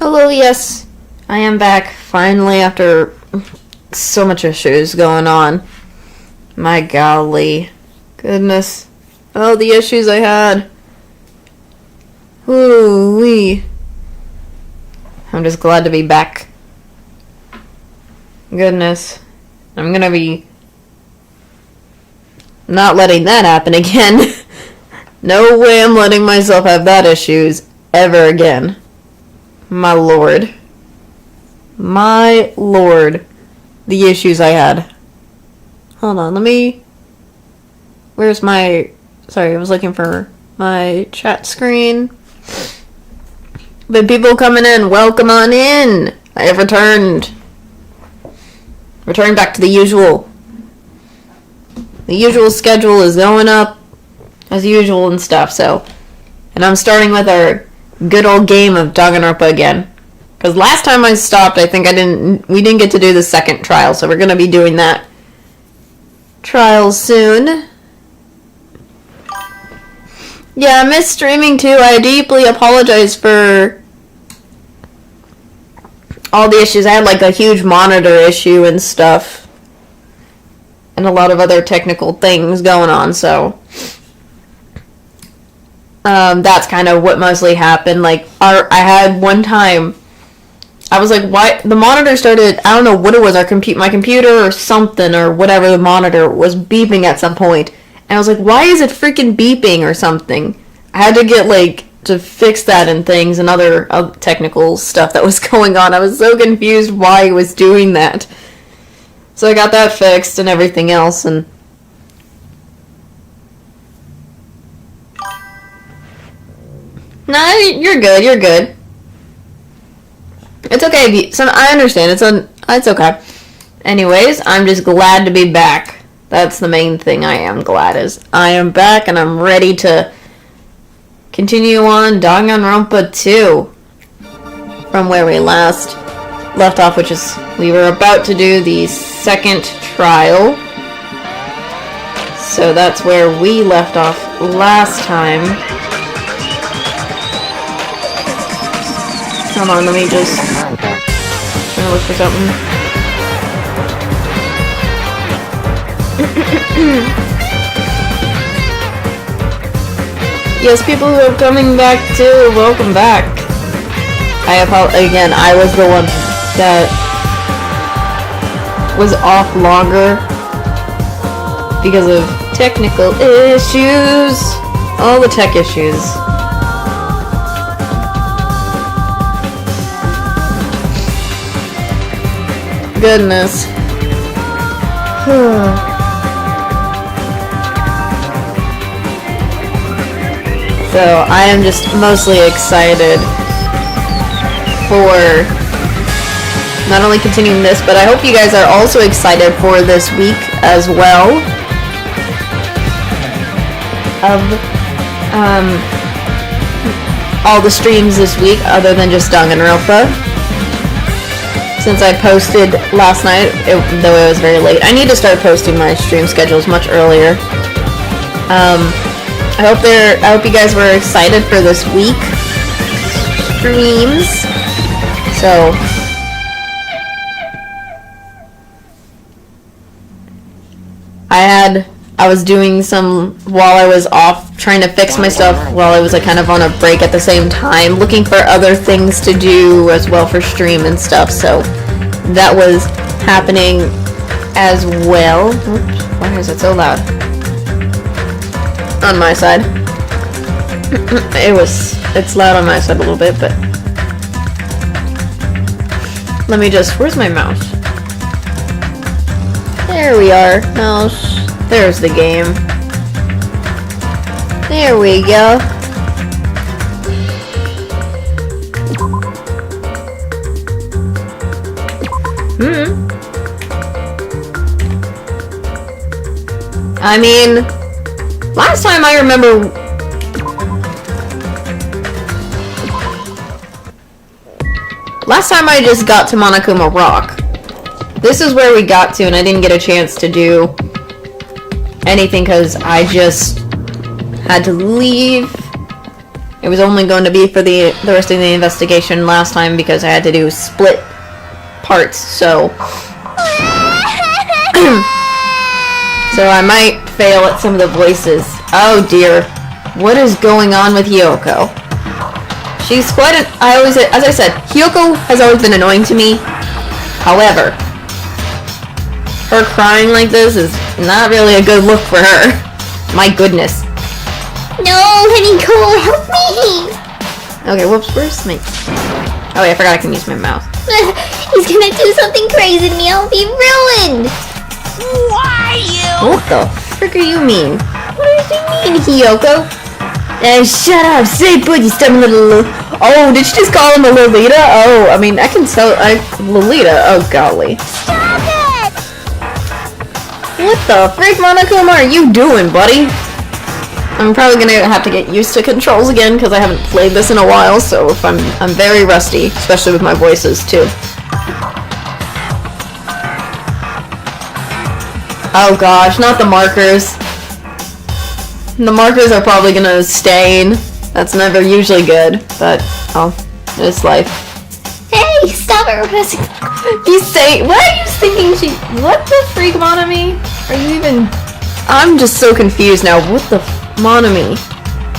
Hello, yes. I am back, finally, after so much issues going on. My golly. Goodness. Oh, the issues I had. Ooh-wee. I'm just glad to be back. Goodness. I'm gonna be not letting that happen again. No way I'm letting myself have that issues ever again. My lord. My lord. The issues I had. Hold on, let me... Where's my... Sorry, I was looking for my chat screen. But people coming in, welcome on in. I have returned. Returning back to the usual. The usual schedule is going up as usual and stuff, so. And I'm starting with our good old game of Danganronpa again. Because last time I stopped, I think we didn't get to do the second trial, so we're going to be doing that trial soon. Yeah, I miss streaming too. I deeply apologize for all the issues. I had like a huge monitor issue and stuff. And a lot of other technical things going on, so that's kind of what mostly happened. Like, I had one time, I was like, why? The monitor started, I don't know what it was, my computer or something, or whatever the monitor was beeping at some point. And I was like, why is it freaking beeping or something? I had to get, like, to fix that and things and other technical stuff that was going on. I was so confused why it was doing that. So I got that fixed and everything else, and no, you're good. You're good. It's okay. I understand. It's okay. Anyways, I'm just glad to be back. That's the main thing. I am glad is I am back and I'm ready to continue on Danganronpa 2 from where we last left off, which is we were about to do the second trial. So that's where we left off last time. Come on, let me just try to look for something. Yes, people who are coming back too, welcome back. Again, I was the one that was off longer because of technical issues. All the tech issues. Goodness. So I am just mostly excited for not only continuing this, but I hope you guys are also excited for this week as well of all the streams this week other than just Danganronpa. Since I posted last night, though it was very late. I need to start posting my stream schedules much earlier. I hope you guys were excited for this week streams. So I was doing some while I was off, trying to fix my stuff while I was like kind of on a break at the same time, looking for other things to do as well for stream and stuff. So that was happening as well. Oops, why is it so loud? On my side. It's loud on my side a little bit, but let me just, where's my mouse? There we are, mouse. There's the game. There we go. I mean, last time I remember... Last time I just got to Monokuma Rock. This is where we got to, and I didn't get a chance to do anything because I just had to leave It was only going to be for the rest of the investigation last time because I had to do split parts, so... so I might fail at some of the voices. Oh dear. What is going on with Hiyoko? She's quite an... as I said, Hiyoko has always been annoying to me. However, her crying like this is not really a good look for her. My goodness. No, honey, Cole, help me! Okay, whoops, where's my... Oh yeah, I forgot I can use my mouth. He's gonna do something crazy to me, I'll be ruined! Why you? What the frick are you mean? What do you mean, Hiyoko? Hey, shut up, say put you stubborn little... Oh, did she just call him a Lolita? Oh, I mean, I can tell... Lolita? Oh, golly. Stop it! What the frick, Monokuma, are you doing, buddy? I'm probably gonna have to get used to controls again because I haven't played this in a while, so if I'm very rusty, especially with my voices too. Oh gosh, not the markers. The markers are probably gonna stain. That's never usually good, but oh, it's life. Hey, stop it! You say, what are you thinking? What the freak, Monami? Are you even? I'm just so confused now. What the? Monami.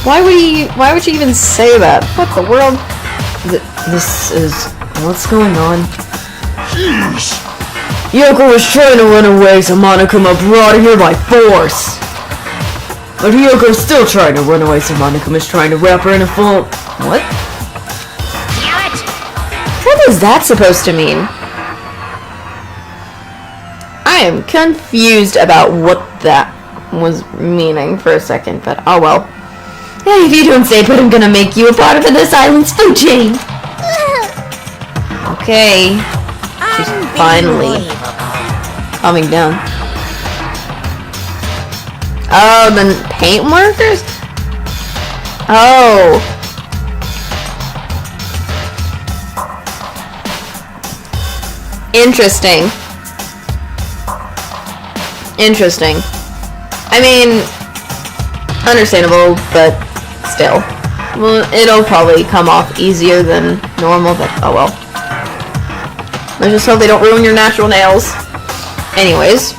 Why would she even say that? What the world? This is... What's going on? Jeez. Yoko was trying to run away, so Monokuma brought her here by force. But Yoko's still trying to run away, so Monokuma's trying to wrap her in a full... What? Damn it. What is that supposed to mean? I am confused about what that was meaning for a second, but oh well. Hey, if you don't stay put, I'm gonna make you a part of this island's food chain. Okay. She's finally coming down. Oh, the paint markers? Oh. Interesting. Interesting. I mean, understandable, but still. Well, it'll probably come off easier than normal, but oh well. Let's just hope they don't ruin your natural nails. Anyways.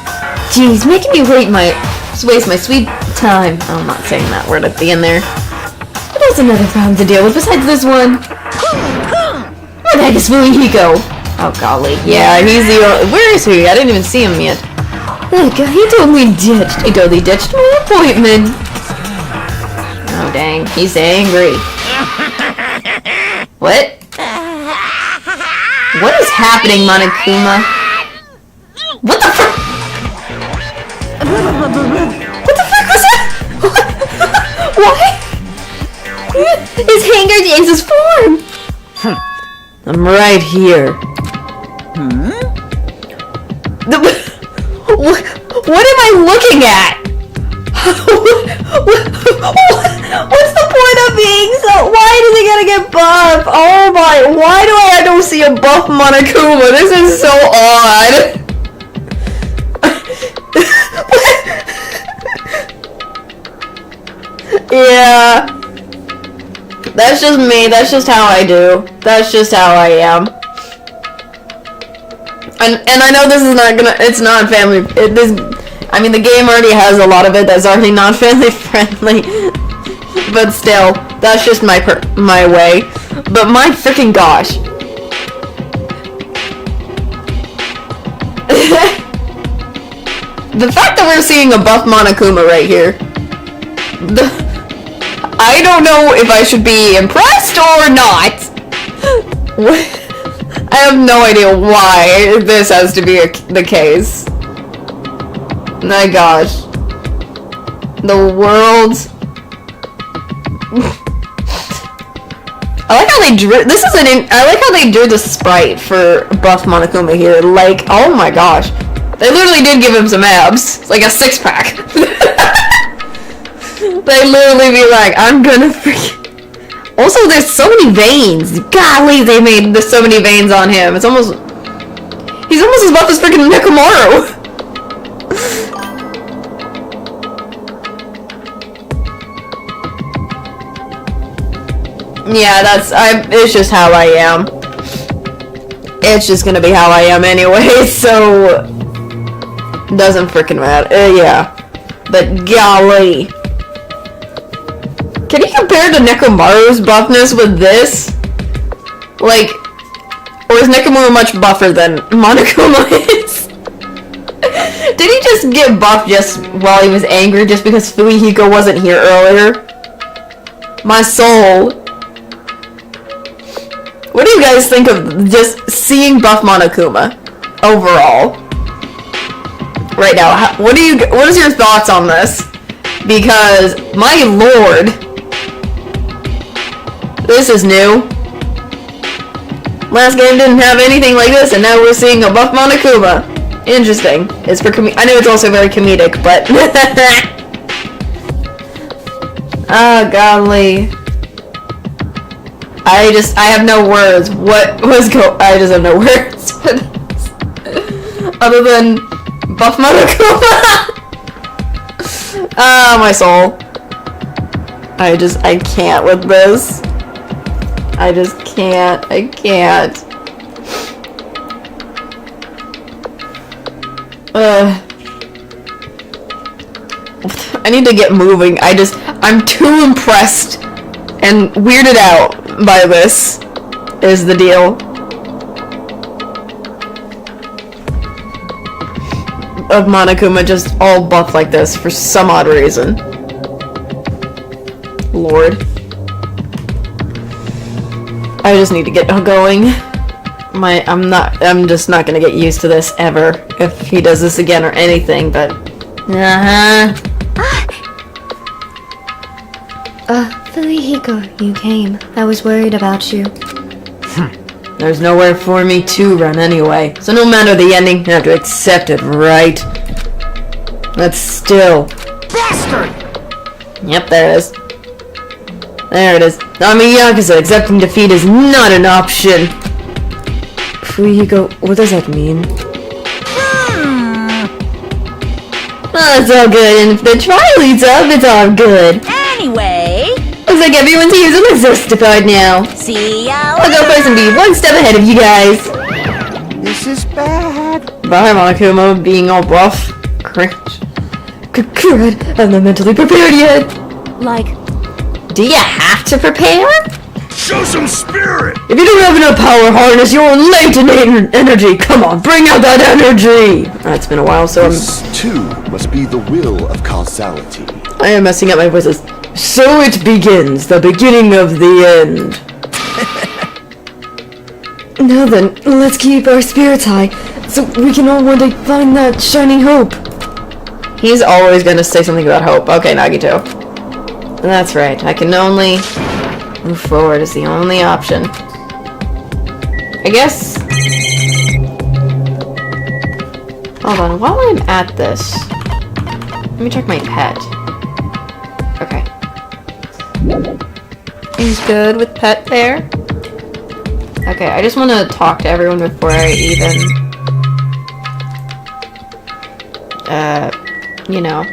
Jeez, making me waste my sweet time. Oh, I'm not saying that word at the end there. But there's another problem to deal with besides this one. Where the heck is Fumihiko? Oh golly. Yeah, he's the where is he? I didn't even see him yet. Look, he totally ditched my appointment. Oh dang, he's angry. What? What is happening, Monokuma? What the frick? What the frick was that? What? His hanger changed his form. I'm right here. What am I looking at? What's the point of being so... Why does he gotta get buff? Oh my... Why do I don't see a buff Monokuma? This is so odd. Yeah. That's just me. That's just how I do. That's just how I am. And I know this is not gonna... It's not family... I mean, the game already has a lot of it that's already not family friendly. But still, that's just my way. But my freaking gosh. The fact that we're seeing a buff Monokuma right here. I don't know if I should be impressed or not. I have no idea why this has to be the case. My gosh. The world's... I like how they drew... I like how they drew the sprite for buff Monokuma here. Like, oh my gosh. They literally did give him some abs. It's like a six-pack. They literally be like, I'm gonna freaking... Also, there's so many veins. Golly, there's so many veins on him. It's almost... He's almost as buff as freaking Nekomaru. Yeah, it's just how I am. It's just gonna be how I am anyway, so... Doesn't freaking matter. Yeah. But golly. Can you compare the Nekomaru's buffness with this? Like, or is Nekomaru much buffer than Monokuma is? Did he just get buffed just while he was angry just because Fuyuhiko wasn't here earlier? My soul. What do you guys think of just seeing buff Monokuma overall? Right now, what is your thoughts on this? Because, my lord, this is new. Last game didn't have anything like this, and now we're seeing a buff Monokuma. Interesting. It's for I know it's also very comedic, but oh golly. I have no words. I just have no words for this. Other than buff Monokuma. Ah, my soul. I can't with this. I just can't. I can't. I need to get moving. I'm too impressed and weirded out by this, is the deal. Of Monokuma just all buff like this for some odd reason. Lord. I just need to get going. I'm just not gonna get used to this ever if he does this again or anything, but Fuyuhiko, you came. I was worried about you. There's nowhere for me to run anyway, so no matter the ending, you have to accept it, right? But still. Bastard! Yep, there it is. There it is. I'm a Yakuza. Accepting defeat is not an option. Fuyuhiko, what does that mean? Oh, it's all good, and if the trial leads up, it's all good. Anyway, Looks like everyone's here is justified now. see ya I'll go first and be one step ahead of you guys. This is bad. Bye, Monokuma, being all buff. Cringe. Crud, I'm not mentally prepared yet. Like, Do you have to prepare? Show some spirit! If you don't have enough power harness, you're latent energy. Come on, bring out that energy. It's been a while, so This too must be the will of causality. I am messing up my voices. So it begins, the beginning of the end. Now then, let's keep our spirits high, so we can all one day find that shining hope. He's always gonna say something about hope. Okay, Nagito. That's right, I can only move forward is the only option. I guess... Hold on, while I'm at this, let me check my pet. Okay. He's good with pet there. Okay, I just want to talk to everyone before I even... you know.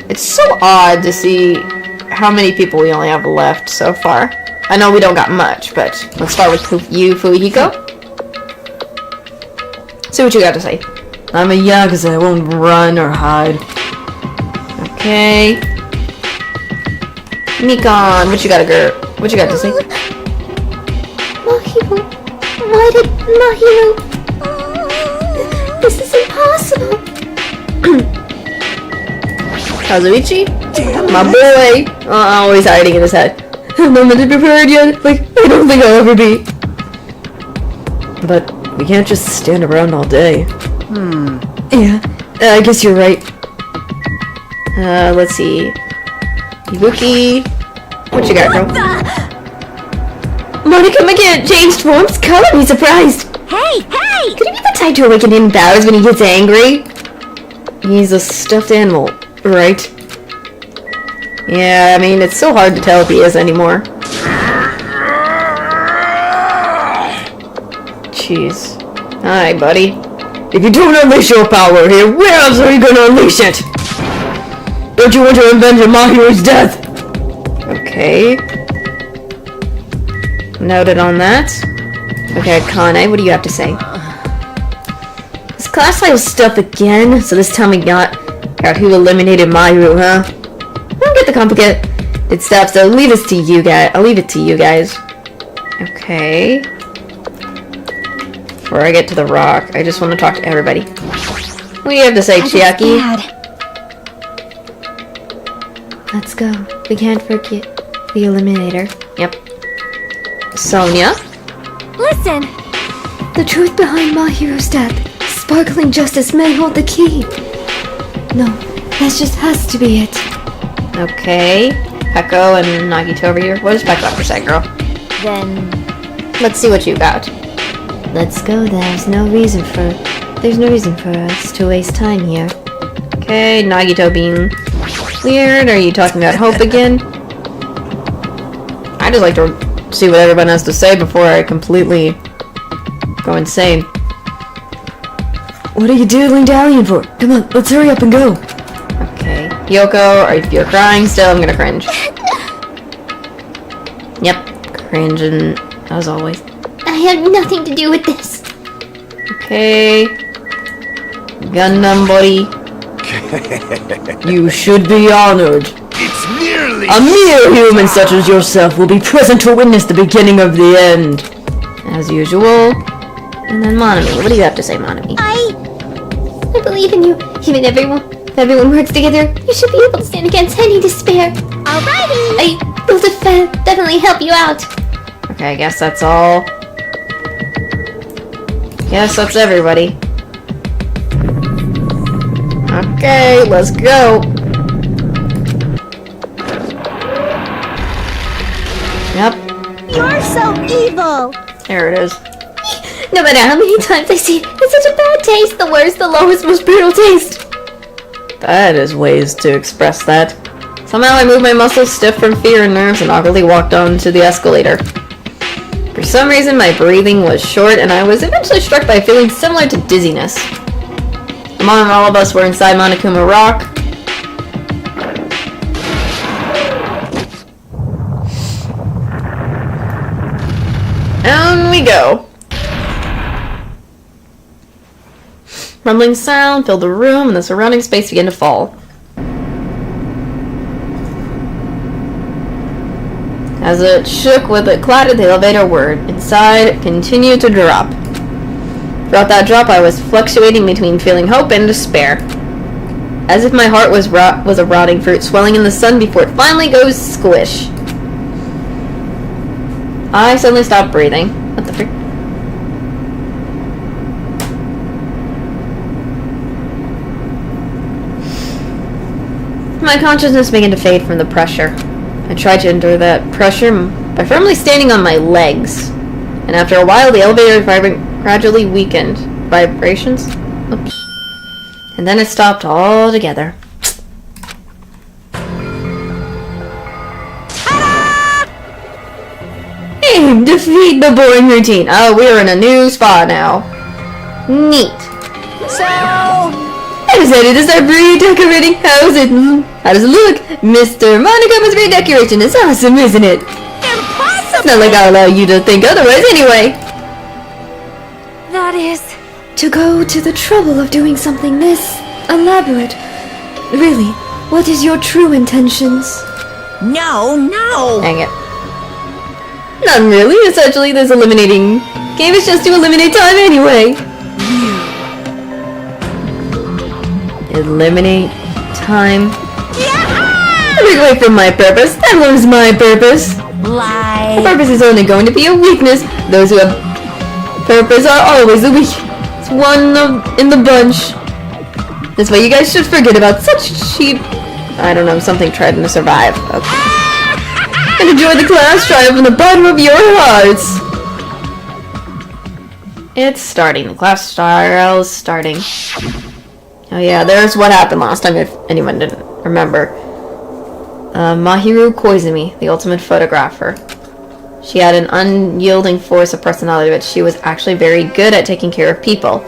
It's so odd to see how many people we only have left so far. I know we don't got much, but let's start with you, Fuyuhiko. See what you got to say. I'm a Yakuza, I won't run or hide. Okay. Nikon, what you got to say? Mahiro, why did Mahiro? This is impossible. Kazuichi? My boy! Always hiding in his head. I'm not mentally prepared yet. Like, I don't think I'll ever be. But we can't just stand around all day. Yeah, I guess you're right. Let's see. Ibuki. What you got, girl? Monokuma can't change forms? Color me surprised. Hey, hey! Could he be the type to awaken hidden powers when he gets angry? He's a stuffed animal, right? Yeah, I mean, it's so hard to tell if he is anymore. Jeez. Alright, buddy. If you don't unleash your power here, where else are you gonna unleash it? Don't you want to avenge Mahiro's death? Okay. Noted on that. Okay, Kane, what do you have to say? This class size stuff again, so this time we got who eliminated Mayu, huh? I don't get the complicated stuff, so I'll leave this to you guys. I'll leave it to you guys. Okay. Before I get to the rock, I just want to talk to everybody. What do you have to say, Chiaki? Let's go. We can't forget the eliminator. Yep. Sonia? Listen! The truth behind my hero's death. Sparkling justice may hold the key. No, that just has to be it. Okay. Peko and Nagito over here. What does Peko have to say, girl? Then... Let's see what you got. Let's go. There's no reason for us to waste time here. Okay, Nagito being weird. Are you talking about hope again? I just like to see what everyone has to say before I completely go insane. What are you doodling dallying for? Come on, let's hurry up and go. Okay. Yoko, or if you're crying still, I'm gonna cringe. Yep, cringing as always. I have nothing to do with this. Okay. Gundam buddy. You should be honored. It's nearly... A mere human such as yourself will be present to witness the beginning of the end. As usual. And then Monami. What do you have to say, Monami? I believe in you. Even if everyone works together, you should be able to stand against any despair. Alrighty! I will definitely help you out. Okay, I guess that's all. Guess that's everybody. Okay, let's go. Yep, You're so evil! there it is. No matter how many times I see it, it's such a bad taste. The worst, the lowest, most brutal taste. That is ways to express that. Somehow I moved my muscles stiff from fear and nerves and awkwardly walked onto the escalator. For some reason, my breathing was short, and I was eventually struck by a feeling similar to dizziness. The moment all of us were inside Monokuma Rock, down we go. Rumbling sound filled the room, and the surrounding space began to fall. As it shook with it clattered, the elevator word inside it continued to drop. Throughout that drop, I was fluctuating between feeling hope and despair. As if my heart was a rotting fruit swelling in the sun before it finally goes squish. I suddenly stopped breathing. What the frick? My consciousness began to fade from the pressure. I tried to endure that pressure by firmly standing on my legs. And after a while, the elevator gradually weakened. Vibrations? Oops. And then it stopped altogether. Aim! Defeat the boring routine. Oh, we're in a new spot now. Neat. So... I decided to start redecorating. How does it look? Mr. Monokuma's redecoration is awesome, isn't it? Impossible! It's not like I'll allow you to think otherwise anyway. That is... to go to the trouble of doing something this elaborate. Really, what is your true intentions? No! Dang it. None really. Essentially, this eliminating game is just to eliminate time anyway. Eliminate time. Break away from my purpose. That was my purpose. Lie! Purpose is only going to be a weakness. Those who have purpose are always the weak. It's one in the bunch. That's why you guys should forget about such cheap... I don't know, something trying to survive. Okay. And enjoy the class trial from the bottom of your hearts. It's starting. The class trial is starting. Oh yeah, there's what happened last time, if anyone didn't remember. Mahiru Koizumi, the ultimate photographer. She had an unyielding force of personality, but she was actually very good at taking care of people.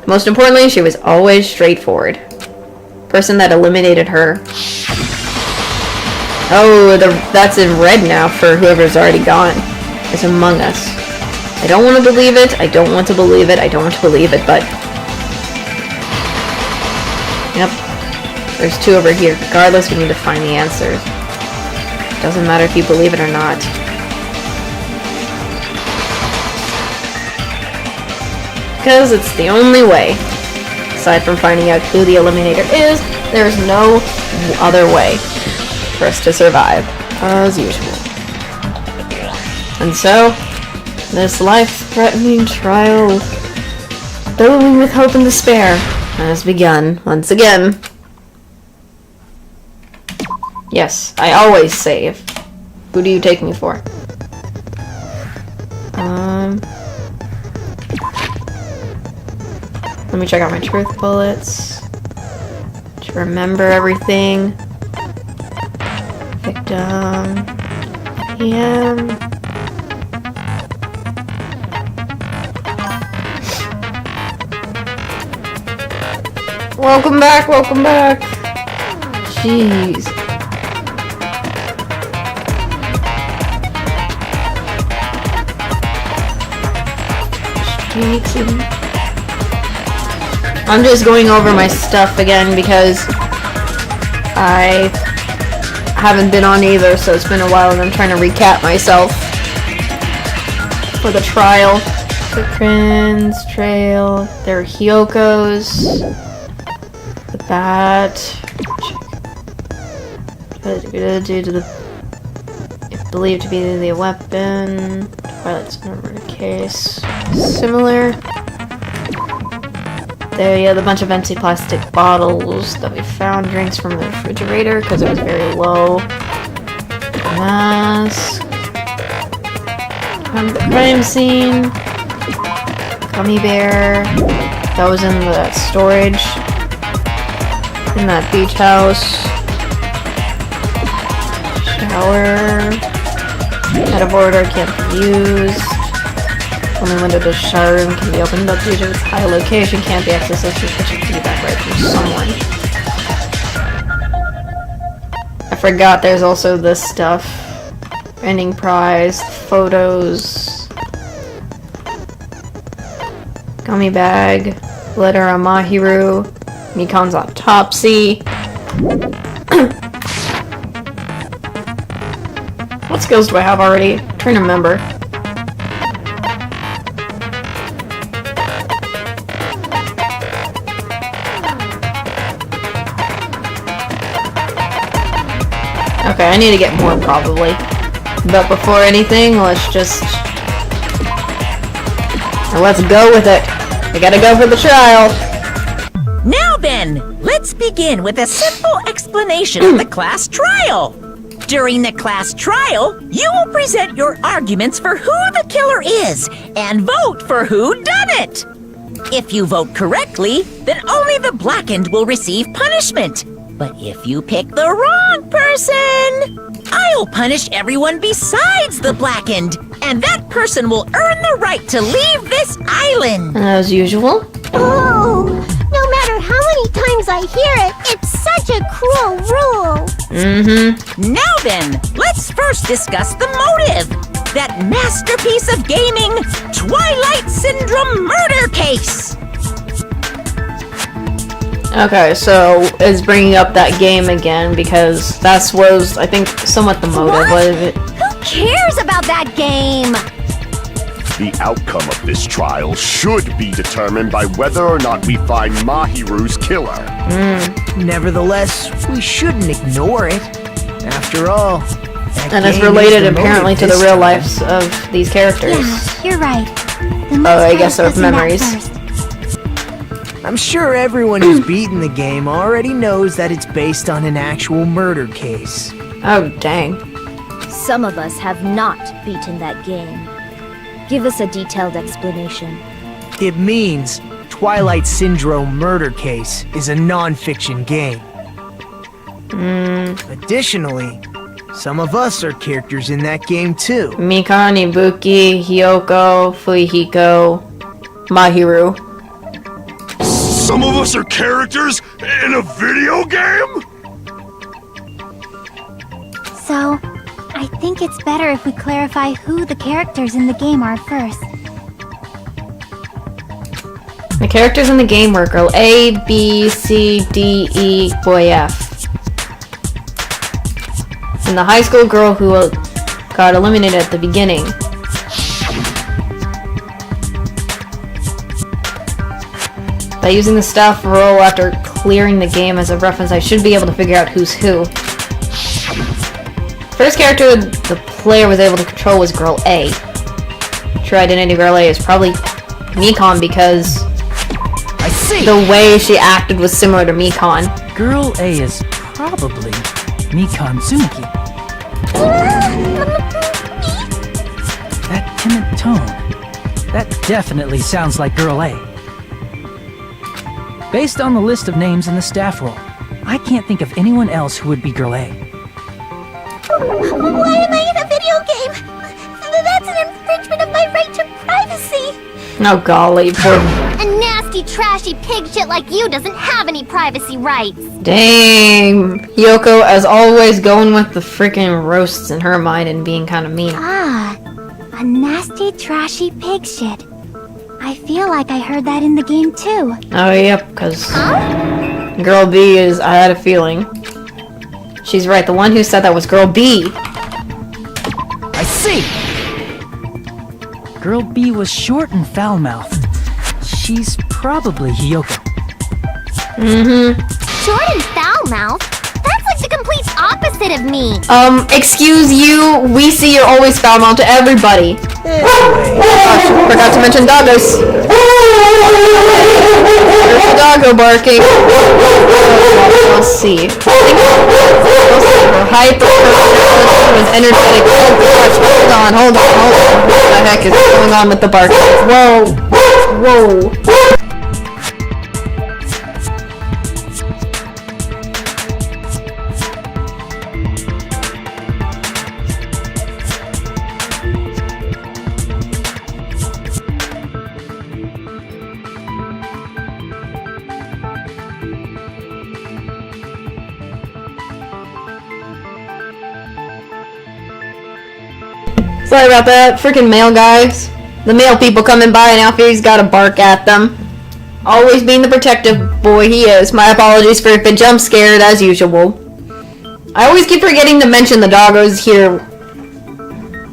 Most importantly, she was always straightforward. Person that eliminated her. Oh, that's in red now for whoever's already gone. is among us. I don't want to believe it, I don't want to believe it, I don't want to believe it, but... Yep. There's two over here. Regardless, we need to find the answers. Doesn't matter if you believe it or not. Because it's the only way. Aside from finding out who the Eliminator is, there's no other way for us to survive, as usual. And so, this life-threatening trial, billowing with hope and despair, has begun once again. Yes, I always save. Who do you take me for? Let me check out my truth bullets. To remember everything. Victim. PM. Welcome back, welcome back. Jeez. I'm just going over my stuff again because I haven't been on either, so it's been a while and I'm trying to recap myself for the trial. Footprints, trail, there are Hyoko's, the bat, due to the believed to be the weapon, Twilight's number case, similar. There, yeah, the bunch of empty plastic bottles that we found, drinks from the refrigerator because it was very low. Mask. From the crime scene. Gummy bear. That was in the storage. In that beach house. Shower. Out of order, can't be used. Only window to the shower room can be opened up due to its high location, can't be accessed through kitchen feedback right from someone. I forgot there's also this stuff. Ending prize, photos, gummy bag, letter on Mahiru, Mikan's autopsy. What skills do I have already? I'm trying to remember. Okay, I need to get more probably. But before anything, let's go with it. I gotta go for the trial. Now then, let's begin with a simple explanation of the class trial. During the class trial, you will present your arguments for who the killer is and vote for who done it. If you vote correctly, then only the blackened will receive punishment. But if you pick the wrong person, I'll punish everyone besides the blackened, and that person will earn the right to leave this island. As usual. Oh, no matter how many times I hear it, it's such a cruel rule. Now then, let's first discuss the motive. That masterpiece of gaming, Twilight Syndrome murder case. Okay, so it's bringing up that game again because that was, I think, somewhat the motive of it. Who cares about that game? The outcome of this trial should be determined by whether or not we find Mahiru's killer. Nevertheless, we shouldn't ignore it. After all, that And it's game related is the apparently motive to the this real time. lives of these characters. Yeah, you're right. Oh, I guess of memories. I'm sure everyone who's beaten the game already knows that it's based on an actual murder case. Oh, dang. Some of us have not beaten that game. Give us a detailed explanation. It means Twilight Syndrome Murder Case is a non-fiction game. Additionally, some of us are characters in that game too. Mikan, Ibuki, Hyoko, Fuyuhiko, Mahiru. Some of us are characters in a video game? So, I think it's better if we clarify who the characters in the game are first. The characters in the game were girl A, B, C, D, E, boy F. And the high school girl who got eliminated at the beginning. By using the staff roll after clearing the game as a reference, I should be able to figure out who's who. First character the player was able to control was girl A. True identity girl A is probably Mikon because I see. the way she acted was similar to Mikon. Girl A is probably Mikon Tsumiki. That timid tone. That definitely sounds like Girl A. Based on the list of names in the staff roll, I can't think of anyone else who would be Girl A. Why am I in a video game? That's an infringement of my right to privacy. Oh golly, poor... A nasty, trashy pig shit like you doesn't have any privacy rights. Dang. Yoko, as always, going with the freaking roasts in her mind and being kind of mean. Ah, a nasty, trashy pig shit. I feel like I heard that in the game too. Oh, yep, because Girl B is... I had a feeling. She's right, the one who said that was Girl B. I see. Girl B was short and foul-mouthed. She's probably Hiyoko. Short and foul-mouthed? That's like the complete opposite of me. Excuse you, we see you're always foul-mouthed to everybody. Forgot to mention doggos. There's a doggo barking. We'll see. Hyper was energetic. Hold on. What the heck is going on with the barking? Whoa. Sorry about that. Freaking male guys. The male people coming by and Alfie's gotta bark at them. Always being the protective boy he is. My apologies for if it jump scared as usual. I always keep forgetting to mention the doggos here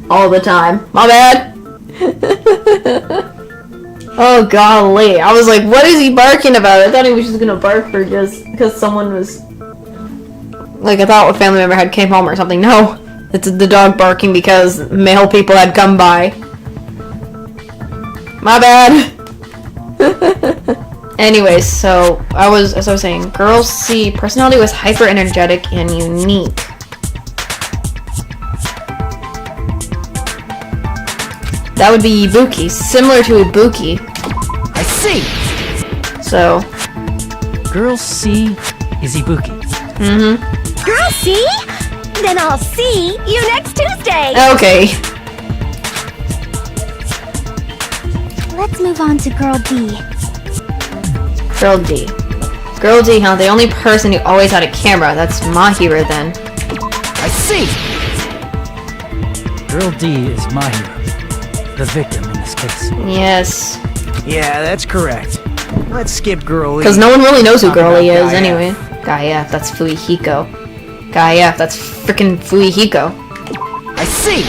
all the time. My bad. Oh golly. I was like, what is he barking about? I thought he was just gonna bark for just because someone was... Like, I thought a family member had came home or something. No. It's the dog barking because male people had come by. My bad. Anyways, so as I was saying, Girl C personality was hyper energetic and unique. That would be Ibuki, similar to Ibuki. I see. So, Girl C is Ibuki. Girl, see? Then I'll see you next Tuesday. okay. Let's move on to Girl B. Girl D. Girl D, huh? The only person who always had a camera. That's Mahira then. I see. Girl D is my hero. The victim in this case. Yes. Yeah, that's correct. Let's skip Girl E. Because no one really knows who Talk Girl E about is Guy anyway. F. Guy F, that's Fuihiko. Guy F, that's frickin' Fuihiko. I see.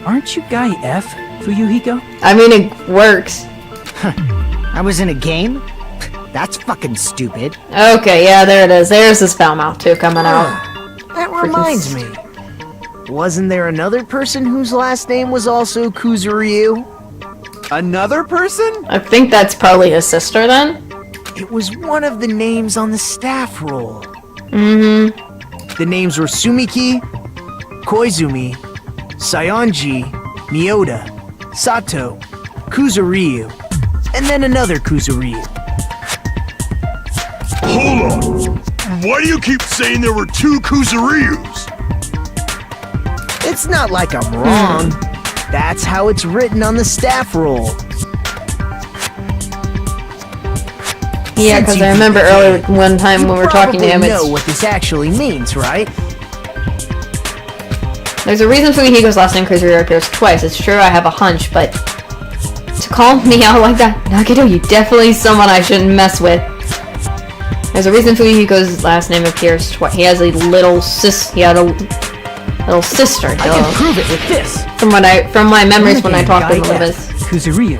Aren't you Guy F, Fuyuhiko? I mean, it works. I was in a game? That's fucking stupid. Okay, yeah, there it is. There's this foul mouth too coming out. That reminds me. Wasn't there another person whose last name was also Kuzuryu? Another person? I think that's probably his sister then. It was one of the names on the staff roll. Mm-hmm. The names were Sumiki, Koizumi, Sayonji, Miyoda, Sato, Kuzuryu, and then another Kuzuryu. Hold on. Why do you keep saying there were two Kuzuryus? It's not like I'm wrong. That's how it's written on the staff roll. Yeah, because I remember earlier one time when we were talking to him, You it's... know what this actually means, right? There's a reason Fuyuhiko's last name Kuzuryu appears twice. It's true I have a hunch, but to call me out like that, Nagito, you definitely someone I shouldn't mess with. There's a reason Fuyuhiko's last name appears twice. He has a little he had a little sister. I can prove it with this. From my memories when I talked to him. Kuzuryu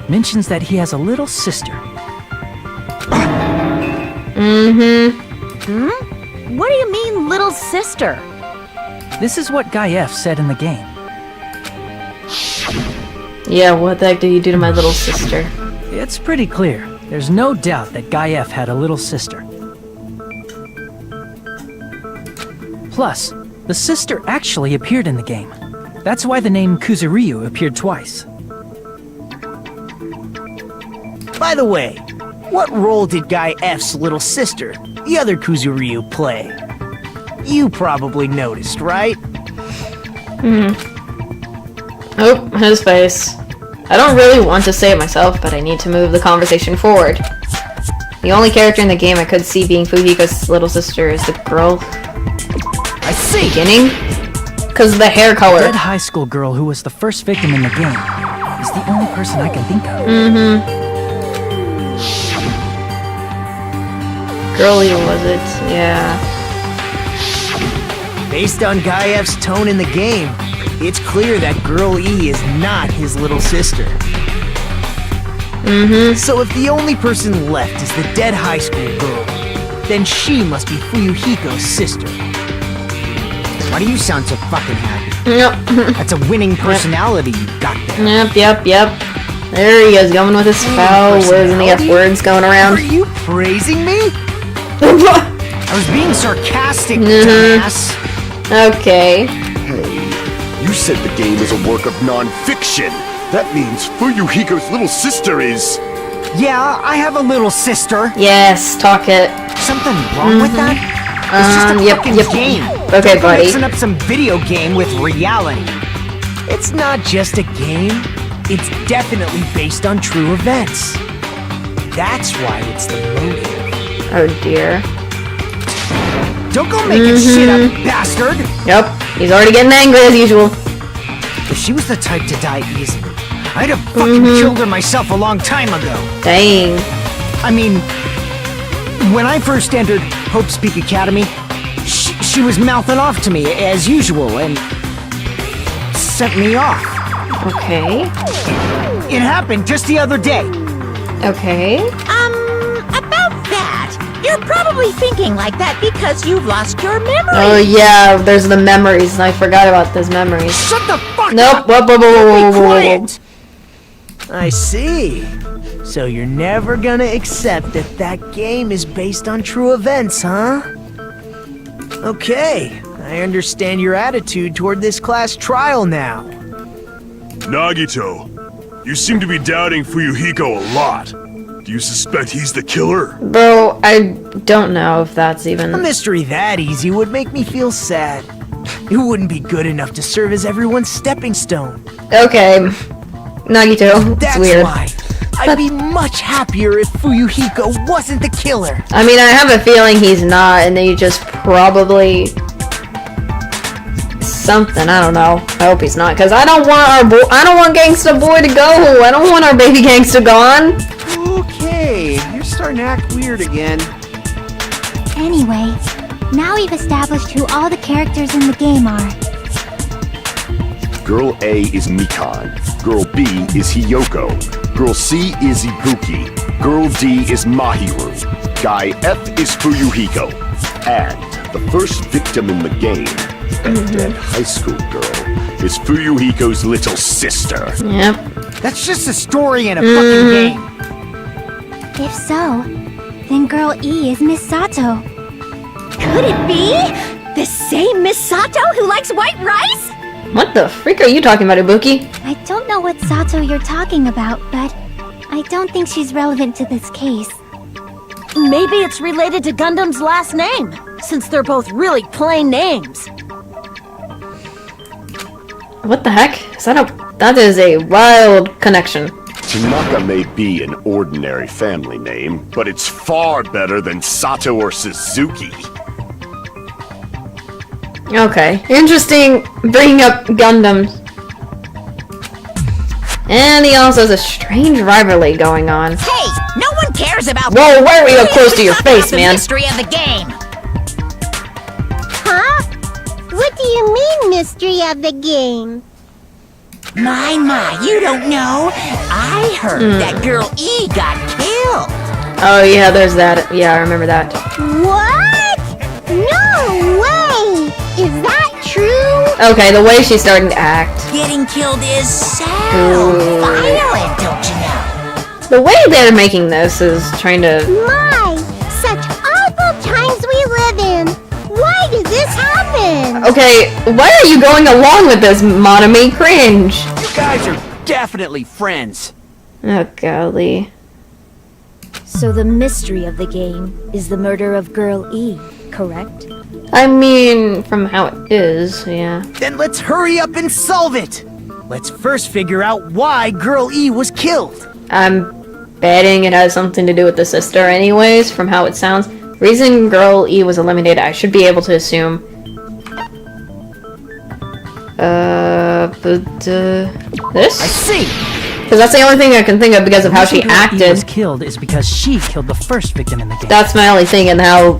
mentions that he has a little sister. What do you mean, little sister? This is what Guy F said in the game. Yeah, what the heck did you do to my little sister? It's pretty clear. There's no doubt that Guy F had a little sister. Plus, the sister actually appeared in the game. That's why the name Kuzuryu appeared twice. By the way, what role did Guy F's little sister, the other Kuzuryu, play? You probably noticed, right? Oh, his face. I don't really want to say it myself, but I need to move the conversation forward. The only character in the game I could see being Fuyuhiko's little sister is the girl. I see. Beginning? Because of the hair color. The dead high school girl who was the first victim in the game is the only person I can think of. Girlie was it? Yeah. Based on Guy F's tone in the game, it's clear that Girl E is not his little sister. So if the only person left is the dead high school girl, then she must be Fuyuhiko's sister. Why do you sound so fucking happy? Yep. That's a winning personality you got there. Yep. There he is, going with his foul words and the F words going around. Are you praising me? I was being sarcastic, dumbass. Okay. Hey, you said the game is a work of non-fiction. That means Fuyuhiko's little sister is... Yeah, I have a little sister. Yes, talk it. Something wrong with that? It's just a fucking game. Okay, buddy. Mixing up some video game with reality. It's not just a game. It's definitely based on true events. That's why it's the movie. Oh dear. Don't go making shit up, bastard! Yep, he's already getting angry as usual. If she was the type to die easily, I'd have fucking killed her myself a long time ago. Dang. I mean, when I first entered Hope's Peak Academy, she was mouthing off to me as usual and sent me off. Okay. It happened just the other day. Okay. About that, you're probably thinking like that because you've lost your memory. Oh yeah, there's the memories. I forgot about those memories. Shut the fuck Nope. up! Whoa. I see. So you're never gonna accept that that game is based on true events, huh? Okay, I understand your attitude toward this class trial now. Nagito, you seem to be doubting Fuyuhiko a lot. Do you suspect he's the killer? Bro, I don't know if that's A even... mystery that easy would make me feel sad. It wouldn't be good enough to serve as everyone's stepping stone. Okay. Nagito, it's That's weird. why I'd be much happier if Fuyuhiko wasn't the killer. I mean, I have a feeling he's not, and they just probably... something, I don't know. I hope he's not, because I don't want Gangsta Boy to go! I don't want our baby Gangsta gone! Okay, you're starting to act weird again. Anyway, now we've established who all the characters in the game are. Girl A is Mikan. Girl B is Hiyoko. Girl C is Ibuki. Girl D is Mahiru. Guy F is Fuyuhiko. And the first victim in the game, that dead high school girl, is Fuyuhiko's little sister. Yep. That's just a story in a fucking game. If so, then Girl E is Miss Sato. Could it be the same Miss Sato who likes white rice? What the freak are you talking about, Ibuki? I don't know what Sato you're talking about, but I don't think she's relevant to this case. Maybe it's related to Gundam's last name, since they're both really plain names. What the heck? That is a wild connection. Tanaka may be an ordinary family name, but it's far better than Sato or Suzuki. Okay, interesting bringing up Gundams. And he also has a strange rivalry going on. Hey, no one cares about. Whoa, why are we up close to your Talk about face, the man? mystery of the game. Huh? What do you mean, mystery of the game? My, you don't know. I heard that girl E got killed. Oh yeah, there's that. Yeah, I remember that. What? No way! Is that true? Okay, the way she's starting to act. Getting killed is so Ooh. violent, don't you know? The way they're making this is trying to... My, such awful times we live in. Why did this happen? Okay, why are you going along with this, Monami? Cringe. You guys are definitely friends. Oh, golly. So the mystery of the game is the murder of Girl E, correct? I mean, from how it is, yeah. Then let's hurry up and solve it! Let's first figure out why Girl E was killed. I'm betting it has something to do with the sister anyways, from how it sounds. Reason Girl E was eliminated, I should be able to assume. This? I see! Because that's the only thing I can think of because of how she Girl E was acted. killed is because she killed the first victim in the game. That's my only thing, and how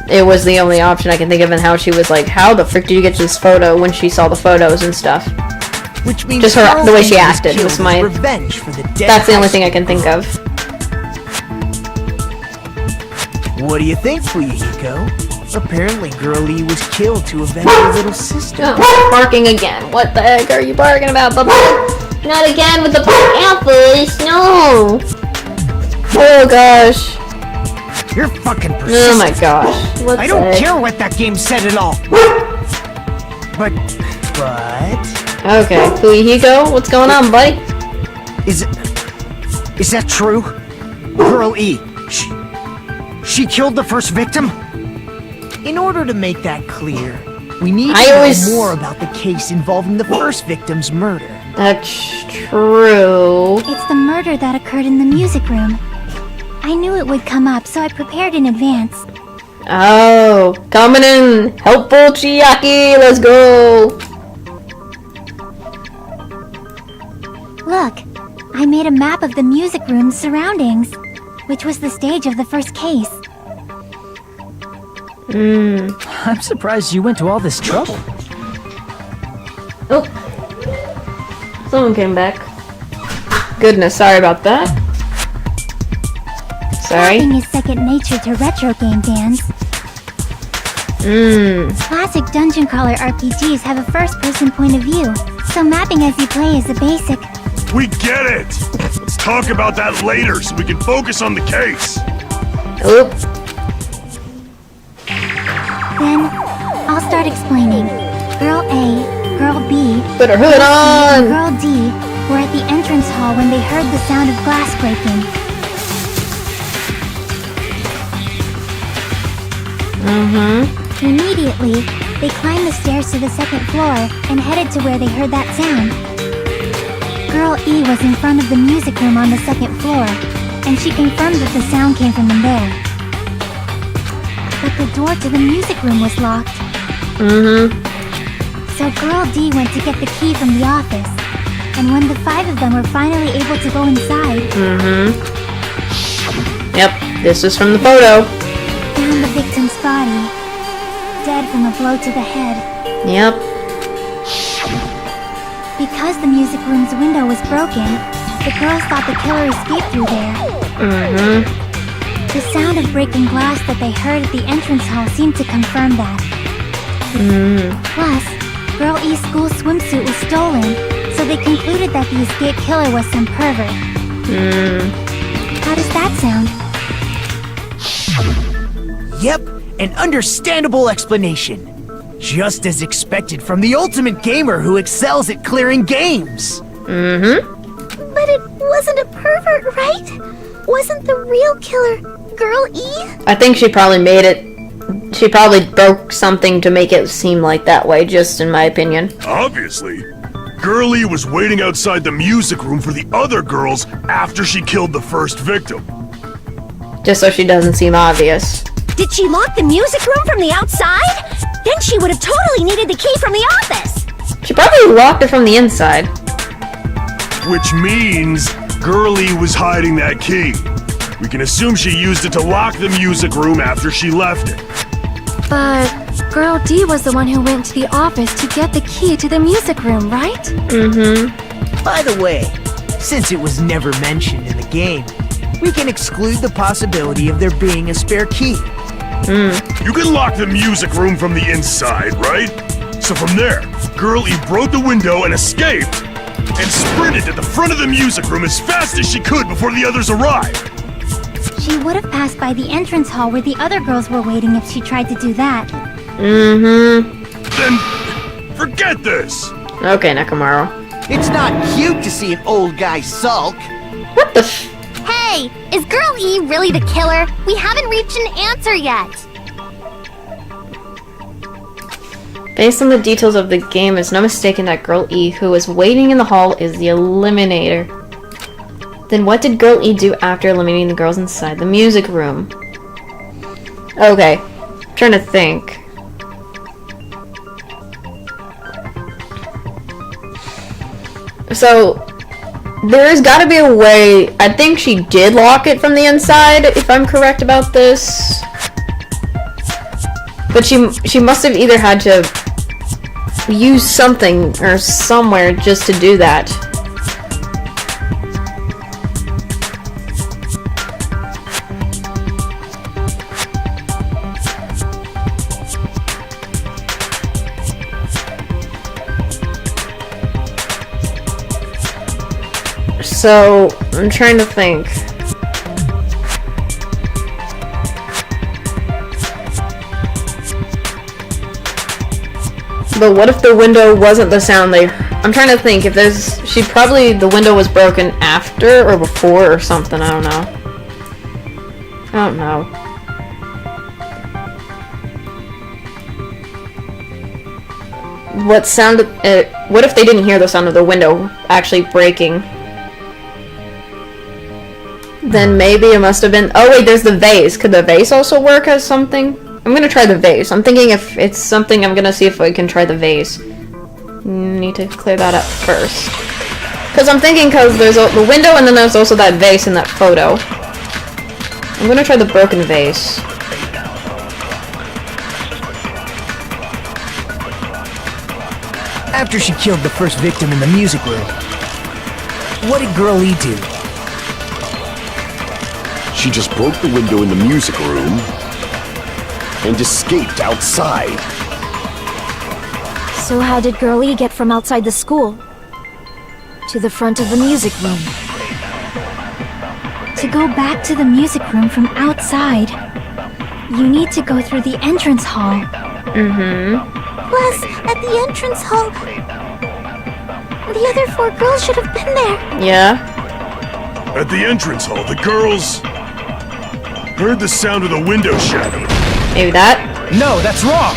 it was the only option I can think of, and how she was like, how the frick did you get this photo when she saw the photos and stuff. Which means Just her, Girl the way E she was acted killed was as my... revenge for the dead. That's the only thing I can think of. What do you think, Fuyuhiko? Apparently Girl E was killed to avenge her little sister. Oh, barking again. What the heck are you barking about, Bubba? Not again with the apples. No. Oh gosh. You're fucking persistent. Oh my gosh. What I the don't heck? care what that game said at all. But... Okay, Fuyuhiko, what's going on, buddy? Is that true? Girl E, she killed the first victim? In order to make that clear, we need to know more about the case involving the first victim's murder. That's true. It's the murder that occurred in the music room. I knew it would come up, so I prepared in advance. Oh, coming in helpful, Chiaki. Let's go. Look, I made a map of the music room's surroundings, which was the stage of the first case. I'm surprised you went to all this trouble. Oh. Someone came back. Goodness, sorry about that. Sorry. Mapping is second nature to retro game fans. Classic dungeon crawler RPGs have a first-person point of view, so mapping as you play is a basic. We get it! Let's talk about that later so we can focus on the case. Oop. Then, I'll start explaining. Girl A, Girl B, Put her hood and on. Girl D were at the entrance hall when they heard the sound of glass breaking. Immediately, they climbed the stairs to the second floor and headed to where they heard that sound. Girl E was in front of the music room on the second floor, and she confirmed that the sound came from in there. But the door to the music room was locked. So Girl D went to get the key from the office, and when the 5 of them were finally able to go inside, Yep, this is from the photo. found the victim's body, dead from a blow to the head. Yep. Because the music room's window was broken, the girls thought the killer escaped through there. The sound of breaking glass that they heard at the entrance hall seemed to confirm that. Plus, Girl E's school swimsuit was stolen, so they concluded that the escaped killer was some pervert. How does that sound? Yep, an understandable explanation. Just as expected from the ultimate gamer who excels at clearing games. But it wasn't a pervert, right? Wasn't the real killer Girl E? I think she probably made it. She probably broke something to make it seem like that way, just in my opinion. Obviously. Girlie was waiting outside the music room for the other girls after she killed the first victim. Just so she doesn't seem obvious. Did she lock the music room from the outside? Then she would have totally needed the key from the office. She probably locked it from the inside. Which means Girlie was hiding that key. We can assume she used it to lock the music room after she left it. But Girl D was the one who went to the office to get the key to the music room, right? Mm-hmm. By the way, since it was never mentioned in the game, we can exclude the possibility of there being a spare key. You can lock the music room from the inside, right? So from there, Girlie broke the window and escaped, and sprinted to the front of the music room as fast as she could before the others arrived. She would have passed by the entrance hall where the other girls were waiting if she tried to do that. Mm-hmm. Then, forget this! Okay, Nekomaru. It's not cute to see an old guy sulk. What the f- Hey, is Girl E really the killer? We haven't reached an answer yet. Based on the details of the game, it's no mistaken that Girl E, who was waiting in the hall, is the eliminator. Then what did Girl E do after eliminating the girls inside the music room? Okay, I'm trying to think. So, there's gotta be a way. I think she did lock it from the inside, if I'm correct about this. But she must have either had to use something or somewhere just to do that. So, I'm trying to think. But what if the window wasn't the sound they... I'm trying to think if there's... the window was broken after or before or something, I don't know. I don't know. What if they didn't hear the sound of the window actually breaking? Then maybe it must have been... Oh wait, there's the vase. Could the vase also work as something? I'm gonna try the vase. I'm thinking if it's something, I'm gonna see if I can try the vase. Need to clear that up first. Because I'm thinking there's the window and then there's also that vase in that photo. I'm gonna try the broken vase. After she killed the first victim in the music room, what did Girl E do? She just broke the window in the music room and escaped outside. So how did Girl E get from outside the school to the front of the music room? To go back to the music room from outside, you need to go through the entrance hall. Mm-hmm. Plus, at the entrance hall, the other 4 girls should have been there. Yeah. At the entrance hall, the girls heard the sound of the window shattering. Maybe that? No, that's wrong!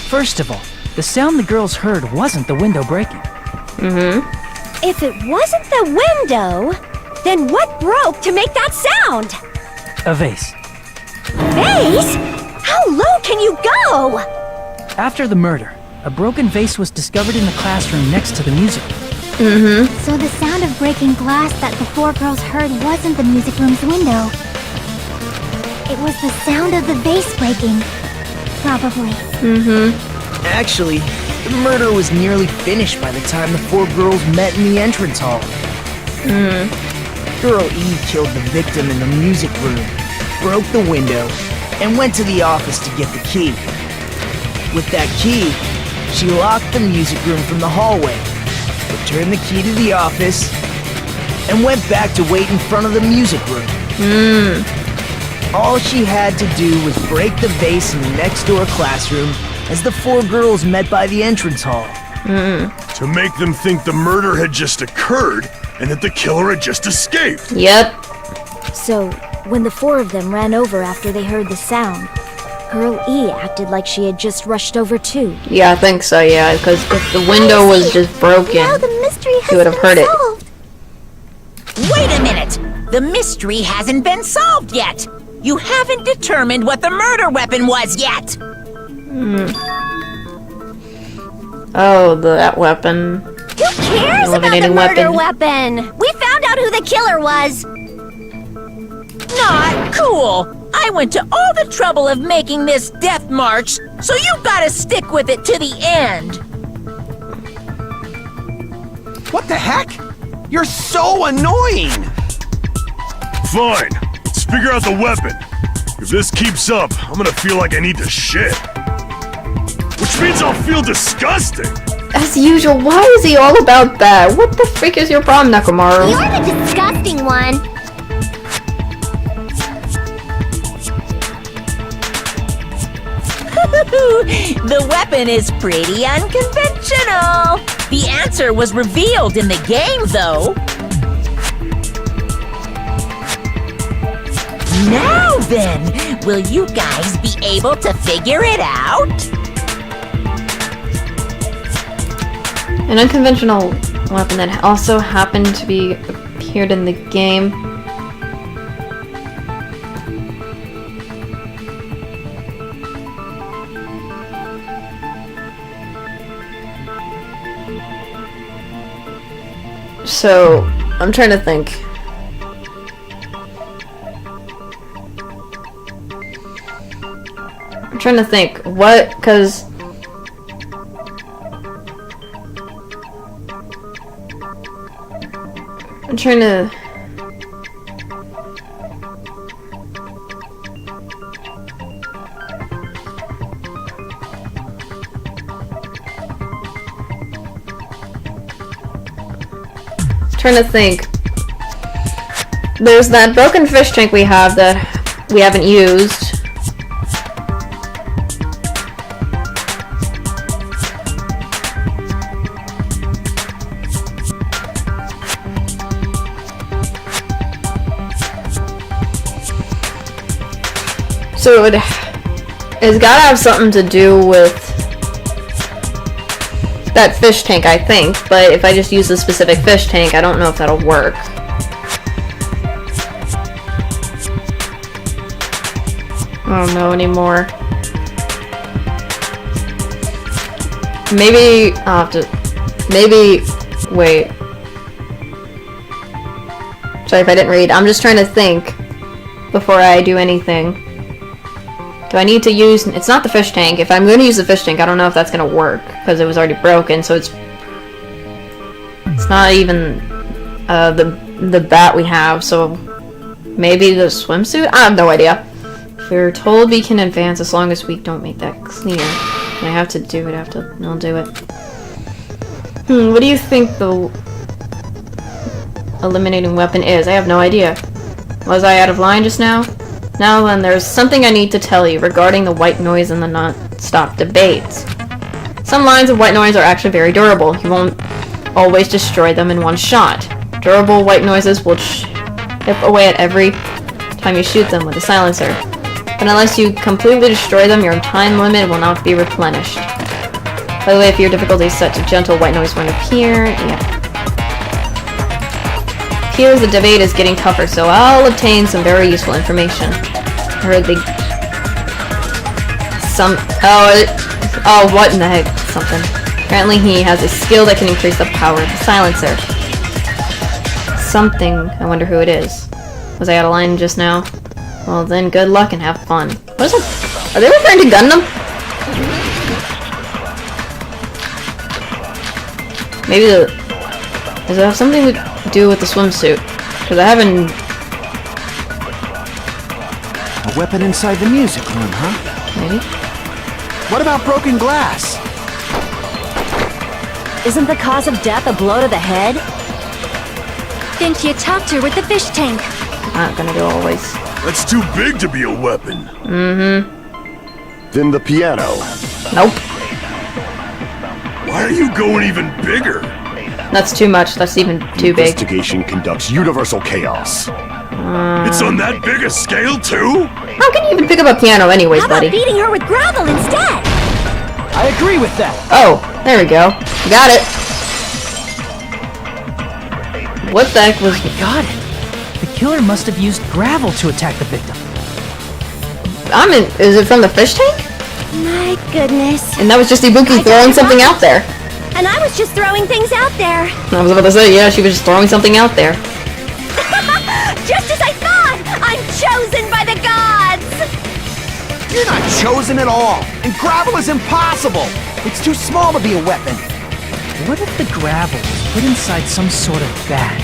First of all, the sound the girls heard wasn't the window breaking. Mm-hmm. If it wasn't the window, then what broke to make that sound? A vase. Vase? How low can you go? After the murder, a broken vase was discovered in the classroom next to the music room. Mm-hmm. So the sound of breaking glass that the 4 girls heard wasn't the music room's window. It was the sound of the vase breaking. Probably. Mm-hmm. Actually, the murder was nearly finished by the time the 4 girls met in the entrance hall. Girl E killed the victim in the music room, broke the window, and went to the office to get the key. With that key, she locked the music room from the hallway, returned the key to the office, and went back to wait in front of the music room. All she had to do was break the vase in the next door classroom as the 4 girls met by the entrance hall. To make them think the murder had just occurred and that the killer had just escaped. Yep. So, when the 4 of them ran over after they heard the sound, Girl E acted like she had just rushed over too. Yeah, I think so, yeah, because if the window was just broken, Now the mystery has you would have been heard it. solved. Wait a minute! The mystery hasn't been solved yet. You haven't determined what the murder weapon was yet. Oh, that weapon. Who cares about the Eliminating murder weapon? We found out who the killer was. Not cool. I went to all the trouble of making this death march, so you gotta stick with it to the end. What the heck? You're so annoying! Fine. Let's figure out the weapon. If this keeps up, I'm gonna feel like I need to shit. Which means I'll feel disgusting. As usual, why is he all about that? What the freak is your problem, Nekomaru? You're the disgusting one. The weapon is pretty unconventional. The answer was revealed in the game, though. Now then, will you guys be able to figure it out? An unconventional weapon that also happened to be appeared in the game. So, I'm trying to think. What, because I'm trying to think. There's that broken fish tank we have that we haven't used. So it's gotta have something to do with that fish tank, I think, but if I just use a specific fish tank, I don't know if that'll work. I don't know anymore. Maybe I'll have to... wait. Sorry if I didn't read. I'm just trying to think before I do anything. Do I need to use... It's not the fish tank. If I'm going to use the fish tank, I don't know if that's going to work, because it was already broken, so it's not even the bat we have, so maybe the swimsuit? I have no idea. We're told we can advance as long as we don't make that clear. And I have to do it after... I'll do it. What do you think the eliminating weapon is? I have no idea. Was I out of line just now? Now then, there's something I need to tell you regarding the white noise and the non-stop debates. Some lines of white noise are actually very durable. You won't always destroy them in one shot. Durable white noises will chip away at every time you shoot them with a silencer. But unless you completely destroy them, your time limit will not be replenished. By the way, if your difficulty is set to gentle, white noise won't appear. Yeah. Appears the debate is getting tougher, so I'll obtain some very useful information. I heard they... Oh, what in the heck? Something. Apparently he has a skill that can increase the power of the silencer. Something. I wonder who it is. Was I out of line just now? Well then, good luck and have fun. What is it? Are they referring to Gundam? Maybe does it have something to do with the swimsuit? Because I haven't... A weapon inside the music room, huh? Maybe? What about broken glass? Isn't the cause of death a blow to the head? Think you talked her with the fish tank. Not gonna do always. That's too big to be a weapon. Mm-hmm. Then the piano. Nope. Why are you going even bigger? That's too much. That's even too big. Investigation conducts universal chaos. It's on that big a scale, too? How can you even pick up a piano anyways, How about buddy? beating her with gravel instead? I agree with that. Oh, there we go. Got it. What the heck was... Got it. The killer must have used gravel to attack the victim. Is it from the fish tank? My goodness. And that was just Ibuki throwing something out there. And I was just throwing things out there. I was about to say, yeah, she was just throwing something out there. Just as I thought! I'm chosen by the gods! You're not chosen at all, and gravel is impossible. It's too small to be a weapon. What if the gravel was put inside some sort of bag?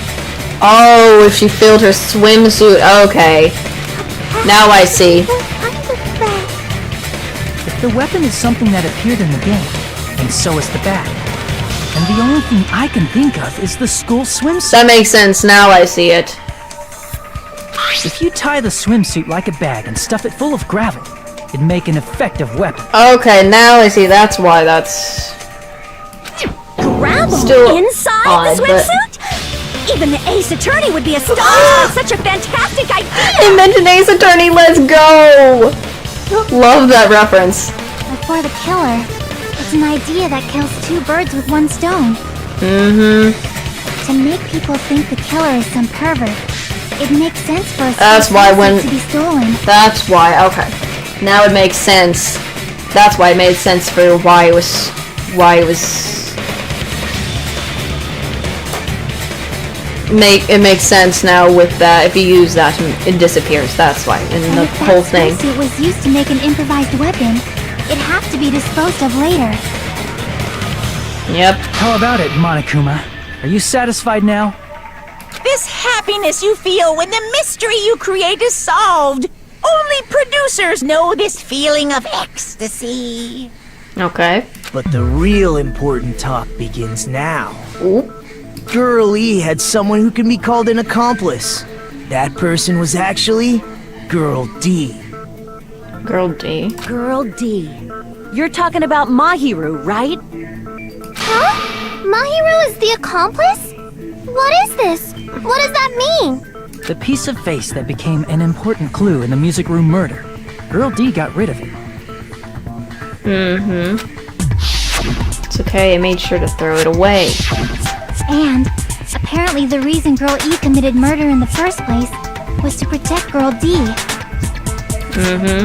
Oh, if she filled her swimsuit. Okay. Now I see. If the weapon is something that appeared in the game, and so is the bag. And the only thing I can think of is the school swimsuit. That makes sense. Now I see it. If you tie the swimsuit like a bag and stuff it full of gravel, it'd make an effective weapon. Okay, now I see. That's why that's... Gravel Still inside odd, the swimsuit? Even the Ace Attorney would be astonished by such a fantastic idea! I mentioned Ace Attorney, let's go! Love that reference. But for the killer, it's an idea that kills two birds with one stone. To make people think the killer is some pervert, it makes sense for a That's why when... to be stolen. That's why, okay. Now it makes sense. That's why it made sense for why it was... It makes sense now with that. If you use that, it disappears. That's why. And the whole thing. If that swimsuit was used to make an improvised weapon, it'd have to be disposed of later. Yep. How about it, Monokuma? Are you satisfied now? This happiness you feel when the mystery you create is solved. Only producers know this feeling of ecstasy. Okay. But the real important talk begins now. Ooh. Girl E had someone who can be called an accomplice. That person was actually Girl D. Girl D. Girl D. You're talking about Mahiru, right? Huh? Mahiru is the accomplice? What is this? What does that mean? The piece of face that became an important clue in the music room murder. Girl D got rid of it. It's okay, I made sure to throw it away. And apparently the reason Girl E committed murder in the first place was to protect Girl D.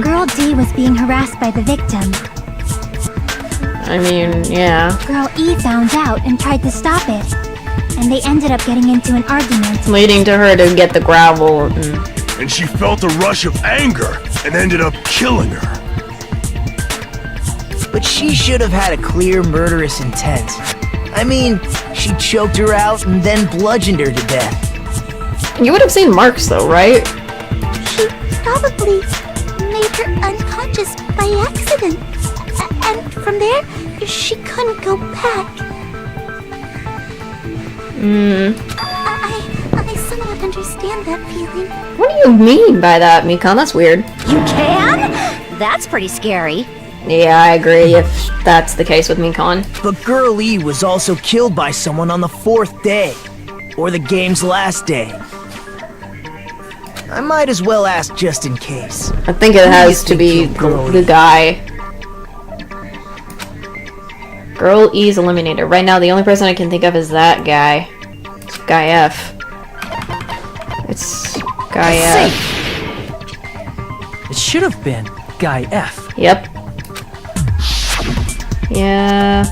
Girl D was being harassed by the victim. I mean, yeah. Girl E found out and tried to stop it. And they ended up getting into an argument. Leading to her to get the gravel. And she felt a rush of anger and ended up killing her. But she should have had a clear murderous intent. I mean, she choked her out and then bludgeoned her to death. You would have seen marks though, right? She probably made her unconscious by accident. And from there, she couldn't go back. I somewhat understand that feeling. What do you mean by that, Mikan? That's weird. You can? That's pretty scary. Yeah, I agree if that's the case with Mikan. But Girl E was also killed by someone on the 4th day. Or the game's last day. I might as well ask just in case. I think it has to be the guy. Girl E's eliminated. Right now, the only person I can think of is that guy. It's Guy F. It's Guy F. It should have been Guy F. Yep. Yeah.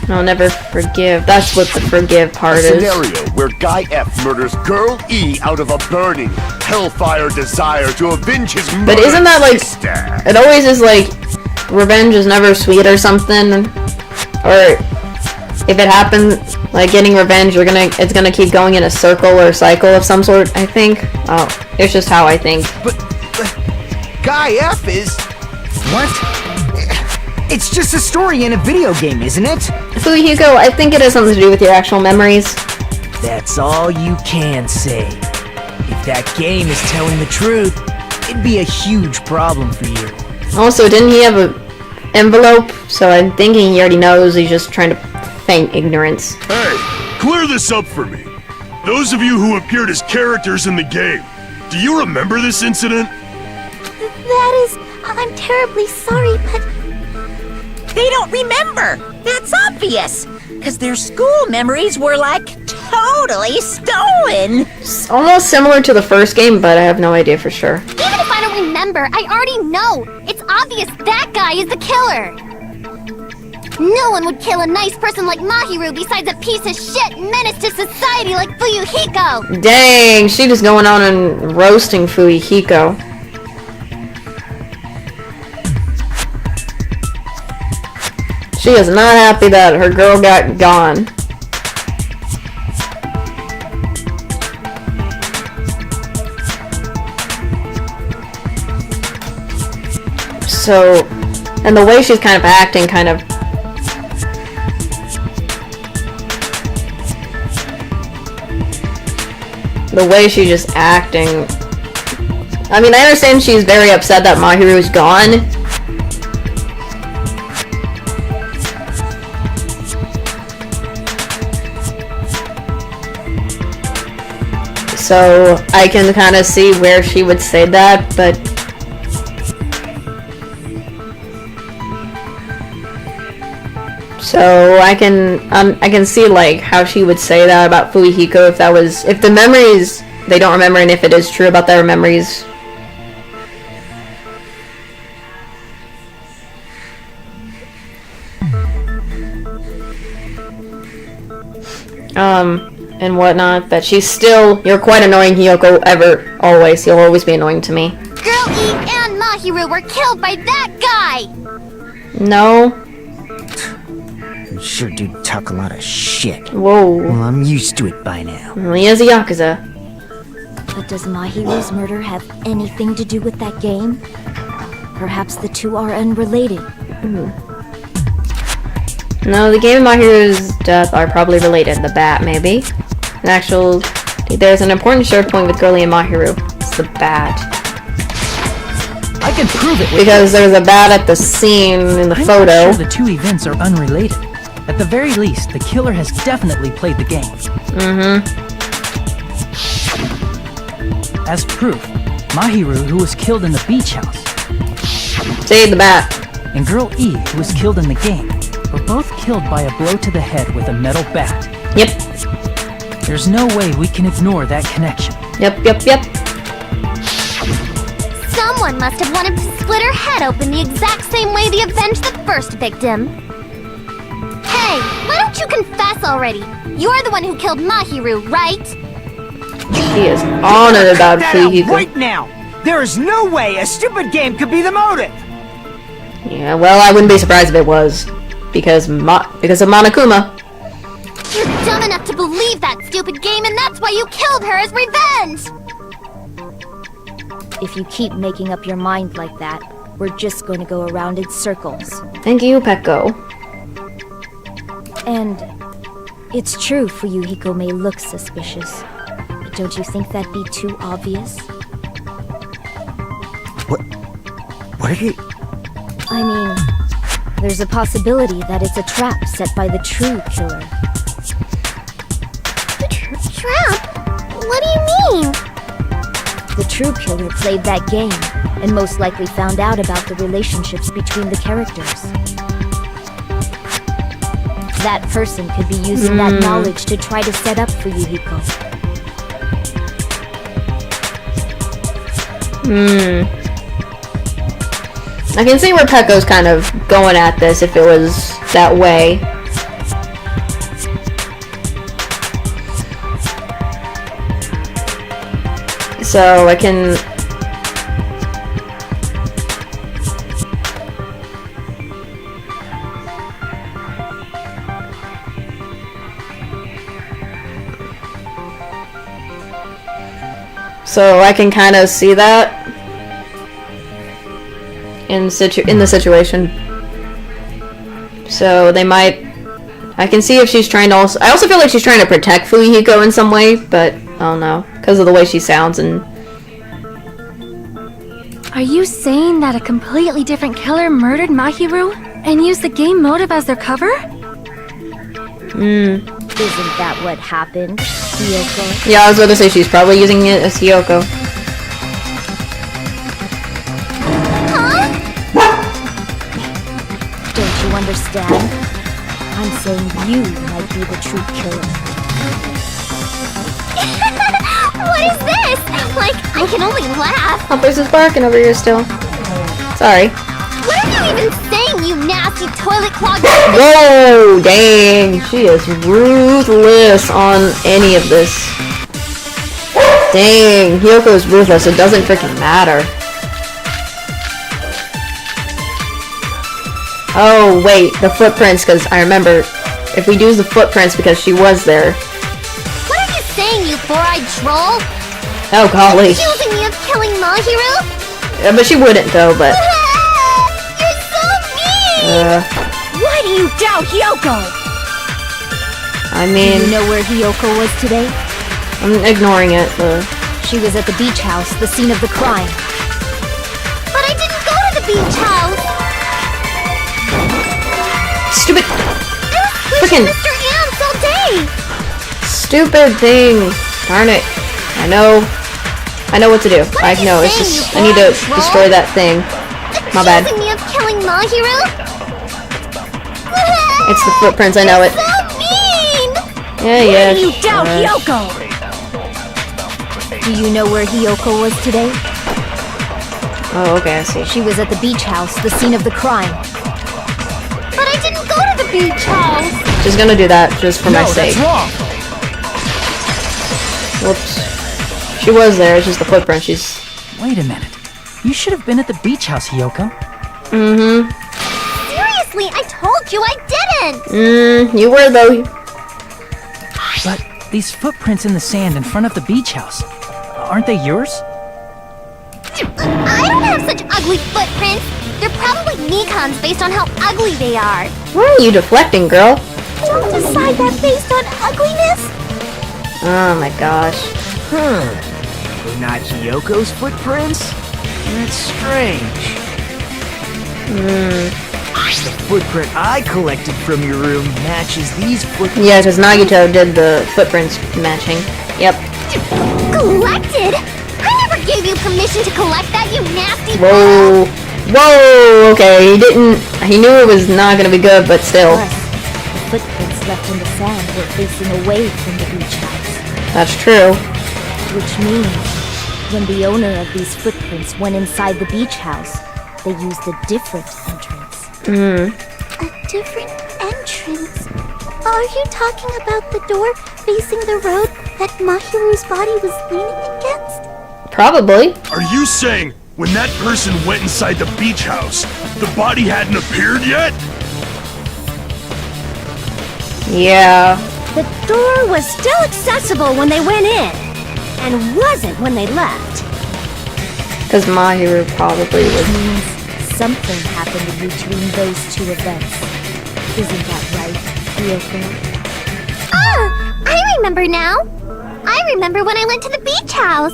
No, never forgive. That's what the forgive part A is. scenario where Guy F murders Girl E out of a burning, hellfire desire to avenge his murdered But isn't that like... sister. It always is like... Revenge is never sweet or something. Or... If it happens, like getting revenge, it's gonna keep going in a circle or cycle of some sort, I think. Oh, it's just how I think. But Guy F is... What? It's just a story in a video game, isn't it? Fuyuhiko, I think it has something to do with your actual memories. That's all you can say. If that game is telling the truth, it'd be a huge problem for you. Also, didn't he have an envelope? So I'm thinking he already knows, he's just trying to feign ignorance. Hey, clear this up for me. Those of you who appeared as characters in the game, do you remember this incident? That is... I'm terribly sorry, but... They don't remember. That's obvious. Because their school memories were like totally stolen! It's almost similar to the first game, but I have no idea for sure. Even if I don't remember, I already know. It's obvious that guy is the killer. No one would kill a nice person like Mahiru besides a piece of shit menace to society like Fuyuhiko. Dang, she just going on and roasting Fuyuhiko. She is not happy that her girl got gone. So, and the way she's kind of acting kind of... The way she's just acting... I mean, I understand she's very upset that Mahiru's gone. So, I can kind of see where she would say that, but... So, I can see, like, how she would say that about Fuyuhiko if that was... If the memories, they don't remember, and if it is true about their memories... and whatnot, but she's still... You're quite annoying, Hiyoko, always. You'll always be annoying to me. Girl E and Mahiru were killed by that guy! No. You sure do talk a lot of shit. Whoa. Well, I'm used to it by now. Well, he is a Yakuza. But does Mahiru's murder have anything to do with that game? Perhaps the two are unrelated. No, the game and Mahiru's death are probably related. The bat, maybe. There's an important share point with Girlie and Mahiru. It's the bat. I can prove it. Because there's a bat at the scene in the photo. I'm not sure the two events are unrelated. At the very least, the killer has definitely played the game. As proof, Mahiru, who was killed in the beach house, Say the bat. and Girl E, who was killed in the game, were both killed by a blow to the head with a metal bat. Yep. There's no way we can ignore that connection. Yep. Someone must have wanted to split her head open the exact same way they avenged the first victim. Hey, why don't you confess already? You're the one who killed Mahiru, right? She is honored about Cut that out Fuyuhiko. right now! There is no way a stupid game could be the motive! Yeah, well, I wouldn't be surprised if it was. Because of Monokuma. You're dumb enough to believe that stupid game, and that's why you killed her as revenge! If you keep making up your mind like that, we're just going to go around in circles. Thank you, Peko. And it's true Fuyuhiko may look suspicious. But don't you think that'd be too obvious? What did he... I mean, there's a possibility that it's a trap set by the true killer. Trap? What do you mean? The true killer played that game, and most likely found out about the relationships between the characters. That person could be using that knowledge to try to set up Fuyuhiko. I can see where Peko's kind of going at this if it was that way. So I can... So I can kind of see that in the situation. So they might... I can see if she's trying to also... I also feel like she's trying to protect Fuyuhiko in some way, but I don't know. Because of the way she sounds and... Are you saying that a completely different killer murdered Mahiru and used the game motive as their cover? Isn't that what happened, Hiyoko? Yeah, I was about to say she's probably using it as Hiyoko. Don't you understand? I'm saying you might be the true killer. What is this? Like, I can only laugh. Humpers is barking over here still. Sorry. What are you even saying, you nasty toilet clog? Whoa, dang. She is ruthless on any of this. Dang, Hiyoko is ruthless. It doesn't freaking matter. Oh, wait, the footprints, because I remember if we do the footprints because she was there. What are you saying, you four-eyed troll? Oh, golly. Accusing me of killing Mahiru? Yeah, but she wouldn't, though, but... You're so mean! Why do you doubt Hiyoko? I Do mean, you know where Hiyoko was today? I'm ignoring it. She was at the beach house, the scene of the crime. But I didn't go to the beach house! Stupid... I was Frickin' pushing Mr. Ants all day! stupid thing. Darn it. I know what to do. I know, it's just... I need to destroy that thing. My bad. Accusing me of killing Mahiru? It's the footprints, I know it. So mean! Yeah, yeah. Why do you doubt sure. Hiyoko? Do you know where Hiyoko was today? Oh, okay, I see. She was at the beach house, the scene of the crime. But I didn't go to the beach house! She's gonna do that just for my No, sake. that's wrong. Whoops. She was there, it's just the footprint. She's... Wait a minute. You should have been at the beach house, Hiyoko. Mm-hmm. Seriously, I told you I didn't! You were, though. But these footprints in the sand in front of the beach house, aren't they yours? I don't have such ugly footprints! They're probably Nikon's based on how ugly they are! Why are you deflecting, girl? Don't decide that based on ugliness! Oh my gosh. They're not Hiyoko's footprints? That's strange. The footprint I collected from your room matches these footprints. Yeah, because Nagito did the footprints matching. Yep. Collected? I never gave you permission to collect that, you nasty Whoa. Whoa, okay, he knew it was not gonna be good, but still. Plus, the footprints left in the sand were facing away from the beach house. That's true. Which means, when the owner of these footprints went inside the beach house, they used a different entrance. A different entrance? Are you talking about the door facing the road that Mahiru's body was leaning against? Probably. Are you saying when that person went inside the beach house, the body hadn't appeared yet? Yeah. The door was still accessible when they went in, and wasn't when they left. Because Mahiru probably Which was... means something happened in between those two events. Isn't that right, Hiyoko? Ah! I remember now! I remember when I went to the beach house!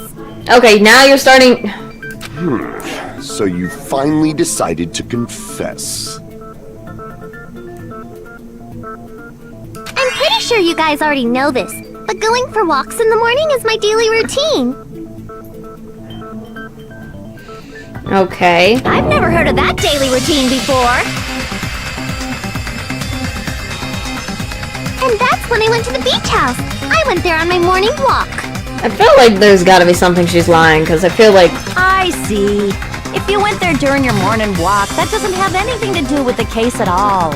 Okay, now you're starting... So you finally decided to confess. I'm pretty sure you guys already know this, but going for walks in the morning is my daily routine. Okay. I've never heard of that daily routine before. And that's when I went to the beach house. I went there on my morning walk. I feel like there's gotta be something she's lying, because I feel like... I see. If you went there during your morning walk, that doesn't have anything to do with the case at all.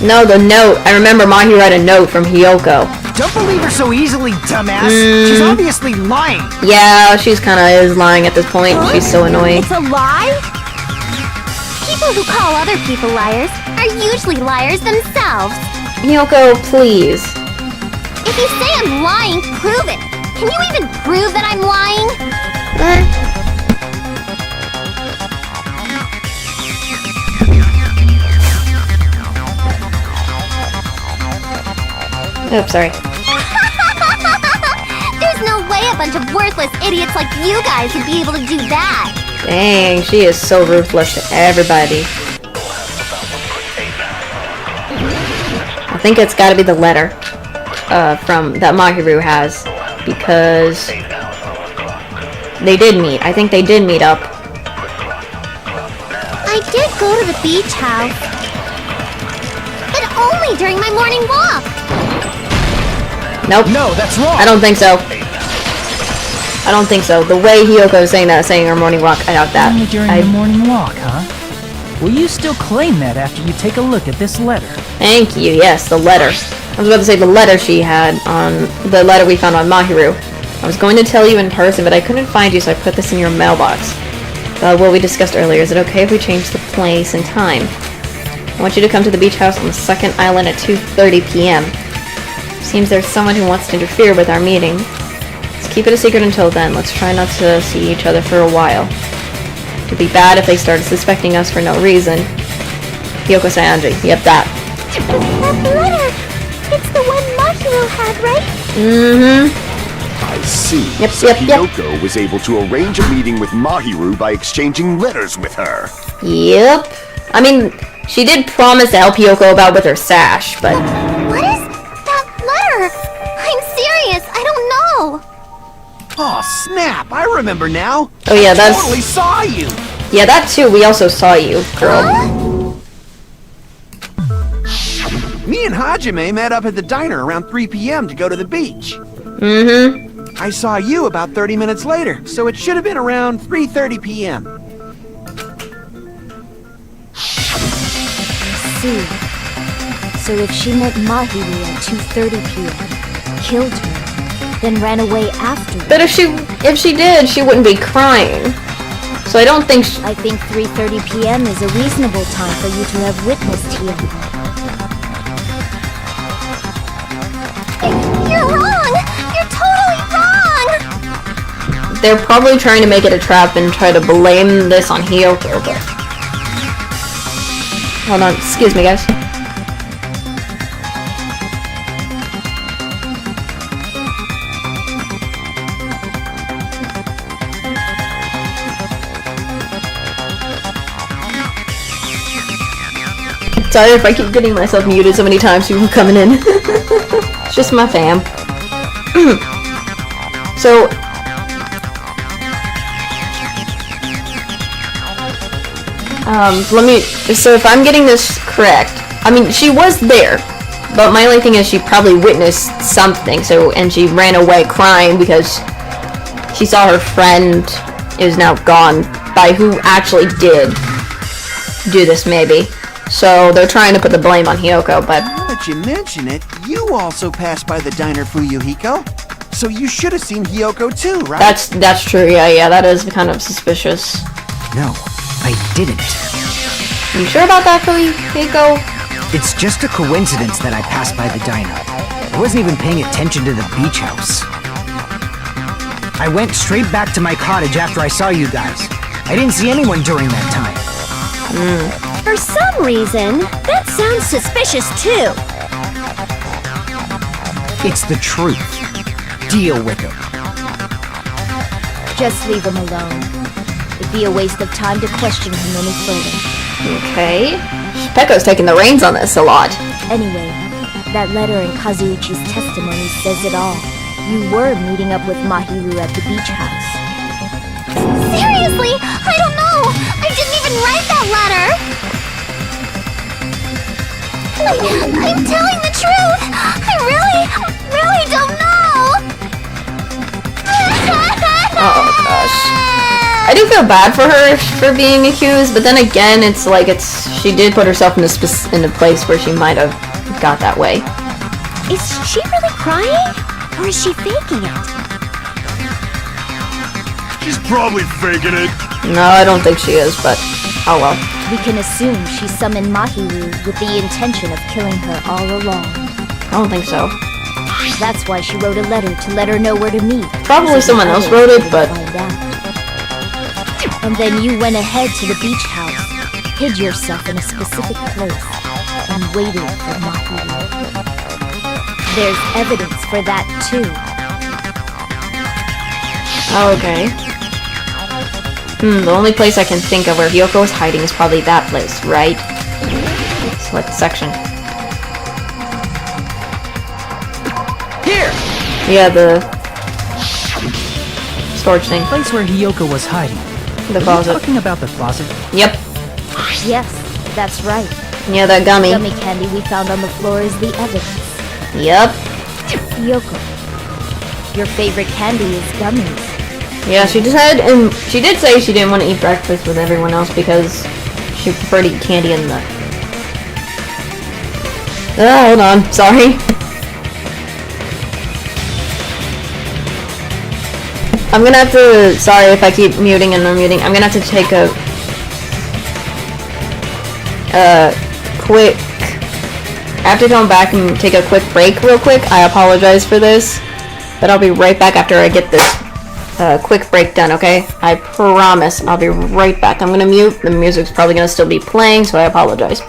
No, the note. I remember Mahi read a note from Hiyoko. Don't believe her so easily, dumbass. She's obviously lying. Yeah, she's kinda is lying at this point. She's so annoying. It's a lie? People who call other people liars are usually liars themselves. Hiyoko, please. If you say I'm lying, prove it. Can you even prove that I'm lying? Oops, sorry. There's no way a bunch of worthless idiots like you guys would be able to do that. Dang, she is so ruthless to everybody. I think it's gotta be the letter from that Mahiru has, because they did meet. I think they did meet up. I did go to the beach house, but only during my morning walk. Nope. No, that's wrong. I don't think so. I don't think so. The way Hiyoko is saying that, saying her morning walk, I doubt that. Only during the morning walk, huh? Will you still claim that after you take a look at this letter? Thank you, yes, the letter. I was about to say the letter she had on... the letter we found on Mahiru. I was going to tell you in person, but I couldn't find you, so I put this in your mailbox. What we discussed earlier, is it okay if we change the place and time? I want you to come to the beach house on the second island at 2:30 p.m. Seems there's someone who wants to interfere with our meeting. Let's keep it a secret until then. Let's try not to see each other for a while. It'd be bad if they started suspecting us for no reason. Hiyoko Sayanji. Yep, that. That letter! It's the one Mahiru had, right? Mm-hmm. I see. Yep, So yep. Hiyoko was able to arrange a meeting with Mahiru by exchanging letters with her. Yep. I mean, she did promise to help Hiyoko about with her sash, but... What is that letter? I'm serious, I don't know. Oh, snap! I remember now. Oh yeah, I that's... totally saw you. Yeah, that too. We also saw you, girl. Me and Hajime met up at the diner around 3 p.m. to go to the beach. Mm-hmm. I saw you about 30 minutes later, so it should have been around 3:30 p.m. See. So if she met Mahiru at 2:30 p.m., killed her, then ran away afterwards. But if she did, she wouldn't be crying. So I don't think I think 3:30 p.m. is a reasonable time for you to have witnessed here. You're wrong! You're totally wrong! they're probably trying to make it a trap and try to blame this on Hiyoko, but... Hold on, excuse me guys. Sorry if I keep getting myself muted so many times, people coming in. It's just my fam. So so if I'm getting this correct, I mean, she was there, but my only thing is she probably witnessed something, and she ran away crying because she saw her friend is now gone by who actually did do this, maybe. So they're trying to put the blame on Hiyoko, but... Now that you mention it, you also passed by the diner Fuyuhiko. So you should have seen Hiyoko too, right? That's true, yeah, that is kind of suspicious. No, I didn't. You sure about that, Hiyoko? It's just a coincidence that I passed by the diner. I wasn't even paying attention to the beach house. I went straight back to my cottage after I saw you guys. I didn't see anyone during that time. For some reason, that sounds suspicious too. It's the truth. Deal with him. Just leave him alone. It'd be a waste of time to question him any further. Okay. Pekko's taking the reins on this a lot. Anyway, that letter in Kazuichi's testimony says it all. You were meeting up with Mahiru at the beach house. Seriously? I don't know! I didn't even write that letter! I'm telling the truth! I really don't know! Oh gosh. I do feel bad for her for being accused, but then again, it's like she did put herself in a place where she might have got that way. Is she really crying? Or is she faking it? She's probably faking it. No, I don't think she is, but oh well. We can assume she summoned Mahiru with the intention of killing her all along. I don't think so. That's why she wrote a letter to let her know where to meet. Probably someone else wrote it, but... And then you went ahead to the beach house, hid yourself in a specific place, and waited for Mahiru. There's evidence for that too. Okay. The only place I can think of where Hiyoko is hiding is probably that place, right? Select section. Here! Yeah, the storage thing. Place where Hiyoko was hiding. The closet. Are you talking about the closet? Yep. Yes, that's right. Yeah, that gummy. The gummy candy we found on the floor is the evidence. Yep. Hiyoko, Your favorite candy is gummies. Yeah, she decided, and she did say she didn't want to eat breakfast with everyone else because she preferred to eat candy and nut. Hold on, sorry. I'm gonna have to, sorry if I keep muting and unmuting, I'm gonna have to take a quick, I have to come back and take a quick break real quick. I apologize for this, but I'll be right back after I get this quick break done, okay? I promise I'll be right back. I'm gonna mute, the music's probably gonna still be playing, so I apologize.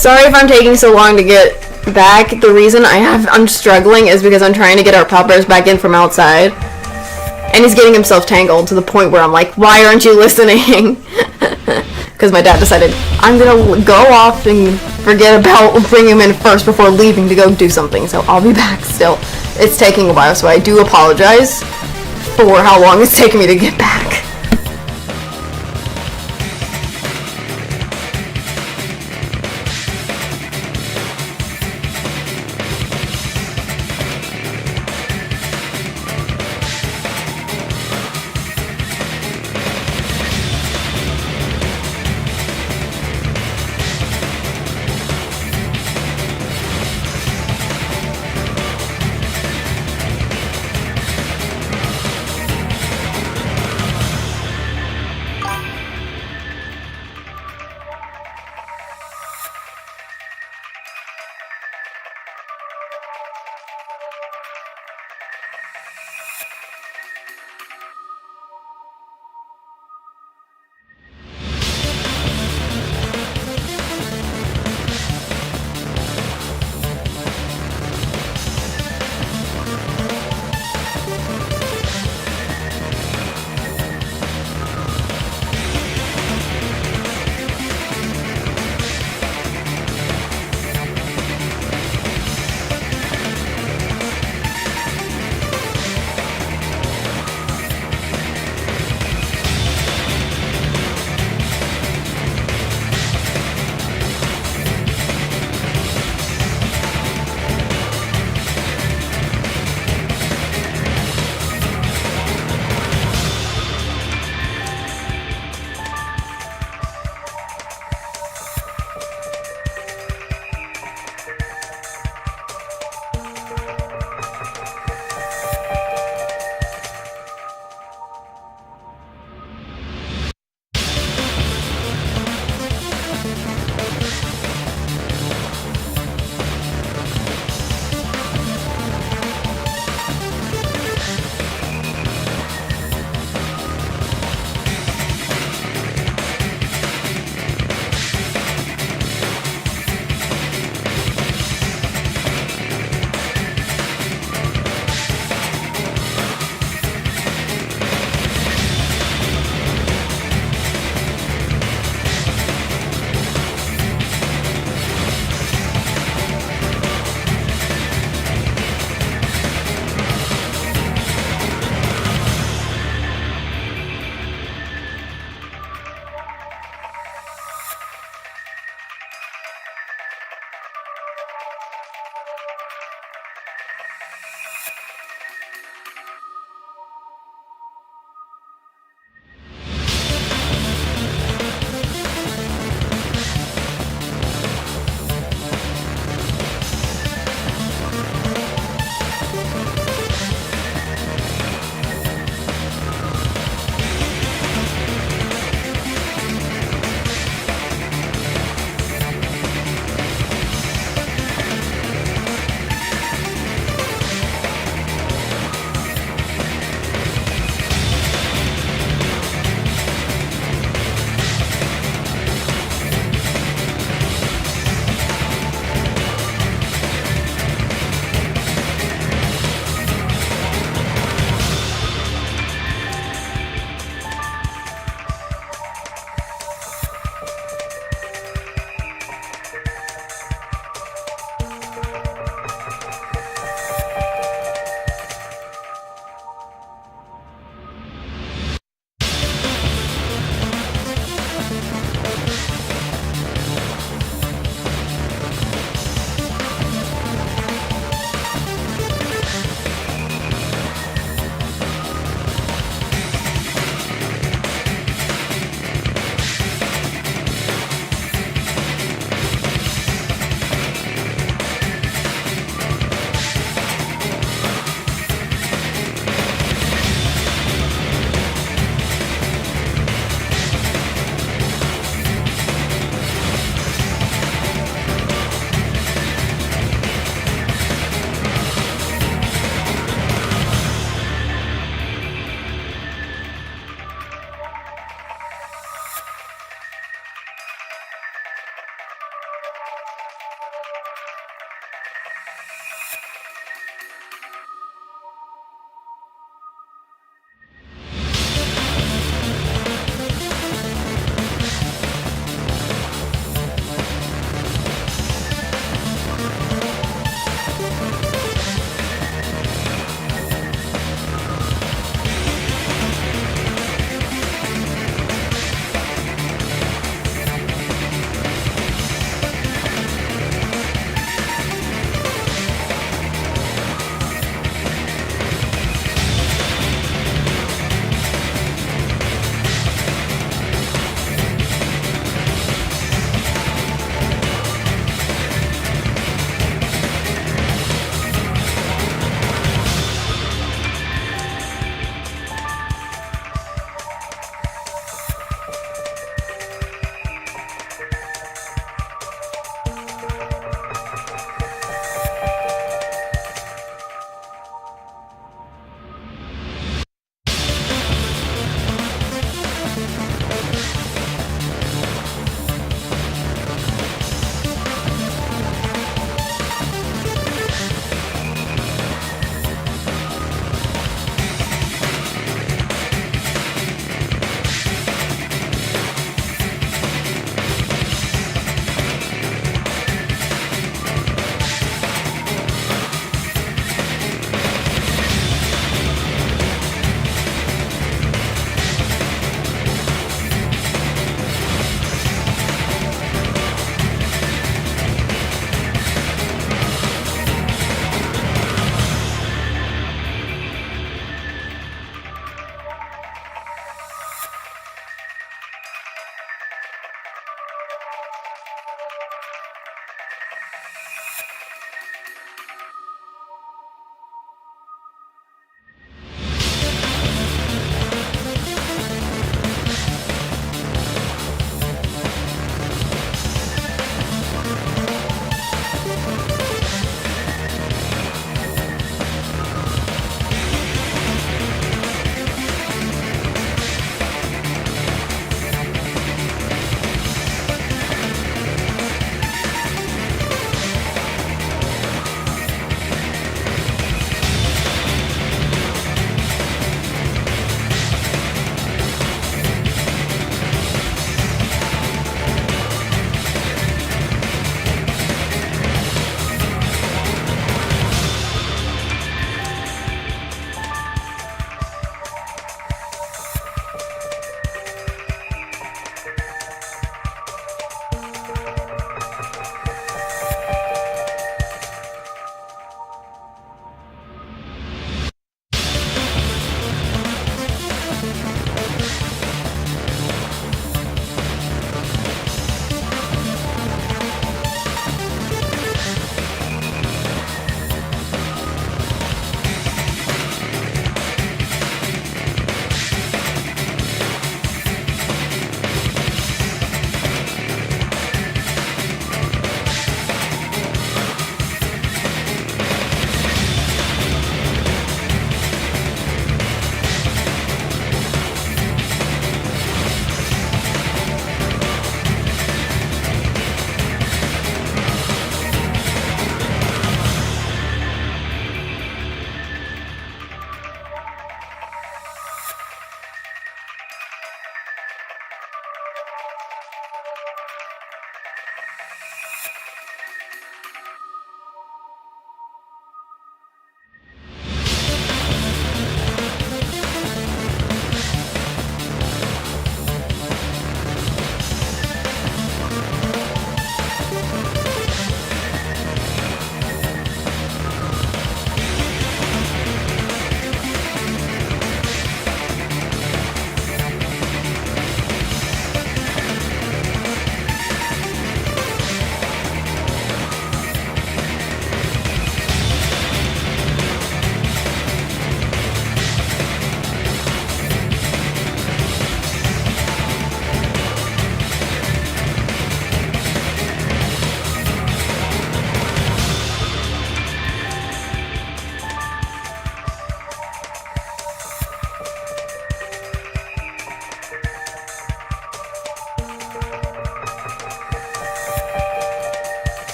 Sorry if I'm taking so long to get back. The reason I'm struggling is because I'm trying to get our poppers back in from outside. And he's getting himself tangled to the point where I'm like, why aren't you listening? Because my dad decided I'm gonna go off and forget about bringing him in first before leaving to go do something. So I'll be back still. It's taking a while, so I do apologize for how long it's taken me to get back.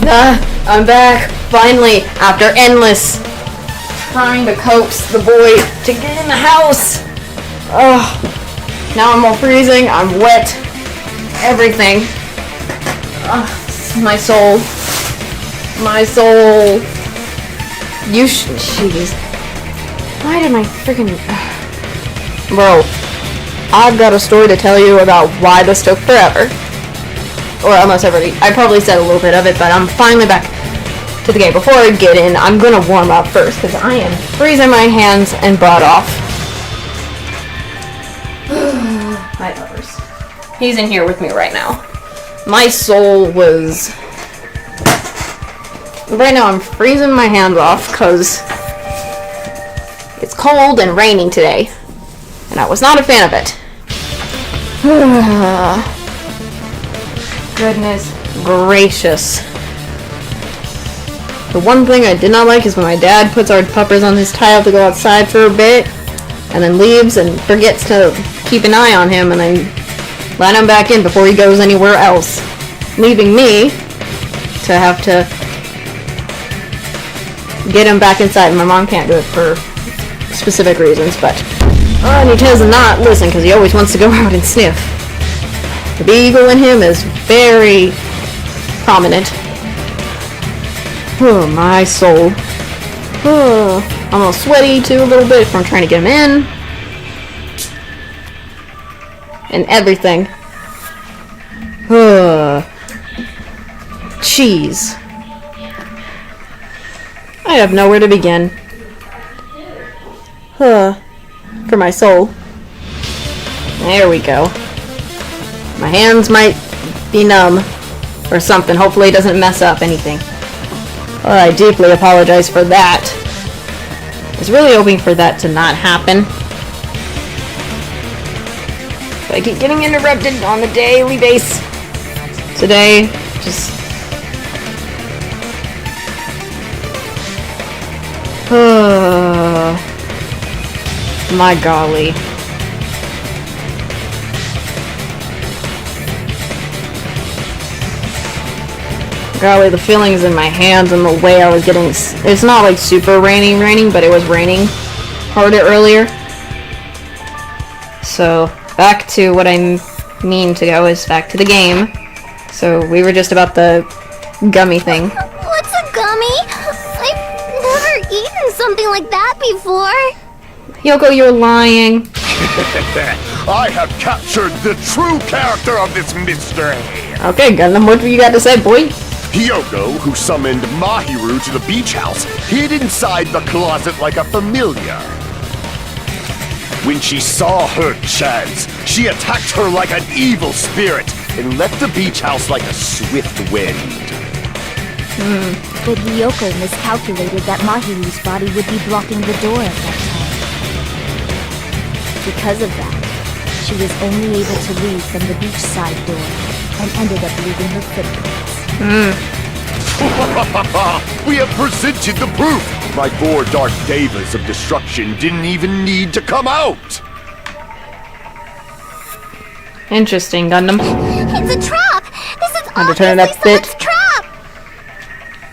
I'm back, finally, after endless trying to coax the boy to get in the house. Ugh. Now I'm all freezing, I'm wet, everything. Ugh, my soul. My soul. Jeez. Why did my freaking... Bro, I've got a story to tell you about why this took forever. Or almost everything. I probably said a little bit of it, but I'm finally back to the game. Before I get in, I'm gonna warm up first, because I am freezing my hands and butt off. My lovers. He's in here with me right now. My soul was... Right now I'm freezing my hands off, because it's cold and raining today. And I was not a fan of it. Goodness gracious. The one thing I did not like is when my dad puts our puppers on his tile to go outside for a bit, and then leaves and forgets to keep an eye on him, and then let him back in before he goes anywhere else, leaving me to have to get him back inside. My mom can't do it for specific reasons, but and he tends to not listen because he always wants to go out and sniff. The beagle in him is very prominent. Oh, my soul. Oh, I'm all sweaty too a little bit from trying to get him in. And everything. Jeez. I have nowhere to begin. For my soul. There we go. My hands might be numb or something. Hopefully it doesn't mess up anything. Oh, I deeply apologize for that. I was really hoping for that to not happen. But I keep getting interrupted on a daily basis. Today, just... my golly. Golly, the feelings in my hands and the way I was getting... It's not like super raining, but it was raining harder earlier. So, back to what I mean to go is back to the game. So, we were just about the gummy thing. What's a gummy? I've never eaten something like that before. Yoko, you're lying. I have captured the true character of this mystery. Okay, Gundam, what do you got to say, boy? Hyoko, who summoned Mahiru to the beach house, hid inside the closet like a familiar. When she saw her chance, she attacked her like an evil spirit and left the beach house like a swift wind. But Hyoko miscalculated that Mahiru's body would be blocking the door at that time. Because of that, she was only able to leave from the beachside door and ended up leaving her footprints. We have presented the proof! My 4 Dark Devas of destruction didn't even need to come out! Interesting, Gundam. It's a trap! This is Had to turn it up a bit. someone's trap!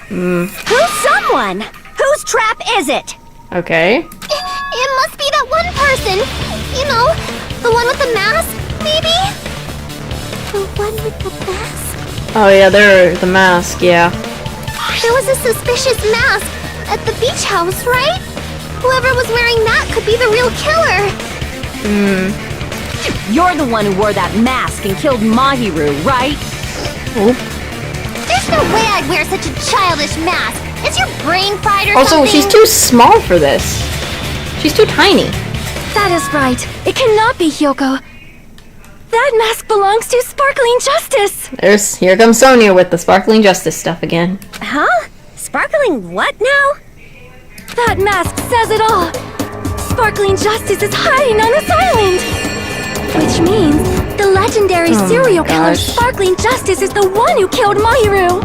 Who's someone? Whose trap is it? Okay. It must be that one person! You know, the one with the mask, maybe? The one with the mask? Oh yeah, they're the mask, yeah. There was a suspicious mask at the beach house, right? Whoever was wearing that could be the real killer. You're the one who wore that mask and killed Mahiru, right? There's no way I'd wear such a childish mask. Is your brain fried or Also, something? she's too small for this. She's too tiny. That is right. It cannot be Hyoko. That mask belongs to Sparkling Justice. Here comes Sonia with the Sparkling Justice stuff again. Huh? Sparkling what now? That mask says it all. Sparkling Justice is hiding on this island. Which means the legendary serial killer Sparkling Justice is the one who killed Mahiru.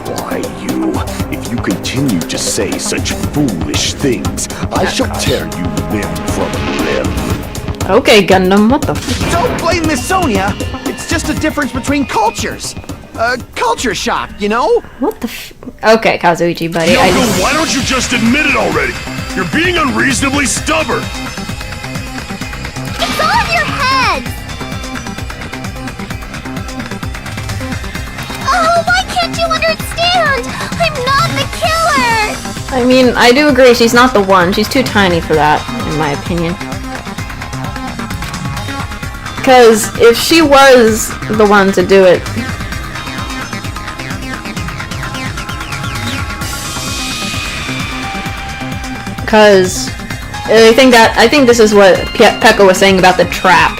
Why, you? If you continue to say such foolish things, I shall tear you limb from limb. Okay, Gundam, what the f- Don't blame Miss Sonia. It's just a difference between cultures. culture shock, you know? What the Okay, Kazuichi, buddy. Yoko, why don't you just admit it already? You're being unreasonably stubborn. It's all in your head! Oh, why can't you understand? I'm not the killer! I mean, I do agree she's not the one. She's too tiny for that, in my opinion. Because if she was the one to do it... Because I think this is what Pekka was saying about the trap.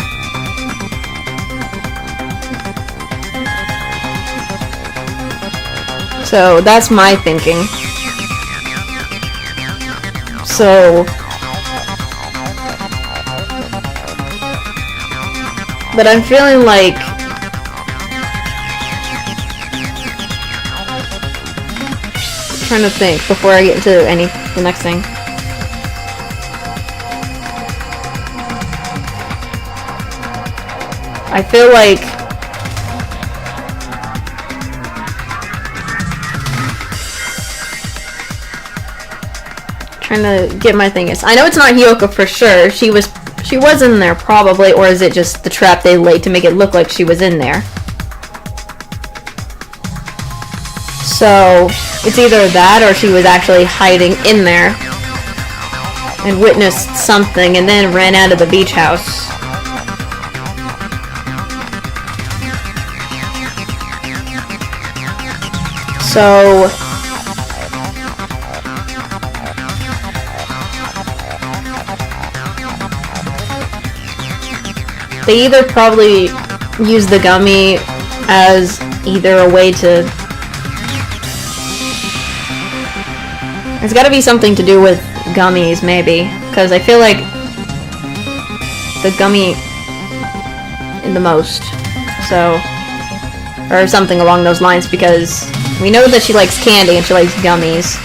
So that's my thinking. So, but I'm feeling like I'm trying to think before I get into the next thing. I feel like trying to get my thing is I know it's not Hiyoko for sure. She was in there probably, or is it just the trap they laid to make it look like she was in there? So it's either that or she was actually hiding in there and witnessed something and then ran out of the beach house. So they either probably use the gummy as either a way to... It's gotta be something to do with gummies, maybe. Because I feel like the gummy in the most. So... Or something along those lines, because we know that she likes candy and she likes gummies.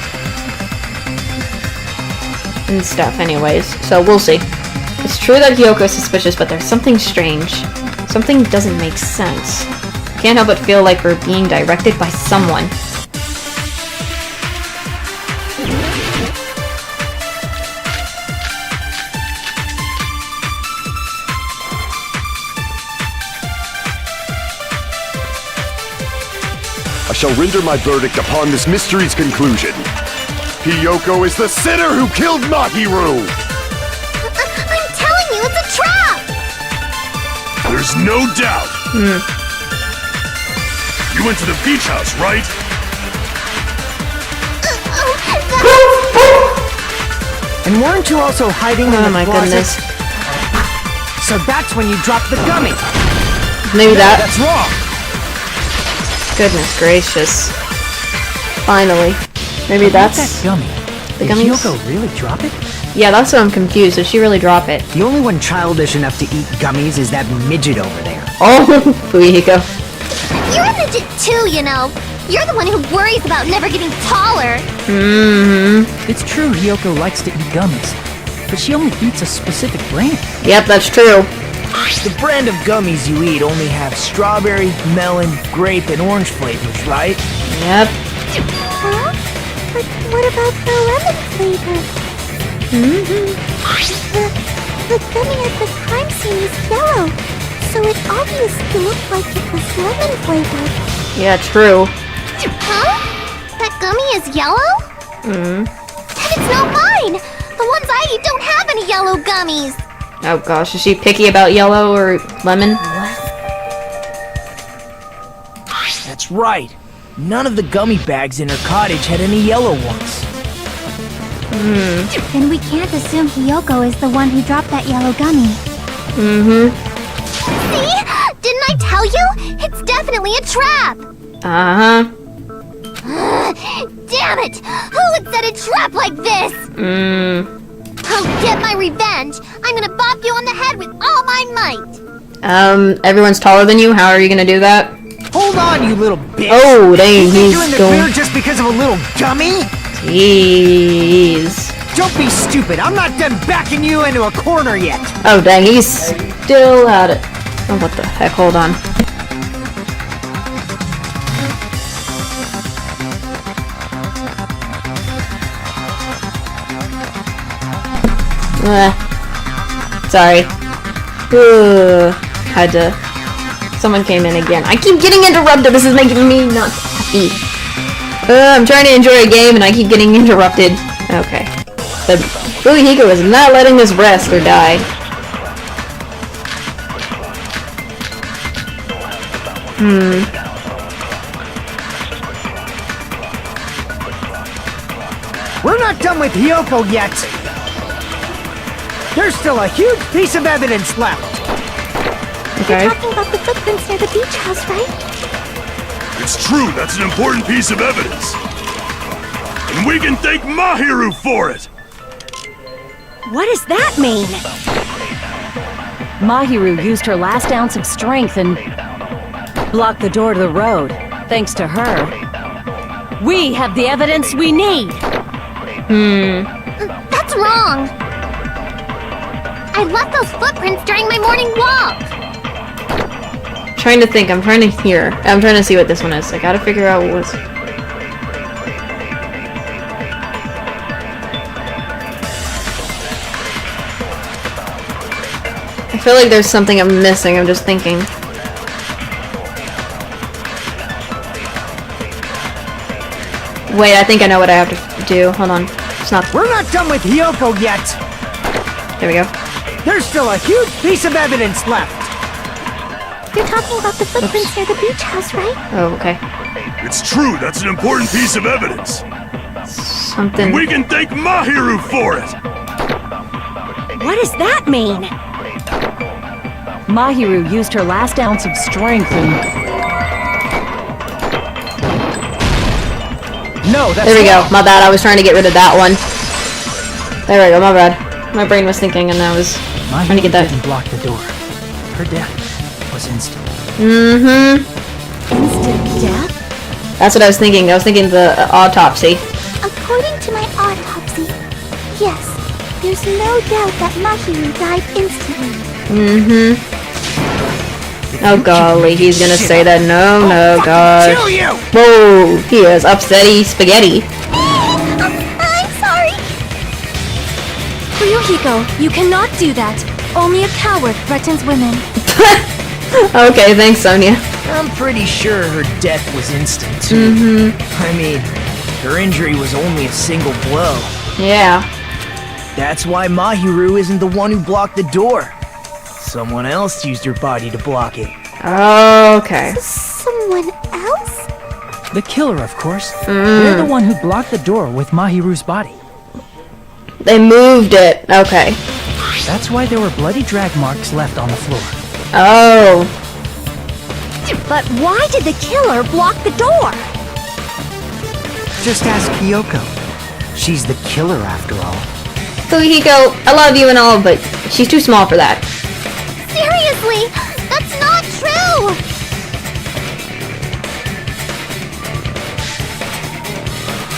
And stuff, anyways. So we'll see. It's true that Hiyoko is suspicious, but there's something strange. Something doesn't make sense. Can't help but feel like we're being directed by someone. I shall render my verdict upon this mystery's conclusion. Hiyoko is the sinner who killed Mahiru! I'm telling you, it's a trap! There's no doubt. You went to the beach house, right? And weren't you also hiding in the my closet? goodness. So that's when you dropped the gummy. Maybe that. That's wrong. Goodness gracious. Finally. Maybe That that's... gummy. The Did gummies? Hiyoko really drop it? Yeah, that's what I'm confused. Did she really drop it? The only one childish enough to eat gummies is that midget over there. Oh, Fuyiko. You're a midget too, you know. You're the one who worries about never getting taller. It's true Hiyoko likes to eat gummies, but she only eats a specific brand. Yep, that's true. The brand of gummies you eat only have strawberry, melon, grape, and orange flavors, right? Yep. Huh? But what about the lemon flavor? The gummy at the crime scene is yellow, so it obviously looked like it was lemon flavored. Yeah, true. Huh? That gummy is yellow? And it's not mine! The ones I eat don't have any yellow gummies! Oh gosh, is she picky about yellow or lemon? That's right. None of the gummy bags in her cottage had any yellow ones. Then we can't assume Hiyoko is the one who dropped that yellow gummy. See? Didn't I tell you? It's definitely a trap! Uh-huh. Damn it! Who would set a trap like this? I'll get my revenge! I'm gonna bop you on the head with all my might! Everyone's taller than you? How are you gonna do that? Hold on, you little bitch! Oh, dang, You he's doing the going... clear just because of a little gummy? Jeez. Don't be stupid. I'm not done backing you into a corner yet. Oh, dang, he's still at it. Oh, what the heck? Hold on. Sorry. Had to... Someone came in again. I keep getting interrupted. This is making me not happy. I'm trying to enjoy a game and I keep getting interrupted. Okay. But Fuyuhiko is not letting us rest or die. We're not done with Hiyoko yet. There's still a huge piece of evidence left. Okay. You're talking about the footprints near the beach house, right? It's true, that's an important piece of evidence. And we can thank Mahiru for it! What does that mean? Mahiru used her last ounce of strength and blocked the door to the road. Thanks to her, we have the evidence we need. That's wrong! I left those footprints during my morning walk! Trying to think. I'm trying to hear. I'm trying to see what this one is. I gotta figure out what was... I feel like there's something I'm missing. I'm just thinking. Wait, I think I know what I have to do. Hold on. It's not... We're not done with Hiyoko yet. There we go. There's still a huge piece of evidence left. You're talking about the footprints near the beach house, right? Oh, okay. It's true, that's an important piece of evidence. Something... And we can thank Mahiru for it! What does that mean? Mahiru used her last ounce of strength and... No, that's There we go. wrong. My bad. I was trying to get rid of that one. There we go. My bad. My brain was thinking and I was trying to get that. didn't block the door. Her death was instant. Instant death? That's what I was thinking. I was thinking the autopsy. According to my autopsy, yes, there's no doubt that Mahiru died instantly. Oh golly, he's gonna say that. No, gosh. Kill you! Whoa, he is upsetty spaghetti. I'm sorry. Fuyuhiko, you cannot do that. Only a coward threatens women. Okay, thanks, Sonia. I'm pretty sure her death was instant, too. I mean, her injury was only a single blow. Yeah. That's why Mahiru isn't the one who blocked the door. Someone else used her body to block it. Okay. Someone else? The killer, of course. They're the one who blocked the door with Mahiru's body. They moved it. Okay. That's why there were bloody drag marks left on the floor. Oh. But why did the killer block the door? Just ask Hiyoko. She's the killer after all. Fuyuhiko, I love you and all, but she's too small for that. Seriously! That's not true!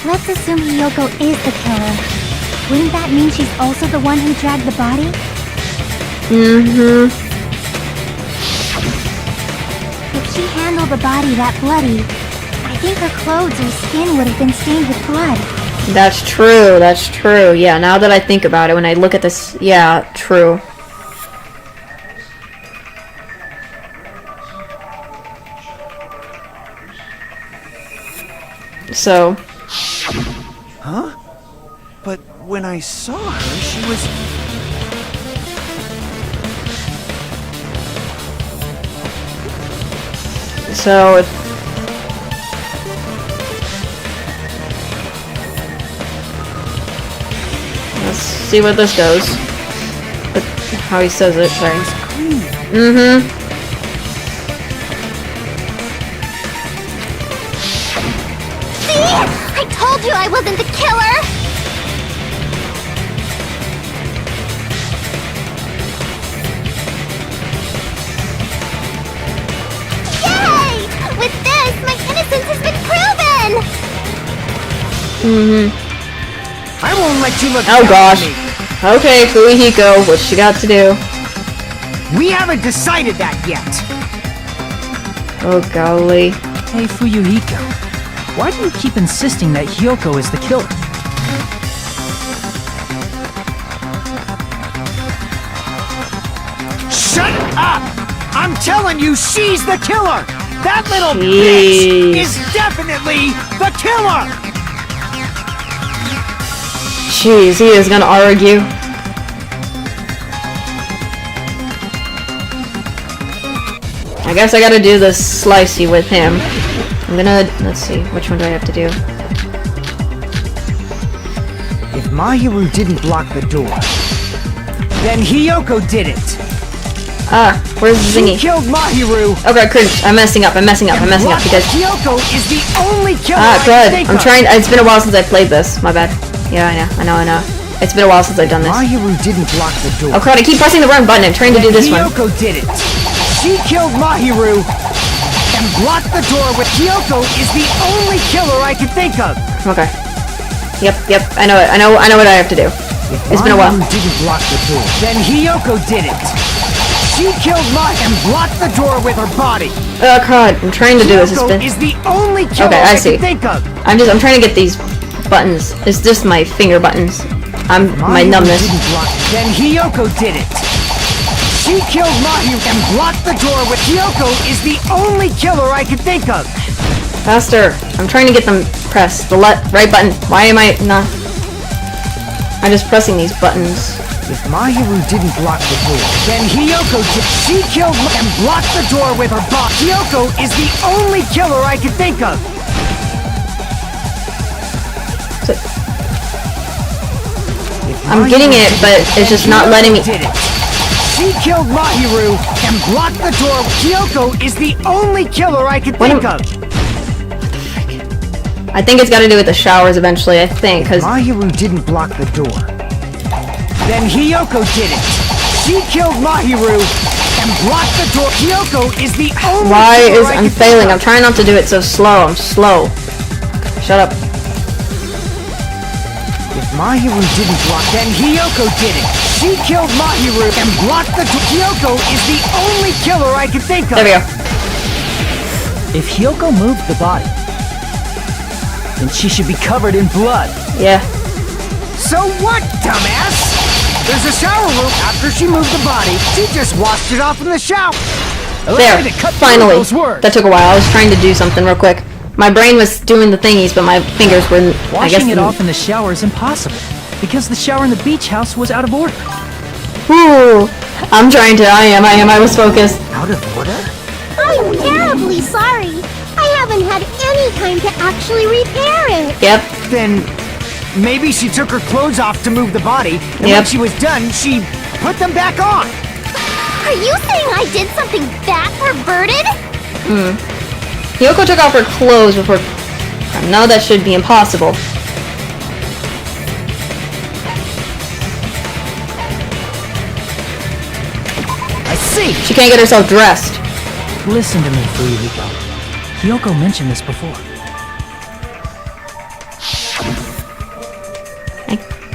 Let's assume Hiyoko is the killer. Wouldn't that mean she's also the one who dragged the body? If she handled the body that bloody, I think her clothes or skin would have been stained with blood. That's true. That's true. Yeah, now that I think about it, when I look at this, yeah, true. So... Huh? But when I saw her, she was... So... Let's see what this goes. But how he says it, sorry. See? I told you I wasn't the killer! Yay! With this, my innocence has been proven! I won't let you look Oh down gosh. on me. Okay, Fuyuhiko, what you got to do? We haven't decided that yet. Oh golly. Hey, Fuyuhiko. Why do you keep insisting that Hiyoko is the killer? I'm telling you, she's the killer! That little bitch is definitely the killer! Jeez, he is gonna argue. I guess I gotta do this slicey with him. I'm gonna, let's see, which one do I have to do? If Mahiru didn't block the door, then Hiyoko did it. Ah, where's the thingy? She killed Mahiru. Okay, cringe. I'm messing up because Hiyoko is the only killer good. I'm trying. It's been a while since I played this. My bad. Yeah, I know. It's been a while since I've done this. Mahiru didn't block the door. Oh crap! I keep pressing the wrong button. I'm trying to do this one. Hiyoko did it. She killed Mahiru and blocked the door. With Hiyoko is the only killer I can think of. Okay. Yep. I know it. I know what I have to do. It's been a while. Mahiru didn't block the door, then Hiyoko did it. She killed and blocked the door with her body. Oh god, I'm trying to do this. Hiyoko is the only killer I can think of. I'm trying to get these buttons. It's just my finger buttons. My numbness. Then Hiyoko did it. She killed Mahiru and blocked the door with Hiyoko is the only killer I can think of. Faster. I'm trying to get them pressed. The right button. Why am I not? I'm just pressing these buttons. If Mahiru didn't block the door, then Hiyoko did. She killed and blocked the door with her body. Hiyoko is the only killer I can think of. I'm getting it, but it's just not letting me. Did it. She killed Mahiru and blocked the door. Hiyoko is the only killer I can think of. I think it's got to do with the showers eventually. I think because Mahiru didn't block the door. Then Hiyoko did it. She killed Mahiru and blocked the door. Hiyoko is the only I'm failing. I'm trying not to do it so slow. I'm slow. Shut up. If Mahiru didn't block, then Hiyoko did it. She killed Mahiru and blocked the door. Hiyoko is the only killer I can think of. There we go. If Hiyoko moved the body, then she should be covered in blood. Yeah. So what, dumbass? There's a shower room after she moved the body. She just washed it off in the shower. There, finally. That took a while. I was trying to do something real quick. My brain was doing the thingies, but my fingers were, Washing it off in the shower is impossible, because the shower in the beach house was out of order. Ooh, I'm trying to. I was focused. Out of order? I'm terribly sorry. I haven't had any time to actually repair it. Yep. Then maybe she took her clothes off to move the body, and when she was done, she put them back on. Are you saying I did something that perverted? Hiyoko took off her clothes before. No, that should be impossible. I see. She can't get herself dressed. Listen to me, Fuyuhiko. Hiyoko mentioned this before.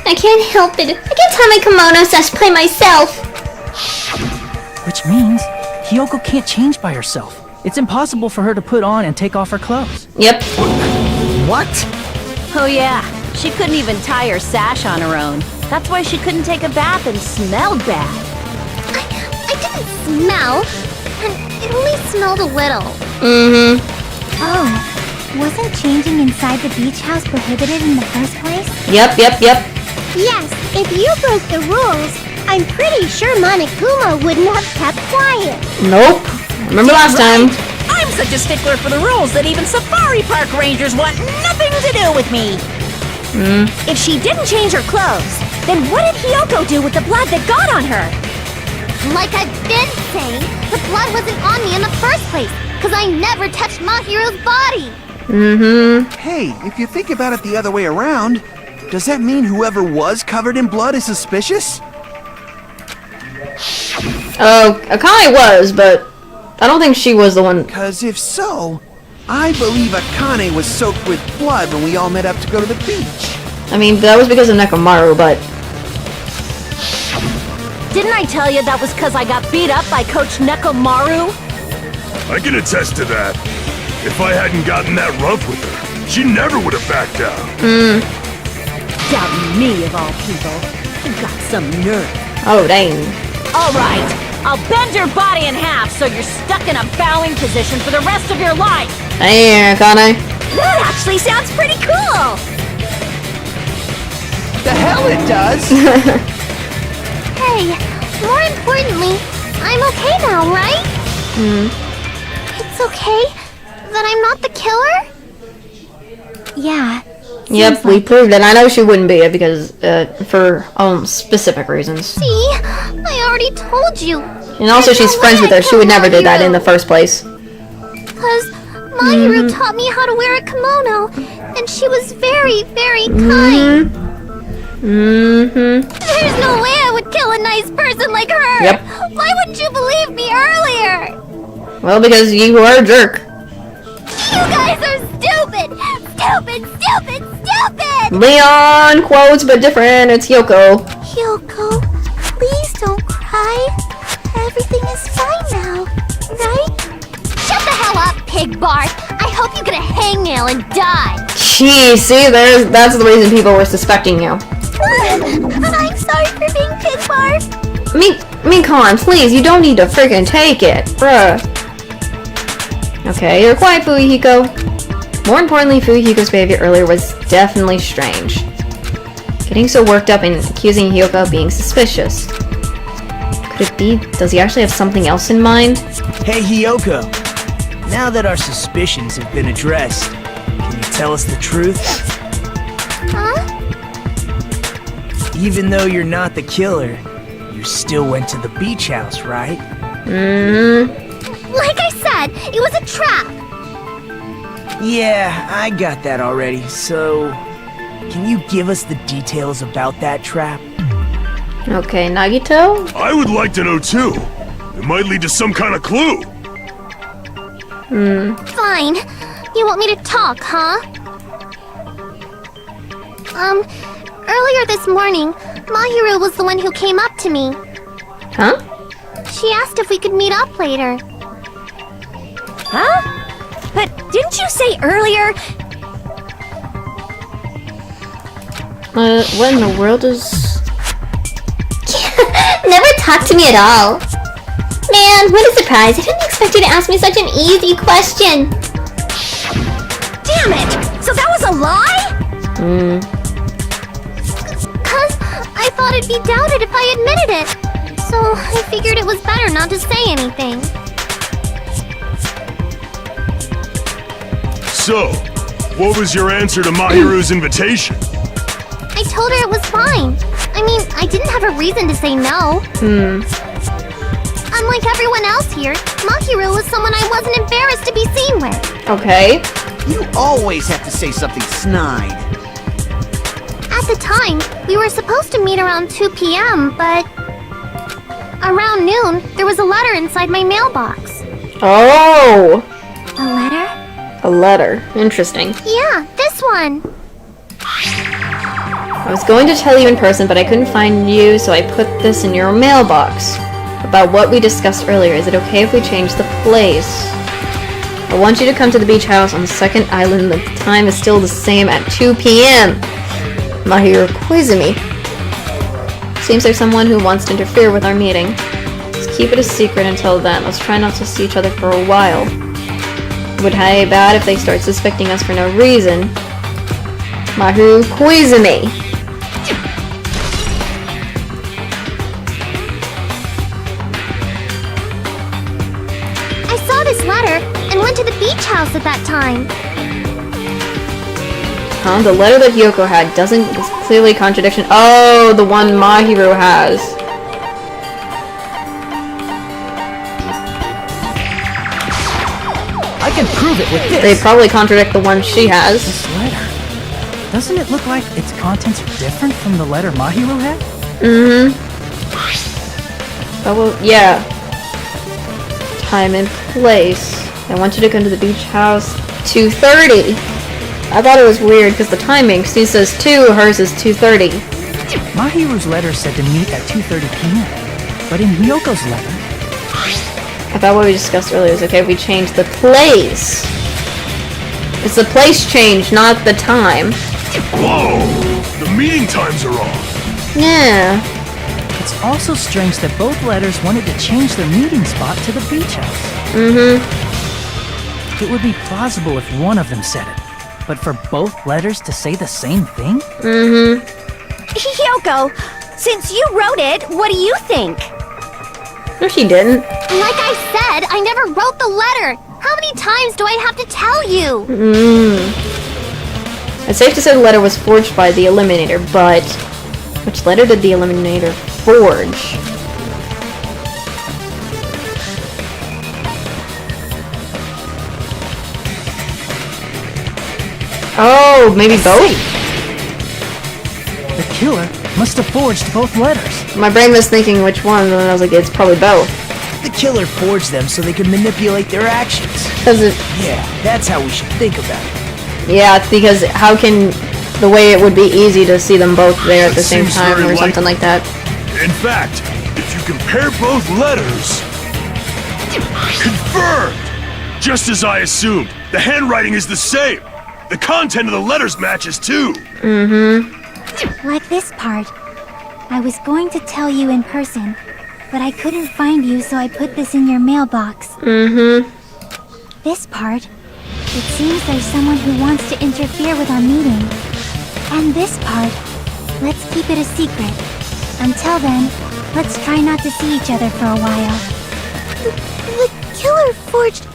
I can't help it. I can tie my kimono sash by myself. Which means Hiyoko can't change by herself. It's impossible for her to put on and take off her clothes. Yep. What? Oh yeah, she couldn't even tie her sash on her own. That's why she couldn't take a bath and smelled bad. I didn't smell, and it only smelled a little. Oh, wasn't changing inside the beach house prohibited in the first place? Yep. Yes, if you broke the rules, I'm pretty sure Monokuma wouldn't have kept quiet. Nope. Remember last time? I'm such a stickler for the rules that even safari park rangers want nothing to do with me. If she didn't change her clothes, then what did Hiyoko do with the blood that got on her? Like I've been saying, the blood wasn't on me in the first place, because I never touched Mahiru's body. Hey, if you think about it the other way around, does that mean whoever was covered in blood is suspicious? Oh, Akane was, but I don't think she was the one. Because if so, I believe Akane was soaked with blood when we all met up to go to the beach. I mean, that was because of Nekomaru, but Didn't I tell you that was because I got beat up by Coach Nekomaru? I can attest to that. If I hadn't gotten that rough with her, she never would have backed down. Doubting me of all people. You got some nerve. oh dang. All right, I'll bend your body in half so you're stuck in a bowing position for the rest of your life. Hey, Akane. That actually sounds pretty cool. The hell it does! Hey, more importantly, I'm okay now, right? It's okay that I'm not the killer? Yeah. Yep, we proved it. I know she wouldn't be because for specific reasons. See? I already told you. And also she's friends with her. She would never do that in the first place. Because Mahiru taught me how to wear a kimono, and she was very, very kind. There's no way I would kill a nice person like her. Yep. Why wouldn't you believe me earlier? Well, because you are a jerk. You guys are stupid! Stupid, stupid, stupid! Leon quotes, but different. It's Yoko. Yoko, please don't cry. Everything is fine now, right? Shut the hell up, pig Bart! I hope you get a hangnail and die! Gee, see, that's the reason people were suspecting you. I'm sorry for being pig Bart. I mean, come on, please, you don't need to freaking take it, bruh. Okay, you're quiet, Fuyuhiko. More importantly, Fuyuhiko's behavior earlier was definitely strange. Getting so worked up and accusing Hiyoko of being suspicious. Could it be? Does he actually have something else in mind? Hey, Hiyoko. Now that our suspicions have been addressed, can you tell us the truth? Huh? Even though you're not the killer, you still went to the beach house, right? Like I said, it was a trap! Yeah, I got that already, so... Can you give us the details about that trap? Okay, Nagito? I would like to know too. It might lead to some kind of clue. Fine. You want me to talk, huh? Earlier this morning, Mahiru was the one who came up to me. Huh? She asked if we could meet up later. Huh? But didn't you say earlier? What in the world is... Never talked to me at all. Man, what a surprise. I didn't expect you to ask me such an easy question. Damn it! So that was a lie? Cause I thought it'd be doubted if I admitted it. So I figured it was better not to say anything. So, what was your answer to Mahiru's invitation? I told her it was fine. I mean, I didn't have a reason to say no. Unlike everyone else here, Mahiru was someone I wasn't embarrassed to be seen with. Okay. You always have to say something snide. At the time, we were supposed to meet around 2 p.m., but... around noon, there was a letter inside my mailbox. Oh! A letter? A letter. Interesting. Yeah, this one. I was going to tell you in person, but I couldn't find you, so I put this in your mailbox. About what we discussed earlier. Is it okay if we change the place? I want you to come to the beach house on the second island. The time is still the same at 2 p.m. Mahiru Koizumi. Seems there's someone who wants to interfere with our meeting. Let's keep it a secret until then. Let's try not to see each other for a while. It would be bad if they start suspecting us for no reason. Mahiru Koizumi. I saw this letter and went to the beach house at that time. Huh? The letter that Yoko had doesn't... It's clearly contradiction. Oh, the one Mahiru has. I can prove it with this! They probably contradict the one she has. This letter. Doesn't it look like its contents are different from the letter Mahiru had? Oh, well, yeah. Time and place. I want you to come to the beach house 2:30. I thought it was weird because the timing, she says 2, hers is 2:30. Mahiru's letter said to meet at 2:30 p.m. But in Hyoko's letter... I thought what we discussed earlier was okay if we change the place. It's the place change, not the time. Whoa! The meeting times are off. Yeah. It's also strange that both letters wanted to change their meeting spot to the beach house. It would be plausible if one of them said it, but for both letters to say the same thing? Hyoko, since you wrote it, what do you think? No, she didn't. Like I said, I never wrote the letter. How many times do I have to tell you? It's safe to say the letter was forged by the Eliminator, but which letter did the Eliminator forge? Oh, maybe both? The killer must have forged both letters. My brain was thinking which one, and I was like, it's probably both. The killer forged them so they could manipulate their actions. Yeah, that's how we should think about it. Yeah, because how can the way it would be easy to see them both there at the same seems time very or something like that. In fact, if you compare both letters... Confirmed! Just as I assumed, the handwriting is the same. The content of the letters matches too. Like this part. I was going to tell you in person, but I couldn't find you, so I put this in your mailbox. This part. It seems there's someone who wants to interfere with our meeting. And this part. Let's keep it a secret. Until then, let's try not to see each other for a while. The killer forged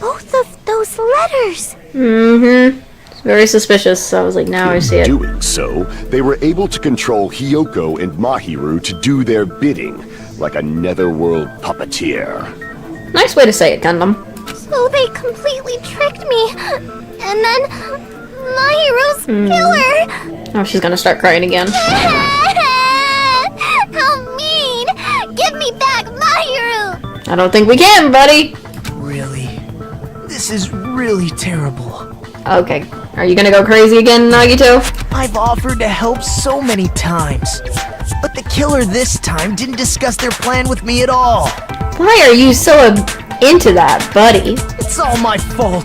both of those letters. It's very suspicious, so I was like, now I see it. Doing so, they were able to control Hyoko and Mahiru to do their bidding, like a netherworld puppeteer. Nice way to say it, Gundam. So they completely tricked me. And then Mahiru's killer. Oh, she's gonna start crying again. How mean! Give me back Mahiru! I don't think we can, buddy. Really? This is really terrible. Okay. Are you gonna go crazy again, Nagito? I've offered to help so many times. But the killer this time didn't discuss their plan with me at all. Why are you so into that, buddy? It's all my fault.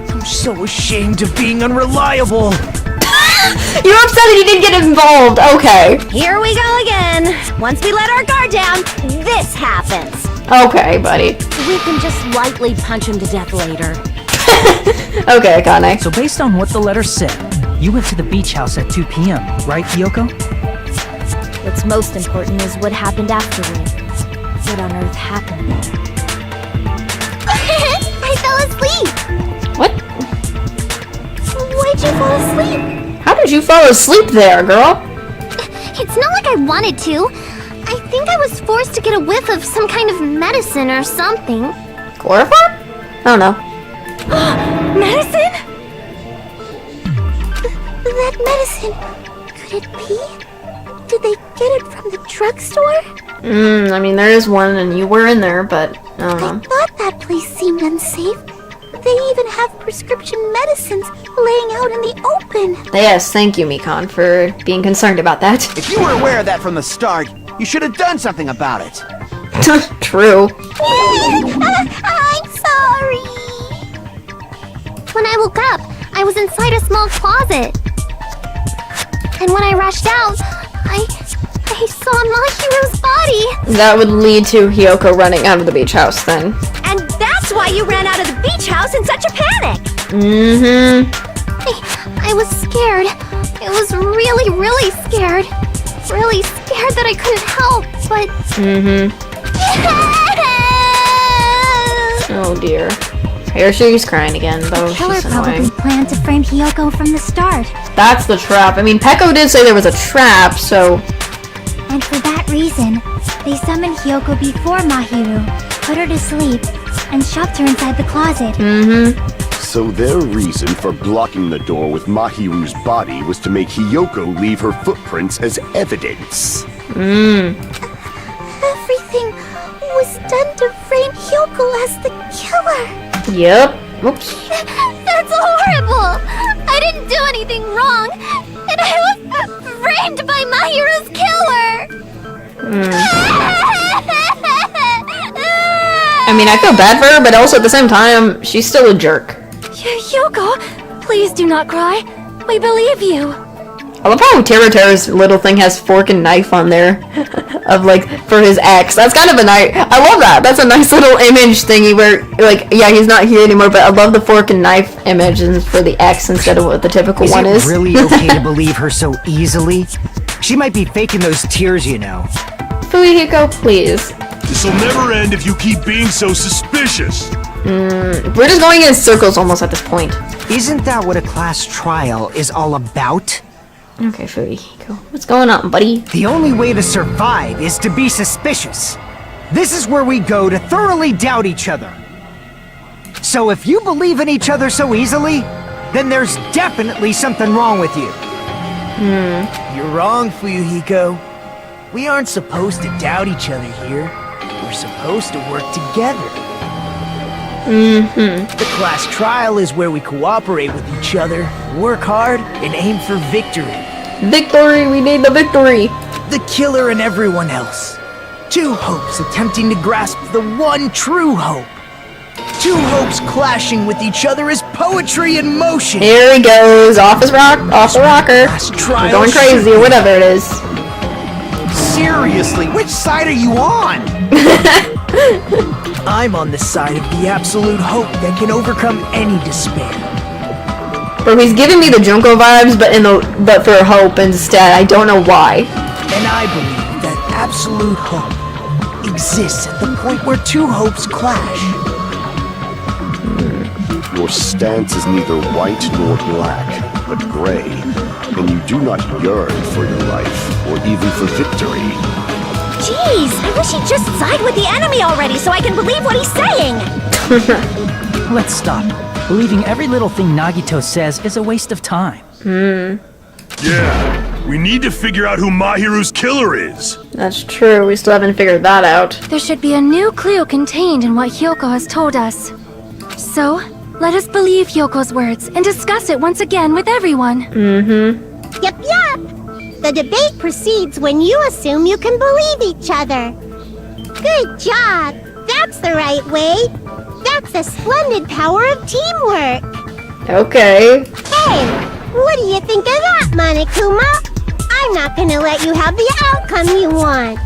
I'm so ashamed of being unreliable. You're upset that he didn't get involved. Okay. Here we go again. Once we let our guard down, this happens. Okay, buddy. We can just lightly punch him to death later. Okay, Akane. So based on what the letter said, you went to the beach house at 2 p.m., right, Hyoko? What's most important is what happened afterward. What on earth happened there? I fell asleep. What? Why'd you fall asleep? How did you fall asleep there, girl? It's not like I wanted to. I think I was forced to get a whiff of some kind of medicine or something. Chloroform? I don't know. Medicine? That medicine. Could it be? Did they get it from the drugstore? I mean, there is one and you were in there, but I don't know. I thought that place seemed unsafe. They even have prescription medicines laying out in the open. Yes, thank you, Mikan, for being concerned about that. If you were aware of that from the start, you should have done something about it. True. I'm sorry. When I woke up, I was inside a small closet. And when I rushed out, I saw Mahiru's body. That would lead to Hyoko running out of the beach house then. And that's why you ran out of the beach house in such a panic. I was scared. I was really, really scared. Really scared that I couldn't help, but... Oh dear. Here she's crying again, though. Killer She's probably annoying. planned to frame Hyoko from the start. That's the trap. I mean, Peko did say there was a trap, so... And for that reason, they summoned Hyoko before Mahiru, put her to sleep, and shoved her inside the closet. So their reason for blocking the door with Mahiru's body was to make Hyoko leave her footprints as evidence. Everything was done to frame Hyoko as the killer. Yep. Oops. That's horrible! I didn't do anything wrong, and I was framed by Mahiru's killer! I mean, I feel bad for her, but also at the same time, she's still a jerk. Hyoko, please do not cry. We believe you. I love how Terra's little thing has fork and knife on there. Of like, for his ex. That's kind of a nice, I love that. That's a nice little image thingy where, like, yeah, he's not here anymore, but I love the fork and knife image for the ex instead of what the typical one is. Is it really okay to believe her so easily? She might be faking those tears, you know. Fuyuhiko, please. This'll never end if you keep being so suspicious. We're just going in circles almost at this point. Isn't that what a class trial is all about? Okay, Fuyuhiko. What's going on, buddy? The only way to survive is to be suspicious. This is where we go to thoroughly doubt each other. So if you believe in each other so easily, then there's definitely something wrong with you. You're wrong, Fuyuhiko. We aren't supposed to doubt each other here. We're supposed to work together. The class trial is where we cooperate with each other, work hard, and aim for victory. Victory! We need the victory! The killer and everyone else. Two hopes attempting to grasp the one true hope. Two hopes clashing with each other is poetry in motion. Here he goes, off the rocker. We're going crazy or whatever it is. Seriously, which side are you on? I'm on the side of the absolute hope that can overcome any despair. Bro, he's giving me the Junko vibes, but for hope instead. I don't know why. And I believe that absolute hope exists at the point where two hopes clash. Your stance is neither white nor black, but gray, and you do not yearn for your life, or even for victory. Jeez, I wish he'd just side with the enemy already so I can believe what he's saying! Let's stop. Believing every little thing Nagito says is a waste of time. Yeah, we need to figure out who Mahiru's killer is. That's true, we still haven't figured that out. There should be a new clue contained in what Hyoko has told us. So, let us believe Hyoko's words and discuss it once again with everyone. Yep, yep. The debate proceeds when you assume you can believe each other. Good job. That's the right way. That's the splendid power of teamwork. Okay. Hey, what do you think of that, Monokuma? I'm not gonna let you have the outcome you want.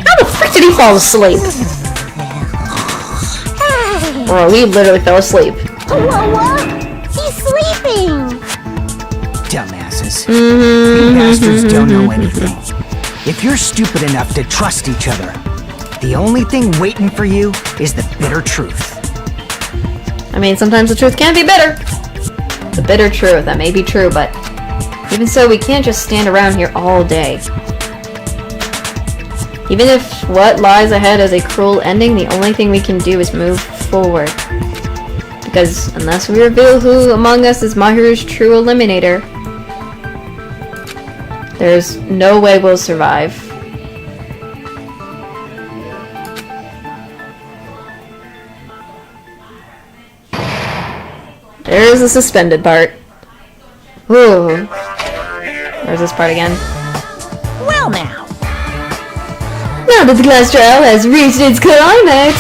How the frick did he fall asleep? Bro, he literally fell asleep. Whoa, he's sleeping. Dumbasses. You bastards don't know anything. If you're stupid enough to trust each other, the only thing waiting for you is the bitter truth. I mean, sometimes the truth can be bitter. The bitter truth, that may be true, but even so, we can't just stand around here all day. Even if what lies ahead is a cruel ending, the only thing we can do is move forward. Because unless we reveal who among us is Mahiru's true eliminator, there's no way we'll survive. There's the suspended part. Ooh. Where's this part again? Well now. Now that the class trial has reached its climax,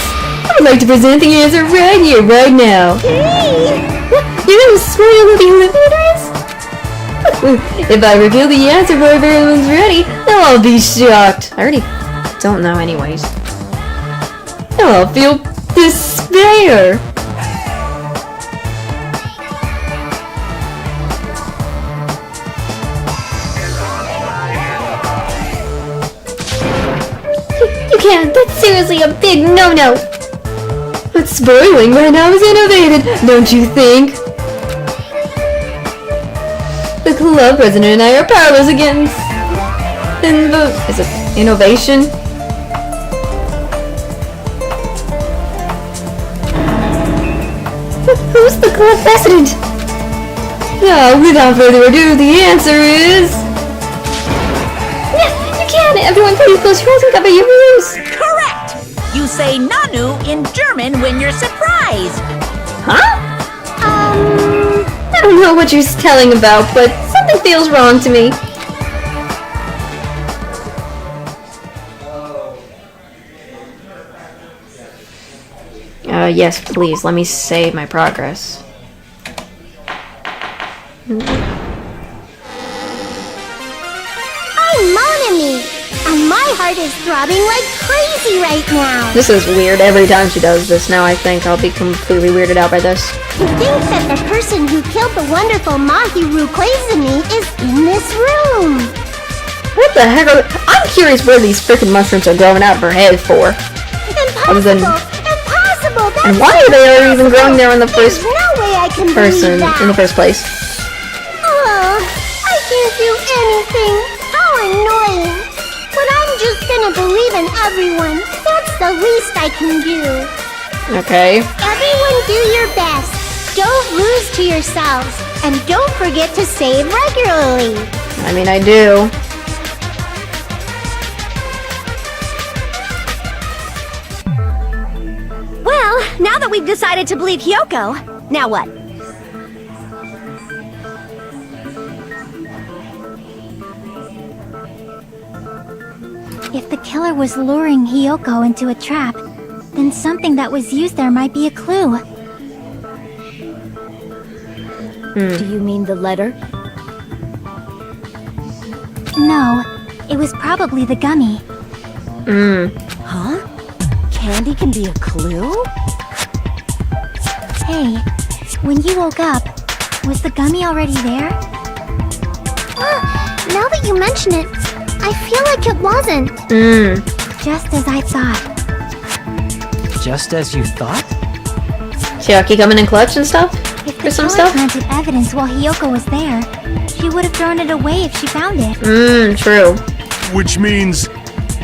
I would like to present the answer right here, right now. You're gonna spoil who the eliminator is? If I reveal the answer before everyone's ready, they'll all be shocked. I already don't know anyways. They'll all feel despair. You can't. That's seriously a big no-no. But spoiling right now is innovative, don't you think? The club president and I are powerless against... Is it innovation? Who's the club president? Without further ado, the answer is... Yeah, you can! Everyone please close your eyes and cover your ears! Correct! You say Nanu in German when you're surprised. Huh? I don't know what you're telling about, but something feels wrong to me. Yes, please, let me save my progress. heart is throbbing like crazy right now. This is weird. Every time she does this now, I think I'll be completely weirded out by this. You think that the person who killed the wonderful Mahiru Koizumi is in this room. What the heck are... I'm curious where these freaking mushrooms are growing out of her head for. Impossible! Impossible! That's And why are they even growing there in the There's first no way I can person, believe that. in the first place? Oh, I can't do anything. How annoying. But I'm just gonna believe in everyone. That's the least I can do. Okay. Everyone do your best. Don't lose to yourselves. And don't forget to save regularly. I mean, I do. Well, now that we've decided to believe Hyoko, now what? If the killer was luring Hyoko into a trap, then something that was used there might be a clue. Do you mean the letter? No, it was probably the gummy. Huh? Candy can be a clue? Hey, when you woke up, was the gummy already there? Now that you mention it, I feel like it wasn't. Just as I thought. Just as you thought? See how keep coming in clutch and stuff? If For the some killer stuff? planted evidence while Hyoko was there, she would have thrown it away if she found it. True. Which means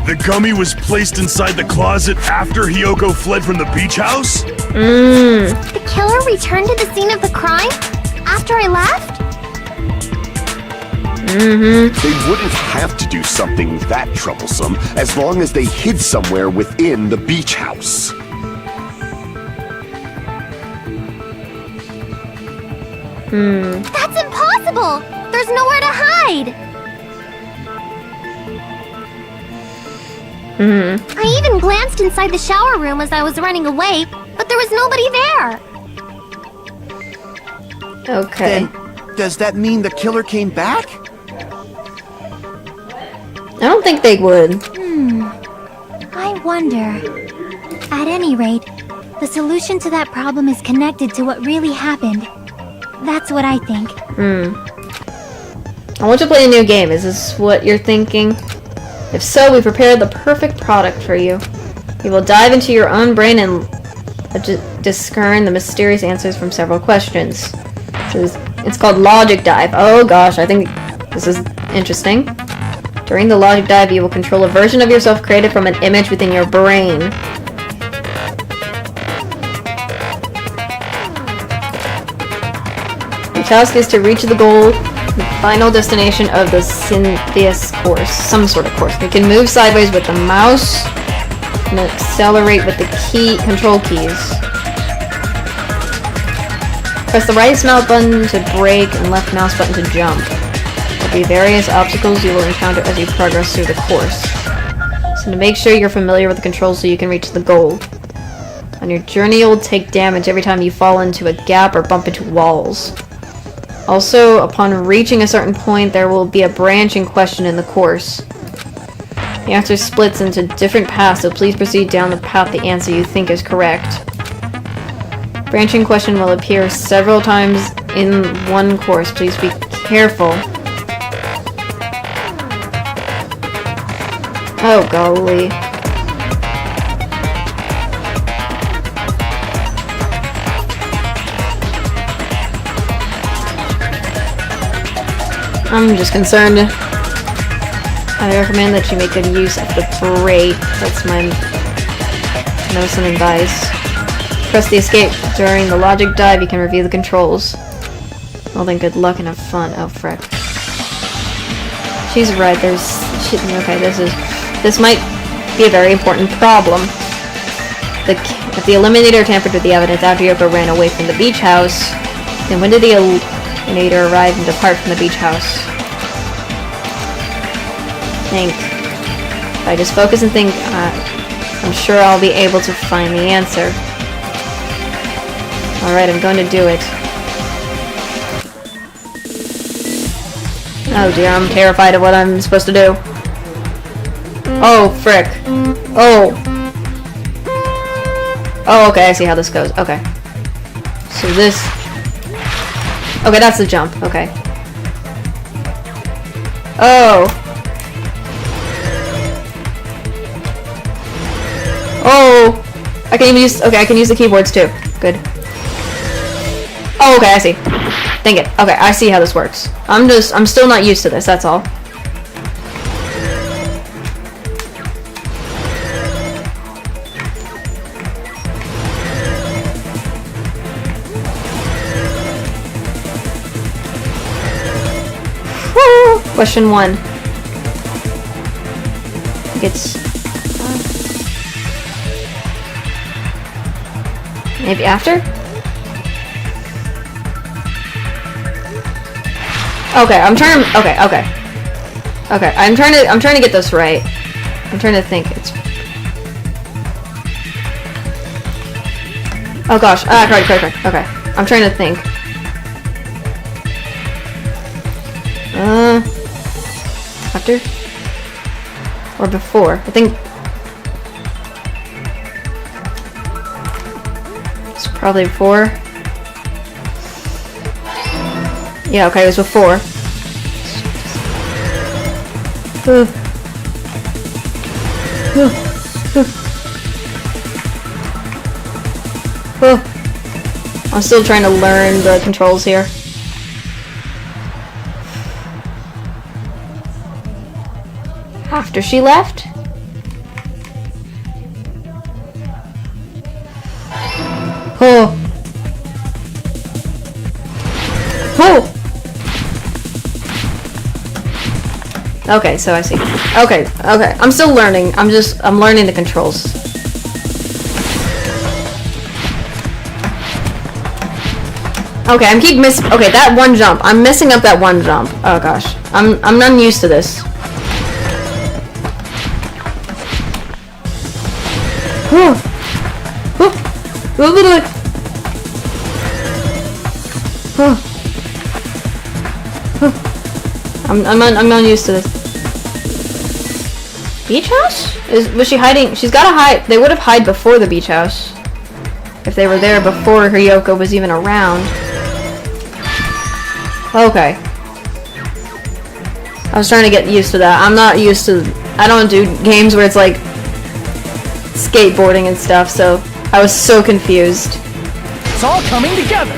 the gummy was placed inside the closet after Hyoko fled from the beach house? The killer returned to the scene of the crime after I left? They wouldn't have to do something that troublesome as long as they hid somewhere within the beach house. That's impossible! There's nowhere to hide! I even glanced inside the shower room as I was running away, but there was nobody there. Okay. Then, does that mean the killer came back? I don't think they would. I wonder. At any rate, the solution to that problem is connected to what really happened. That's what I think. I want to play a new game. Is this what you're thinking? If so, we prepared the perfect product for you. You will dive into your own brain and discern the mysterious answers from several questions. It's called Logic Dive. Oh gosh, I think this is interesting. During the Logic Dive, you will control a version of yourself created from an image within your brain. Your task is to reach the goal, the final destination of the Synthesis course. Some sort of course. You can move sideways with the mouse and accelerate with the control keys. Press the right mouse button to brake and left mouse button to jump. There'll be various obstacles you will encounter as you progress through the course. So to make sure you're familiar with the controls so you can reach the goal. On your journey, you'll take damage every time you fall into a gap or bump into walls. Also, upon reaching a certain point, there will be a branching question in the course. The answer splits into different paths, so please proceed down the path the answer you think is correct. Branching question will appear several times in one course. Please be careful. Oh, golly. I'm just concerned. I recommend that you make good use of the brake. That's my medicine advice. Press the escape. During the Logic Dive, you can review the controls. Well then, good luck and have fun. Oh, frick. She's right, okay, this might be a very important problem. If the Eliminator tampered with the evidence after Yoko ran away from the beach house, then when did the Eliminator arrive and depart from the beach house? Think. If I just focus and think, I'm sure I'll be able to find the answer. Alright, I'm going to do it. Oh dear, I'm terrified of what I'm supposed to do. Oh, frick. Oh. Oh, okay, I see how this goes. Okay. So this... Okay, that's the jump. Okay. Oh. Oh. I can even use... Okay, I can use the keyboards too. Good. Oh, okay, I see. Dang it. Okay, I see how this works. I'm still not used to this, that's all. Question 1. I think it's... maybe after? Okay, I'm trying to... Okay. Okay, I'm trying to get this right. I'm trying to think. It's... Oh gosh. Correct. Okay. I'm trying to think. After? Or before? I think... it's probably before. Yeah, okay, it was before. I'm still trying to learn the controls here. After she left? Oh. Oh. Okay, so I see. Okay. I'm still learning. I'm learning the controls. Okay, okay, that one jump. I'm messing up that one jump. Oh gosh. I'm not used to this. I'm not used to this. Beach house? Was she hiding? She's gotta hide. They would have hid before the beach house. If they were there before Ryoko was even around. Okay. I was trying to get used to that. I'm not used to... I don't do games where it's like... skateboarding and stuff, so... I was so confused. It's all coming together!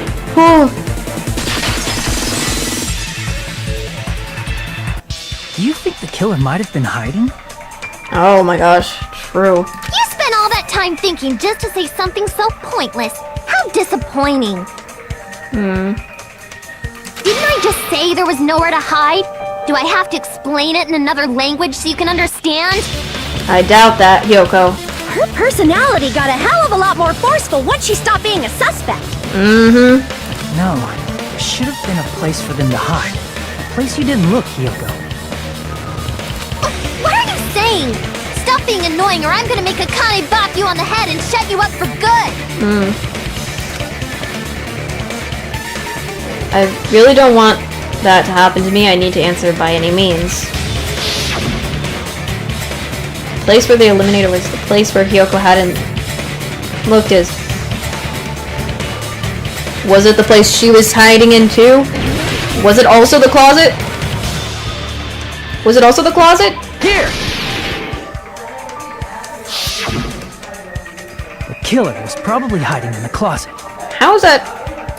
Do you think the killer might have been hiding? Oh my gosh, true. You spent all that time thinking just to say something so pointless. How disappointing. Didn't I just say there was nowhere to hide? Do I have to explain it in another language so you can understand? I doubt that, Hyoko. Her personality got a hell of a lot more forceful once she stopped being a suspect. No, there should have been a place for them to hide. A place you didn't look, Hyoko. What are you saying? Stop being annoying or I'm gonna make Akane bop you on the head and shut you up for good! I really don't want that to happen to me. I need to answer by any means. The place where the Eliminator was the place where Hyoko hadn't looked is... Was it the place she was hiding in too? Was it also the closet? Was it also the closet? Here! The killer was probably hiding in the closet. How is that?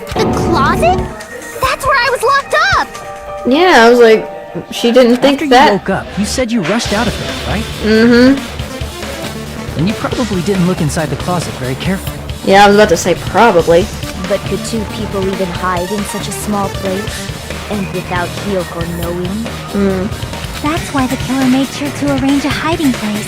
The closet? That's where I was locked up! Yeah, I was like, she didn't think After that. you woke up, you said you rushed out of there, right? And you probably didn't look inside the closet very carefully. Yeah, I was about to say probably. But could two people even hide in such a small place? And without Hyoko knowing? That's why the killer made sure to arrange a hiding place.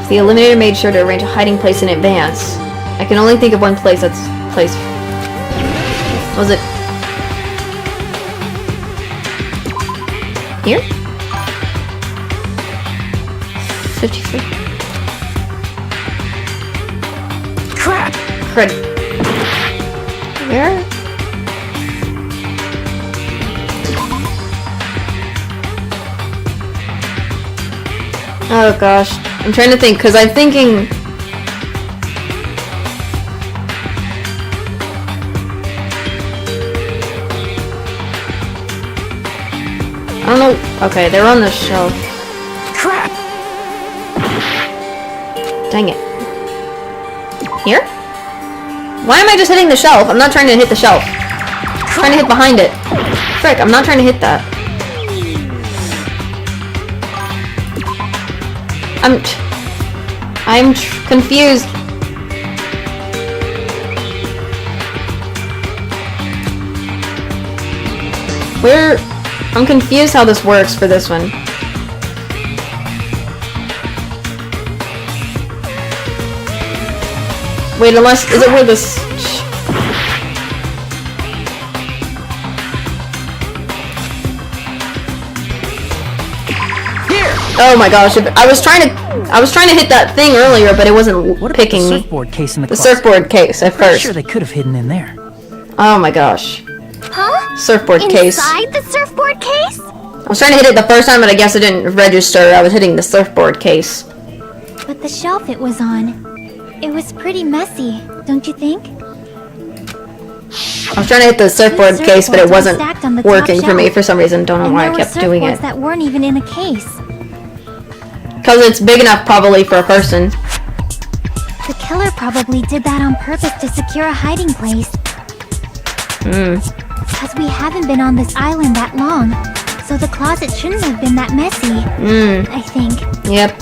The Eliminator made sure to arrange a hiding place in advance. I can only think of one place that's... Was it... here? 53. Crap! Where? Oh gosh. I'm trying to think, because I'm thinking... I don't know. Okay, they're on the shelf. Crap! Dang it. Here? Why am I just hitting the shelf? I'm not trying to hit the shelf. I'm trying to hit behind it. Frick, I'm not trying to hit that. I'm confused. I'm confused how this works for this one. Wait, unless... Is it where this... Here! Oh my gosh, I was trying to hit that thing earlier, but it wasn't What about picking the me. surfboard case in the The closet? surfboard case at Pretty first. sure they could have hidden in there. Oh my gosh. Huh? Surfboard case. Inside the surfboard case? I was trying to hit it the first time, but I guess it didn't register. I was hitting the surfboard case. But the shelf it was on, it was pretty messy, don't you think? I was trying to hit the surfboard case, but it surfboards were wasn't stacked on the working top for me shelf. for some reason. Don't know And why there I were kept doing surfboards it. that weren't even in a case. Because it's big enough probably for a person. The killer probably did that on purpose to secure a hiding place. Because we haven't been on this island that long, so the closet shouldn't have been that messy. I think. Yep.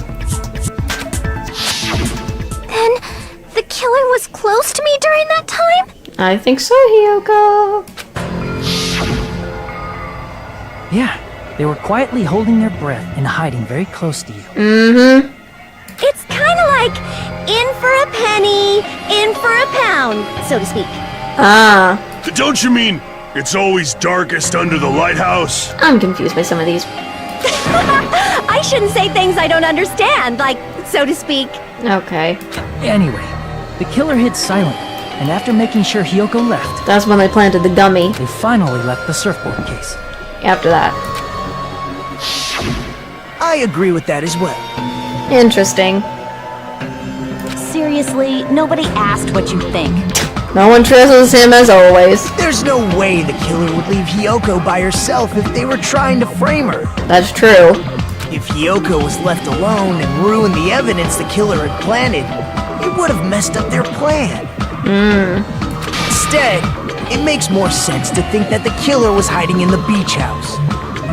Then, the killer was close to me during that time? I think so, Hiyoko. Yeah, they were quietly holding their breath and hiding very close to you. It's kind of like in for a penny, in for a pound, so to speak. Ah. Don't you mean it's always darkest under the lighthouse? I'm confused by some of these. I shouldn't say things I don't understand, like, so to speak. Okay. Anyway, the killer hid silently, and after making sure Hiyoko left, That's when they planted the dummy. they finally left the surfboard case. After that. I agree with that as well. Interesting. Seriously, nobody asked what you think. No one trusts him as always. There's no way the killer would leave Hiyoko by herself if they were trying to frame her. That's true. If Hiyoko was left alone and ruined the evidence the killer had planted, it would have messed up their plan. Instead, it makes more sense to think that the killer was hiding in the beach house,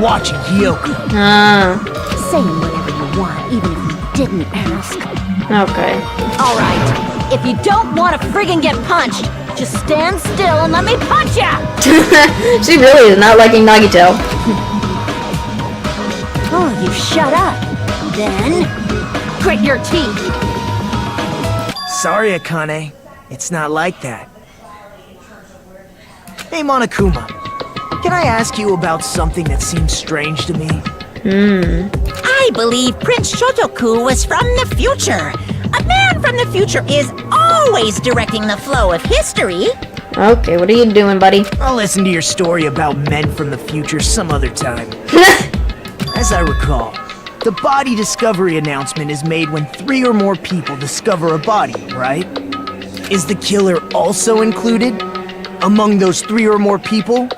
watching Hiyoko. Saying whatever you want, even if you didn't ask. Okay. Alright, if you don't want to friggin' get punched, just stand still and let me punch ya! She really is not liking Nagito. Oh, you shut up. Then, grit your teeth. Sorry, Akane. It's not like that. Hey, Monokuma. Can I ask you about something that seems strange to me? I believe Prince Shotoku was from the future. A man from the future is always directing the flow of history. Okay, what are you doing, buddy? I'll listen to your story about men from the future some other time. As I recall, the body discovery announcement is made when 3 or more people discover a body, right? Is the killer also included among those 3 or more people?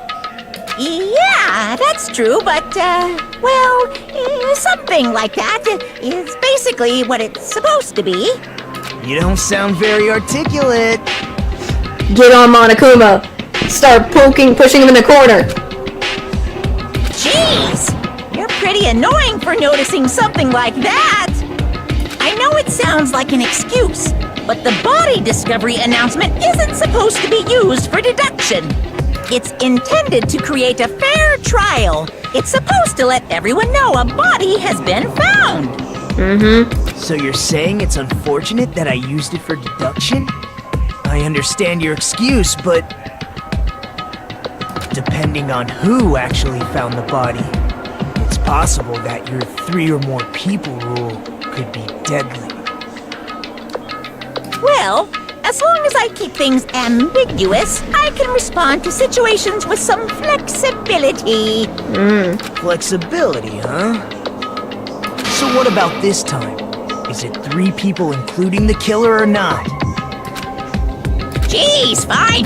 Yeah, that's true, but, something like that is basically what it's supposed to be. You don't sound very articulate. Get on Monokuma. Start pushing him in the corner. Jeez, you're pretty annoying for noticing something like that. I know it sounds like an excuse, but the body discovery announcement isn't supposed to be used for deduction. It's intended to create a fair trial. It's supposed to let everyone know a body has been found. So you're saying it's unfortunate that I used it for deduction? I understand your excuse, but depending on who actually found the body, it's possible that your 3 or more people rule could be deadly. Well, as long as I keep things ambiguous, I can respond to situations with some flexibility. Flexibility, huh? So So what about this time? Is it 3 people including the killer or not? Jeez, fine!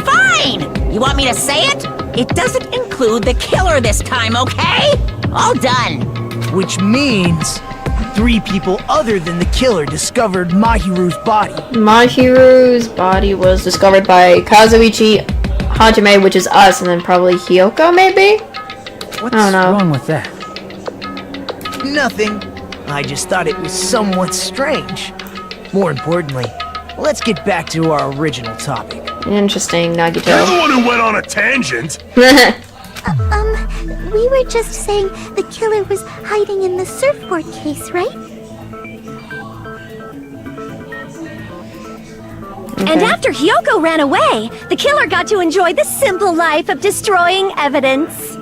You want me to say it? It doesn't include the killer this time, okay? All done. Which means 3 people other than the killer discovered Mahiru's body. Mahiru's body was discovered by Kazuichi Hajime, which is us, and then probably Hyoko, maybe? What's I don't know. wrong with that? Nothing. I just thought it was somewhat strange. More importantly, let's get back to our original topic. Interesting, Nagito. You're the one who went on a tangent. We were just saying the killer was hiding in the surfboard case, right? And after Hyoko ran away, the killer got to enjoy the simple life of destroying evidence.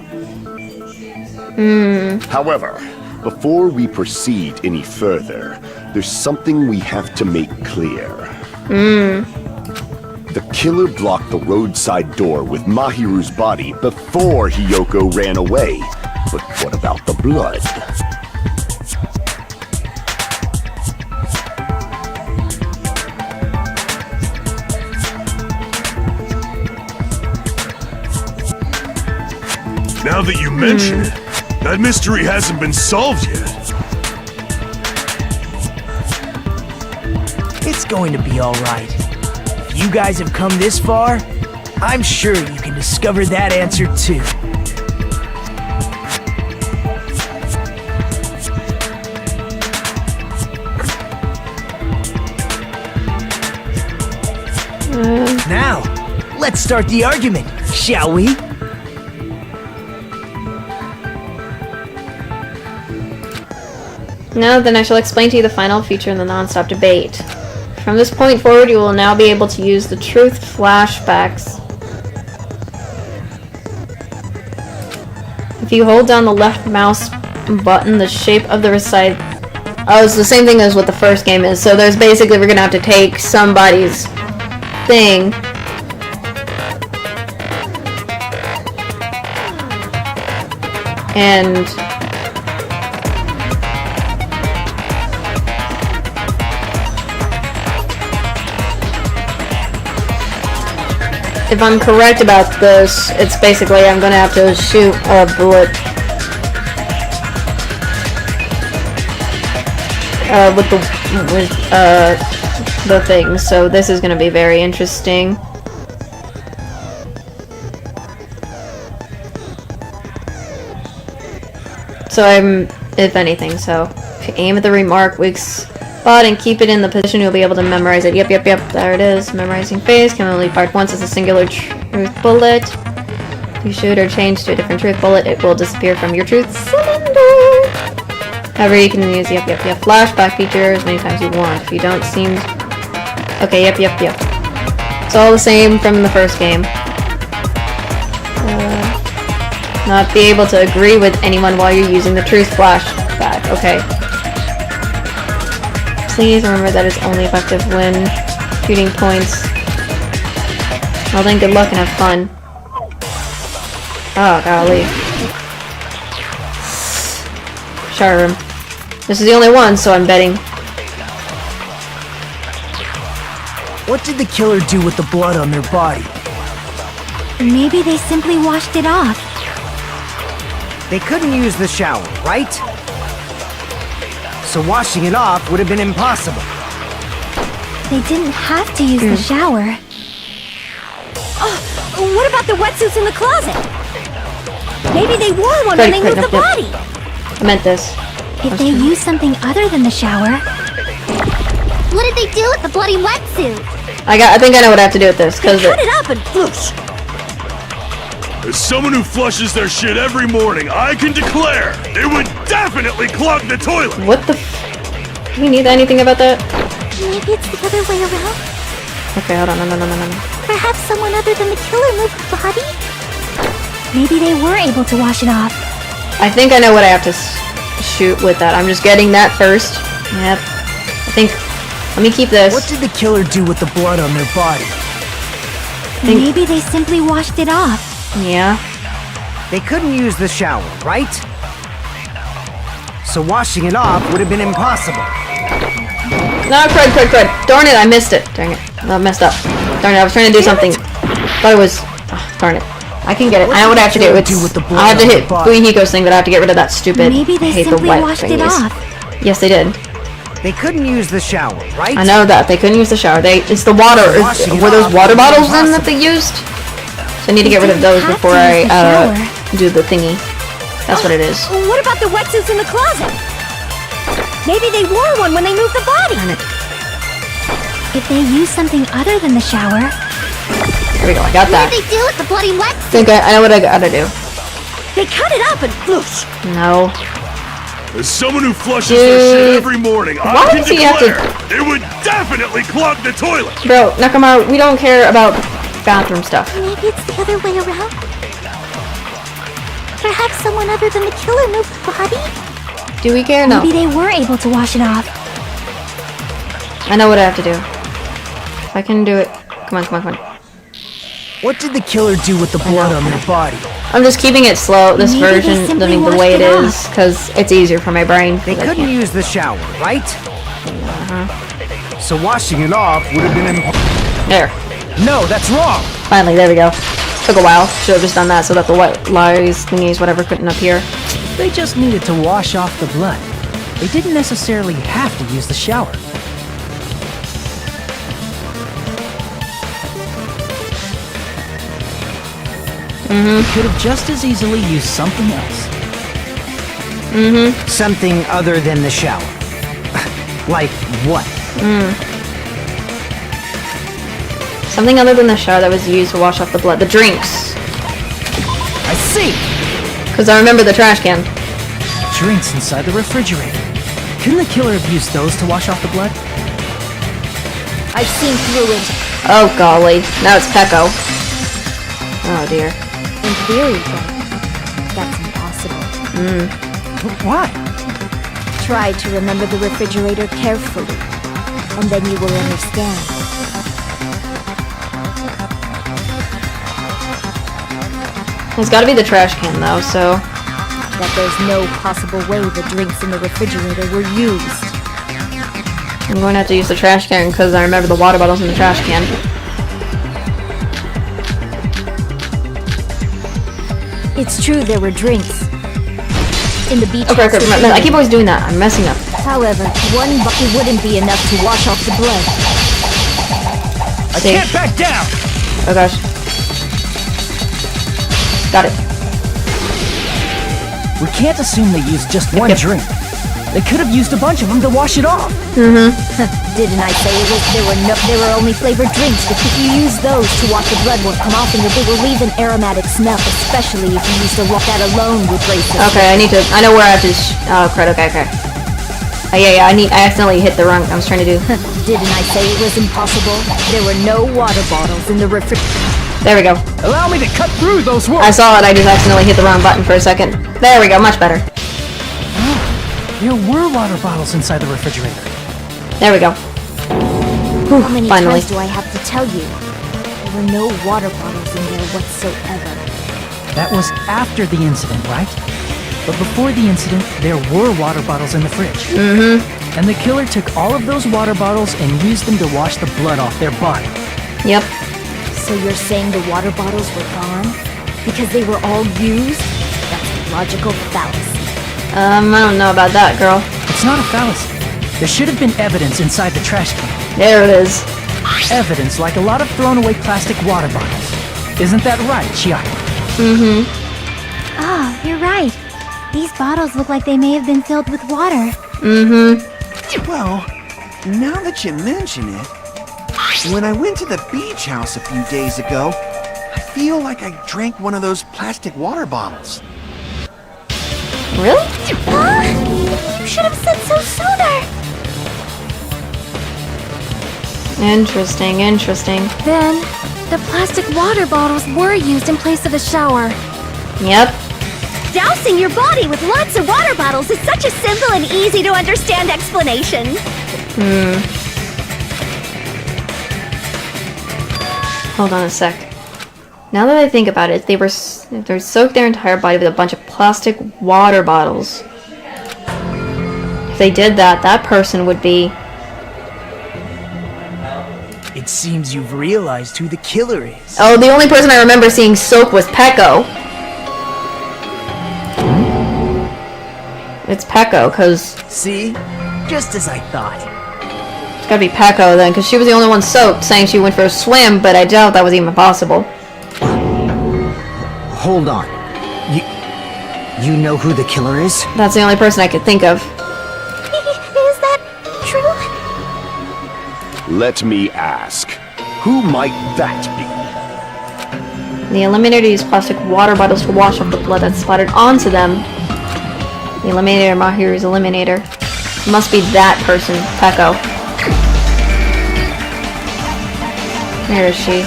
However, before we proceed any further, there's something we have to make clear. The killer blocked the roadside door with Mahiru's body before Hyoko ran away. But what about the blood? Now that you mention it, that mystery hasn't been solved yet. It's going to be alright. If you guys have come this far, I'm sure you can discover that answer too. Now, let's start the argument, shall we? Now then I shall explain to you the final feature in the non-stop debate. From this point forward, you will now be able to use the truth flashbacks. If you hold down the left mouse button, the shape of the recite... Oh, it's the same thing as what the first game is. So there's basically, we're gonna have to take somebody's thing and if I'm correct about this, it's basically I'm gonna have to shoot a bullet with the thing. So this is gonna be very interesting. So if anything, so if you aim at the remark, weak spot and keep it in the position, you'll be able to memorize it. Yep, there it is. Memorizing phase can only fired once as a singular truth bullet. If you shoot or change to a different truth bullet, it will disappear from your truth cylinder. However, you can use flashback feature as many times as you want. If you don't seem... Okay, yep. It's all the same from the first game. Not be able to agree with anyone while you're using the truth flashback. Okay. Please remember that it's only effective when shooting points. Well then, good luck and have fun. Oh, golly. Shower room. This is the only one, so I'm betting. What did the killer do with the blood on their body? Maybe they simply washed it off. They couldn't use the shower, right? So washing it off would have been impossible. They didn't have to use the shower. Oh, what about the wetsuits in the closet? Maybe they wore one when they moved the body. I meant this. If they used something other than the shower... What did they do with the bloody wetsuit? I think I know what I have to do with this, because Cut it up and whoosh. As someone who flushes their shit every morning, I can declare it would definitely clog the toilet! What the do we need anything about that? Maybe it's the other way around? Okay, hold on, no. Perhaps someone other than the killer moved the body? Maybe they were able to wash it off. I think I know what I have to shoot with that. I'm just getting that first. Yep. I think... Let me keep this. What did the killer do with the blood on their body? Maybe they simply washed it off. Yeah. They couldn't use the shower, right? So washing it off would have been impossible. No, crud. Darn it, I missed it. Dang it. I messed up. Darn it, I was trying to do something. Thought it was... darn it. I can get it. I know what I have to do. I have to hit Fuyuhiko's thing, but I have to get rid of that stupid... Maybe they simply washed it off. Yes, they did. They couldn't use the shower, right? I know that. They couldn't use the shower. It's the water. Were those water bottles then that they used? So I need to get rid of those before I do the thingy. That's what it is. What about the wetsuits in the closet? Maybe they wore one when they moved the body. If they use something other than the shower... There we go, I got that. What did they do with the bloody wetsuit? I know what I gotta do. They cut it up and whoosh. No. As someone who flushes their shit every morning, I can declare it would definitely clog the toilet. Bro, Nakamaru, we don't care about bathroom stuff. Maybe it's the other way around? Perhaps someone other than the killer moved the body? Do we care? No. Maybe they were able to wash it off. I know what I have to do. If I can do it. Come on. What did the killer do with the blood on their body? I'm just keeping it slow, this Maybe they version, simply the washed way it it is, because it's easier for my brain. They couldn't use the shower, right? So washing it off would have been There. No, that's wrong. Finally, there we go. Took a while. Should have just done that so that the white lies thingies, whatever, couldn't appear. They just needed to wash off the blood. They didn't necessarily have to use the shower. They could have just as easily used something else. something other than the shower. Like what? Something other than the shower that was used to wash off the blood. The drinks. I see. Because I remember the trash can. Drinks inside the refrigerator. Couldn't the killer have used those to wash off the blood? I've seen through it. Oh golly. Now it's Pecco. Oh dear. In theory, but that's impossible. Why? Try to remember the refrigerator carefully, and then you will understand. It's gotta be the trash can though, so... That there's no possible way the drinks in the refrigerator were used. I'm going to have to use the trash can because I remember the water bottles in the trash can. It's true there were drinks. In the beach Okay, house okay, I keep always doing that. I'm messing up. However, one bucket wouldn't be enough to wash off the blood. I can't back down! Oh gosh. Got it. We can't assume they used just one drink. They could have used a bunch of them to wash it off. Didn't I say there were only flavored drinks? But if you use those to wash the blood won't come off, and it will leave an aromatic smell, especially if you use the that alone would raise the Okay, I know where I have to oh crud, okay. Yeah, I accidentally hit the wrong, I was trying to do. Didn't I say it was impossible? There were no water bottles in the refrigerator. There we go. Allow me to cut through those words! I saw it, I just accidentally hit the wrong button for a second. There we go, much better. There were water bottles inside the refrigerator. There we go. How many finally. times do I have to tell you? There were no water bottles in there whatsoever. That was after the incident, right? But before the incident, there were water bottles in the fridge. And the killer took all of those water bottles and used them to wash the blood off their body. Yep. So you're saying the water bottles were gone? Because they were all used? That's a logical fallacy. I don't know about that, girl. It's not a fallacy. There should have been evidence inside the trash can. There it is. Evidence like a lot of thrown away plastic water bottles. Isn't that right, Chiaki? Oh, you're right. These bottles look like they may have been filled with water. Well, now that you mention it, when I went to the beach house a few days ago, I feel like I drank one of those plastic water bottles. Really? You should have said so sooner. Interesting. Then, the plastic water bottles were used in place of a shower. Yep. Dousing your body with lots of water bottles is such a simple and easy to understand explanation. Hold on a sec. Now that I think about it, they soaked their entire body with a bunch of plastic water bottles. they did that, that person would be... It seems you've realized who the killer is. Oh, the only person I remember seeing soap was Pecco. It's Pecco, because... See? Just as I thought. It's gotta be Pecco then, because she was the only one soaked, saying she went for a swim, but I doubt that was even possible. Hold on. You know who the killer is? That's the only person I could think of. Is that true? Let me ask. Who might that be? The Eliminator used plastic water bottles to wash off the blood that splattered onto them. The Eliminator, Mahiru's Eliminator. Must be that person, Pecco. Where is she?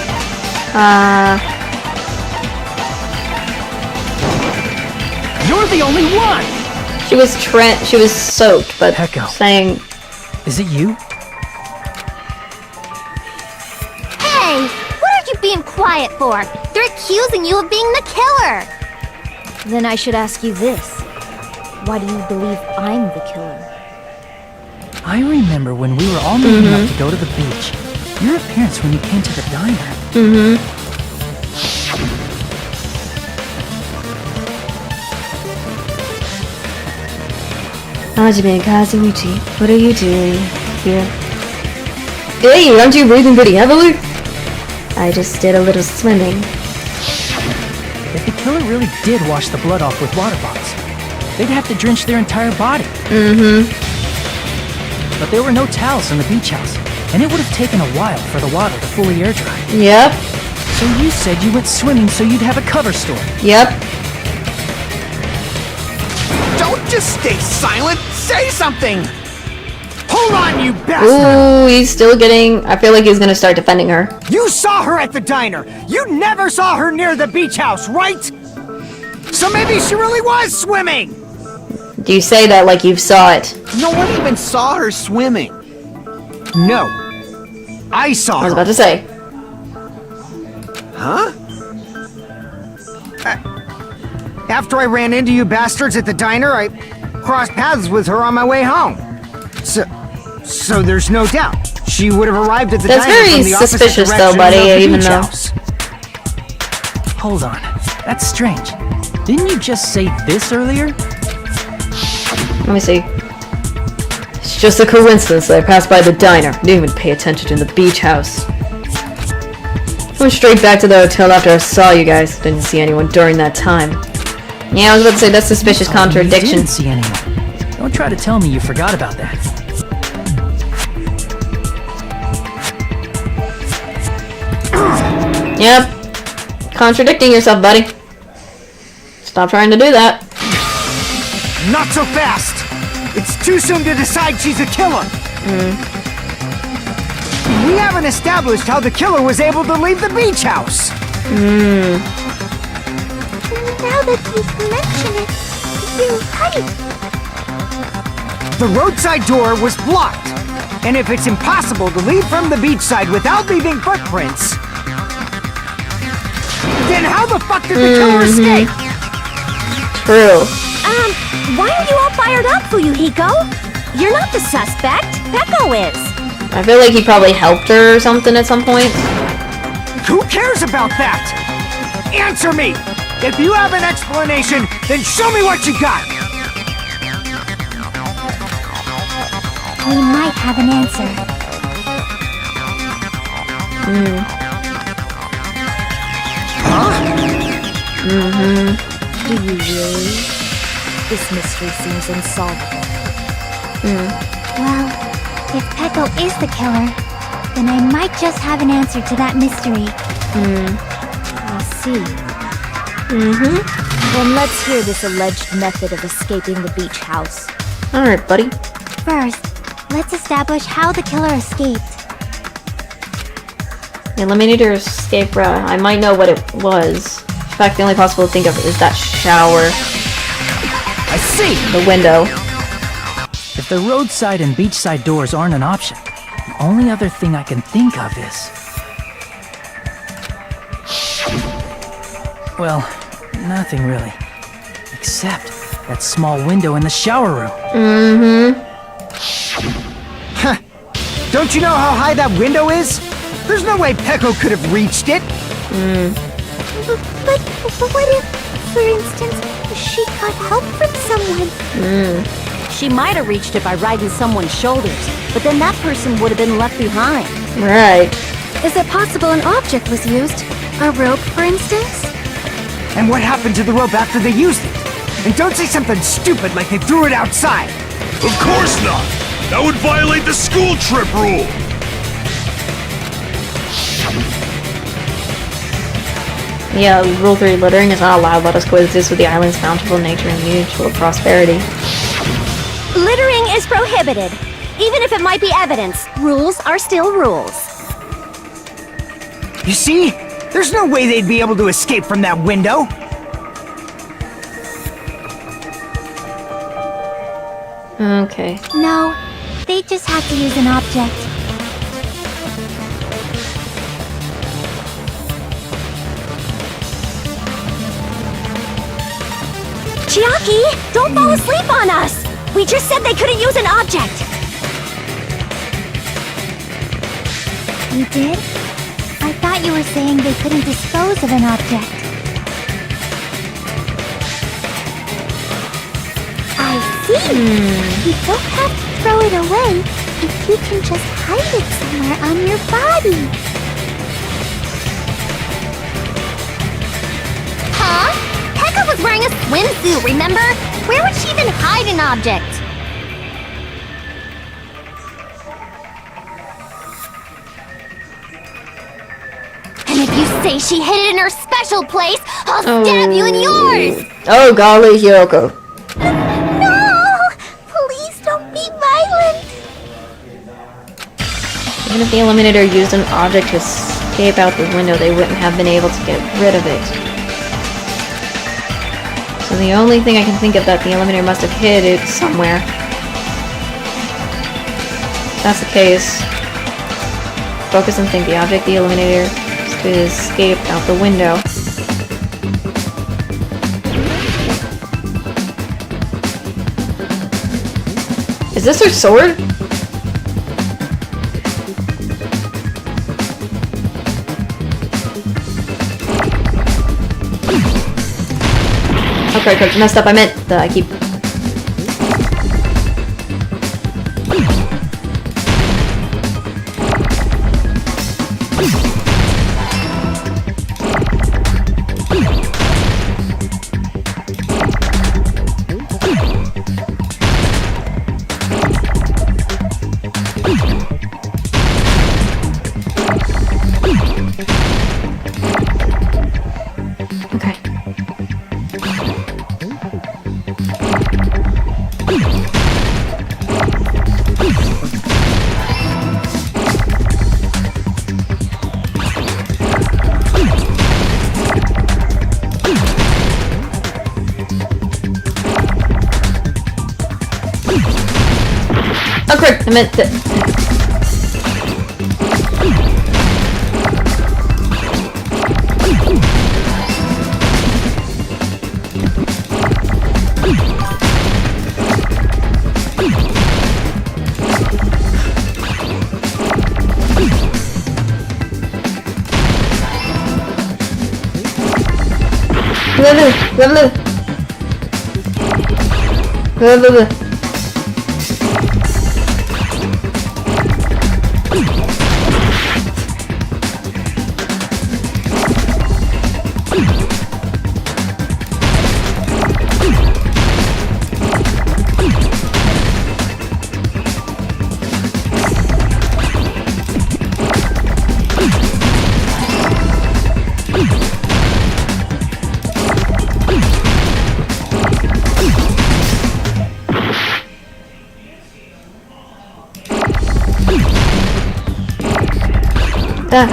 You're the only one! She was soaked, but Pecco. saying... Is it you? Hey! What are you being quiet for? They're accusing you of being the killer! Then I should ask you this. Why do you believe I'm the killer? I remember when we were all moving up to go to the beach. Your appearance when you came to the diner. Hajime Kazuichi, what are you doing here? Hey, aren't you breathing pretty heavily? I just did a little swimming. If the killer really did wash the blood off with water bottles, they'd have to drench their entire body. But there were no towels in the beach house, and it would have taken a while for the water to fully air dry. Yep. So you said you went swimming so you'd have a cover story. Yep. Don't just stay silent! Say something! Hold on, you bastard! Ooh, he's still getting... I feel like he's gonna start defending her. You saw her at the diner! You never saw her near the beach house, right? So maybe she really was swimming! Do you say that like you saw it? No one even saw her swimming. No. I saw I was her. about to say. Huh? After I ran into you bastards at the diner, I crossed paths with her on my way home. So there's no doubt she would have arrived at the That's diner very from the opposite suspicious though, direction buddy, of the even beach though... house. Hold on. That's strange. Didn't you just say this earlier? Let me see. It's just a coincidence that I passed by the diner. Didn't even pay attention to the beach house. Went straight back to the hotel after I saw you guys. Didn't see anyone during that time. Yeah, I was about to say that's suspicious contradiction. You didn't see anyone. Don't try to tell me you forgot about that. Yep. Contradicting yourself, buddy. Stop trying to do that. Not so fast! It's too soon to decide she's a killer! We haven't established how the killer was able to leave the beach house! Now that you mention it, you're right. The roadside door was blocked! And if it's impossible to leave from the beachside without leaving footprints, then how the fuck did the killer escape? True. Why are you all fired up, Fuyuhiko? You're not the suspect. Pecco is. I feel like he probably helped her or something at some point. Who cares about that? Answer me! If you have an explanation, then show me what you got! We might have an answer. Do you really? This mystery seems unsolvable. Well, if Pecco is the killer, then I might just have an answer to that mystery. I see. Then let's hear this alleged method of escaping the beach house. Alright, buddy. First, let's establish how the killer escaped. The Eliminator escape route. I might know what it was. In fact, the only possible to think of is that shower. I see! The window. If the roadside and beachside doors aren't an option, the only other thing I can think of is... Well, nothing really. Except that small window in the shower room. Huh. Don't you know how high that window is? There's no way Peko could have reached it. But what if, for instance, she got help from someone? She might have reached it by riding someone's shoulders, but then that person would have been left behind. Right. Is it possible an object was used? A rope, for instance? And what happened to the rope after they used it? And don't say something stupid like they threw it outside. Of course not! That would violate the school trip rule! Yeah, Rule 3, littering is not allowed. Let us coexist with the island's bountiful nature and mutual prosperity. Littering is prohibited. Even if it might be evidence, rules are still rules. You see? There's no way they'd be able to escape from that window. Okay. No, they just had to use an object. Chiaki, don't fall asleep on us! We just said they couldn't use an object! You did? I thought you were saying they couldn't dispose of an object. I see! You don't have to throw it away if you can just hide it somewhere on your body. Huh? Pekka was wearing a swimsuit, remember? Where would she even hide an object? And if you say she hid it in her special place, I'll stab you in yours! Oh, golly, Hiyoko. No! Please don't be violent! Even if the Eliminator used an object to escape out the window, they wouldn't have been able to get rid of it. So the only thing I can think of that the Eliminator must have hid it somewhere. If that's the case, focus and think. The object the Eliminator to escape out the window. Is this her sword? Okay, correct. Messed up. I meant that I keep. Okay. Oh, correct. I meant that. Ah!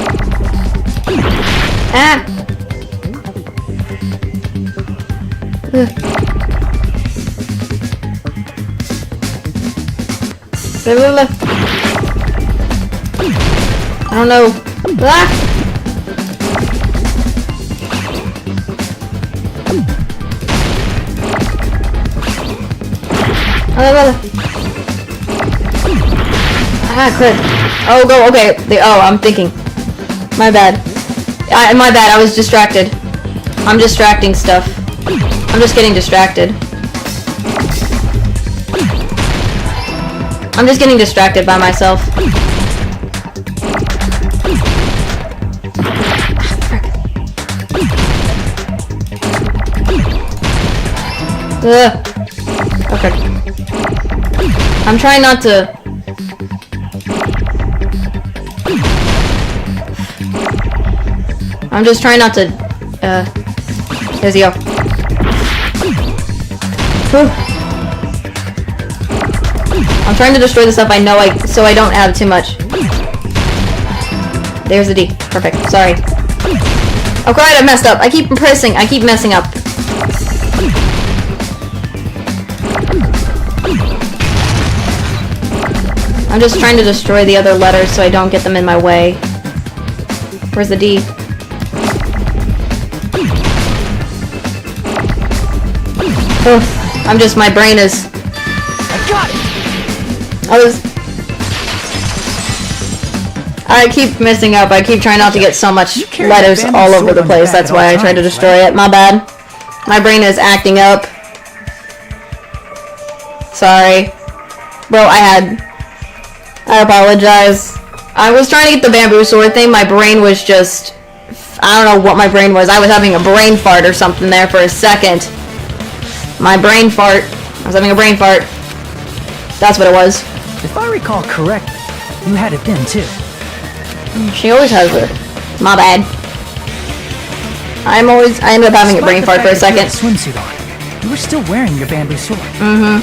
I don't know. Ah! Ah, crud. Oh, go, okay. I'm thinking. My bad. My bad, I was distracted. I'm distracting stuff. I'm just getting distracted. I'm just getting distracted by myself. Ugh. Okay. I'm trying not to... I'm just trying not to... Here's he go. Whew. I'm trying to destroy the stuff I know so I don't have too much. There's the D. Perfect. Sorry. Oh crap, I messed up. I keep messing up. I'm just trying to destroy the other letters so I don't get them in my way. Where's the D? Oh, my brain is... I got it! I keep messing up. I keep trying not to get so much letters all over the place. That's why I tried to destroy it. My bad. My brain is acting up. Sorry. Bro, I apologize. I was trying to get the bamboo sword thing. My brain was just... I don't know what my brain was. I was having a brain fart or something there for a second. My brain fart. I was having a brain fart. That's what it was. If I recall correctly, you had it then too. She always has it. My bad. I ended up having a brain fart for a second. Swimsuit on. You were still wearing your bamboo sword. Mm-hmm.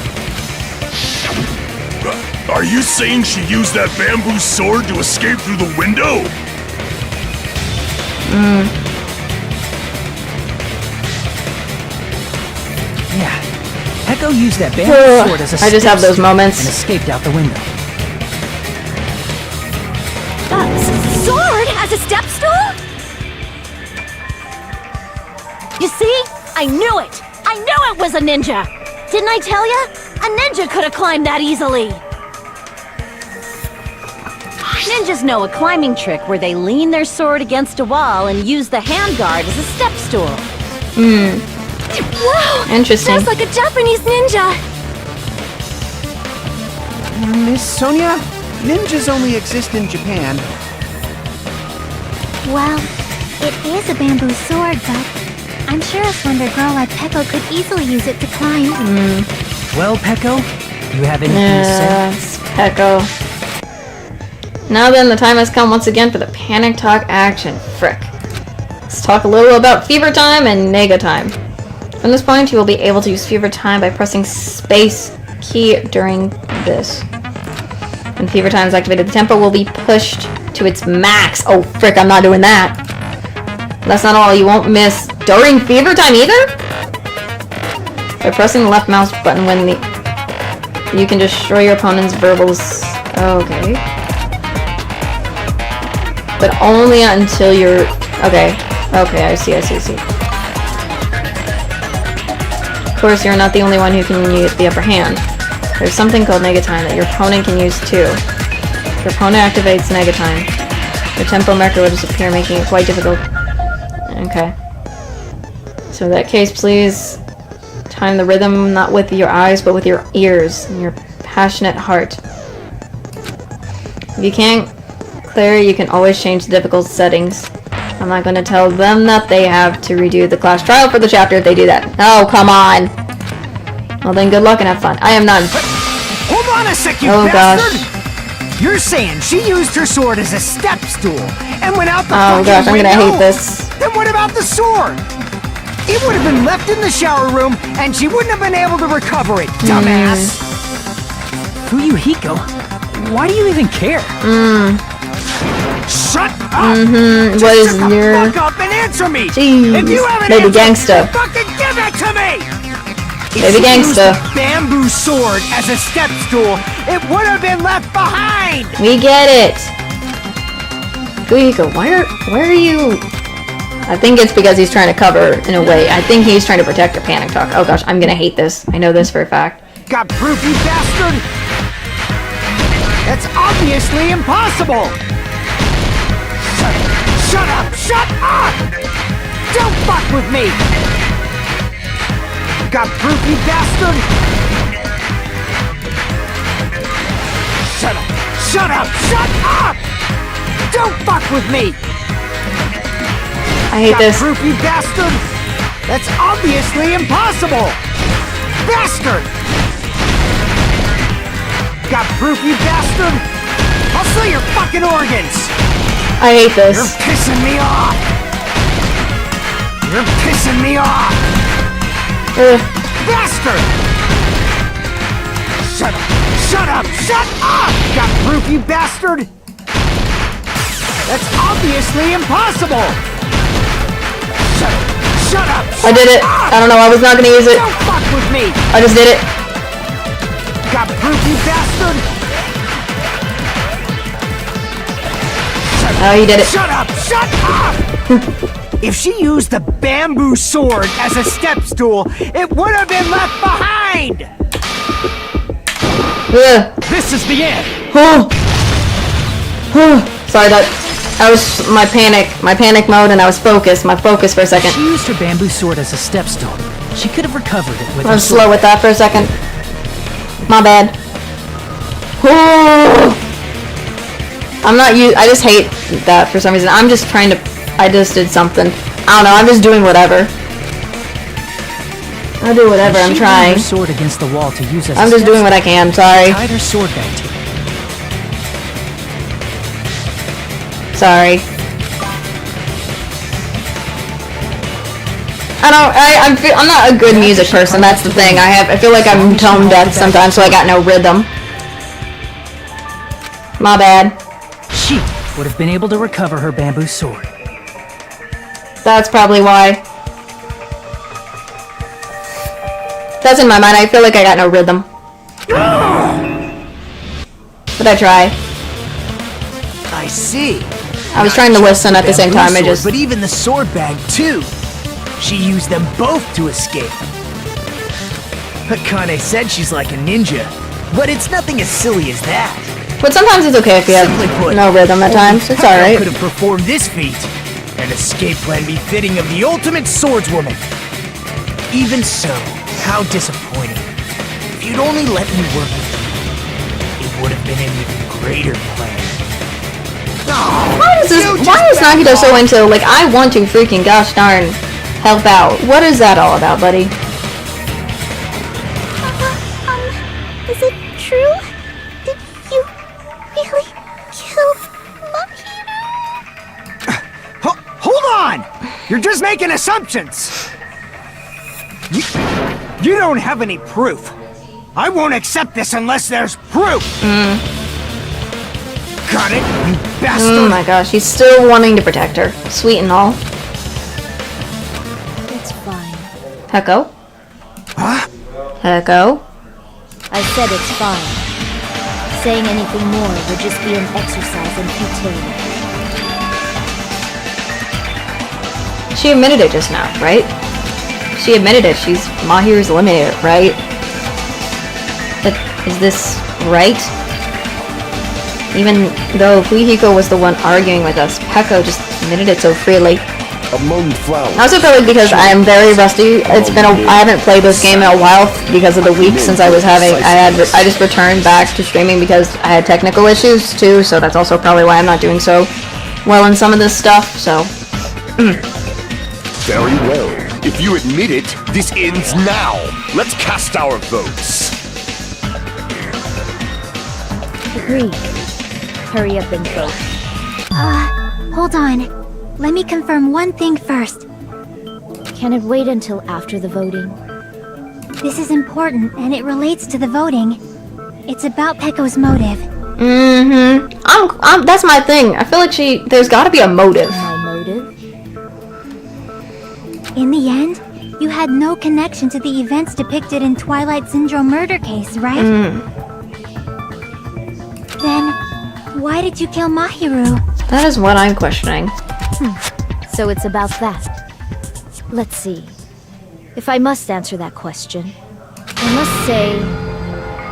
Are you saying she used that bamboo sword to escape through the window? Yeah. Echo used that bamboo sword as a I just have those moments. And escaped out the window. Sword as a step stool? You see? I knew it! I knew it was a ninja! Didn't I tell ya? A ninja could have climbed that easily! Ninjas know a climbing trick where they lean their sword against a wall and use the handguard as a step stool. Wow! Interesting. Just like a Japanese ninja! Miss Sonia, ninjas only exist in Japan. Well, it is a bamboo sword, but I'm sure a slender girl like Peko could easily use it to climb. Well, Peko, you have anything to say? Yes, Peko. Now then, the time has come once again for the panic talk action. Frick. Let's talk a little about fever time and nega time. From this point, you will be able to use fever time by pressing space key during this. When fever time is activated, the tempo will be pushed to its max. Oh, frick, I'm not doing that. That's not all. You won't miss during fever time either? By pressing the left mouse button you can destroy your opponent's verbals. Okay. But only until you're... Okay, I see. Of course, you're not the only one who can use the upper hand. There's something called Negatime that your opponent can use too. If your opponent activates Negatime, the tempo marker will disappear, making it quite difficult. Okay. So in that case, please time the rhythm not with your eyes, but with your ears and your passionate heart. If you can't clear, you can always change the difficult settings. I'm not going to tell them that they have to redo the class trial for the chapter if they do that. Oh, come on! Well then, good luck and have fun. I am none. Hold on a sec, you bastard! You're saying she used her sword as a step stool and went out the fucking window? I'm gonna hate this. Then what about the sword? It would have been left in the shower room and she wouldn't have been able to recover it, dumbass! Fuyuhiko, why do you even care? Shut up! What is your... Fuck up and answer me! Jeez. If you have an Baby answer, gangsta. fucking give it to me! Baby gangsta. If she used a bamboo sword as a step stool, it would have been left behind! We get it! Fuyuhiko, where are you? I think it's because he's trying to cover in a way. I think he's trying to protect her panic talk. Oh gosh, I'm gonna hate this. I know this for a fact. Got proof, you bastard! That's obviously impossible! Shut up! Shut up! Don't fuck with me! Got proof, you bastard? Shut up! Shut up! Shut up! Don't fuck with me! I hate Got this. proof, you bastard? That's obviously impossible! Bastard! Got proof, you bastard? I'll sell your fucking organs! I hate this. You're pissing me off! You're pissing me off! Bastard! Shut up! Shut up! Shut up! Got proof, you bastard? That's obviously impossible! Shut up! Shut up! I did it. I don't know. I was not gonna use it. Don't fuck with me! I just did it. Got proof, you bastard? Oh, you did it. Shut up! Shut up! If she used the bamboo sword as a step stool, it would have been left behind! Ugh. This is the end! Sorry, that was my panic mode, and I was focused. My focus for a second. She used her bamboo sword as a step stool. She could have recovered it with I her was sword. slow with that for a second. My bad. I'm not I just hate that for some reason. I'm just trying to. I just did something. I don't know. I'm just doing whatever. I'll do whatever. I'm She trying. leaned her sword against the wall to use as I'm a just step doing what I can. Sorry. Tied her sword back to it. Sorry. I'm not a good music person. That's the thing. I feel like I'm tone deaf sometimes, so I got no rhythm. My bad. She would have been able to recover her bamboo sword. That's probably why. That's in my mind. I feel like I got no rhythm. But I try. I see. I was trying to listen at the same time. I just. But even the sword bag too. She used them both to escape. Akane said she's like a ninja, but it's nothing as silly as that. But sometimes it's okay if you have Simply put, no rhythm at times. It's Pekka alright. could have performed this feat, an escape plan befitting of the ultimate swordswoman. Even so, how disappointing. If you'd only let me work with you, it would have been an even greater plan. Why is Nagito so into, like, I want to freaking gosh darn help out? What is that all about, buddy? Is it true? Did you really kill Mahiru? Hold on! You're just making assumptions! You don't have any proof. I won't accept this unless there's proof! Got it, you bastard! Oh my gosh, he's still wanting to protect her. Sweet and all. It's fine. Heko? Huh? Heko? I said it's fine. Saying anything more would just be an exercise in futility. She admitted it just now, right? She admitted it. She's Mahiru's eliminator, right? Is this right? Even though Fuyuhiko was the one arguing with us, Heko just admitted it so freely. Among flowers. I also feel like because I am very rusty, I haven't played this game in a while because of the week since I just returned back to streaming because I had technical issues too, so that's also probably why I'm not doing so well in some of this stuff, so. Very well. If you admit it, this ends now. Let's cast our votes. Agreed. Hurry up and vote. Hold on. Let me confirm one thing first. Can it wait until after the voting? This is important, and it relates to the voting. It's about Pekko's motive. That's my thing. I feel like there's gotta be a motive. My motive? In the end, you had no connection to the events depicted in Twilight Syndrome murder case, right? Then, why did you kill Mahiru? That is what I'm questioning. So it's about that. Let's see. If I must answer that question, I must say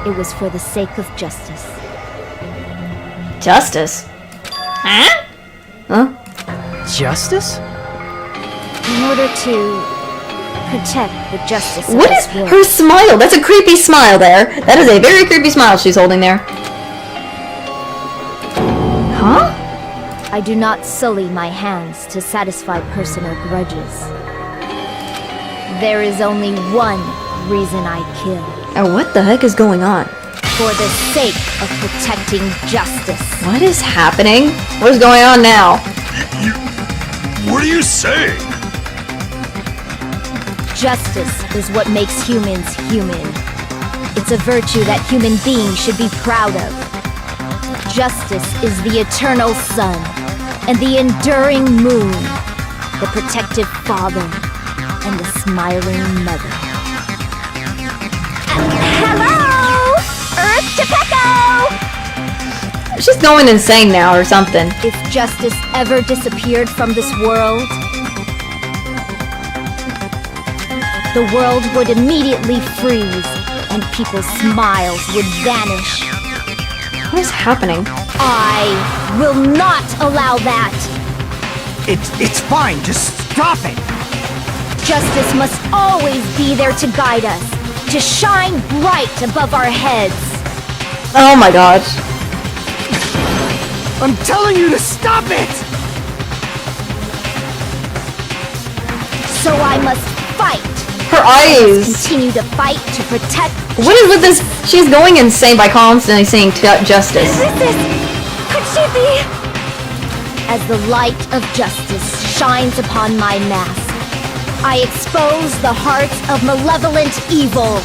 it was for the sake of justice. Justice? Huh? Huh? Justice? In order to protect the justice of What is this world. her smile? That's a creepy smile there. That is a very creepy smile she's holding there. Huh? I do not sully my hands to satisfy personal grudges. There is only one reason I kill. Oh, what the heck is going on? For the sake of protecting justice. What is happening? What is going on now? What are you saying? Justice is what makes humans human. It's a virtue that human beings should be proud of. Justice is the eternal sun and the enduring moon, the protective father and the smiling mother. Hello! Earth to Pecco! She's going insane now or something. If justice ever disappeared from this world, the world would immediately freeze and people's smiles would vanish. What is happening? I will not allow that! It's fine, just stop it! Justice must always be there to guide us, to shine bright above our heads. Oh my gosh. I'm telling you to stop it! So I must fight. Her eyes. Continue to fight to protect. What is with this? She's going insane by constantly saying justice. Could she be? As the light of justice shines upon my mask, I expose the hearts of malevolent evil.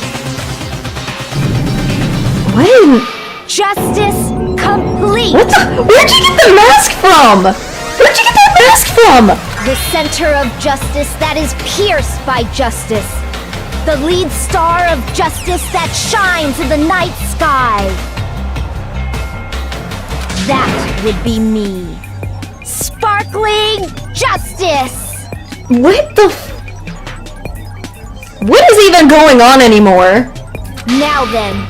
When? Justice complete. What the? Where'd you get the mask from? Where'd you get that mask from? The center of justice that is pierced by justice. The lead star of justice that shines in the night sky. That would be me. Sparkling justice! What the What is even going on anymore? Now then,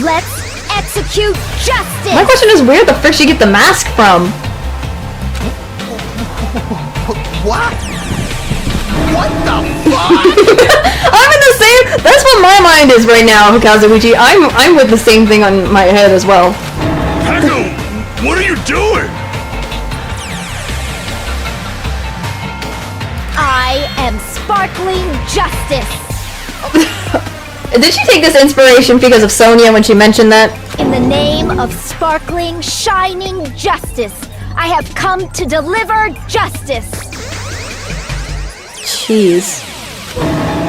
let's execute justice! My question is where the frick she get the mask from? What? What the fuck? I'm in the same. That's what my mind is right now, Kazuichi. I'm with the same thing on my head as well. Pecco, what are you doing? I am sparkling justice! Did she take this inspiration because of Sonia when she mentioned that? In the name of sparkling, shining justice, I have come to deliver justice! Jeez.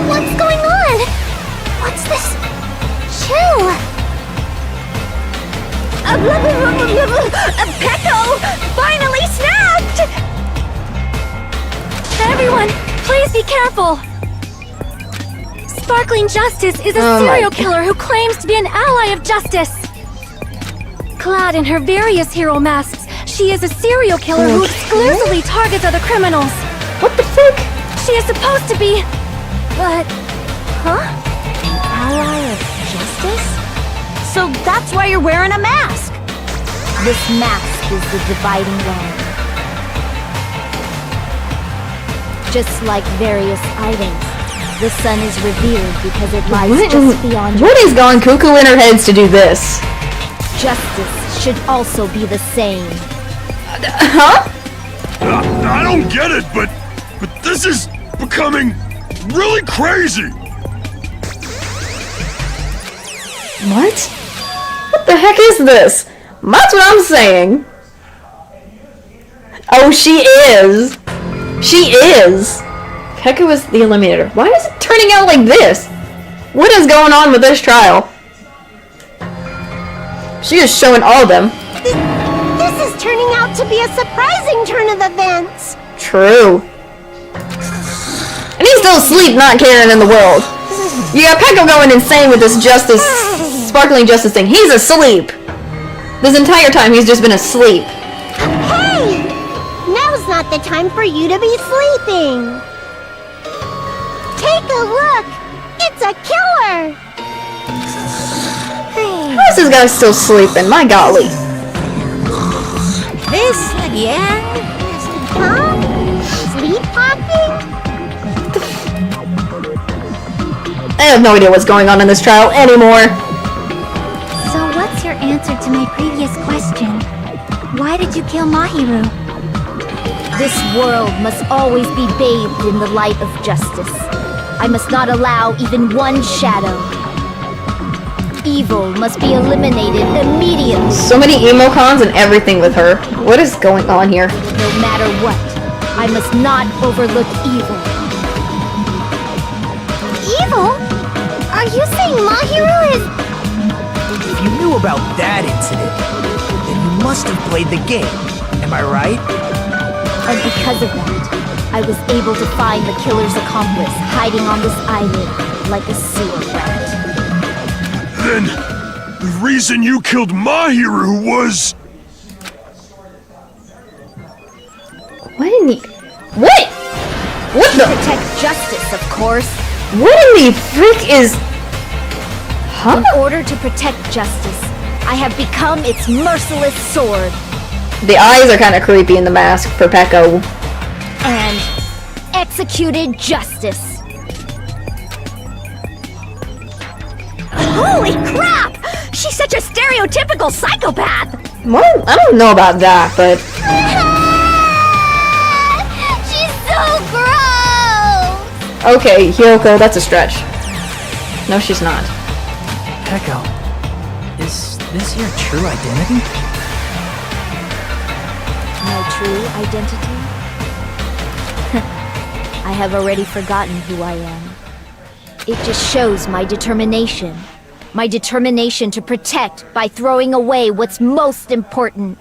What's going on? What's this? Chill. Pecco finally snapped! Everyone, please be careful! Sparkling Justice is a serial killer who claims to be an ally of justice. Clad in her various hero masks, she is a serial killer who exclusively targets other criminals. What the frick? She is supposed to be... but... huh? Ally of justice? So that's why you're wearing a mask! This mask is the dividing line. Just like various items, the sun is revered because it lies just beyond What is gone cuckoo in her heads to do this? Justice should also be the same. Huh? I don't get it, but this is becoming really crazy. What? What the heck is this? That's what I'm saying. Oh, she is. She is. Pecco is the eliminator. Why is it turning out like this? What is going on with this trial? She is showing all of them. This is turning out to be a surprising turn of events. True. And he's still asleep, not caring in the world. You got Pecco going insane with this justice, sparkling justice thing. He's asleep. This entire time he's just been asleep. Hey! Now's not the time for you to be sleeping. Take a look. It's a killer. How is this guy still sleeping? My golly. Yeah? Huh? Sleepwalking? I have no idea what's going on in this trial anymore. So what's your answer to my previous question? Why did you kill Mahiru? This world must always be bathed in the light of justice. I must not allow even one shadow. Evil must be eliminated immediately. So many emocons and everything with her. What is going on here? No matter what, I must not overlook evil. Evil? Are you saying Mahiru is... If you knew about that incident, then you must have played the game. Am I right? And because of that, I was able to find the killer's accomplice hiding on this island like a sewer rat. Then, the reason you killed Mahiru was... What in the... What? What the... Protect justice, of course. What in the freak is... Huh? In order to protect justice, I have become its merciless sword. The eyes are kind of creepy in the mask for Peko. And executed justice. Holy crap! She's such a stereotypical psychopath! Well, I don't know about that, but... She's so gross! Okay, Hyoko, that's a stretch. No, she's not. Peko, is this your true identity? My true identity? I have already forgotten who I am. It just shows my determination. My determination to protect by throwing away what's most important.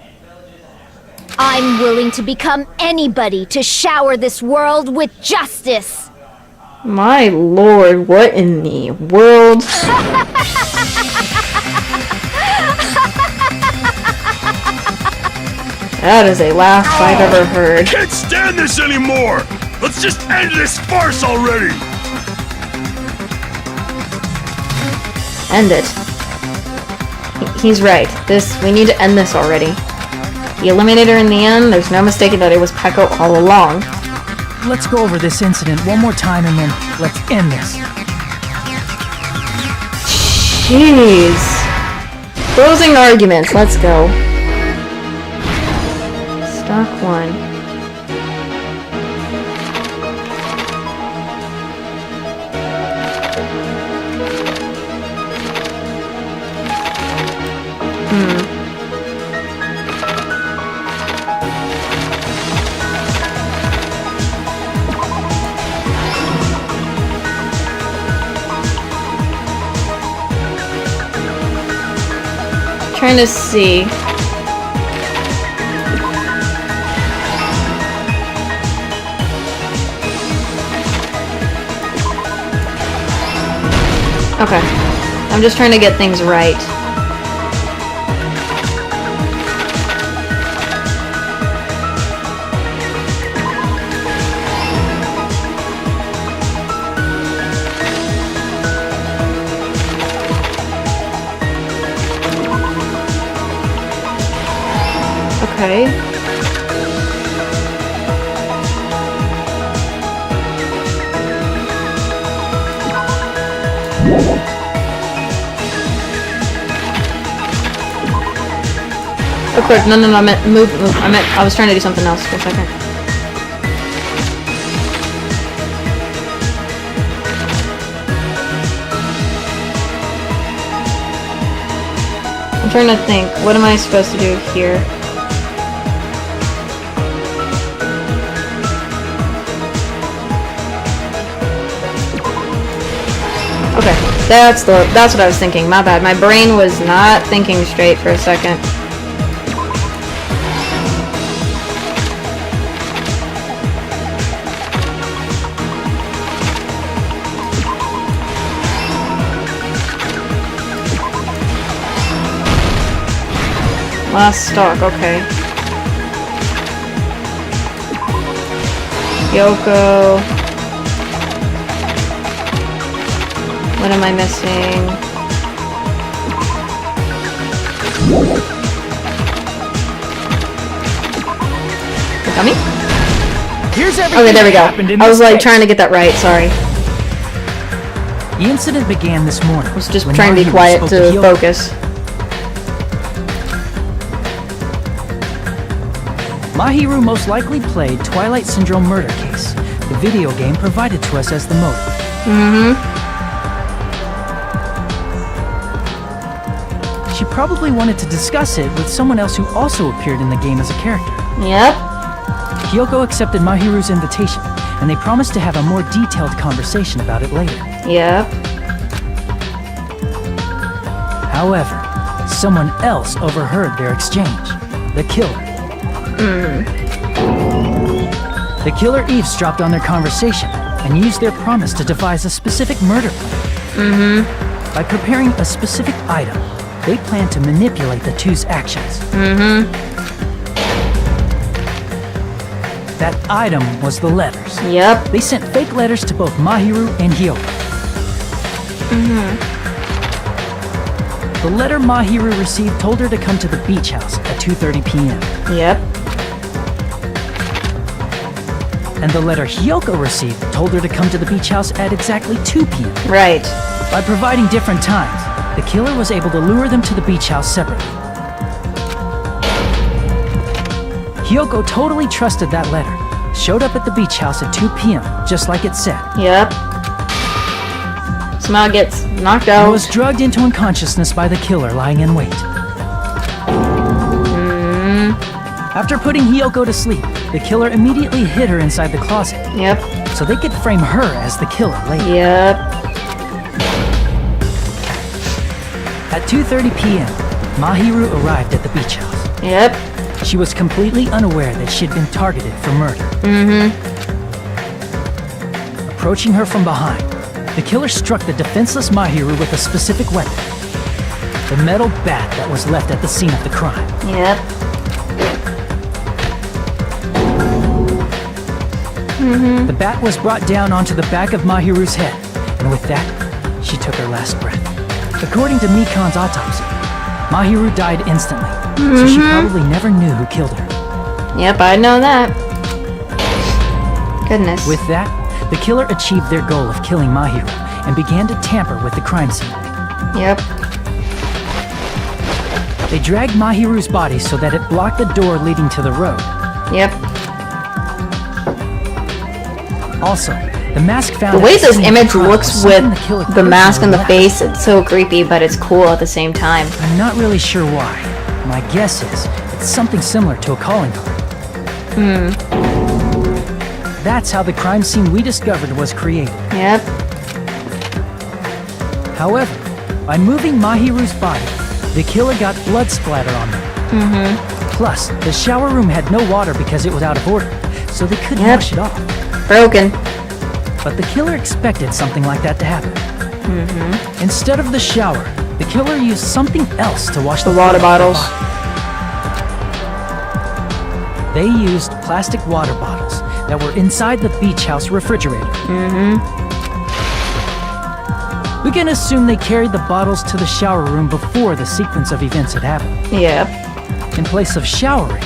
I'm willing to become anybody to shower this world with justice. My lord, what in the world? That is a laugh I've ever heard. Can't stand this anymore! Let's just end this farce already! End it. He's right. We need to end this already. He eliminated her in the end. There's no mistaking that it was Peko all along. Let's go over this incident one more time and then let's end this. Jeez. Closing arguments. Let's go. Stock 1. Trying to see. Okay. I'm just trying to get things right. Okay. Oh, quick. No, I meant move. I was trying to do something else for a second. I'm trying to think. What am I supposed to do here? Okay, that's what I was thinking. My bad. My brain was not thinking straight for a second. Last stock, okay. Yoko. What am I missing? Gummy? Here's everything Okay, there we that go. happened in I was this like case. trying to get that right, sorry. The incident began this morning. I was just when trying to be Mahiru quiet spoke to Hyoko. focus. Mahiru most likely played Twilight Syndrome Murder Case, the video game provided to us as the motive. She probably wanted to discuss it with someone else who also appeared in the game as a character. Yep. Hyoko accepted Mahiru's invitation, and they promised to have a more detailed conversation about it later. Yep. However, someone else overheard their exchange. The killer. The killer eavesdropped on their conversation and used their promise to devise a specific murder plan. By preparing a specific item, they planned to manipulate the two's actions. That item was the letters. Yep. They sent fake letters to both Mahiru and Hyoko. The letter Mahiru received told her to come to the beach house at 2:30 p.m. Yep. And the letter Hyoko received told her to come to the beach house at exactly 2 p.m. Right. By providing different times, the killer was able to lure them to the beach house separately. Hyoko totally trusted that letter, showed up at the beach house at 2 p.m., just like it said. Yep. Somehow gets knocked And out. was drugged into unconsciousness by the killer lying in wait. After putting Hyoko to sleep, the killer immediately hid her inside the closet, Yep. so they could frame her as the killer later. Yep. At 2:30 p.m., Mahiru arrived at the beach house. Yep. She was completely unaware that she'd been targeted for murder. Approaching her from behind, the killer struck the defenseless Mahiru with a specific weapon. The metal bat that was left at the scene of the crime. Yep. The bat was brought down onto the back of Mahiru's head, and with that, she took her last breath. According to Mikan's autopsy, Mahiru died instantly, so she probably never knew who killed her. Yep, I know that. Goodness. With that, the killer achieved their goal of killing Mahiru and began to tamper with the crime scene. Yep. They dragged Mahiru's body so that it blocked the door leading to the road. Yep. Also, the mask found The way at the this scene of image crime looks was with something the killer the couldn't mask on the relax. face, it's so creepy, but it's cool at the same time. I'm not really sure why. My guess is it's something similar to a calling card. That's how the crime scene we discovered was created. Yep. However, by moving Mahiru's body, the killer got blood splatter on them. Plus, the shower room had no water because it was out of order, so they couldn't Yep. wash it off. Broken. But the killer expected something like that to happen. Instead of the shower, the killer used something else to wash The the water blood off bottles. their body. They used plastic water bottles that were inside the beach house refrigerator. We can assume they carried the bottles to the shower room before the sequence of events had happened. Yep. In place of showering,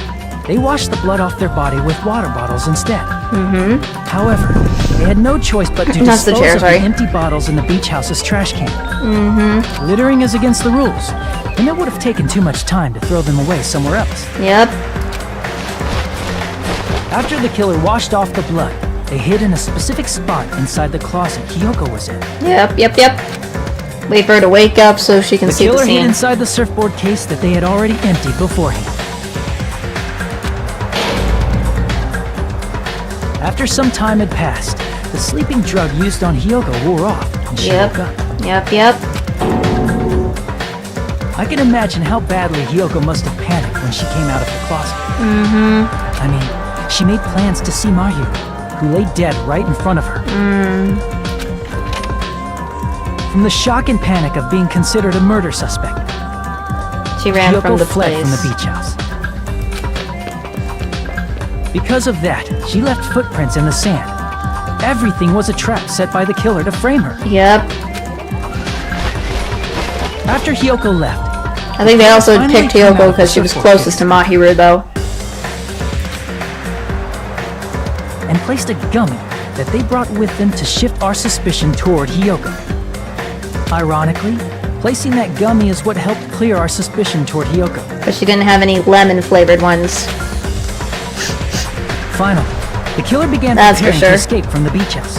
they washed the blood off their body with water bottles instead. However, they had no choice but to That's the dispose chair, of sorry. the empty bottles in the beach house's trash can. Littering is against the rules, and it would have taken too much time to throw them away somewhere else. Yep. After the killer washed off the blood, they hid in a specific spot inside the closet Hyoko was in. Yep. Yep. Yep. Wait for her to wake up so she can The see the killer hid scene. inside the surfboard case that they had already emptied beforehand. After some time had passed, the sleeping drug used on Hyoko wore off, and she Yep. woke up. Yep. Yep. I can imagine how badly Hyoko must have panicked when she came out of the closet. I mean, she made plans to see Mahiru, who lay dead right in front of her. From the shock and panic of being considered a murder suspect, She ran Hyoko from the fled place. from the beach house. Because of that, she left footprints in the sand. Everything was a trap set by the killer to frame her. Yep. After Hyoko left, I think they also Finally picked came out Hyoko of because the she was surfboard closest to Mahiru, though. and placed a gummy that they brought with them to shift our suspicion toward Hiyoko. Ironically, placing that gummy is what helped clear our suspicion toward Hiyoko. But she didn't have any lemon-flavored ones. Finally, the killer began That's for preparing sure. to escape from the beach house.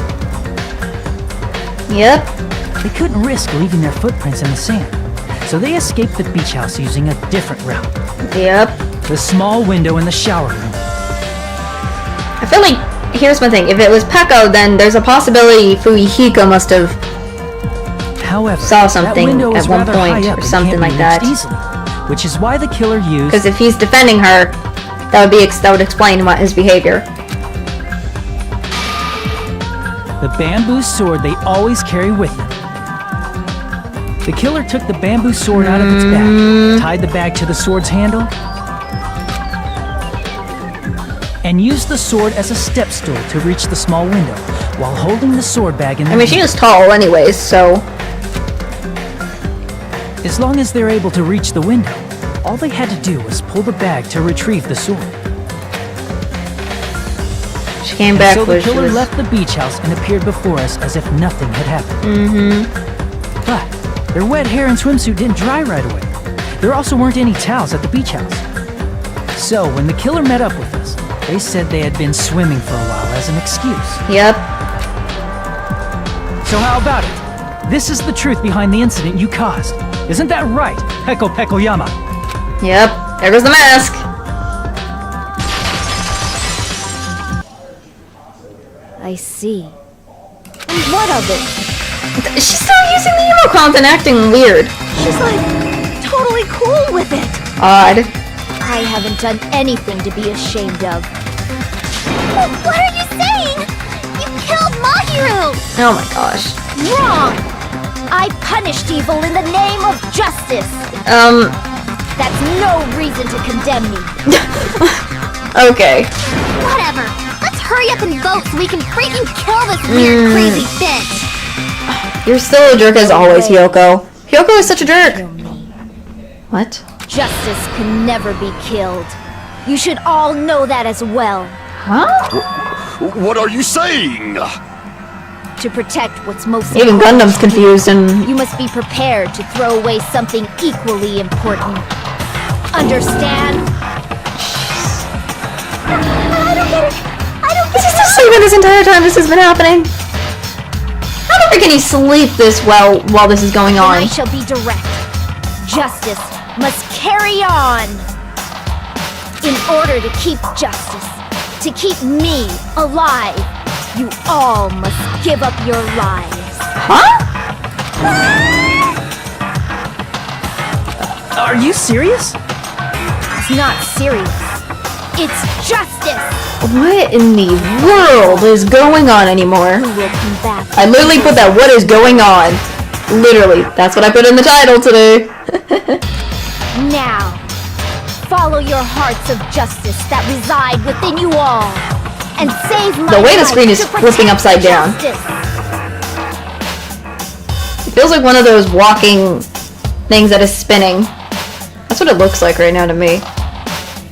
Yep. They couldn't risk leaving their footprints in the sand, so they escaped the beach house using a different route. Yep. The small window in the shower room. I feel like, here's one thing. If it was Peko, then there's a possibility Fuyuhiko must have However, saw something that window at is one rather point high up or and something can't be like that. reached easily, which is why the killer used. Because if he's defending her, that would explain what his behavior. The bamboo sword they always carry with them. The killer took the bamboo sword out of its bag, tied the bag to the sword's handle, and used the sword as a step stool to reach the small window while holding the sword bag in their I mean, she hand. was tall anyways, so... As long as they're able to reach the window, all they had to do was pull the bag to retrieve the sword. She came And back so the when she killer was... left the beach house and appeared before us as if nothing had happened. But their wet hair and swimsuit didn't dry right away. There also weren't any towels at the beach house. So when the killer met up with us, they said they had been swimming for a while as an excuse. Yep. So how about it? This is the truth behind the incident you caused. Isn't that right, Peko Pekoyama? Yep. There goes the mask. I see. And what of it? She's still using the emocons and acting weird. She's like totally cool with it. Odd. I haven't done anything to be ashamed of. What are you saying? You killed Mahiru! Oh my gosh. Wrong! I punished evil in the name of justice. That's no reason to condemn me. Okay. Whatever. Let's hurry up and vote so we can freaking kill this weird, crazy bitch! You're still a jerk as always, Hiyoko. Hiyoko is such a jerk. Kill me. What? Justice can never be killed. You should all know that as well. Huh? What are you saying? To protect what's most Even important Gundam's to confused and... you must be prepared to throw away something equally important. Understand? I don't get it. Is he still sleeping this entire time this has been happening? How the frick can he sleep this well while this is going Then I on? shall be direct. Justice must carry on. In order to keep justice, to keep me alive, you all must give up your lives. Huh? Are you serious? It's not serious. It's justice. What in the world is going on anymore? Who will combat I literally put that, what is going on? Literally, that's what I put in the title today. now? Follow your hearts of justice that reside within you all, and save my The way the life screen is to flipping protect upside down. justice. It feels like one of those walking things that is spinning. That's what it looks like right now to me.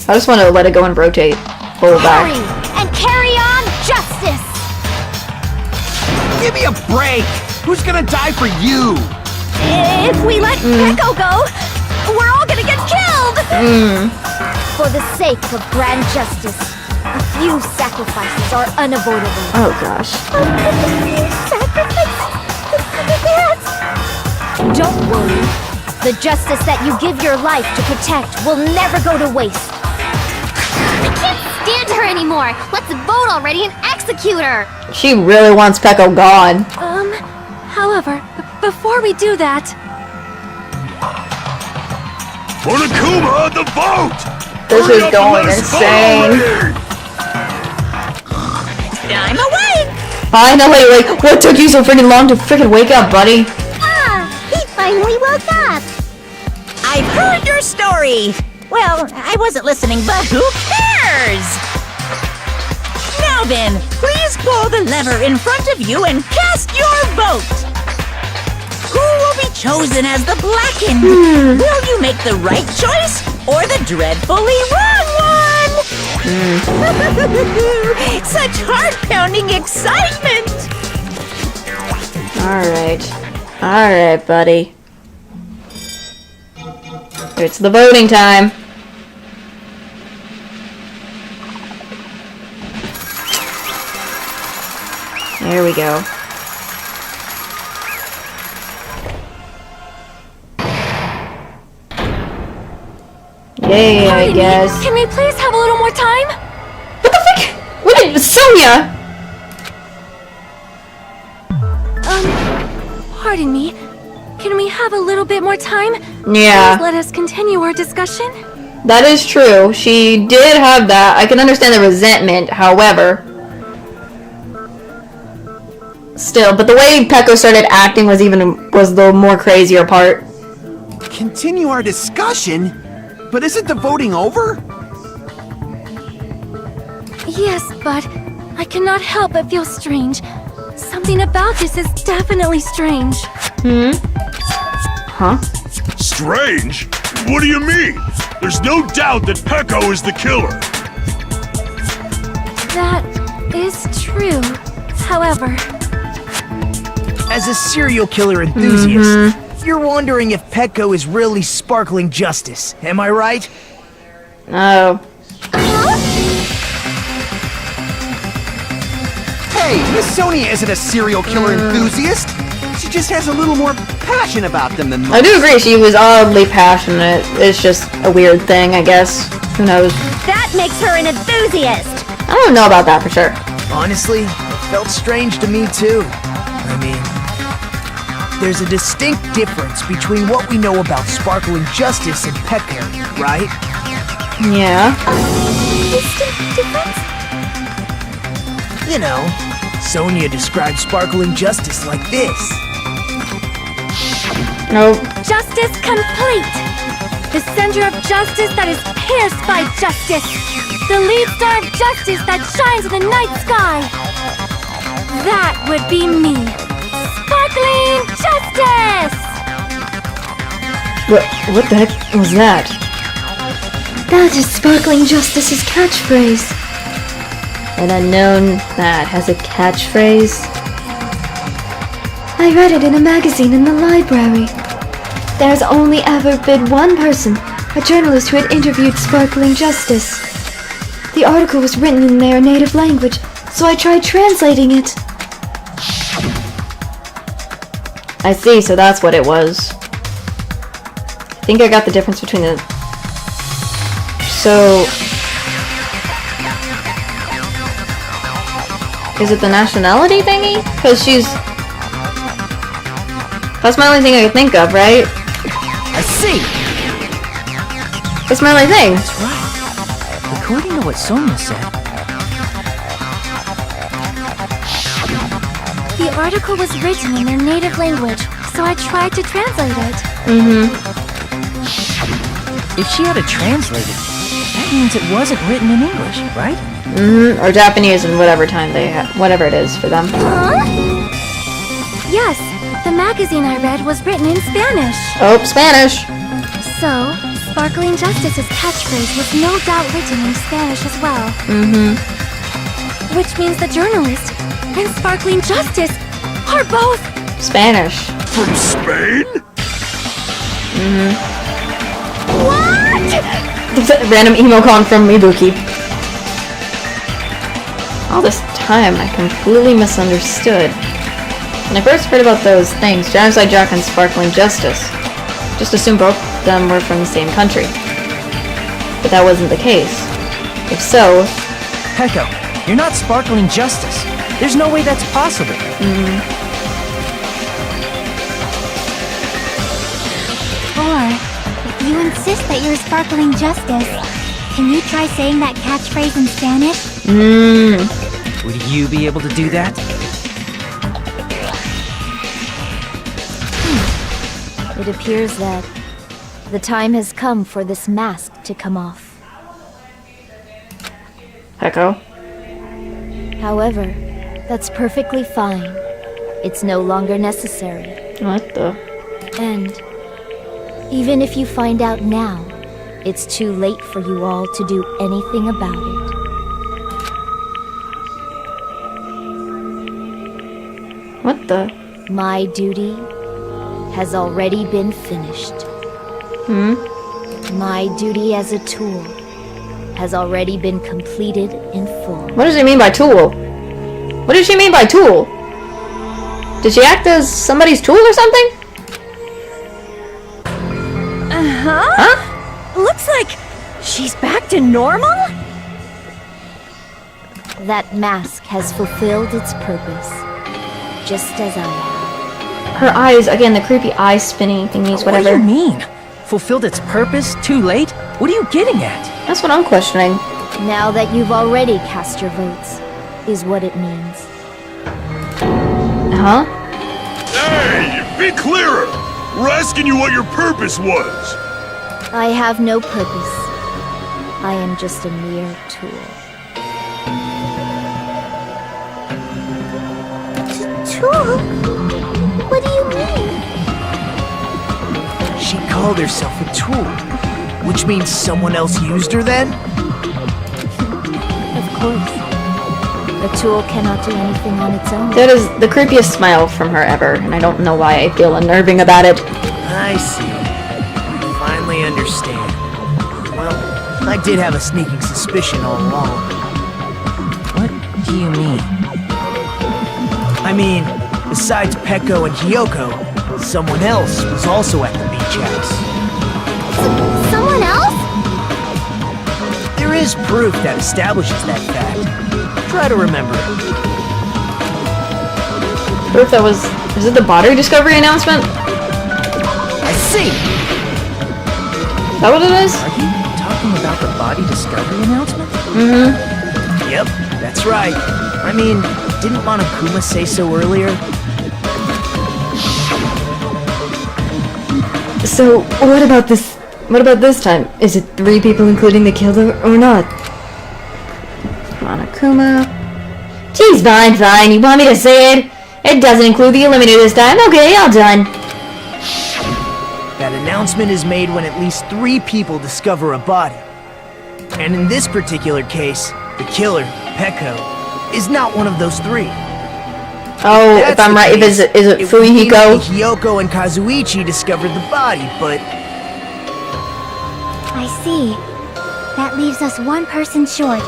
I just want to let it go and rotate. Pull back. Hurry and carry on justice. Give me a break! Who's gonna die for you? If we let Peko go, we're all gonna get killed. For the sake of grand justice, a few sacrifices are unavoidable. Oh gosh. Don't worry. The justice that you give your life to protect will never go to waste. I can't stand her anymore! Let's vote already and execute her! She really wants Peko gone. However, before we do that, Monokuma, the vote! This Hurry is up and going let us vote insane. already! I'm awake! Finally, like, what took you so freaking long to freaking wake up, buddy? He finally woke up! I've heard your story! Well, I wasn't listening, but who cares? Now then, please pull the lever in front of you and cast your vote! Who will be chosen as the blackened? Will you make the right choice or the dreadfully wrong one? Such heart-pounding excitement! Alright, buddy. It's the voting time. There we go. Yay, I guess. Can we please have a little more time? What the frick? What did Sonia? Pardon me. Can we have a little bit more time? Yeah. Please let us continue our discussion. That is true. She did have that. I can understand the resentment, however. Still, but the way Peko started acting was the more crazier part. Continue our discussion? But isn't the voting over? Yes, but I cannot help but feel strange. Something about this is definitely strange. Huh? Strange? What do you mean? There's no doubt that Peko is the killer. That is true. However, As a serial killer enthusiast, you're wondering if Peko is really sparkling justice, am I right? Oh. Hey, Miss Sonia isn't a serial killer enthusiast. She just has a little more passion about them than most. I do agree, she was oddly passionate. It's just a weird thing, I guess. Who knows? That makes her an enthusiast! I don't know about that for sure. Honestly, it felt strange to me too. I mean, there's a distinct difference between what we know about sparkling justice and Peko, right? Yeah. difference? You know, Sonia described sparkling justice like this. Nope. Justice complete! The center of justice that is pierced by justice! The lead star of justice that shines in the night sky! That would be me! Sparkling justice! What the heck was that? That is Sparkling Justice's catchphrase. An unknown that has a catchphrase? I read it in a magazine in the library. There's only ever been one person, a journalist who had interviewed Sparkling Justice. The article was written in their native language, so I tried translating it. I see, so that's what it was. I think I got the difference between the... So... Is it the nationality thingy? Because she's... That's my only thing I can think of, right? I see! That's my only thing. That's right. According to what Sonia said, The article was written in their native language, so I tried to translate it. if she had it translated, that means it wasn't written in English, right? Or Japanese in whatever time they have, whatever it is for them. Huh? Yes, the magazine I read was written in Spanish. Oh, Spanish! So, Sparkling Justice's catchphrase was no doubt written in Spanish as well. Which means the journalist and Sparkling Justice are both... Spanish. From Spain? What? Random emocon from Ibuki. All this time, I completely misunderstood. When I first heard about those things, Genocide Jock and Sparkling Justice, just assumed both of them were from the same country. But that wasn't the case. If so... Peko, you're not Sparkling Justice. There's no way that's possible. Or, if you insist that you're Sparkling Justice, can you try saying that catchphrase in Spanish? Would you be able to do that? It appears that the time has come for this mask to come off. Peko? However, that's perfectly fine. It's no longer necessary. What the... And even if you find out now, it's too late for you all to do anything about it. What the? My duty has already been finished. My duty as a tool has already been completed in full. What does he mean by tool? What does she mean by tool? Did she act as somebody's tool or something? Huh? Looks like she's back to normal? That mask has fulfilled its purpose, just as I have. Her eyes, again, the creepy eye spinning thingies, What do whatever. you mean? Fulfilled its purpose? Too late? What are you getting at? That's what I'm questioning. Now that you've already cast your votes, is what it means. Huh? Hey, be clearer! We're asking you what your purpose was! I have no purpose. I am just a mere tool. Tool? What do you mean? She called herself a tool, which means someone else used her then? Of course. A tool cannot do anything on its own. That is the creepiest smile from her ever, and I don't know why I feel unnerving about it. I see. I finally understand. Well, I did have a sneaking suspicion all along. What do you mean? I mean, besides Peko and Hiyoko, someone else was also at the beach house. Someone else? There is proof that establishes that fact. Try to remember it. Proof that was... Is it the body discovery announcement? I see! Is that what it is? Are you talking about the body discovery announcement? Yep, that's right. I mean, didn't Monokuma say so earlier? So, what about this... What about this time? Is it 3 people including the killer or not? Monokuma... Geez, fine. You want me to say it? It doesn't include the Eliminator this time. Okay, all done. That announcement is made when at least 3 people discover a body. And in this particular case, the killer, Peko, is not one of those 3. Oh, if I'm right, is it Fumihiko? Hiyoko and Kazuichi discovered the body, but I see. That leaves us one person short.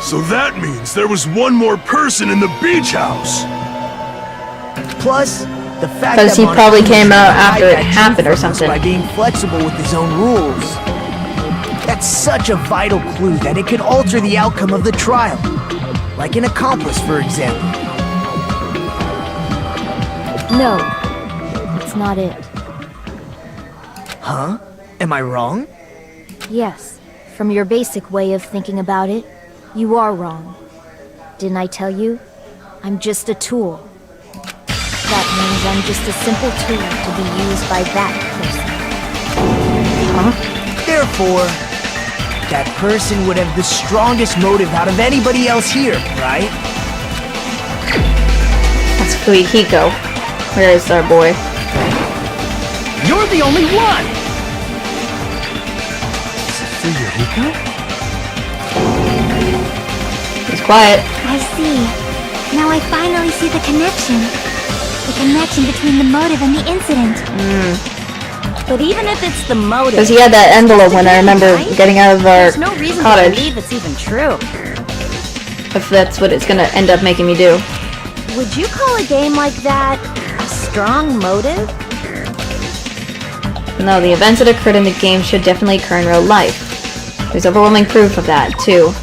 So that means there was one more person in the beach house! plus the fact Because that he probably Monokuma came tried out to hide after it that truth happened or from us something. by being flexible with his own rules. That's such a vital clue that it could alter the outcome of the trial. Like an accomplice, for example. No, that's not it. Huh? Am I wrong? Yes, from your basic way of thinking about it, you are wrong. Didn't I tell you? I'm just a tool. That means I'm just a simple tool to be used by that person. Therefore, that person would have the strongest motive out of anybody else here, right? That's Fumihiko. Where is our boy? You're the only one! Is it Fuyuhiko? He's quiet. I see. Now I finally see the connection. The connection between the motive and the incident. But even if it's the motive, Because he had that envelope when I remember getting out of our there's no reason to cottage. believe it's even true. If that's what it's gonna end up making me do. Would you call a game like that a strong motive? No, the events that occurred in the game should definitely occur in real life. There's overwhelming proof of that, too.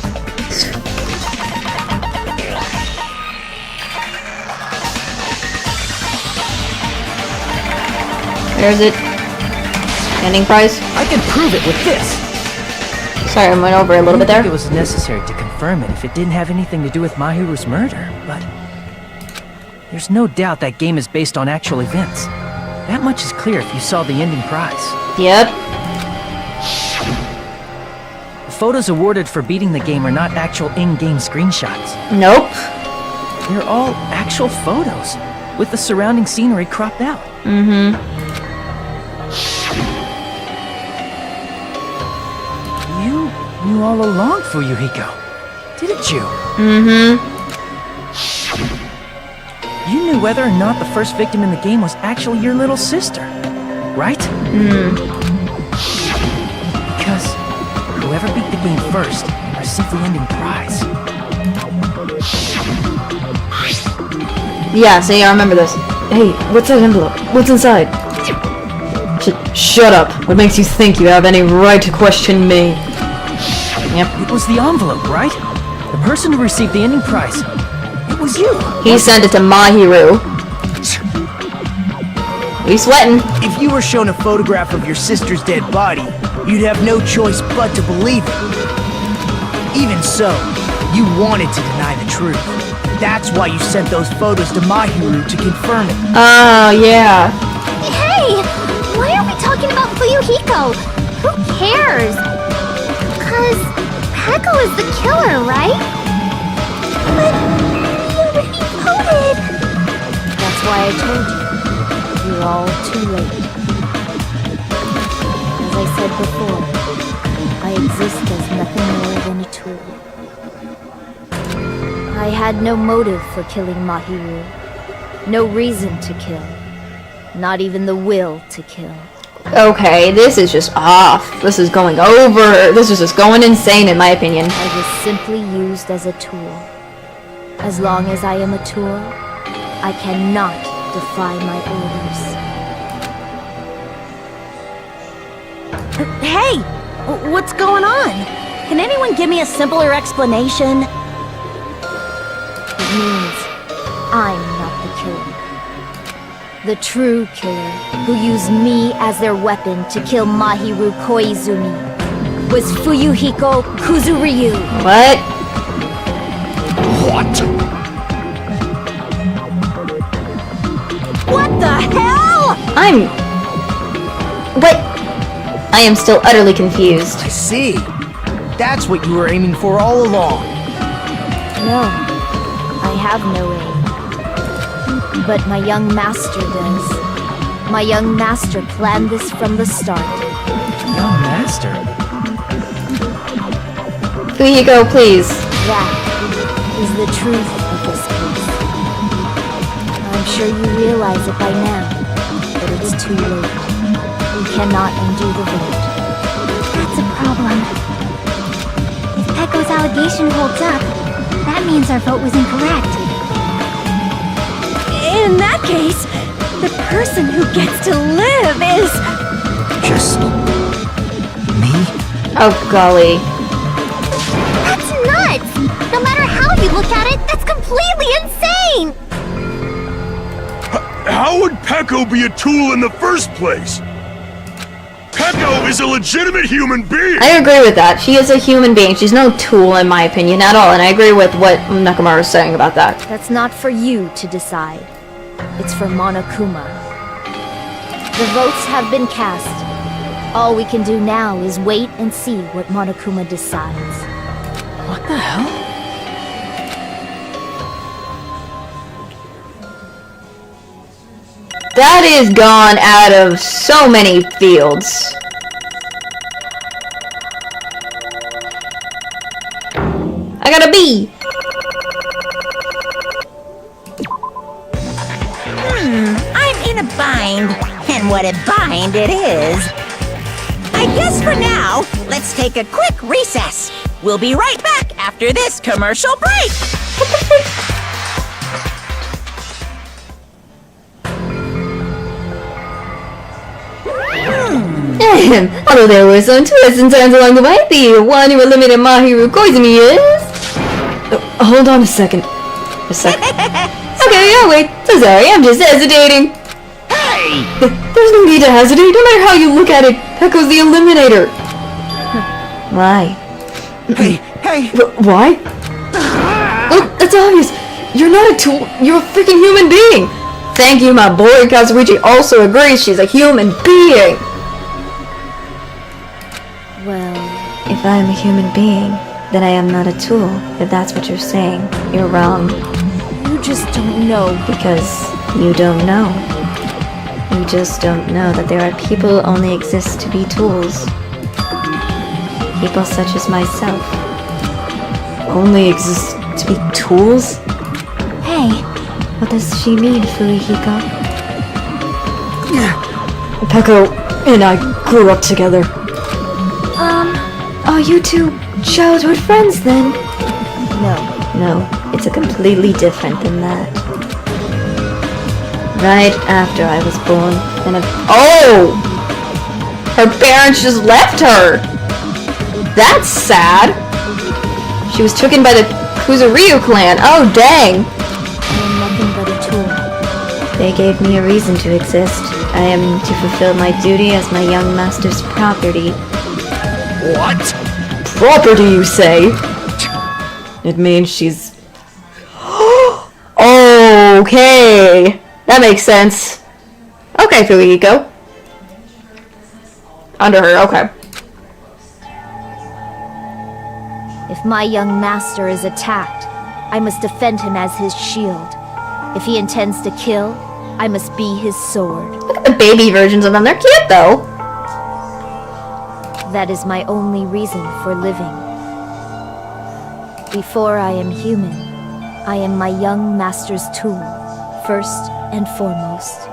There's it. Ending prize. I can prove it with this! Sorry, I went over a little bit I there. didn't think it was necessary to confirm it if it didn't have anything to do with Mahiru's murder, but... There's no doubt that game is based on actual events. That much is clear if you saw the ending prize. Yep. The photos awarded for beating the game are not actual in-game screenshots. Nope. They're all actual photos, with the surrounding scenery cropped out. You knew all along, Fuyuhiko, didn't you? you knew whether or not the first victim in the game was actually your little sister, right? Because whoever beat the game first receives the ending prize. Yeah, see, I remember this. Hey, what's that envelope? What's inside? Shut up. What makes you think you have any right to question me? Yep. It was the envelope, right? The person who received the ending prize. It was you. He sent it to Mahiru. We sweating. If you were shown a photograph of your sister's dead body, you'd have no choice but to believe it. Even so, you wanted to deny the truth. That's why you sent those photos to Mahiru to confirm it. Oh, yeah. Hey! Why are we talking about Fuyuhiko? Who cares? Because Peko is the killer, right? But he voted! That's why I told you. You're all too late. As I said before, I exist as nothing more than a tool. I had no motive for killing Mahiru. No reason to kill. Not even the will to kill. Okay, this is just off. This is going over. This is just going insane in my opinion. I was simply used as a tool. As long as I am a tool, I cannot defy my orders. Hey! What's going on? Can anyone give me a simpler explanation? It means I'm not the killer. The true killer, who used me as their weapon to kill Mahiru Koizumi, was Fuyuhiko Kuzuryu. What? What? What the hell? What? I am still utterly confused. I see. That's what you were aiming for all along. No, I have no aim. But my young master does. My young master planned this from the start. Young master? Fuyuhiko, please. That is the truth of this case. I'm sure you realize it by now, but it's too late. We cannot undo the vote. That's a problem. If Peko's allegation holds up, that means our vote was incorrect. In that case, the person who gets to live is... Just... me? Oh, golly. That's nuts! No matter how you look at it, that's completely insane! How would Peko be a tool in the first place? Peko is a legitimate human being! I agree with that. She is a human being. She's no tool, in my opinion, at all. And I agree with what Nakamura is saying about that. That's not for you to decide. It's for Monokuma. The votes have been cast. All we can do now is wait and see what Monokuma decides. What the hell? That is gone out of so many fields. I got a B. I'm in a bind. And what a bind it is. I guess for now, let's take a quick recess. We'll be right back after this commercial break. Although there were some twists and turns along the way, the one who eliminated Mahiru Koizumi is... hold on a second. Okay, yeah, wait. So sorry, I'm just hesitating. Hey! There's no need to hesitate, no matter how you look at it. Peko's the eliminator. Why? Hey! Why? Look, that's obvious. You're not a tool. You're a freaking human being. Thank you, my boy. Kazuichi also agrees she's a human being. Well... If I am a human being, then I am not a tool. If that's what you're saying, you're wrong. You just don't know. Because you don't know. You just don't know that there are people who only exist to be tools. People such as myself. Only exist to be tools? Hey, What does she mean, Fuyuhiko? Peko and I grew up together. Are you two childhood friends then? No, it's a completely different than that. Right after I was born, oh! Her parents just left her! That's sad! She was taken by the Kuzuryu clan. Oh, dang! I am nothing but a tool. They gave me a reason to exist. I am to fulfill my duty as my young master's property. What? Property, you say? It means she's... Okay! That makes sense. Okay, Fuyuhiko. Under her, okay. If my young master is attacked, I must defend him as his shield. If he intends to kill, I must be his sword. Look at the baby versions of them. They're cute, though. That is my only reason for living. Before I am human, I am my young master's tool, first and foremost.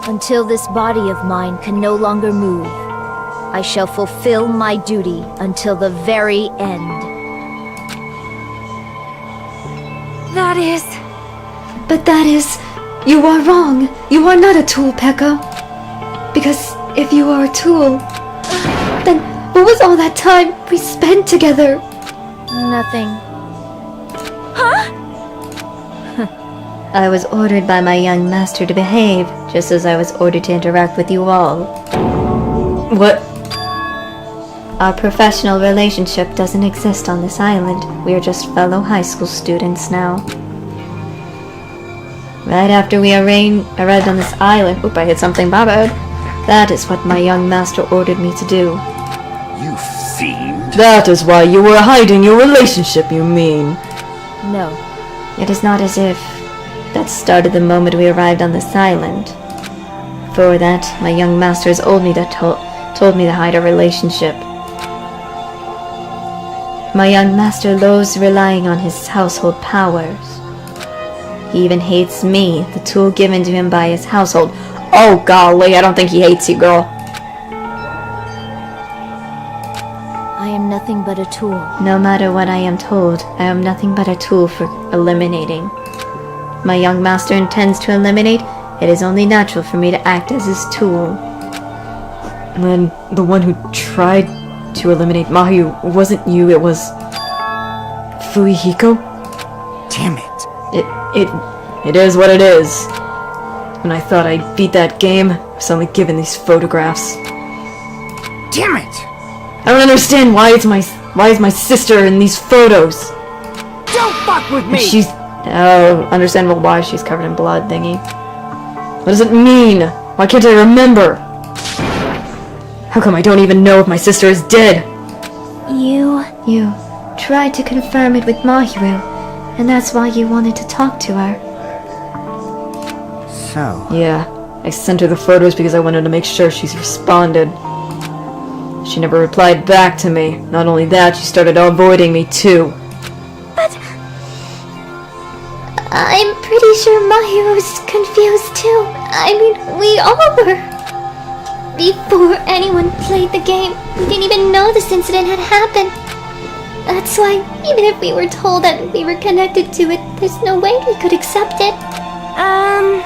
Until this body of mine can no longer move, I shall fulfill my duty until the very end. But that is... You are wrong. You are not a tool, Peko. Because if you are a tool, then what was all that time we spent together? Nothing. I was ordered by my young master to behave, just as I was ordered to interact with you all. What? Our professional relationship doesn't exist on this island. We are just fellow high school students now. Right after we arrived on this island... Oop, I hit something, my bad. That is what my young master ordered me to do. You fiend. That is why you were hiding your relationship, you mean? No. It is not as if that started the moment we arrived on this island. For that, my young master has told me to hide our relationship. My young master loathes relying on his household powers. He even hates me, the tool given to him by his household. Oh golly, I don't think he hates you, girl. I am nothing but a tool. No matter what I am told, I am nothing but a tool for eliminating. My young master intends to eliminate. It is only natural for me to act as his tool. And the one who tried to eliminate Mahi wasn't you, it was... Fuyuhiko? Damn it. It is what it is. When I thought I'd beat that game, I was suddenly given these photographs. Damn it! I don't understand why is my sister in these photos? Don't fuck with me! She's... Oh, understandable why she's covered in blood, thingy. What does it mean? Why can't I remember? How come I don't even know if my sister is dead? You tried to confirm it with Mahiru, and that's why you wanted to talk to her. So... Yeah, I sent her the photos because I wanted to make sure she's responded. She never replied back to me. Not only that, she started avoiding me too. But... I'm pretty sure Mahiru's confused too. I mean, we all were. Before anyone played the game, we didn't even know this incident had happened. That's why, even if we were told that we were connected to it, there's no way we could accept it.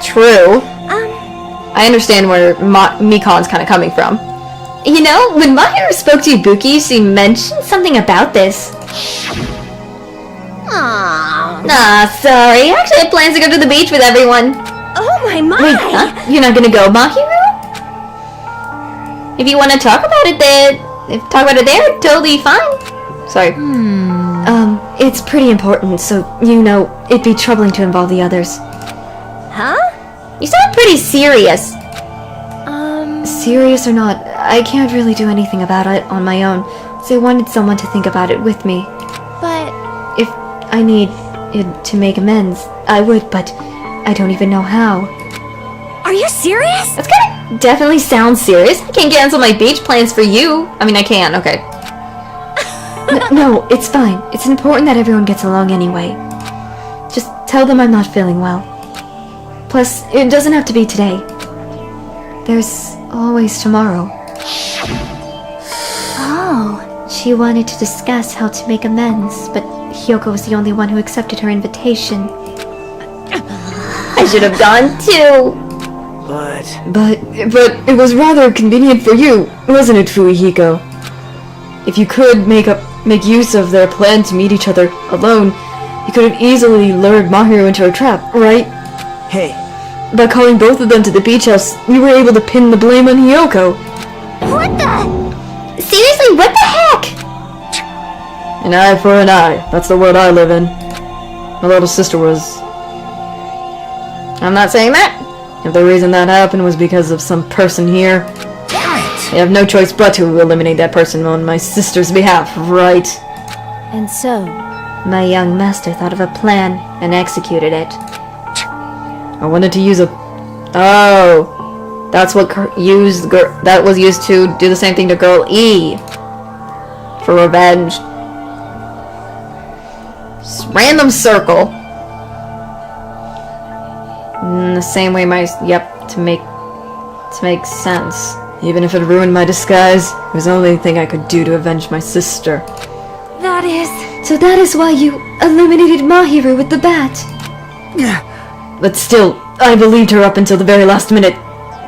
True. I understand where Mikon's kind of coming from. You know, when Mahiru spoke to Ibuki, she mentioned something about this. Aww. Nah, sorry. I actually had plans to go to the beach with everyone. Oh my. Wait, huh? You're not gonna go, Mahiru? If you want to talk about it there, totally fine. Sorry. It's pretty important, so, you know, it'd be troubling to involve the others. Huh? You sound pretty serious. Serious or not, I can't really do anything about it on my own, so I wanted someone to think about it with me. But... If I need it to make amends, I would, but I don't even know how. Are you serious? That's kind of definitely sounds serious. I can't cancel my beach plans for you. I mean, I can, okay. No, it's fine. It's important that everyone gets along anyway. Just tell them I'm not feeling well. Plus, it doesn't have to be today. There's always tomorrow. Oh. She wanted to discuss how to make amends, but Hyoko was the only one who accepted her invitation. I should have gone too! But it was rather convenient for you, wasn't it, Fuyuhiko? If you could make use of their plan to meet each other alone, you could have easily lured Mahiru into a trap, right? Hey. By calling both of them to the beach house, you were able to pin the blame on Hyoko. What the? Seriously, what the heck? An eye for an eye. That's the world I live in. My little sister was... I'm not saying that. If the reason that happened was because of some person here, I have no choice but to eliminate that person on my sister's behalf, right? And so, my young master thought of a plan and executed it. I wanted to use a... Oh... That's what that was used to do the same thing to Girl E. For revenge. Just random circle. In the same way to make sense. Even if it ruined my disguise, it was the only thing I could do to avenge my sister. So that is why you eliminated Mahiru with the bat. But still, I believed her up until the very last minute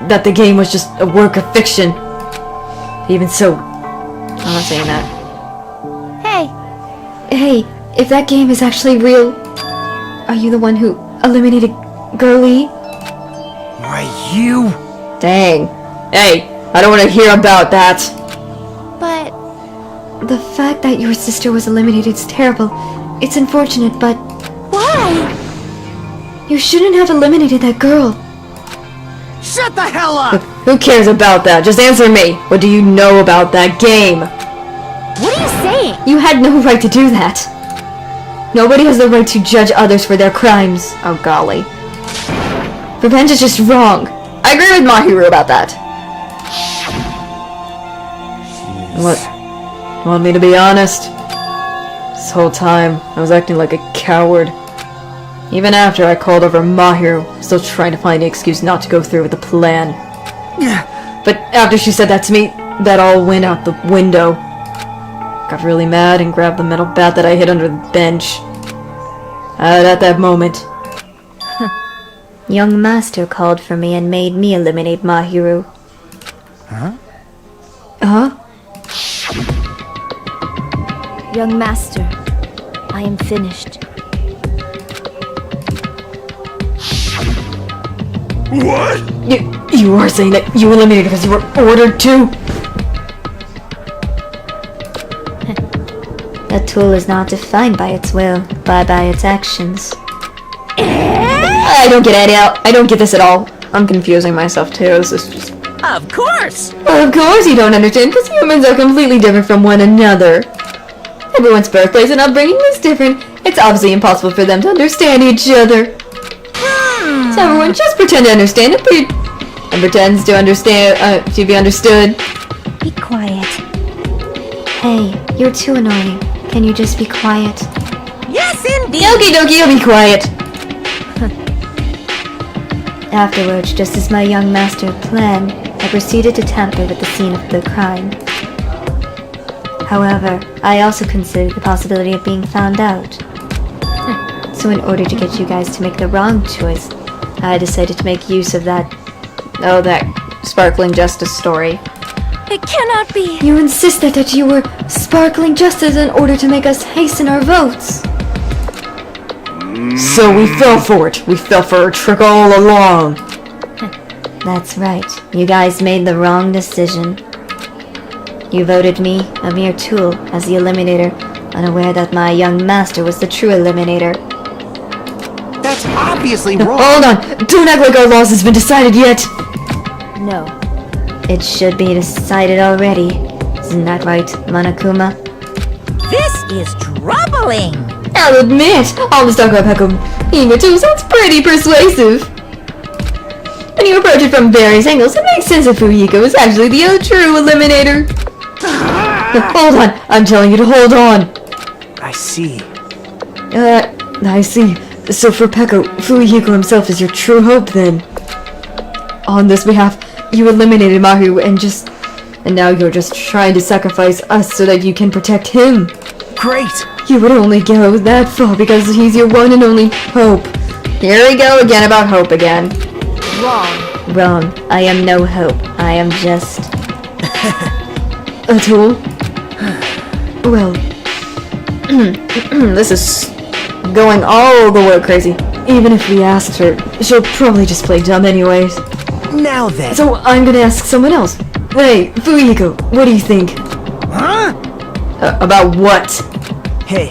that the game was just a work of fiction. Even so, I'm not saying that. Hey, if that game is actually real, are you the one who eliminated Girlie? Why you? Dang. Hey, I don't want to hear about that. But the fact that your sister was eliminated is terrible. It's unfortunate, but Why? you shouldn't have eliminated that girl. Shut the hell up! Who cares about that? Just answer me. What do you know about that game? What are you saying? You had no right to do that. Nobody has the right to judge others for their crimes. Oh golly. Revenge is just wrong. I agree with Mahiru about that. What? You want me to be honest? This whole time, I was acting like a coward. Even after I called over Mahiru, still trying to find an excuse not to go through with the plan. But after she said that to me, that all went out the window. Got really mad and grabbed the metal bat that I hid under the bench. And at that moment... Young master called for me and made me eliminate Mahiru. Huh? Young master, I am finished. What? You are saying that you eliminated because you were ordered to? A tool is not defined by its will, but by its actions. I don't get it out. I don't get this at all. I'm confusing myself too. This is just... Of course! Of course you don't understand, because humans are completely different from one another. Everyone's birthplace and upbringing is different. It's obviously impossible for them to understand each other. So everyone just pretend to understand it, and pretends to understand, to be understood. Be quiet. Hey, you're too annoying. Can you just be quiet? Yes, indeed! Okie dokie, you'll be quiet. Afterwards, just as my young master planned, I proceeded to tamper with the scene of the crime. However, I also considered the possibility of being found out. So in order to get you guys to make the wrong choice, I decided to make use of that sparkling justice story. It cannot be! You insisted that you were sparkling justice in order to make us hasten our votes! So we fell for it. We fell for a trick all along. That's right. You guys made the wrong decision. You voted me, a mere tool, as the eliminator, unaware that my young master was the true eliminator. That's obviously wrong. Hold on! Don't act like our loss has been decided yet! No. It should be decided already. Isn't that right, Monokuma? This is troubling! I'll admit, all this talk about Pekka too sounds pretty persuasive. When you approach it from various angles, it makes sense that Fuyuhiko is actually the true eliminator. Hold on, I'm telling you to hold on. I see. I see. So for Peko, Fuyuhiko himself is your true hope then. On this behalf, you eliminated Mahu and now you're just trying to sacrifice us so that you can protect him. Great! You would only go that far because he's your one and only hope. Here we go again about hope again. Wrong. I am no hope. I am just... a tool? Well... this is going all the way crazy. Even if we asked her, she'll probably just play dumb anyways. Now then. So I'm gonna ask someone else. Hey, Fuyuhiko, what do you think? Huh? About what? Hey.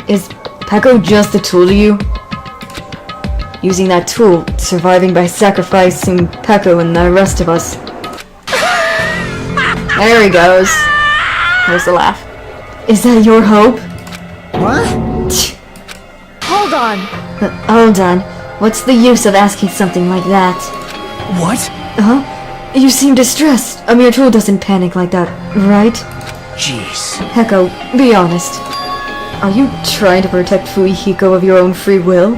Is Peko just a tool to you? Using that tool, surviving by sacrificing Peko and the rest of us. There he goes. There's the laugh. Is that your hope? What? Hold on. Hold on. What's the use of asking something like that? What? Huh? You seem distressed. A mere tool doesn't panic like that, right? Jeez. Peko, be honest. Are you trying to protect Fuyuhiko of your own free will?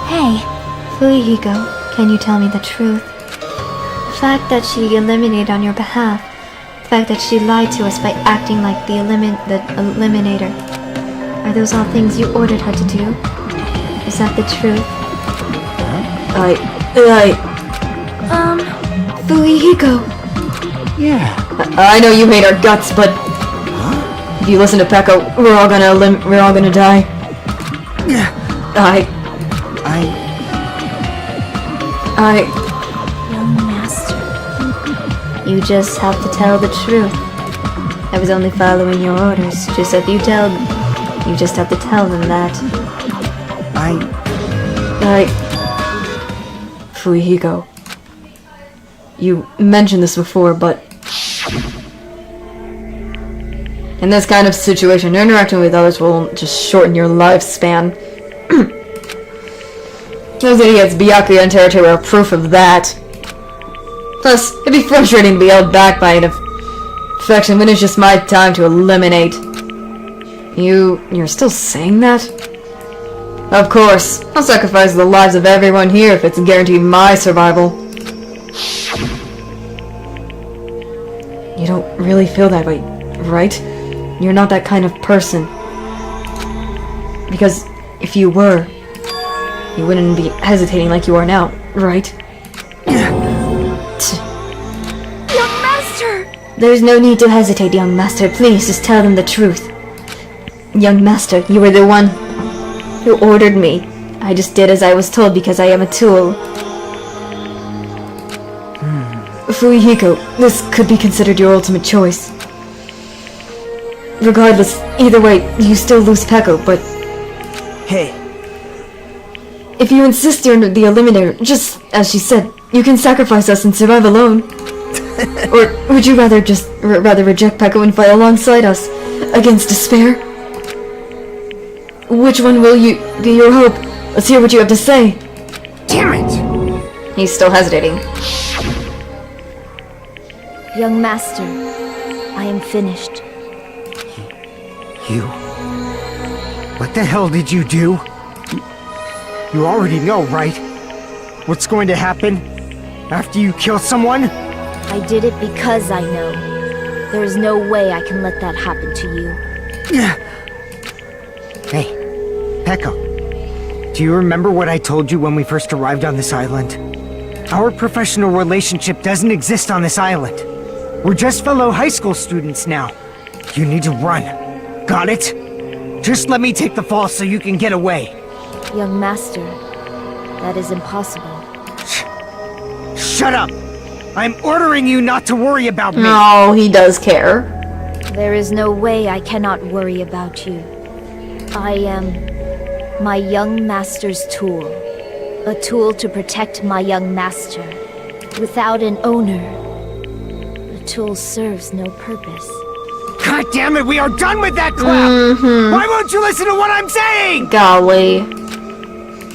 Hey, Fuyuhiko, can you tell me the truth? The fact that she eliminated on your behalf, the fact that she lied to us by acting like the eliminator, are those all things you ordered her to do? Is that the truth? Fuyuhiko. Yeah. I know you hate our guts, but if you listen to Peko, we're all gonna die. Young master. You just have to tell the truth. I was only following your orders, just as you tell them. You just have to tell them that. Fuyuhiko. You mentioned this before, but in this kind of situation, interacting with others will just shorten your lifespan. Those idiots, Byakuya and Teruto are proof of that. Plus, it'd be frustrating to be held back by an infection when it's just my time to eliminate. You're still saying that? Of course. I'll sacrifice the lives of everyone here if it's guaranteed my survival. You don't really feel that way, right? You're not that kind of person. Because if you were, you wouldn't be hesitating like you are now, right? Young master! There's no need to hesitate, young master. Please, just tell them the truth. Young master, you were the one who ordered me. I just did as I was told because I am a tool. Fuyuhiko, this could be considered your ultimate choice. Regardless, either way, you still lose Peko, but... Hey. If you insist you're the eliminator, just as she said, you can sacrifice us and survive alone. Or would you rather reject Peko and fight alongside us, against despair? Which one will be your hope? Let's hear what you have to say. Damn it! He's still hesitating. Young master, I am finished. You? What the hell did you do? You already know, right? What's going to happen after you kill someone? I did it because I know. There is no way I can let that happen to you. Hey, Peko. Do you remember what I told you when we first arrived on this island? Our professional relationship doesn't exist on this island. We're just fellow high school students now. You need to run. Got it? Just let me take the fall so you can get away. Young master, that is impossible. Shut up! I'm ordering you not to worry about me! No, he does care. There is no way I cannot worry about you. I am my young master's tool. A tool to protect my young master. Without an owner, the tool serves no purpose. God damn it, we are done with that crap! Why won't you listen to what I'm saying? Golly.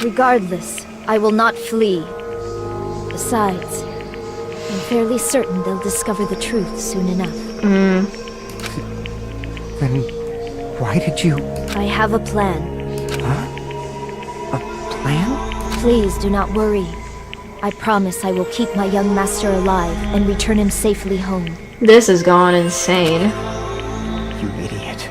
Regardless, I will not flee. Besides, I'm fairly certain they'll discover the truth soon enough. Then why did you... I have a plan. Huh? A plan? Please do not worry. I promise I will keep my young master alive and return him safely home. This has gone insane. You idiot.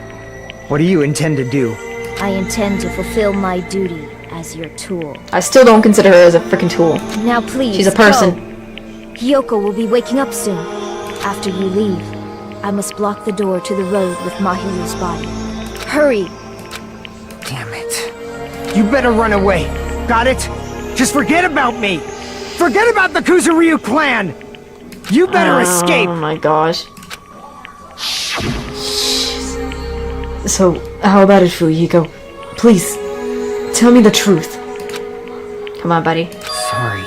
What do you intend to do? I intend to fulfill my duty as your tool. I still don't consider her as a freaking tool. Now please, she's a person. Go. Hiyoko will be waking up soon. After you leave, I must block the door to the road with Mahiru's body. Hurry! Damn it. You better run away. Got it? Just forget about me. Forget about the Kuzuryu clan. You better escape. Oh my gosh. So, how about it, Fuyuhiko? Please, tell me the truth. Come on, buddy. Sorry.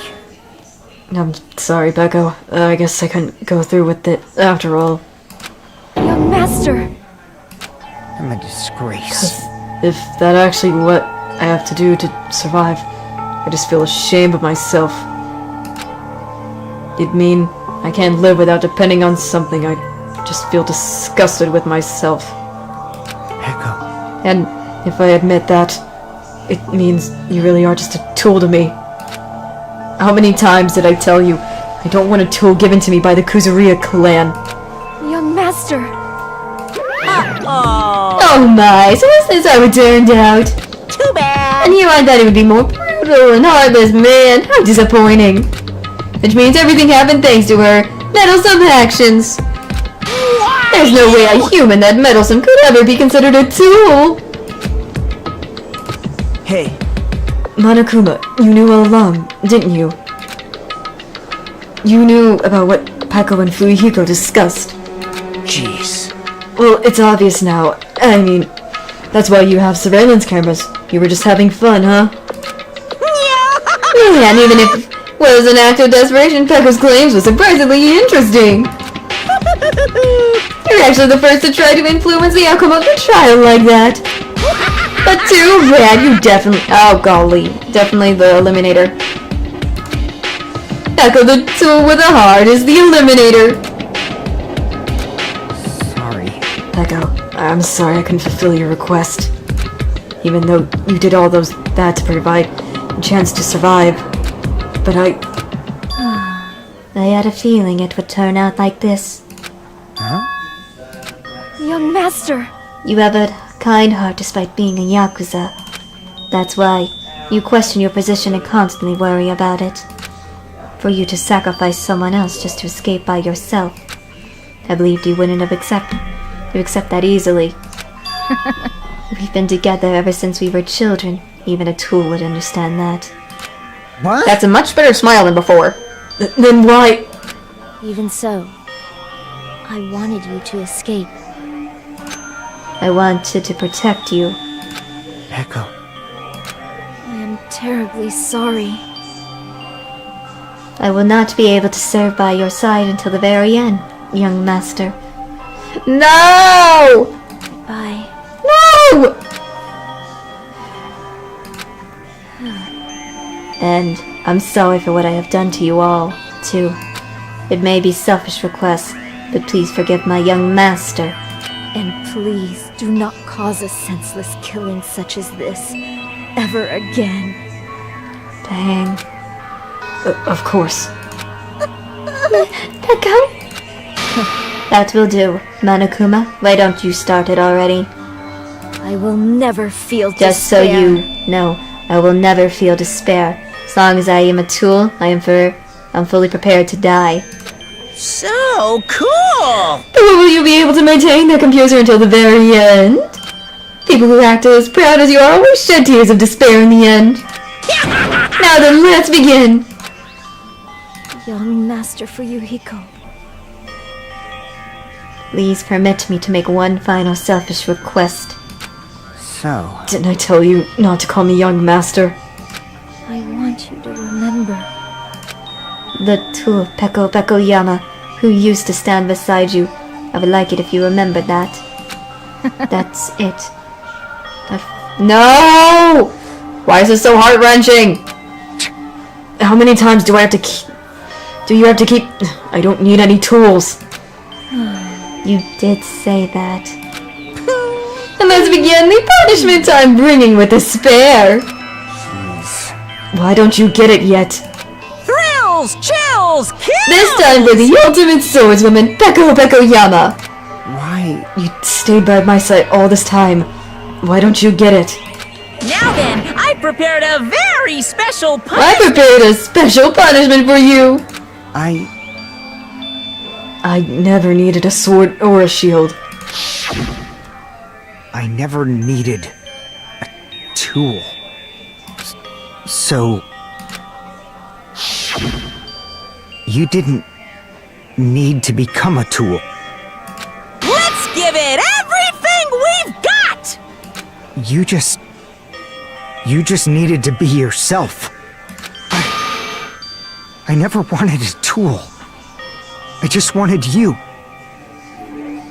I'm sorry, Becco. I guess I couldn't go through with it after all. Young master! I'm a disgrace. If that actually what I have to do to survive, I just feel ashamed of myself. It'd mean I can't live without depending on something. I just feel disgusted with myself. Echo. And if I admit that, it means you really are just a tool to me. How many times did I tell you I don't want a tool given to me by the Kuzuriya clan? Young master! Oh my, so is this how it turned out? Too bad. And here I thought it would be more brutal and heartless, man. How disappointing. Which means everything happened thanks to her meddlesome actions. There's no way a human that meddlesome could ever be considered a tool. Hey, Monokuma, you knew all along, didn't you? You knew about what Peko and Fuyuhiko discussed. jeez. Well, it's obvious now. I mean, that's why you have surveillance cameras. You were just having fun, huh? Yeah, and even if it was an act of desperation, Peko's claims was surprisingly interesting. You're actually the first to try to influence the outcome of the trial like that. But too bad, you definitely... Oh, golly. Definitely the Eliminator. Peko, the tool with a heart, is the Eliminator. Sorry. Peko, I'm sorry I couldn't fulfill your request. Even though you did all that to provide a chance to survive. But I had a feeling it would turn out like this. Huh? Young master! You have a kind heart despite being a Yakuza. That's why you question your position and constantly worry about it. For you to sacrifice someone else just to escape by yourself. I believed you wouldn't have accept that easily. We've been together ever since we were children. Even a tool would understand that. What? That's a much better smile than before. Then why? Even so, I wanted you to escape. I wanted to protect you. Echo. I am terribly sorry. I will not be able to serve by your side until the very end, young master. No! Bye. No! And I'm sorry for what I have done to you all, too. It may be selfish requests, but please forgive my young master. And please do not cause a senseless killing such as this ever again. Dang. Of course. Peko? That will do. Monokuma, why don't you start it already? I will never feel Just so despair. you know, I will never feel despair. As long as I am a tool, I'm fully prepared to die. So cool! But will you be able to maintain the computer until the very end? People who act as proud as you are always shed tears of despair in the end. Now then, let's begin! Young Master Fuyuhiko. Please permit me to make one final selfish request. So... Didn't I tell you not to call me young master? I want you to remember. The tool of Peko Yama, who used to stand beside you. I would like it if you remembered that. That's it. No! Why is this so heart-wrenching? How many times do I have to keep... Do you have to keep... I don't need any tools. You did say that. must begin the punishment I'm bringing with despair. Why don't you get it yet? Thrills, chills, kills! This time for the ultimate swordswoman, Peko Yama. Why? You stayed by my side all this time. Why don't you get it? Now then, I prepared a very special I punishment. prepared a special punishment for you. I never needed a sword or a shield. I never needed a tool. So... you didn't need to become a tool. Let's give it everything we've got! You just needed to be yourself. I never wanted a tool. I just wanted you.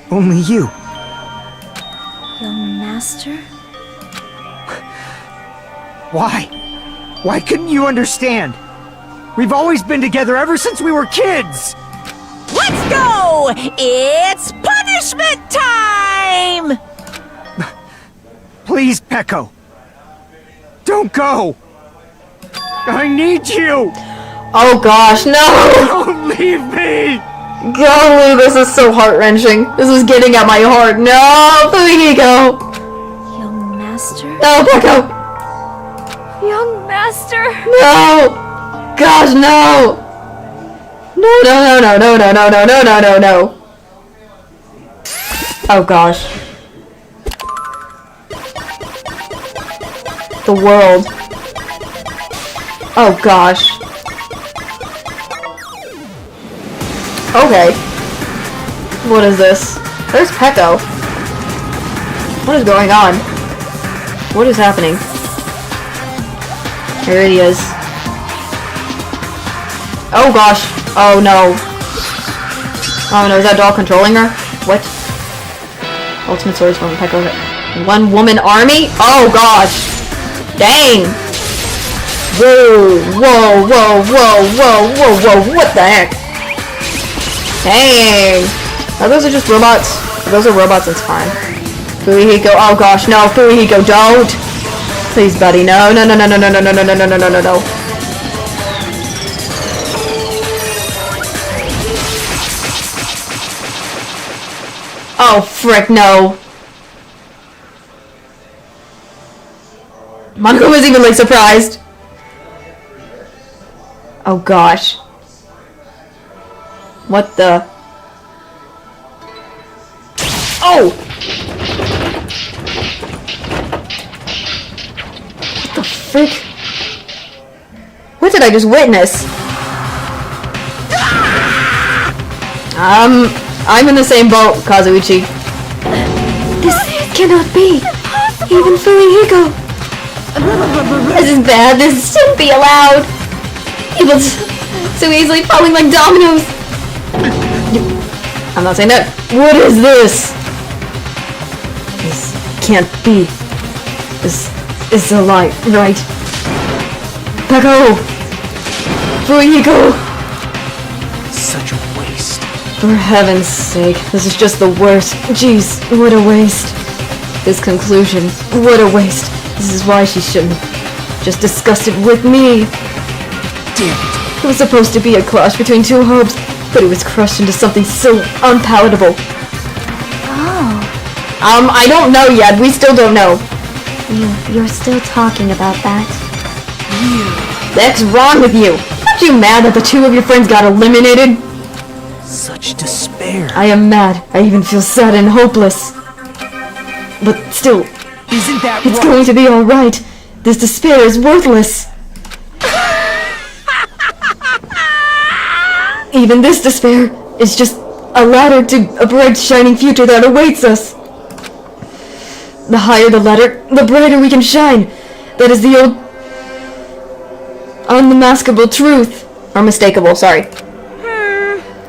Only you. Young master? Why? Why couldn't you understand? We've always been together ever since we were kids! Let's go! It's punishment time! Please, Peko. Don't go! I need you! Oh gosh, no! Don't leave me! Golly, this is so heart-wrenching. This is getting at my heart. No, Fumihiko! Young master? No, Peko! Young master! No! Gosh, no! No, no, no, no, no, no, no, no, no, no, no. Oh gosh. The world. Oh gosh. Okay. What is this? There's Peko. What is going on? What is happening? Here he is. Oh gosh. Oh no. Oh no, is that doll controlling her? What? Ultimate swordswoman Peko. One woman army? Oh gosh. Dang! Whoa, whoa, whoa, whoa, whoa, whoa, whoa, what the heck? Dang! Oh, those are just robots. If those are robots, it's fine. Fumihiko, oh gosh, no, Fumihiko, don't! Please, buddy, no, no, no, no, no, no, no, no, no, no, no, no, no, no, no. Oh, frick, no. Monaco was even, like, surprised. Oh, gosh. What the? Oh! What the frick? What did I just witness? I'm in the same boat, Kazuichi. This cannot be. Even Fumihiko. This is bad. This shouldn't be allowed. People so easily falling like dominoes. I'm not saying that. What is this? This can't be. This is a lie, right? Peko! Fumihiko! Such a waste. For heaven's sake, this is just the worst. Jeez, what a waste. This conclusion, what a waste. This is why she shouldn't just discussed it with me. Damn it. It was supposed to be a clash between two hopes, but it was crushed into something so unpalatable. Oh. I don't know yet. We still don't know. You're still talking about that? That's wrong with you. Aren't you mad that the two of your friends got eliminated? Such despair. I am mad. I even feel sad and hopeless. But still, Isn't that it's right? going to be alright. This despair is worthless. Even this despair is just a ladder to a bright, shining future that awaits us. The higher the ladder, the brighter we can shine. That is the old unmaskable truth. Or mistakable, sorry.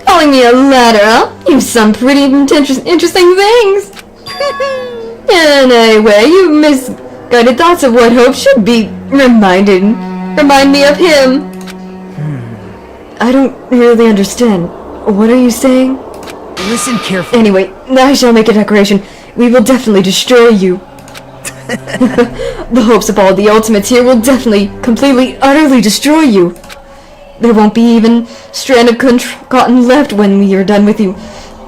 Calling me a ladder, huh? You've some pretty interesting things. Anyway, you misguided thoughts of what hope should be. Remind me of him. I don't really understand. What are you saying? Listen carefully. Anyway, I shall make a declaration. We will definitely destroy you. The hopes of all the ultimates here will definitely, completely, utterly destroy you. There won't be even strand of cotton left when we are done with you.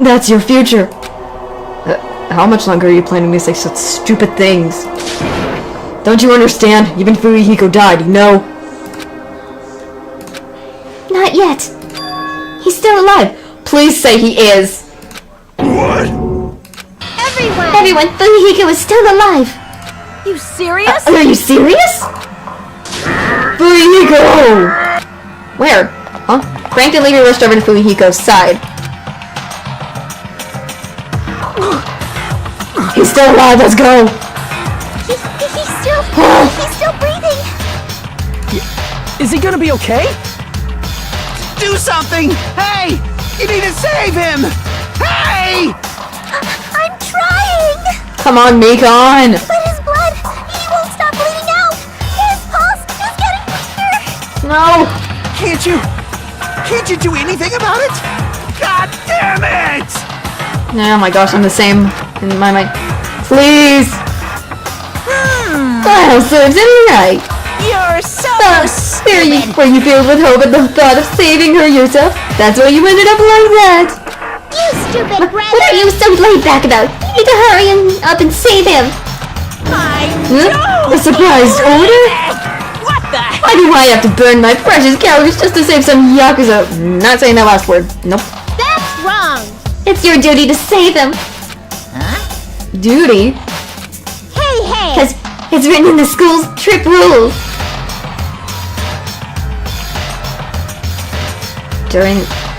That's your future. How much longer are you planning to say such stupid things? Don't you understand? Even Fuyuhiko died, you know? Not yet. He's still alive. Please say he is. What? Everyone, Fuyuhiko is still alive. You serious? Are you serious? Fuyuhiko! Where? Huh? Frank and Levi rushed over to Fuyuhiko's side. He's still alive, let's go! He's still breathing. Is he gonna be okay? Do something! Hey! You need to save him! Hey! I'm trying. Come on, Mekon! But his blood, he won't stop bleeding out. His pulse is getting weaker. No! Can't you do anything about it? God damn it! Oh my gosh, I'm the same in my mind. Please! Well, serves him right. You're so There you were you filled with hope at the thought of saving her yourself? That's why you ended up like that. You stupid What are you so laid back about? You need to hurry up and save him. A surprise order? What the heck? Why do I have to burn my precious calories just to save some Yakuza? Not saying that last word. Nope. That's wrong. It's your duty to save him. Duty? Hey. Because it's written in the school's trip rules.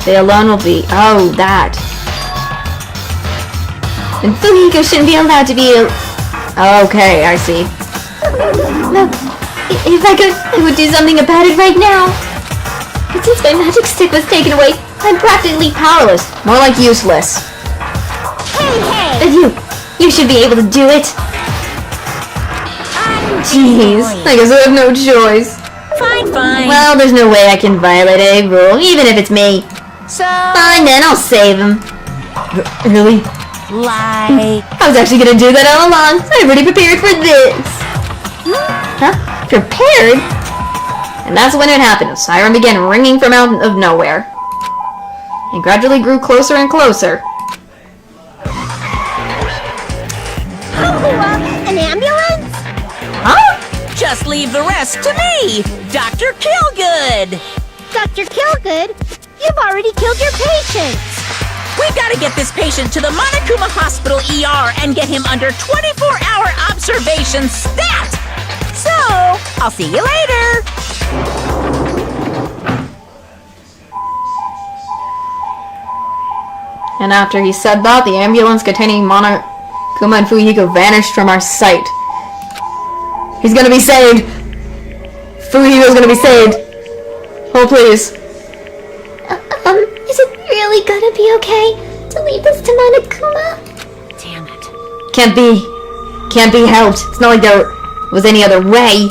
They alone will be. Oh, that. And Fuyuhiko shouldn't be allowed to be. Okay, I see. No, if I could, I would do something about it right now. But since my magic stick was taken away, I'm practically powerless. More like useless. Hey. But you should be able to do it. Jeez, I guess I have no choice. Fine. Well, there's no way I can violate a rule, even if it's me. So, Fine then, I'll save him. Really? like... I was actually gonna do that all along. I'm already prepared for this. Huh? Prepared? And that's when it happened. A siren began ringing from out of nowhere. And gradually grew closer and closer. An ambulance? Huh? Just leave the rest to me, Dr. Killgood. Dr. Killgood, you've already killed your patients. We gotta get this patient to the Monokuma Hospital ER and get him under 24-hour observation stat. So, I'll see you later. And after he said that, the ambulance containing Monokuma and Fuyuhiko vanished from our sight. He's gonna be saved! Fuyuhiko's gonna be saved! Oh, please. Is it really gonna be okay to leave this to Monokuma? Damn it. Can't be helped. It's not like there was any other way.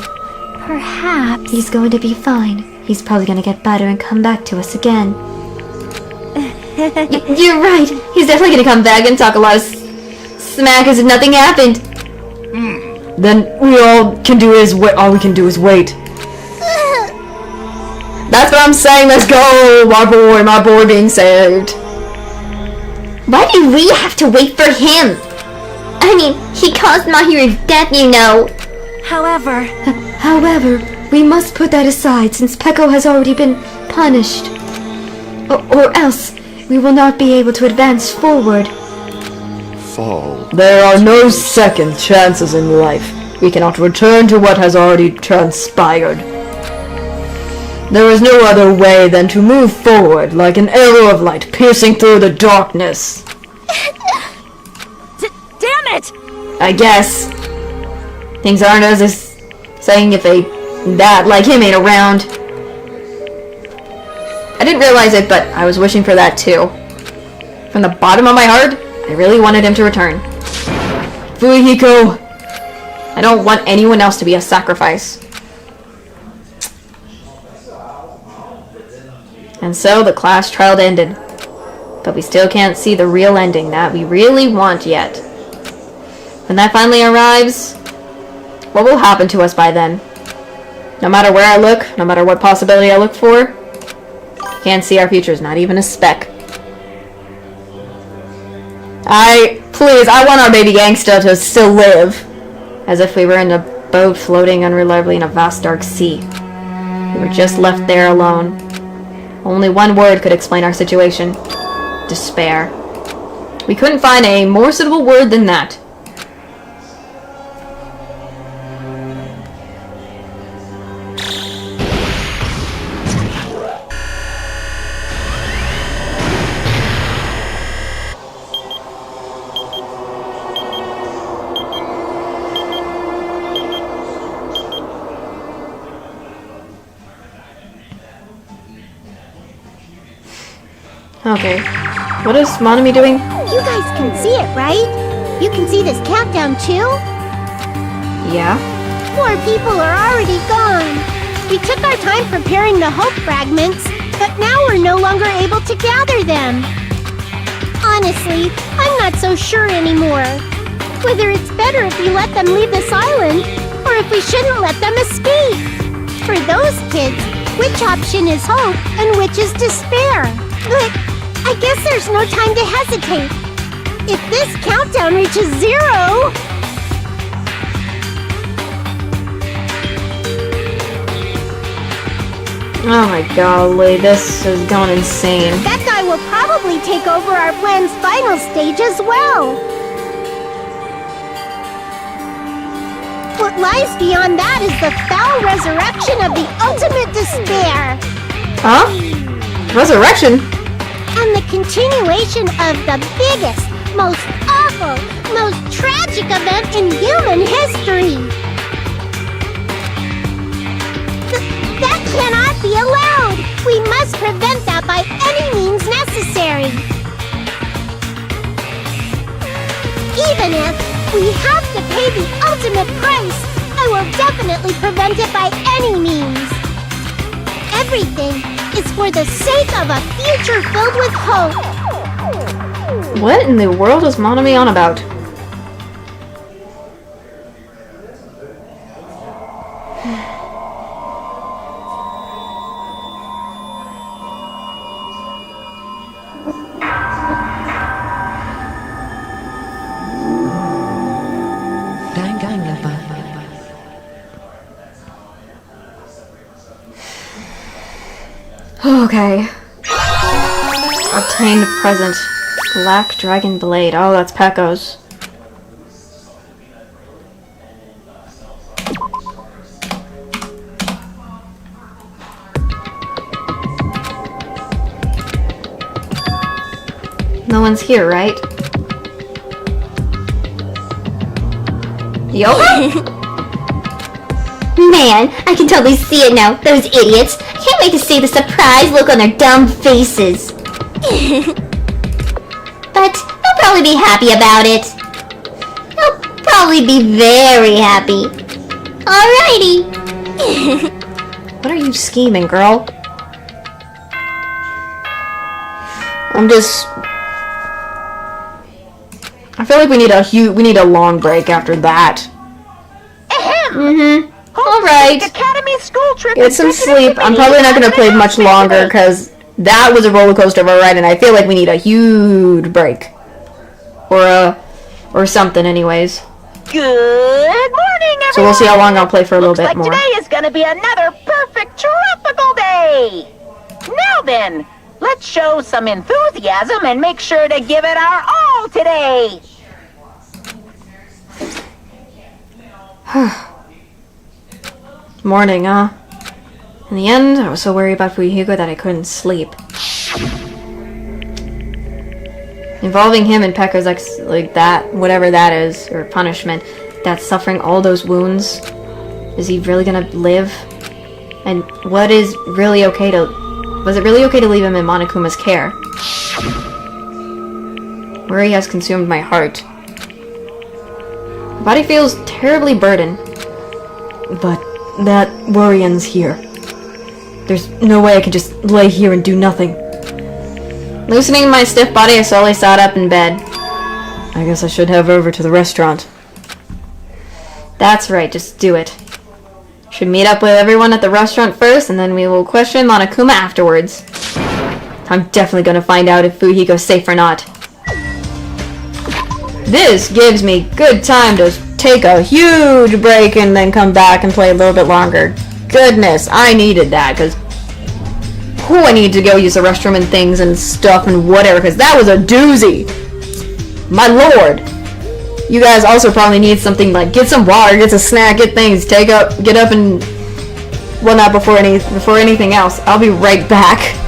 Perhaps. He's going to be fine. He's probably gonna get better and come back to us again. You're right. He's definitely gonna come back and talk a lot of smack as if nothing happened. Then all we can do is wait. That's what I'm saying. Let's go, my boy being saved. Why do we have to wait for him? I mean, he caused Mahiru's death, you know. However, we must put that aside since Peko has already been punished. Or else, we will not be able to advance forward. Fall. There are no second chances in life. We cannot return to what has already transpired. There is no other way than to move forward like an arrow of light piercing through the darkness. Damn it! I guess. Things aren't as is saying if a dad like him ain't around. I didn't realize it, but I was wishing for that too. From the bottom of my heart, I really wanted him to return. Fuyuhiko! I don't want anyone else to be a sacrifice. And so the class trial ended. But we still can't see the real ending that we really want yet. When that finally arrives, what will happen to us by then? No matter where I look, no matter what possibility I look for, can't see our futures, not even a speck. Please, I want our baby gangsta to still live. As if we were in a boat floating unreliably in a vast dark sea. We were just left there alone. Only one word could explain our situation. Despair. We couldn't find a more suitable word than that. Okay. What is Monami doing? You guys can see it, right? You can see this countdown too? Yeah. 4 people are already gone. We took our time preparing the hope fragments, but now we're no longer able to gather them. Honestly, I'm not so sure anymore. Whether it's better if we let them leave this island, or if we shouldn't let them escape. For those kids, which option is hope and which is despair? But I guess there's no time to hesitate. If this countdown reaches 0... Oh my golly, this is going insane. That guy will probably take over our plan's final stage as well. What lies beyond that is the foul resurrection of the ultimate despair. Huh? Resurrection? And the continuation of the biggest, most awful, most tragic event in human history. That cannot be allowed! We must prevent that by any means necessary. Even if we have to pay the ultimate price, I will definitely prevent it by any means. Everything is for the sake of a future filled with hope. What in the world is Monami on about? Okay. Obtained present. Black Dragon Blade. Oh, that's Pekko's. No one's here, right? Yoga? Man, I can totally see it now. Those idiots. I can't wait to see the surprised look on their dumb faces. But they'll probably be happy about it. They'll probably be very happy. Alrighty. What are you scheming, girl? I feel like we need a long break after that. Alright. Academy school trip. Get some sleep. I'm probably not going to play much longer because that was a roller coaster of a ride and I feel like we need a huge break. Or something anyways. Good morning, everyone. So we'll see how long I'll play for a little bit more. Today is going to be another perfect tropical day. Now then, let's show some enthusiasm and make sure to give it our all today. Morning, huh? In the end, I was so worried about Fuyuhiko that I couldn't sleep. Involving him and Pekka's like that, whatever that is, or punishment, that's suffering all those wounds. Is he really gonna live? And what is really okay to... Was it really okay to leave him in Monokuma's care? Worry has consumed my heart. My body feels terribly burdened. But that worry ends here. There's no way I can just lay here and do nothing. Loosening my stiff body, I slowly sat up in bed. I guess I should head over to the restaurant. That's right, just do it. Should meet up with everyone at the restaurant first, and then we will question Monokuma afterwards. I'm definitely gonna find out if Fujiko's safe or not. This gives me good time to take a huge break and then come back and play a little bit longer. Goodness, I needed that, because I need to go use the restroom and things and stuff and whatever, because that was a doozy. My lord. You guys also probably need something like get some water, get a snack, get things, get up and whatnot before anything else. I'll be right back.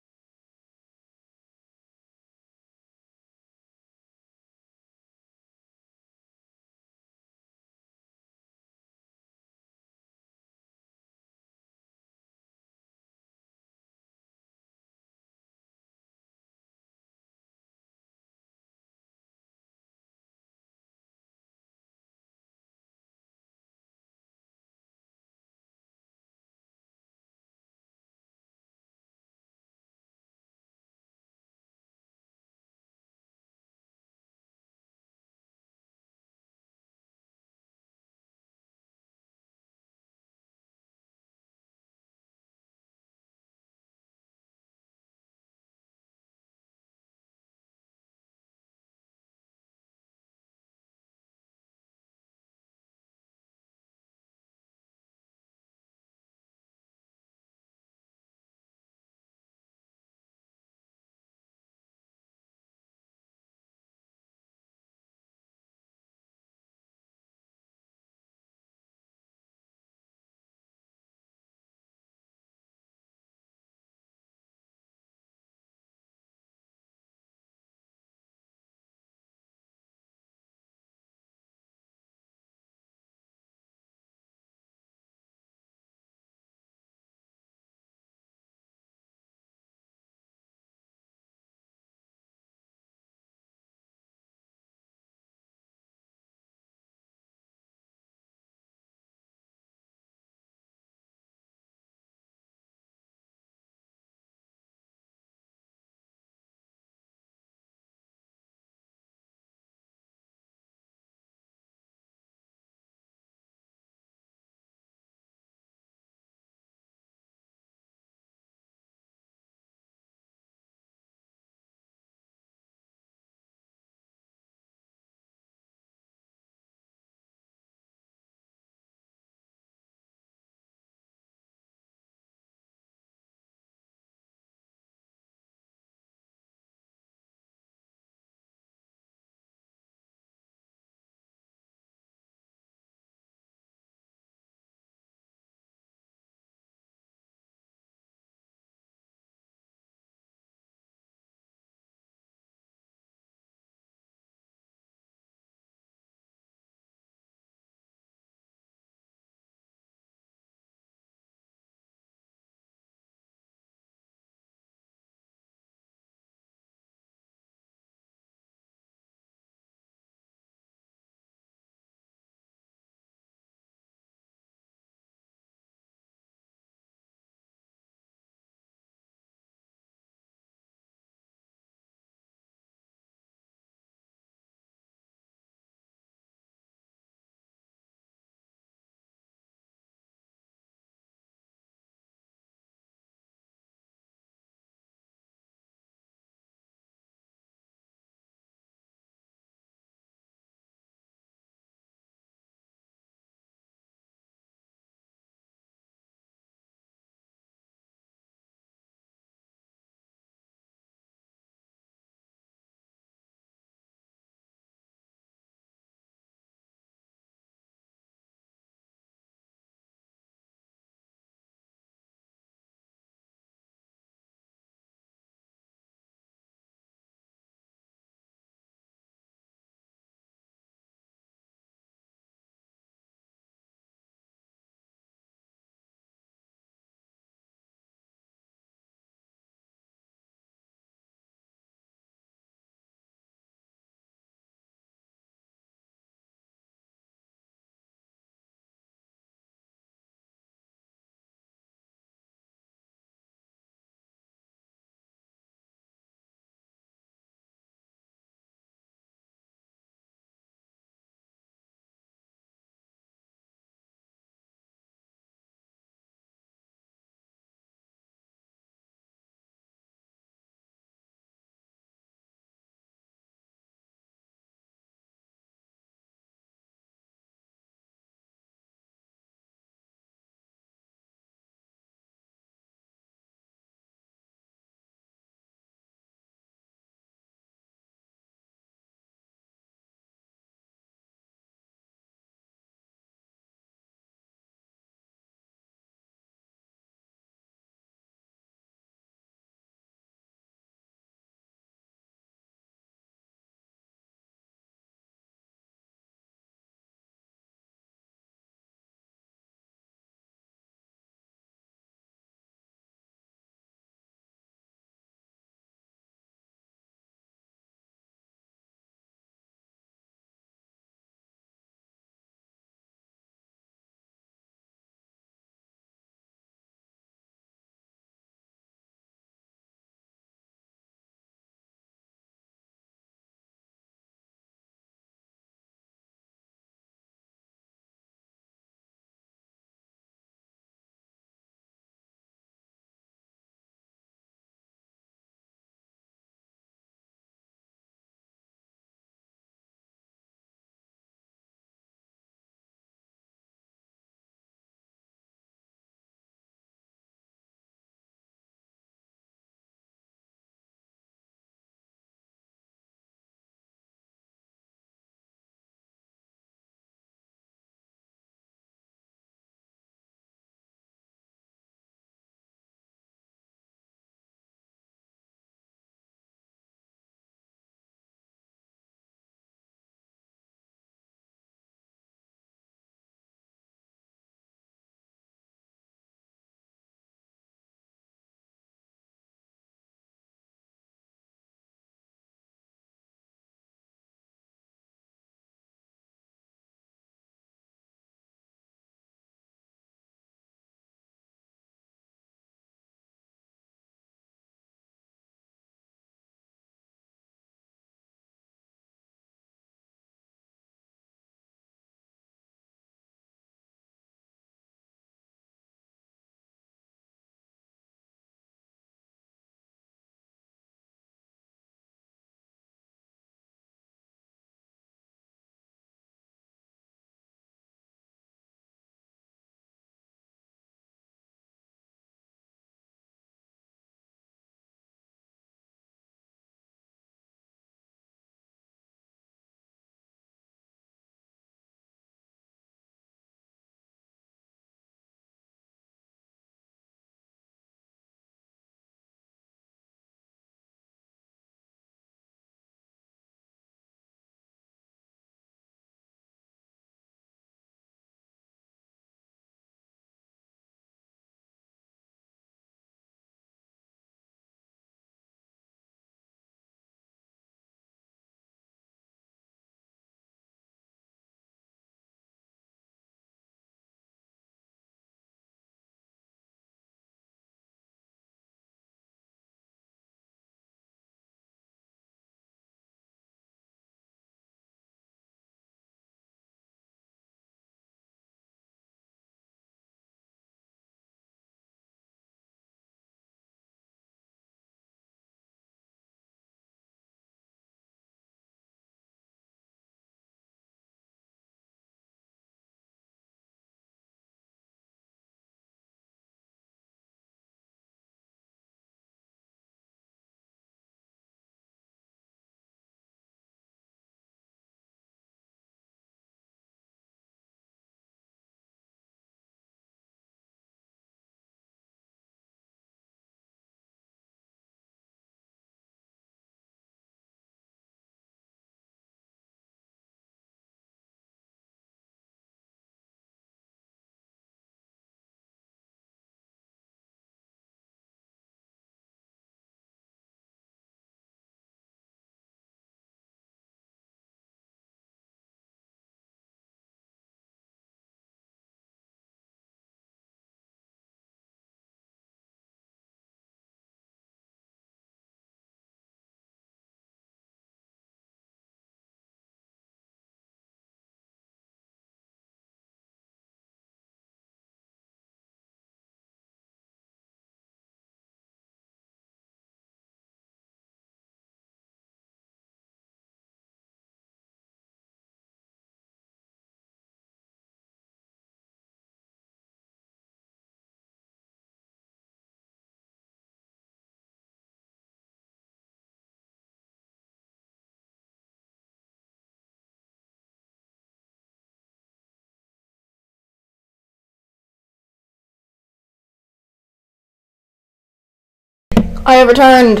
I have returned.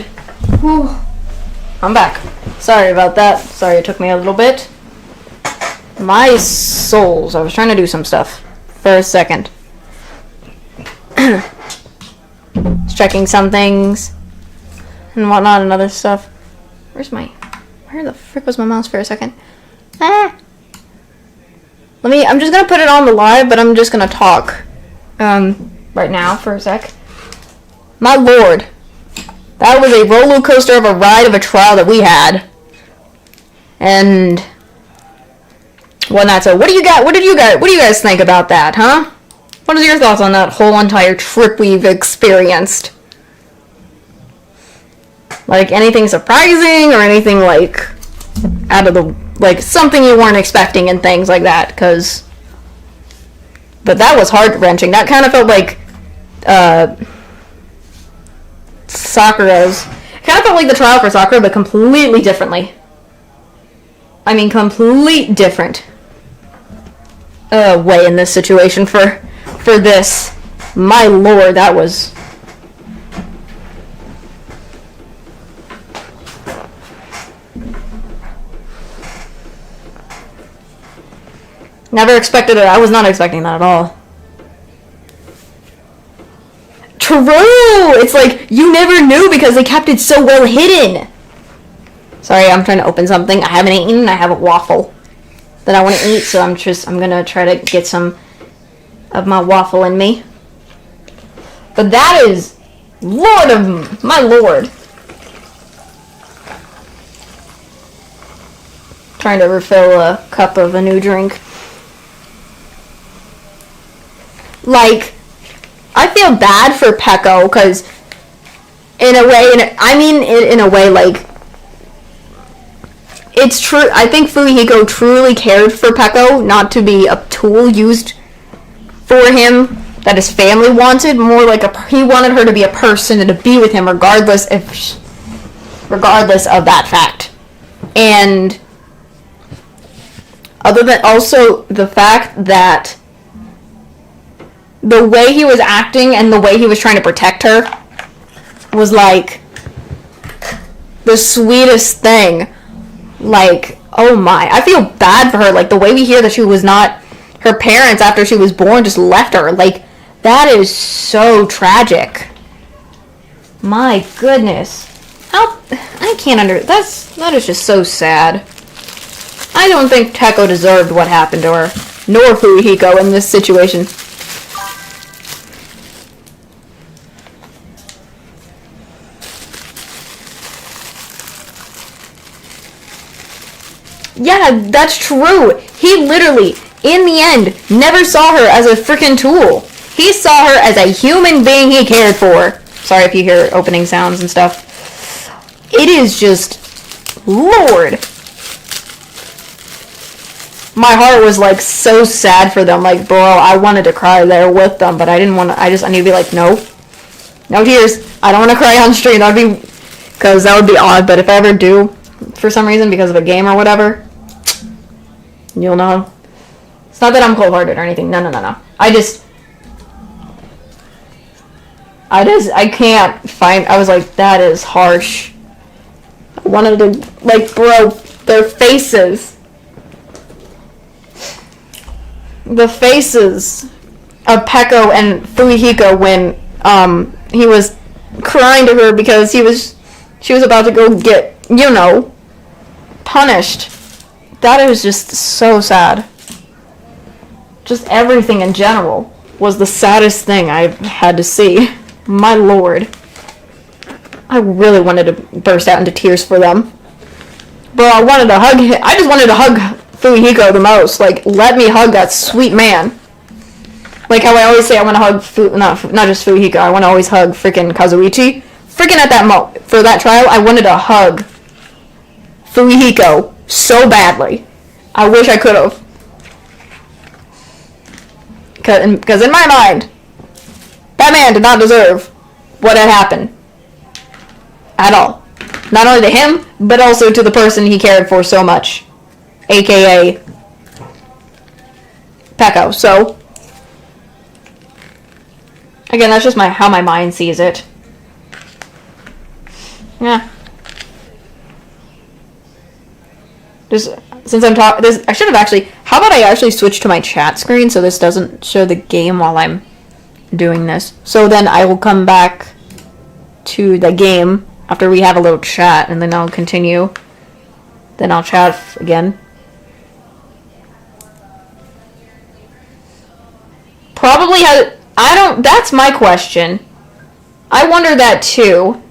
Whew. I'm back. Sorry about that. Sorry it took me a little bit. My souls. I was trying to do some stuff for a second. Just checking some things and whatnot and other stuff. Where the frick was my mouse for a second? I'm just gonna put it on the live, but I'm just gonna talk right now for a sec. My lord, that was a roller coaster of a ride of a trial that we had, and whatnot. So what do you guys think about that, huh? What are your thoughts on that whole entire trip we've experienced? Like, anything surprising or anything like out of the, like, something you weren't expecting and things like that? But that was heart-wrenching. That kind of felt like Sakura's. It kind of felt like the trial for Sakura, but completely differently. I mean, complete different way in this situation for this. My lord, that was... Never expected it. I was not expecting that at all. True! It's like, you never knew because they kept it so well hidden. Sorry, I'm trying to open something. I haven't eaten. I have a waffle that I want to eat, so I'm gonna try to get some of my waffle in me. But that is... Lord of... My lord. Trying to refill a cup of a new drink. Like, I feel bad for Peko, because in a way, in a way, like, it's true. I think Fumihiko truly cared for Peko, not to be a tool used for him that his family wanted. More like he wanted her to be a person and to be with him, regardless of that fact. And other than also the fact that the way he was acting and the way he was trying to protect her was like the sweetest thing. Like, oh my, I feel bad for her. Like, the way we hear that she was not, her parents after she was born just left her. Like, that is so tragic. My goodness. I can't that is just so sad. I don't think Teko deserved what happened to her, nor Fumihiko in this situation. Yeah, that's true. He literally, in the end, never saw her as a freaking tool. He saw her as a human being he cared for. Sorry if you hear opening sounds and stuff. It is just... Lord. My heart was, like, so sad for them. Like, bro, I wanted to cry there with them, but I didn't want to... I need to be like, no. No tears. I don't want to cry on stream. That would be... Because that would be odd, but if I ever do, for some reason, because of a game or whatever, you'll know. It's not that I'm cold-hearted or anything. No. I can't find... I was like, that is harsh. I wanted to... Like, bro, their faces... The faces of Peko and Fumihiko when he was crying to her because she was about to go get, punished. That is just so sad. Just everything in general was the saddest thing I've had to see. My lord. I really wanted to burst out into tears for them. Bro, I wanted to hug him. I just wanted to hug Fumihiko the most. Like, let me hug that sweet man. Like how I always say I want to hug not just Fumihiko, I want to always hug freaking Kazuichi. Freaking at that moment, for that trial, I wanted to hug Fumihiko so badly. I wish I could have. Because in my mind, that man did not deserve what had happened. At all. Not only to him, but also to the person he cared for so much. AKA Peko. So, again, that's just how my mind sees it. Yeah. Just since I'm talking, this I should have actually. How about I actually switch to my chat screen so this doesn't show the game while I'm doing this. So then I will come back to the game after we have a little chat, and then I'll continue. Then I'll chat again. Probably has. I don't. That's my question. I wonder that too.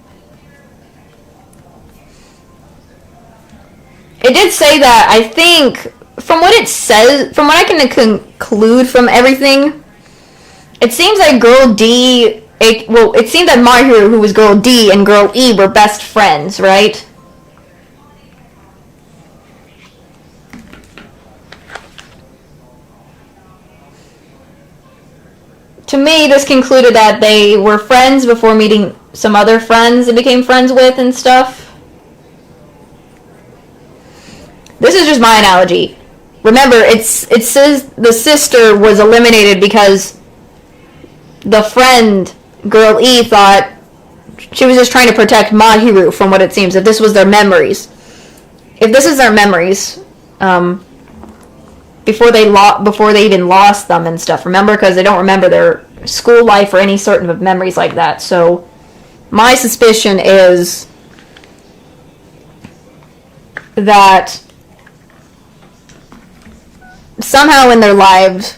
It did say that. I think from what it says, from what I can conclude from everything, it seems like Girl D. It seemed that Mahiru, who was Girl D, and Girl E were best friends, right? To me, this concluded that they were friends before meeting some other friends they became friends with and stuff. This is just my analogy. Remember, it says the sister was eliminated because the friend, Girl E, thought she was just trying to protect Mahiru from what it seems. If this was their memories. If this is their memories, before they even lost them and stuff. Remember, because they don't remember their school life or any sort of memories like that. So, my suspicion is that somehow in their lives,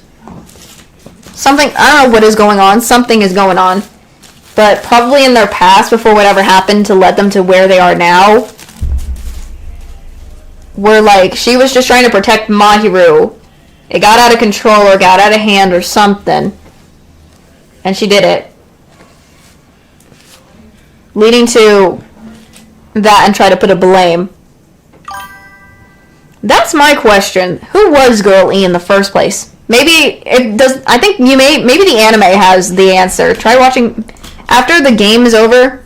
something, I don't know what is going on, something is going on, but probably in their past, before whatever happened to lead them to where they are now, where like, she was just trying to protect Mahiru, it got out of control or got out of hand or something, and she did it, leading to that and try to put a blame. That's my question. Who was Girl E in the first place? Maybe it does. I think maybe the anime has the answer. Try watching after the game is over.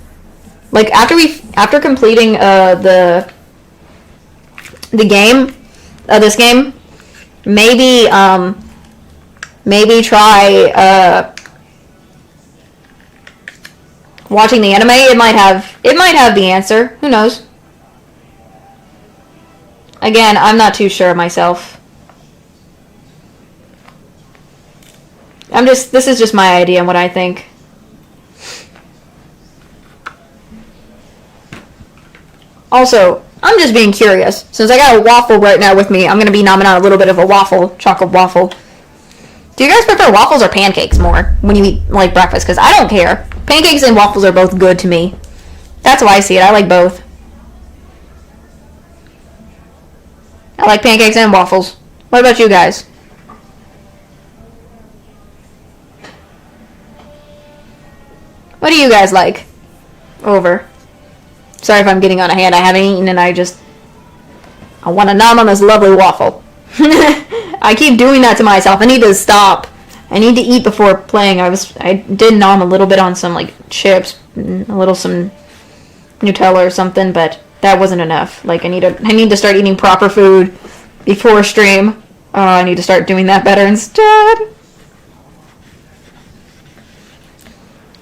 Like after completing the game, this game, maybe try watching the anime. It might have the answer. Who knows? Again, I'm not too sure myself. This is just my idea and what I think. Also, I'm just being curious. Since I got a waffle right now with me, I'm going to be nomming on a little bit of a waffle, chocolate waffle. Do you guys prefer waffles or pancakes more when you eat, like, breakfast? Because I don't care. Pancakes and waffles are both good to me. That's why I see it. I like both. I like pancakes and waffles. What about you guys? What do you guys like? Over. Sorry if I'm getting on a hand. I haven't eaten and I want to nom on this lovely waffle. I keep doing that to myself. I need to stop. I need to eat before playing. I did nom a little bit on some like chips, some Nutella or something, but that wasn't enough. Like I need to start eating proper food before stream. I need to start doing that better instead.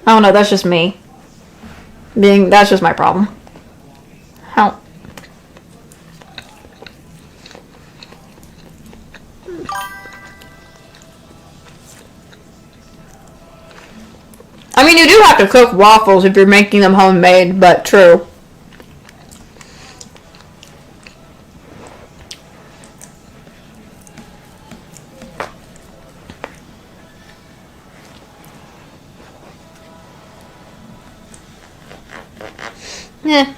I don't know, that's just me. That's just my problem. How? I mean, you do have to cook waffles if you're making them homemade, but true. Yeah.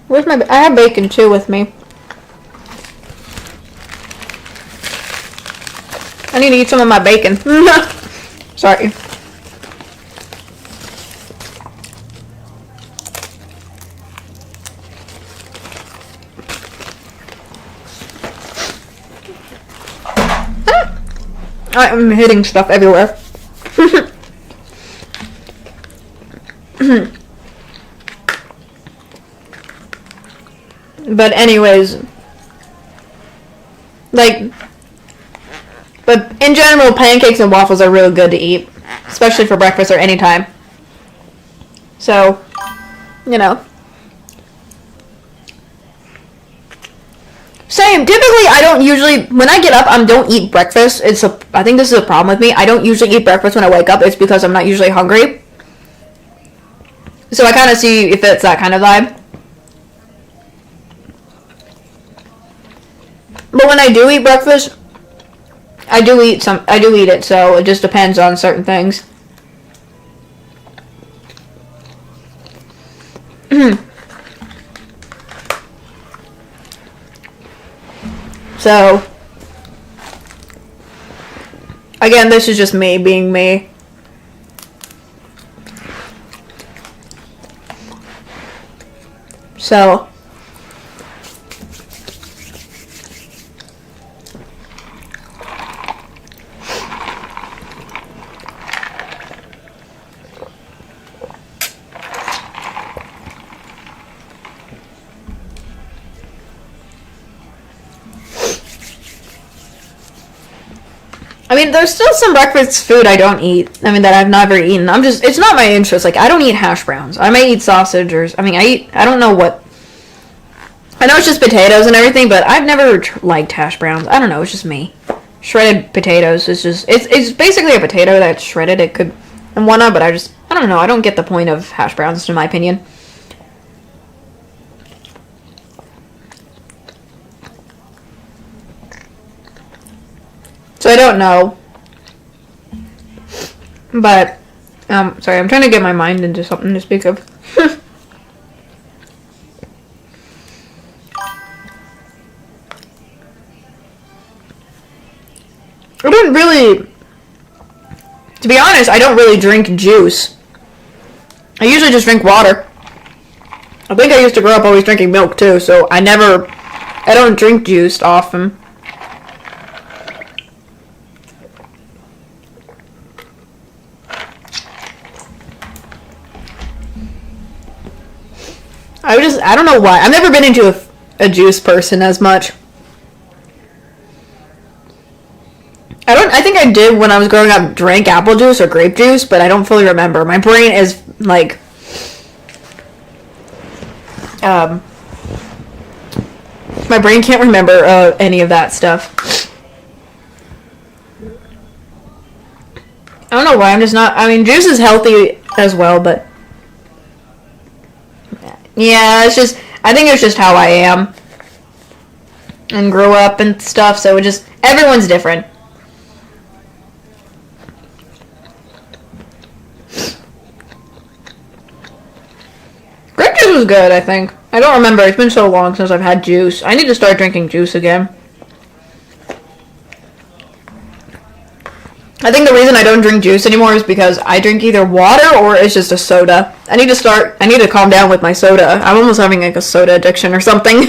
Where's my... I have bacon too with me. I need to eat some of my bacon. Sorry. I'm hitting stuff everywhere. But anyways, like, but in general, pancakes and waffles are really good to eat, especially for breakfast or any time. So, you know. Same. Typically, I don't usually, when I get up, I don't eat breakfast. I think this is a problem with me. I don't usually eat breakfast when I wake up. It's because I'm not usually hungry. So I kind of see if it's that kind of vibe. But when I do eat breakfast, I do eat it, so it just depends on certain things. So, again, this is just me being me. So, I mean, there's still some breakfast food I don't eat. I mean, that I've never eaten. It's not my interest. Like, I don't eat hash browns. I may eat sausage or, I don't know what. I know it's just potatoes and everything, but I've never liked hash browns. I don't know, it's just me. Shredded potatoes is just, it's basically a potato that's shredded. It could, and whatnot, but I don't know. I don't get the point of hash browns, in my opinion. So I don't know. But, sorry, I'm trying to get my mind into something to speak of. I don't really, to be honest, I don't really drink juice. I usually just drink water. I think I used to grow up always drinking milk too, so I don't drink juice often. I don't know why. I've never been into a juice person as much. I think I did when I was growing up, drank apple juice or grape juice, but I don't fully remember. My brain is, like, my brain can't remember any of that stuff. I don't know why, I'm just not, juice is healthy as well, but yeah, I think it's just how I am and grew up and stuff, so everyone's different. Grape juice was good, I think. I don't remember. It's been so long since I've had juice. I need to start drinking juice again. I think the reason I don't drink juice anymore is because I drink either water or it's just a soda. I need to calm down with my soda. I'm almost having like a soda addiction or something.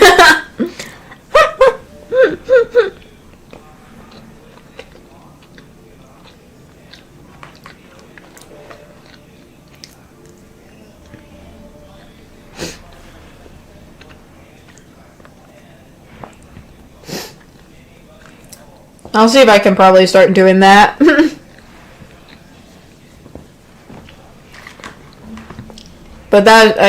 I'll see if I can probably start doing that. But that,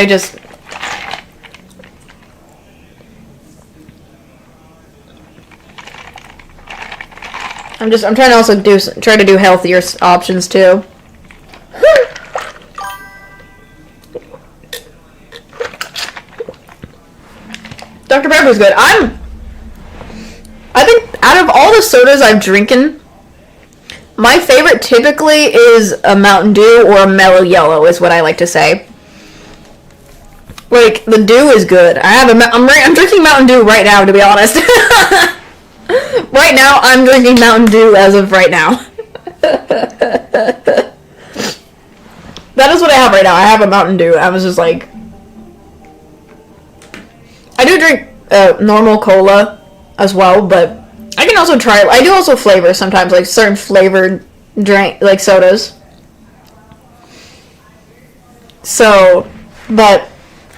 I'm trying to also try to do healthier options too. Dr. Pepper's good. I think out of all the sodas I've drinking, my favorite typically is a Mountain Dew or a Mellow Yellow is what I like to say. Like, the Dew is good. I'm drinking Mountain Dew right now, to be honest. Right now, I'm drinking Mountain Dew as of right now. That is what I have right now. I have a Mountain Dew. I was just like, I do drink normal cola as well, but I can also try, I do also flavor sometimes, like certain flavored drink, like sodas. So, but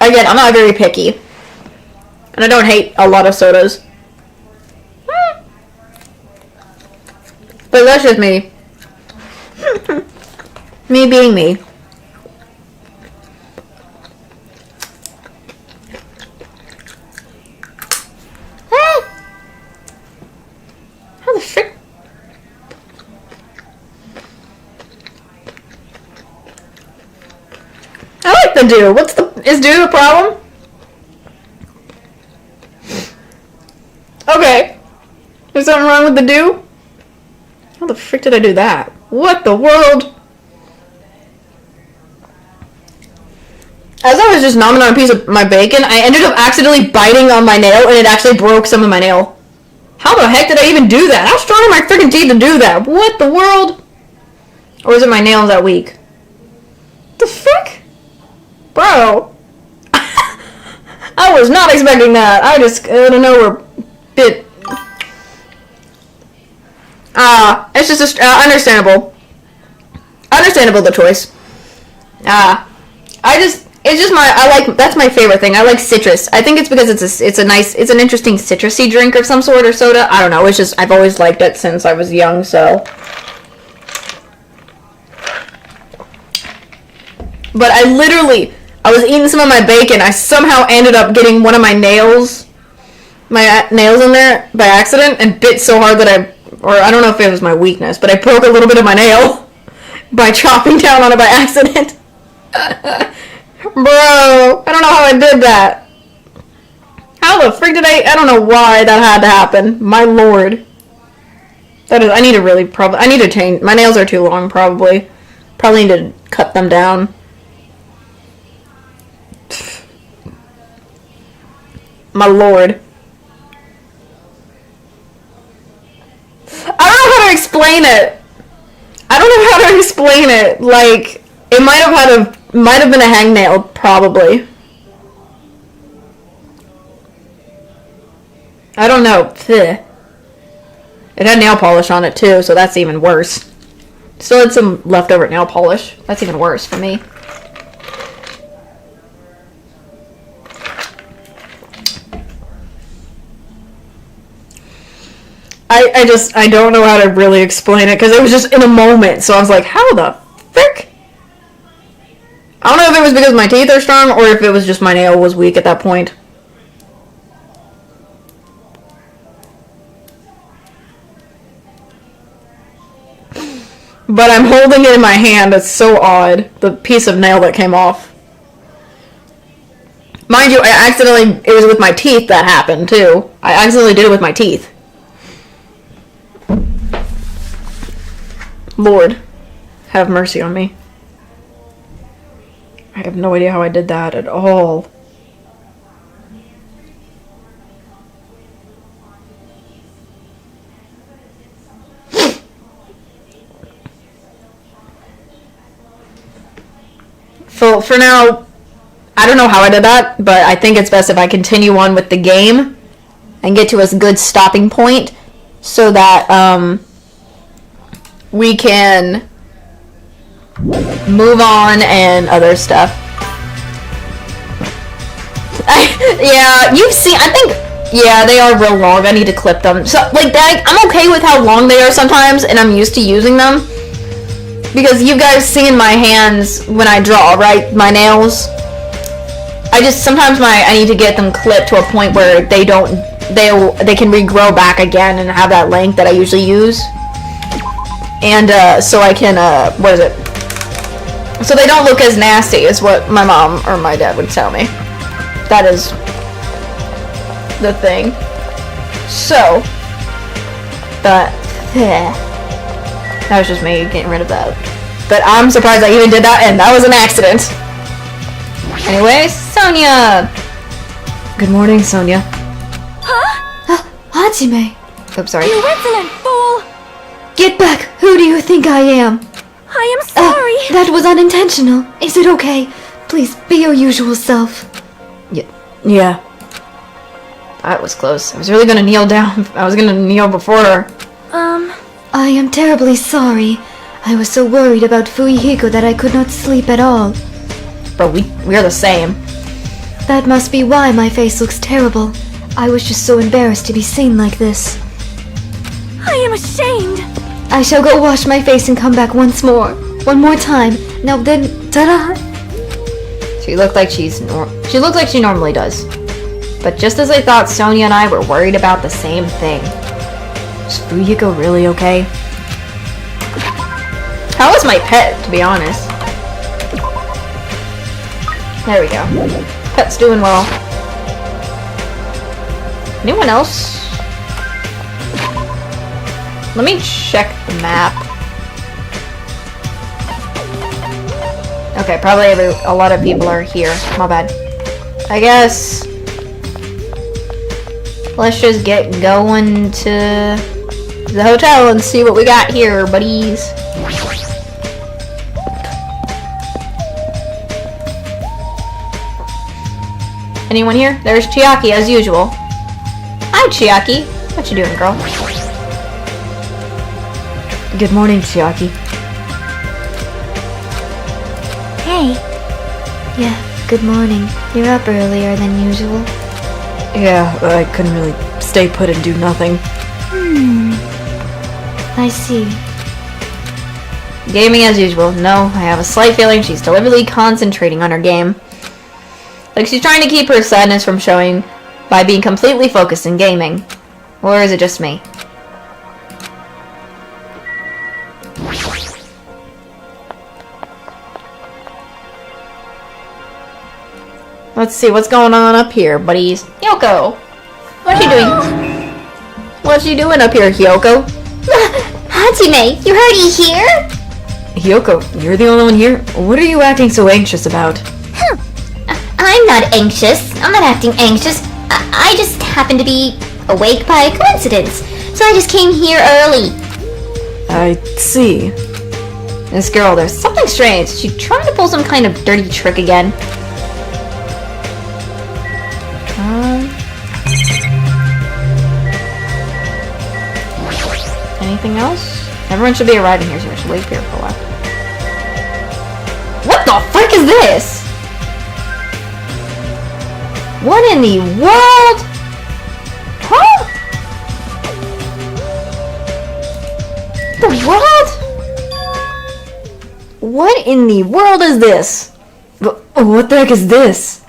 again, I'm not very picky. And I don't hate a lot of sodas. But that's just me. Me being me. How the frick? I like the dew. Is dew a problem? Okay. There's something wrong with the dew? How the frick did I do that? What the world? As I was just nomming on a piece of my bacon, I ended up accidentally biting on my nail and it actually broke some of my nail. How the heck did I even do that? How strong are my freaking teeth to do that? What the world? Or is it my nails that weak? The frick? Bro. I was not expecting that. I just, out of nowhere, bit. It's just understandable. Understandable, the choice. That's my favorite thing. I like citrus. I think it's because it's an interesting citrusy drink of some sort or soda. I don't know. It's just, I've always liked it since I was young, so. But I was eating some of my bacon. I somehow ended up getting one of my nails in there by accident and bit so hard that I don't know if it was my weakness, but I broke a little bit of my nail by chopping down on it by accident. Bro, I don't know how I did that. How the freak did I don't know why that had to happen. My lord. I need to change, my nails are too long probably. Probably need to cut them down. My lord. I don't know how to explain it. Like, it might have been a hangnail, probably. I don't know. It had nail polish on it too, so that's even worse. Still had some leftover nail polish. That's even worse for me. I don't know how to really explain it because it was just in a moment. So I was like, how the frick? I don't know if it was because my teeth are strong or if it was just my nail was weak at that point. But I'm holding it in my hand. It's so odd. The piece of nail that came off. Mind you, it was with my teeth that happened too. I accidentally did it with my teeth. Lord, have mercy on me. I have no idea how I did that at all. For now, I don't know how I did that, but I think it's best if I continue on with the game and get to a good stopping point so that we can move on and other stuff. Yeah, you've seen, I think, yeah, they are real long. I need to clip them. So, like, that, I'm okay with how long they are sometimes, and I'm used to using them. Because you guys seen my hands when I draw, right? My nails. Sometimes I need to get them clipped to a point where they can regrow back again and have that length that I usually use. And, so I can, what is it? So they don't look as nasty as what my mom or my dad would tell me. That is the thing. So, but, that was just me getting rid of that. But I'm surprised I even did that, and that was an accident. Anyway, Sonia! Good morning, Sonia. Huh? Hajime! Oops, sorry. You insolent fool! Get back! Who do you think I am? I am sorry! That was unintentional. Is it okay? Please, be your usual self. Yeah. That was close. I was really gonna kneel down. I was gonna kneel before her. I am terribly sorry. I was so worried about Fuyuhiko that I could not sleep at all. Bro, we are the same. That must be why my face looks terrible. I was just so embarrassed to be seen like this. I am ashamed. I shall go wash my face and come back once more. One more time. Now then, ta-da! She looked like she normally does. But just as I thought, Sonia and I were worried about the same thing. Is Fuyuhiko really okay? How is my pet, to be honest? There we go. Pet's doing well. Anyone else? Let me check the map. Okay, probably a lot of people are here. My bad. I guess let's just get going to the hotel and see what we got here, buddies. Anyone here? There's Chiaki as usual. Hi, Chiaki. What you doing, girl? Good morning, Chiaki. Hey. Yeah, good morning. You're up earlier than usual. Yeah, I couldn't really stay put and do nothing. I see. Gaming as usual. No, I have a slight feeling she's deliberately concentrating on her game. Like she's trying to keep her sadness from showing by being completely focused in gaming. Or is it just me? Let's see what's going on up here, buddies. Hyoko! What you doing? What you doing up here, Hyoko? Hajime, you're already here? Hyoko, you're the only one here? What are you acting so anxious about? I'm not anxious. I'm not acting anxious. I just happen to be awake by coincidence. So I just came here early. I see. This girl, there's something strange. Is she trying to pull some kind of dirty trick again? Anything else? Everyone should be arriving here, so we should wait here for a while. What the frick is this? What in the world? Huh? The world? What in the world is this? What the heck is this?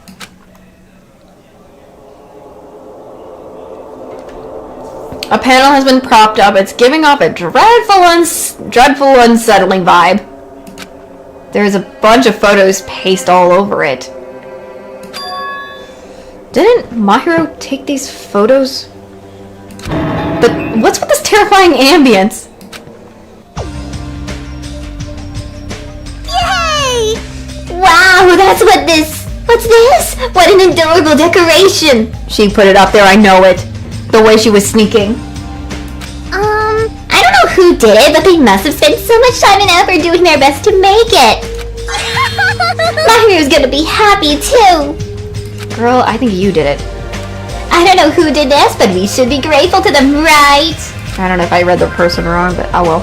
A panel has been propped up. It's giving off a dreadful, unsettling vibe. There's a bunch of photos pasted all over it. Didn't Mahiro take these photos? But what's with this terrifying ambience? Yay! Wow, that's what this... What's this? What an adorable decoration! She put it up there, I know it. The way she was sneaking. I don't know who did it, but they must have spent so much time and effort doing their best to make it. Mahiru's gonna be happy too. Girl, I think you did it. I don't know who did this, but we should be grateful to them, right? I don't know if I read the person wrong, but oh well.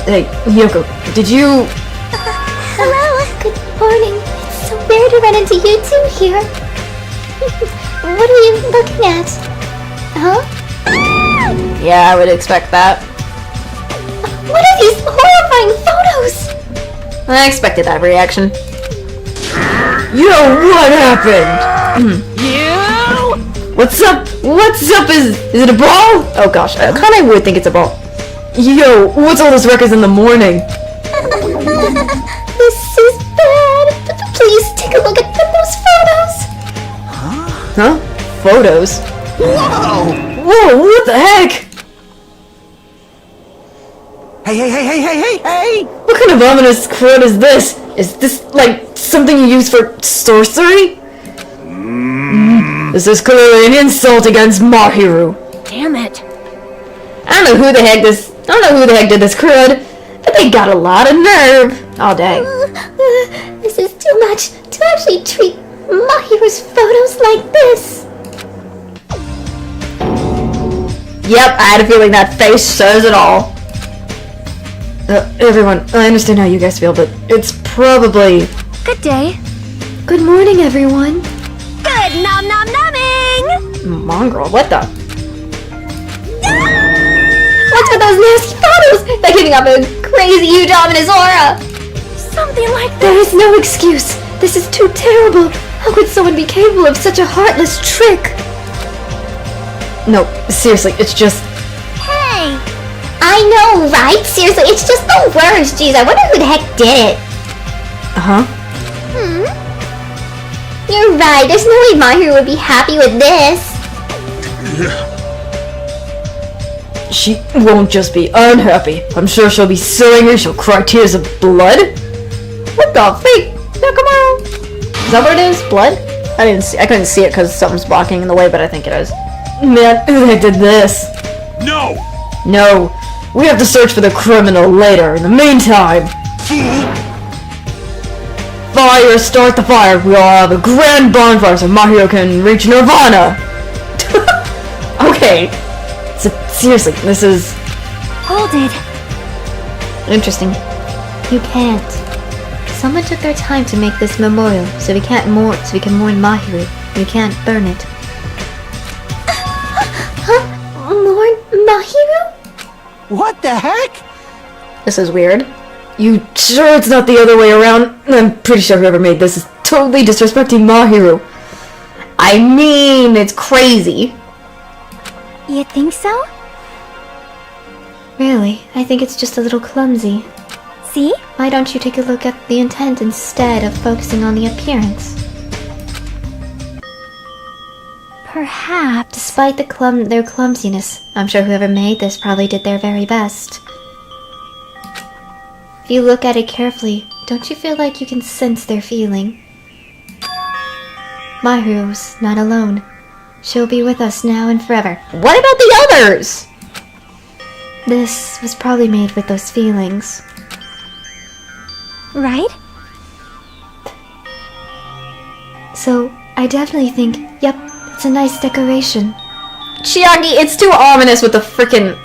Hey, Hyoko, did you... Hello, good morning. It's so weird to run into you two here. What are you looking at? Huh? Yeah, I would expect that. What are these horrifying photos? I expected that reaction. Yo, what happened? You? What's up? What's up? Is it a ball? Oh gosh, I kind of would think it's a ball. Yo, what's all this ruckus in the morning? This is bad. Please take a look at those photos. Huh? Photos? Whoa! Whoa, what the heck? Hey! What kind of ominous crud is this? Is this, like, something you use for sorcery? This is clearly an insult against Mahiru. Damn it. I don't know who the heck did this crud, but they got a lot of nerve. Oh, dang. This is too much to actually treat Mahiru's photos like this. Yep, I had a feeling that face says it all. Everyone, I understand how you guys feel, but it's probably... Good day. Good morning, everyone. Good nom nom nomming! Mongrel, what the? What's with those nasty photos? They're giving up a crazy, huge, ominous aura. Something like that. There is no excuse. This is too terrible. How could someone be capable of such a heartless trick? No, seriously, it's just... Hey! I know, right? Seriously, it's just the worst. Jeez, I wonder who the heck did it. Uh-huh. You're right. There's no way Mahiru would be happy with this. She won't just be unhappy. I'm sure she'll be so angry she'll cry tears of blood. What the freak? No, come on. Is that what it is? Blood? I couldn't see it because something's blocking in the way, but I think it is. Man, who the heck did this? No! No. We have to search for the criminal later. In the meantime... Fire! Start the fire! We all have a grand bonfire so Mahiro can reach Nirvana! Okay. So, seriously, this is... Hold it. interesting. You can't. Someone took their time to make this memorial, so we can mourn Mahiru. You can't burn it. Huh? Mourn Mahiru? What the heck? This is weird. You sure it's not the other way around? I'm pretty sure whoever made this is totally disrespecting Mahiru. I mean, it's crazy. You think so? Really, I think it's just a little clumsy. See? Why don't you take a look at the intent instead of focusing on the appearance? Perhaps. Despite their clumsiness, I'm sure whoever made this probably did their very best. If you look at it carefully, don't you feel like you can sense their feeling? Mahiru's not alone. She'll be with us now and forever. What about the others? This was probably made with those feelings. Right? So, I definitely think, yep, it's a nice decoration. Chiaki, it's too ominous with the frickin'...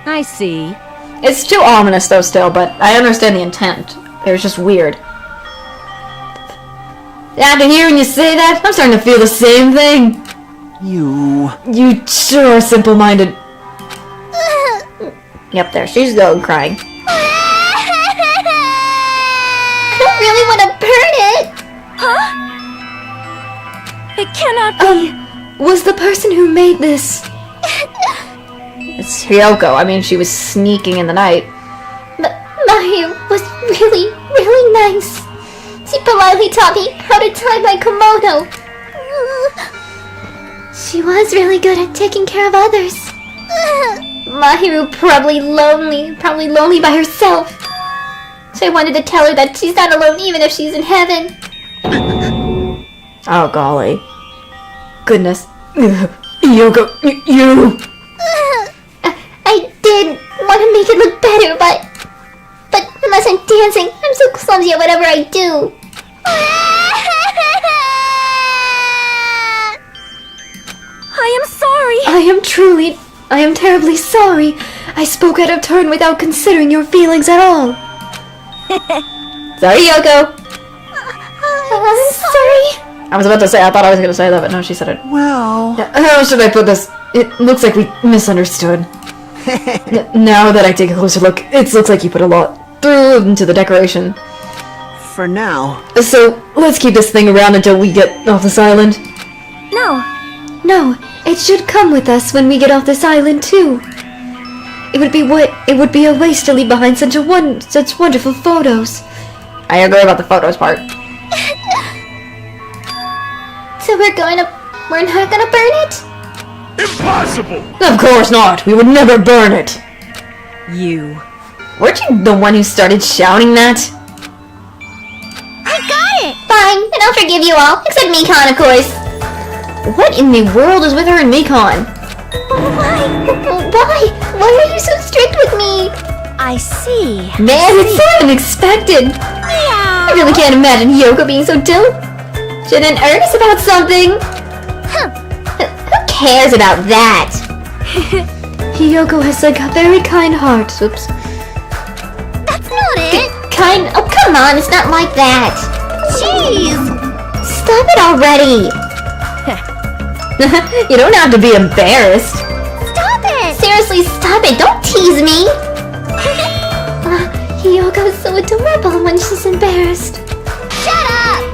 I see. It's too ominous though still, but I understand the intent. It was just weird. After hearing you say that, I'm starting to feel the same thing. You You sure are simple-minded. Yep, there, she's going crying. I don't really want to burn it. Huh? It cannot be. Was the person who made this... It's Hyoko. I mean, she was sneaking in the night. Mahiru was really, really nice. She politely taught me how to tie my kimono. She was really good at taking care of others. Mahiru probably lonely by herself. So I wanted to tell her that she's not alone even if she's in heaven. Oh, golly. Goodness. Hyoko, you... I did want to make it look better, but unless I'm dancing, I'm so clumsy at whatever I do. I am terribly sorry. I spoke out of turn without considering your feelings at all. Sorry, Hyoko. I'm sorry. I was about to say, I thought I was going to say that, but no, she said it. well, How should I put this? It looks like we misunderstood. Now that I take a closer look, it looks like you put a lot through into the decoration. for now. So, let's keep this thing around until we get off this island. No, it should come with us when we get off this island too. It would be a waste to leave behind such wonderful photos. I agree about the photos part. So we're not gonna burn it? Impossible! Of course not. We would never burn it. You. Weren't you the one who started shouting that? I got it! Fine, then I'll forgive you all, except Mikon, of course. What in the world is with her and Mikon? Why? Why are you so strict with me? I see. Man, it's so unexpected. I really can't imagine Hyoko being so diligent and earnest about something. Who cares about that? Hyoko has a very kind heart. Oops. That's not it. Oh, come on, it's not like that. Jeez. Stop it already. You don't have to be embarrassed. Stop it! Seriously, stop it! Don't tease me! Hiyoko is so adorable when she's embarrassed. Shut up!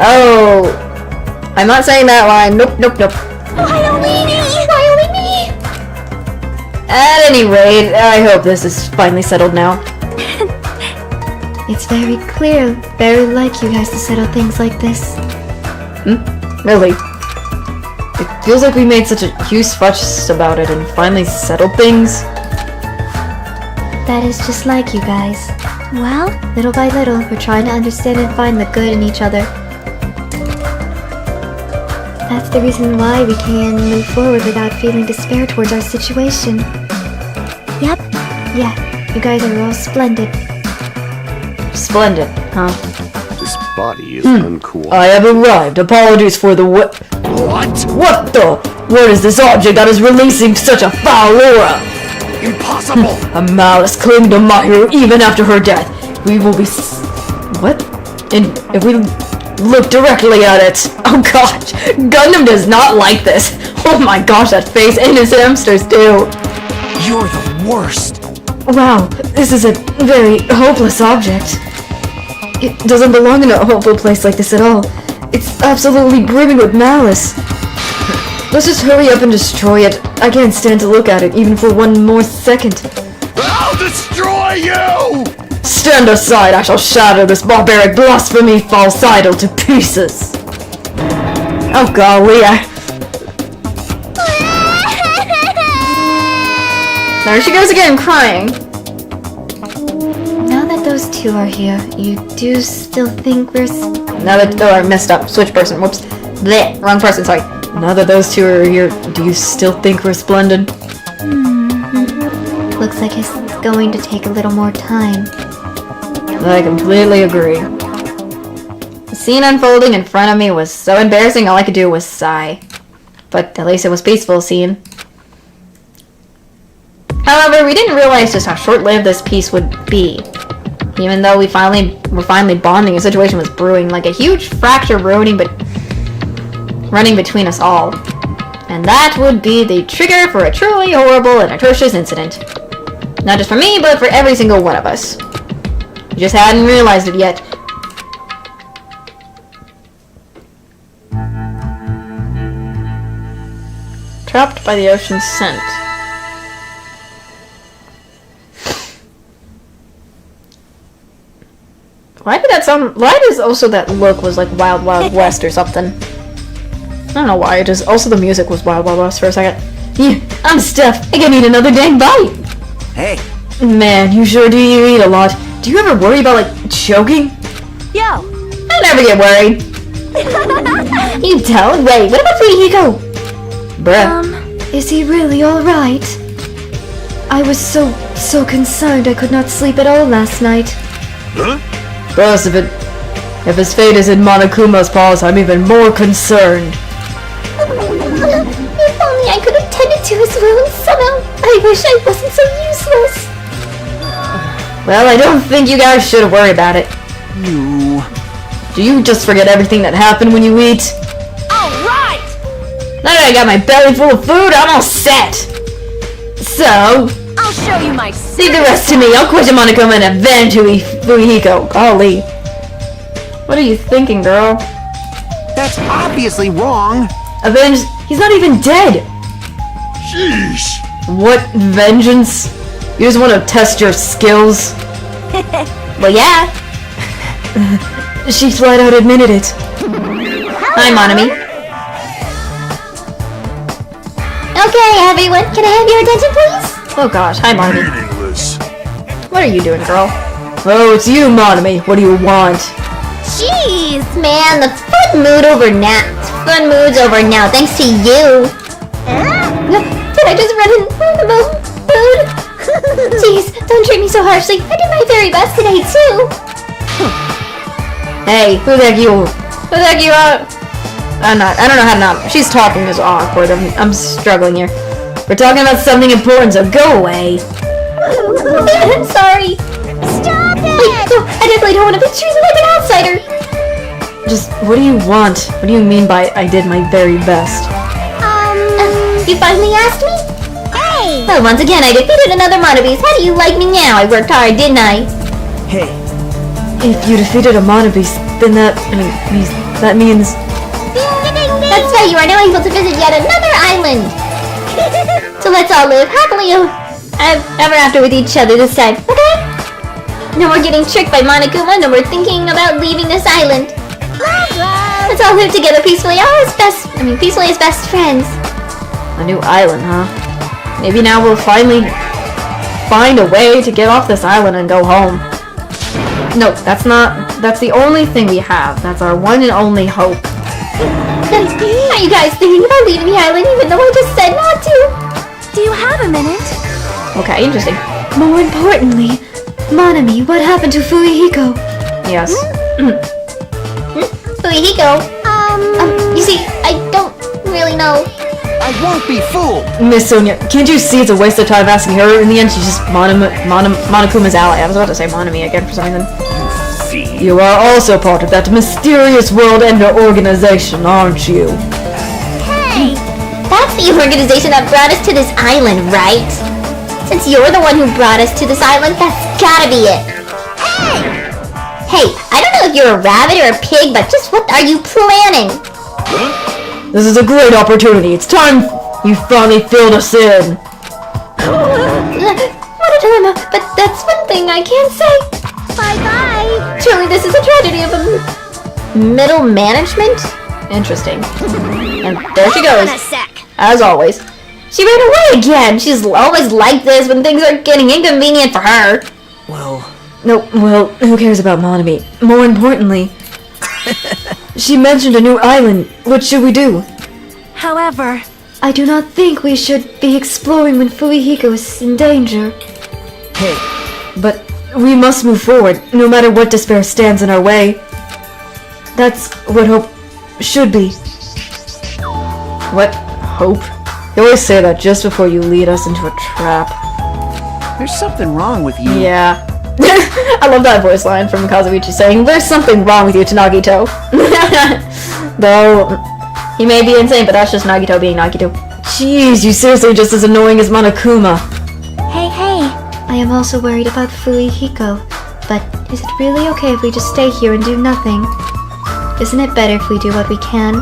Oh, I'm not saying that line. Nope, nope, nope. Why only me? Why only me? At any rate, I hope this is finally settled now. It's very clear, very like you guys to settle things like this. Really? It feels like we made such a huge fuss about it and finally settled things. That is just like you guys. Well, Little by little, we're trying to understand and find the good in each other. That's the reason why we can move forward without feeling despair towards our situation. yep. Yeah, you guys are all splendid. Splendid, huh? This body is uncool. I have arrived. Apologies for the what? What the? What is this object that is releasing such a foul aura? Impossible! A malice clinging to Mahiru even after her death. We will be what? And if we look directly at it, oh gosh, Gundam does not like this. Oh my gosh, that face and his hamsters too. You're the worst. Wow, this is a very hopeless object. It doesn't belong in a hopeful place like this at all. It's absolutely brimming with malice. Let's just hurry up and destroy it. I can't stand to look at it even for one more second. I'll destroy you! Stand aside, I shall shatter this barbaric blasphemy false idol to pieces. Oh golly, There she goes again, crying. Now that those two are here, you do still think we're... Now that... Oh, I messed up. Switch person. Whoops. Bleh. Wrong person, sorry. Now that those two are here, do you still think we're splendid? Looks like it's going to take a little more time. I completely agree. The scene unfolding in front of me was so embarrassing, all I could do was sigh. But at least it was peaceful scene. However, we didn't realize just how short-lived this piece would be. Even though we're finally bonding, a situation was brewing, like a huge fracture running between us all. And that would be the trigger for a truly horrible and atrocious incident. Not just for me, but for every single one of us. We just hadn't realized it yet. Trapped by the ocean's scent. Why did that sound... Why does also that look was like Wild Wild West or something? I don't know why, just also the music was Wild Wild West for a second. Yeah, I'm stuffed. I can eat another dang bite. Hey. Man, you sure do eat a lot. Do you ever worry about, like, choking? Yo! I never get worried. You don't? Wait, what about Fuyuhiko? Bruh. Is he really alright? I was so concerned I could not sleep at all last night. Huh? Plus, if his fate is in Monokuma's paws, I'm even more concerned. If only I could have tended to his wounds somehow. I wish I wasn't so useless. Well, I don't think you guys should worry about it. You... Do you just forget everything that happened when you eat? Alright! Now that I got my belly full of food, I'm all set. So, I'll show you my leave the rest to me. I'll question Monokuma and avenge Fuyuhiko. Golly. What are you thinking, girl? That's obviously wrong. Avenge? He's not even dead. Sheesh. What vengeance? You just want to test your skills? Well, yeah. She flat out admitted it. Hi, Monami. Okay, everyone, can I have your attention, please? Oh gosh, hi, Monami. Meaningless. What are you doing, girl? Oh, it's you, Monami. What do you want? Jeez, man, the fun mood's over now, thanks to you. Did I just run in the mood? Jeez, don't treat me so harshly. I did my very best today, too. Hey, who the heck you? Who the heck you are? I don't know how to not. She's talking is awkward. I'm struggling here. We're talking about something important, so go away. I'm sorry. Stop it! Wait, no, I definitely don't want to be treated like an outsider. Just, what do you want? What do you mean by I did my very best? You finally asked me? Hey! Well, once again, I defeated another Monobeast. How do you like me now? I worked hard, didn't I? Hey, If you defeated a Monobeast, then that means... That's right, you are now able to visit yet another island. So let's all live happily ever after with each other this time, okay? No more getting tricked by Monokuma, no more thinking about leaving this island. Let's all live together peacefully, peacefully as best friends. A new island, huh? Maybe now we'll finally find a way to get off this island and go home. No, that's the only thing we have. That's our one and only hope. Are you guys thinking about leaving the island even though I just said not to? Do you have a minute? Okay, interesting. More importantly, Monami, what happened to Fuyuhiko? Yes. Fuyuhiko? You see, I don't really know. I won't be fooled! Miss Sonia, can't you see it's a waste of time asking her? In the end, she's just Monokuma's ally. I was about to say Monami again for some reason. You are also part of that mysterious world ender organization, aren't you? Hey! That's the organization that brought us to this island, right? Since you're the one who brought us to this island, that's gotta be it. Hey, I don't know if you're a rabbit or a pig, but just what are you planning? This is a great opportunity. It's time you finally filled us in. What a dilemma, but that's one thing I can't say. Bye-bye. Truly, this is a tragedy of a middle management? Interesting. And there she goes. Hold on a sec. As always. She ran away again. She's always like this when things are getting inconvenient for her. well, No, well, who cares about Monami? More importantly, she mentioned a new island. What should we do? However, I do not think we should be exploring when Fuyuhiko is in danger. hey, But we must move forward, no matter what despair stands in our way. That's what hope should be. What? Hope? You always say that just before you lead us into a trap. There's something wrong with you. Yeah. I love that voice line from Kazuichi saying, "There's something wrong with you to Nagito." Though, he may be insane, but that's just Nagito being Nagito. Jeez, you seriously just as annoying as Monokuma. Hey, I am also worried about Fuyuhiko, but is it really okay if we just stay here and do nothing? Isn't it better if we do what we can?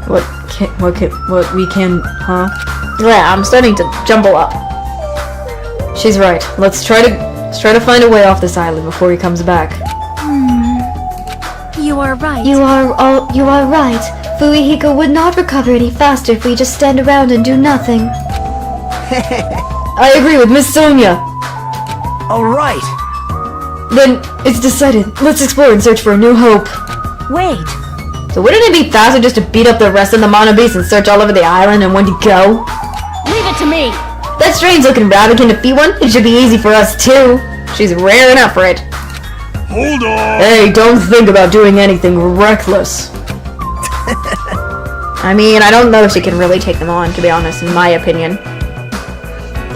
What we can, huh? Yeah, I'm starting to jumble up. She's right. Let's try to find a way off this island before he comes back. you are right. You are right. Fuyuhiko would not recover any faster if we just stand around and do nothing. I agree with Miss Sonia. alright. Then it's decided. Let's explore and search for a new hope. Wait, So wouldn't it be faster just to beat up the rest of the Monobeasts and search all over the island and when to go? leave it to me. That strange looking rabbit can defeat one? It should be easy for us too. She's raring up for it. Hold on! Hey, don't think about doing anything reckless. I mean, I don't know if she can really take them on, to be honest, in my opinion.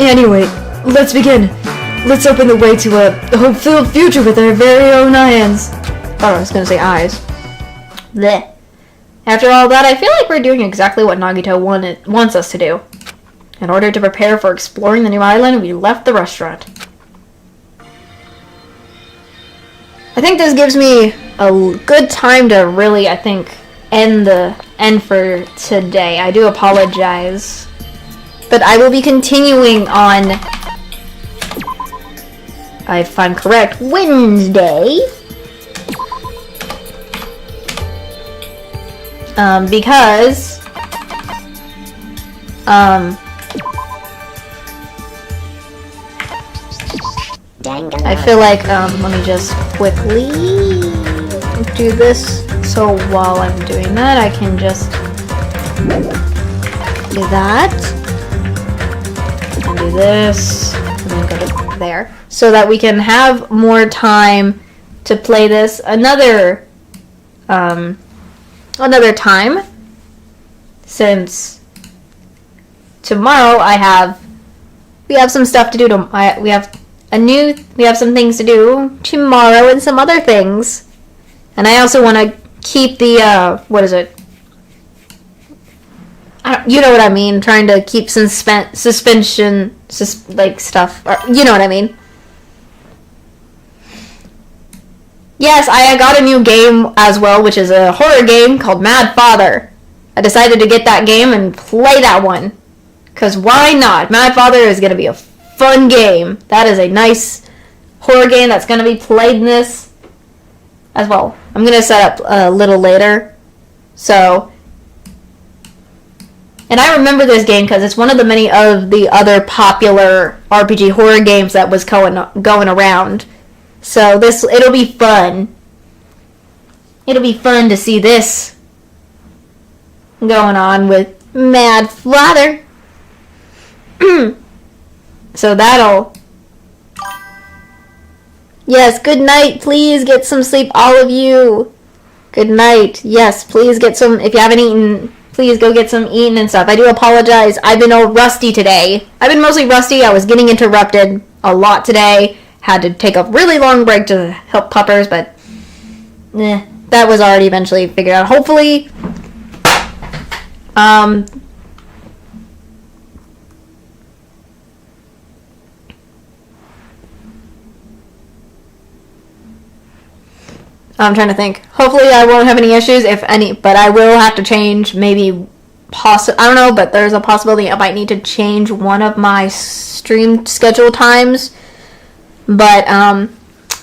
Anyway, let's begin. Let's open the way to a hope-filled future with our very own hands. Thought I was gonna say eyes. Blech. After all that, I feel like we're doing exactly what Nagito wants us to do. In order to prepare for exploring the new island, we left the restaurant. I think this gives me a good time to really, I think, end for today. I do apologize. But I will be continuing on, if I'm correct, Wednesday. Because I feel like, let me just quickly do this, so while I'm doing that, I can just do that, and do this, and then go to there, so that we can have more time to play this another time, since tomorrow we have some stuff to do. We have some things to do tomorrow and some other things. And I also want to keep the, you know what I mean, trying to keep suspension, like stuff, or, you know what I mean. Yes, I got a new game as well, which is a horror game called Mad Father. I decided to get that game and play that one. Because why not? Mad Father is going to be a fun game. That is a nice horror game that's going to be played in this as well. I'm going to set up a little later. So, and I remember this game because it's one of the many of the other popular RPG horror games that was going around. So it'll be fun. It'll be fun to see this going on with Mad Father. So that'll... Yes, good night. Please get some sleep, all of you. Good night. Yes, please get some... If you haven't eaten, please go get some eaten and stuff. I do apologize. I've been all rusty today. I've been mostly rusty. I was getting interrupted a lot today. Had to take a really long break to help puppers, but that was already eventually figured out. Hopefully, I'm trying to think. Hopefully I won't have any issues, if any, but I will have to change maybe I don't know, but there's a possibility I might need to change one of my stream schedule times. But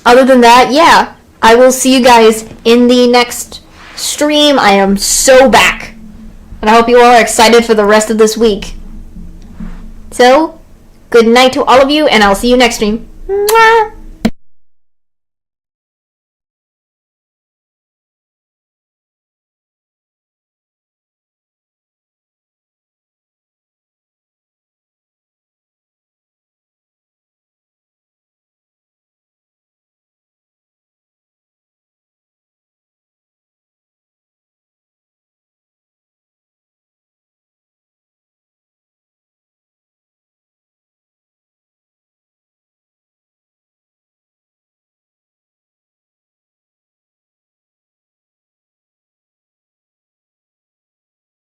other than that, yeah, I will see you guys in the next stream. I am so back. And I hope you all are excited for the rest of this week. So, good night to all of you, and I'll see you next stream. Mwah!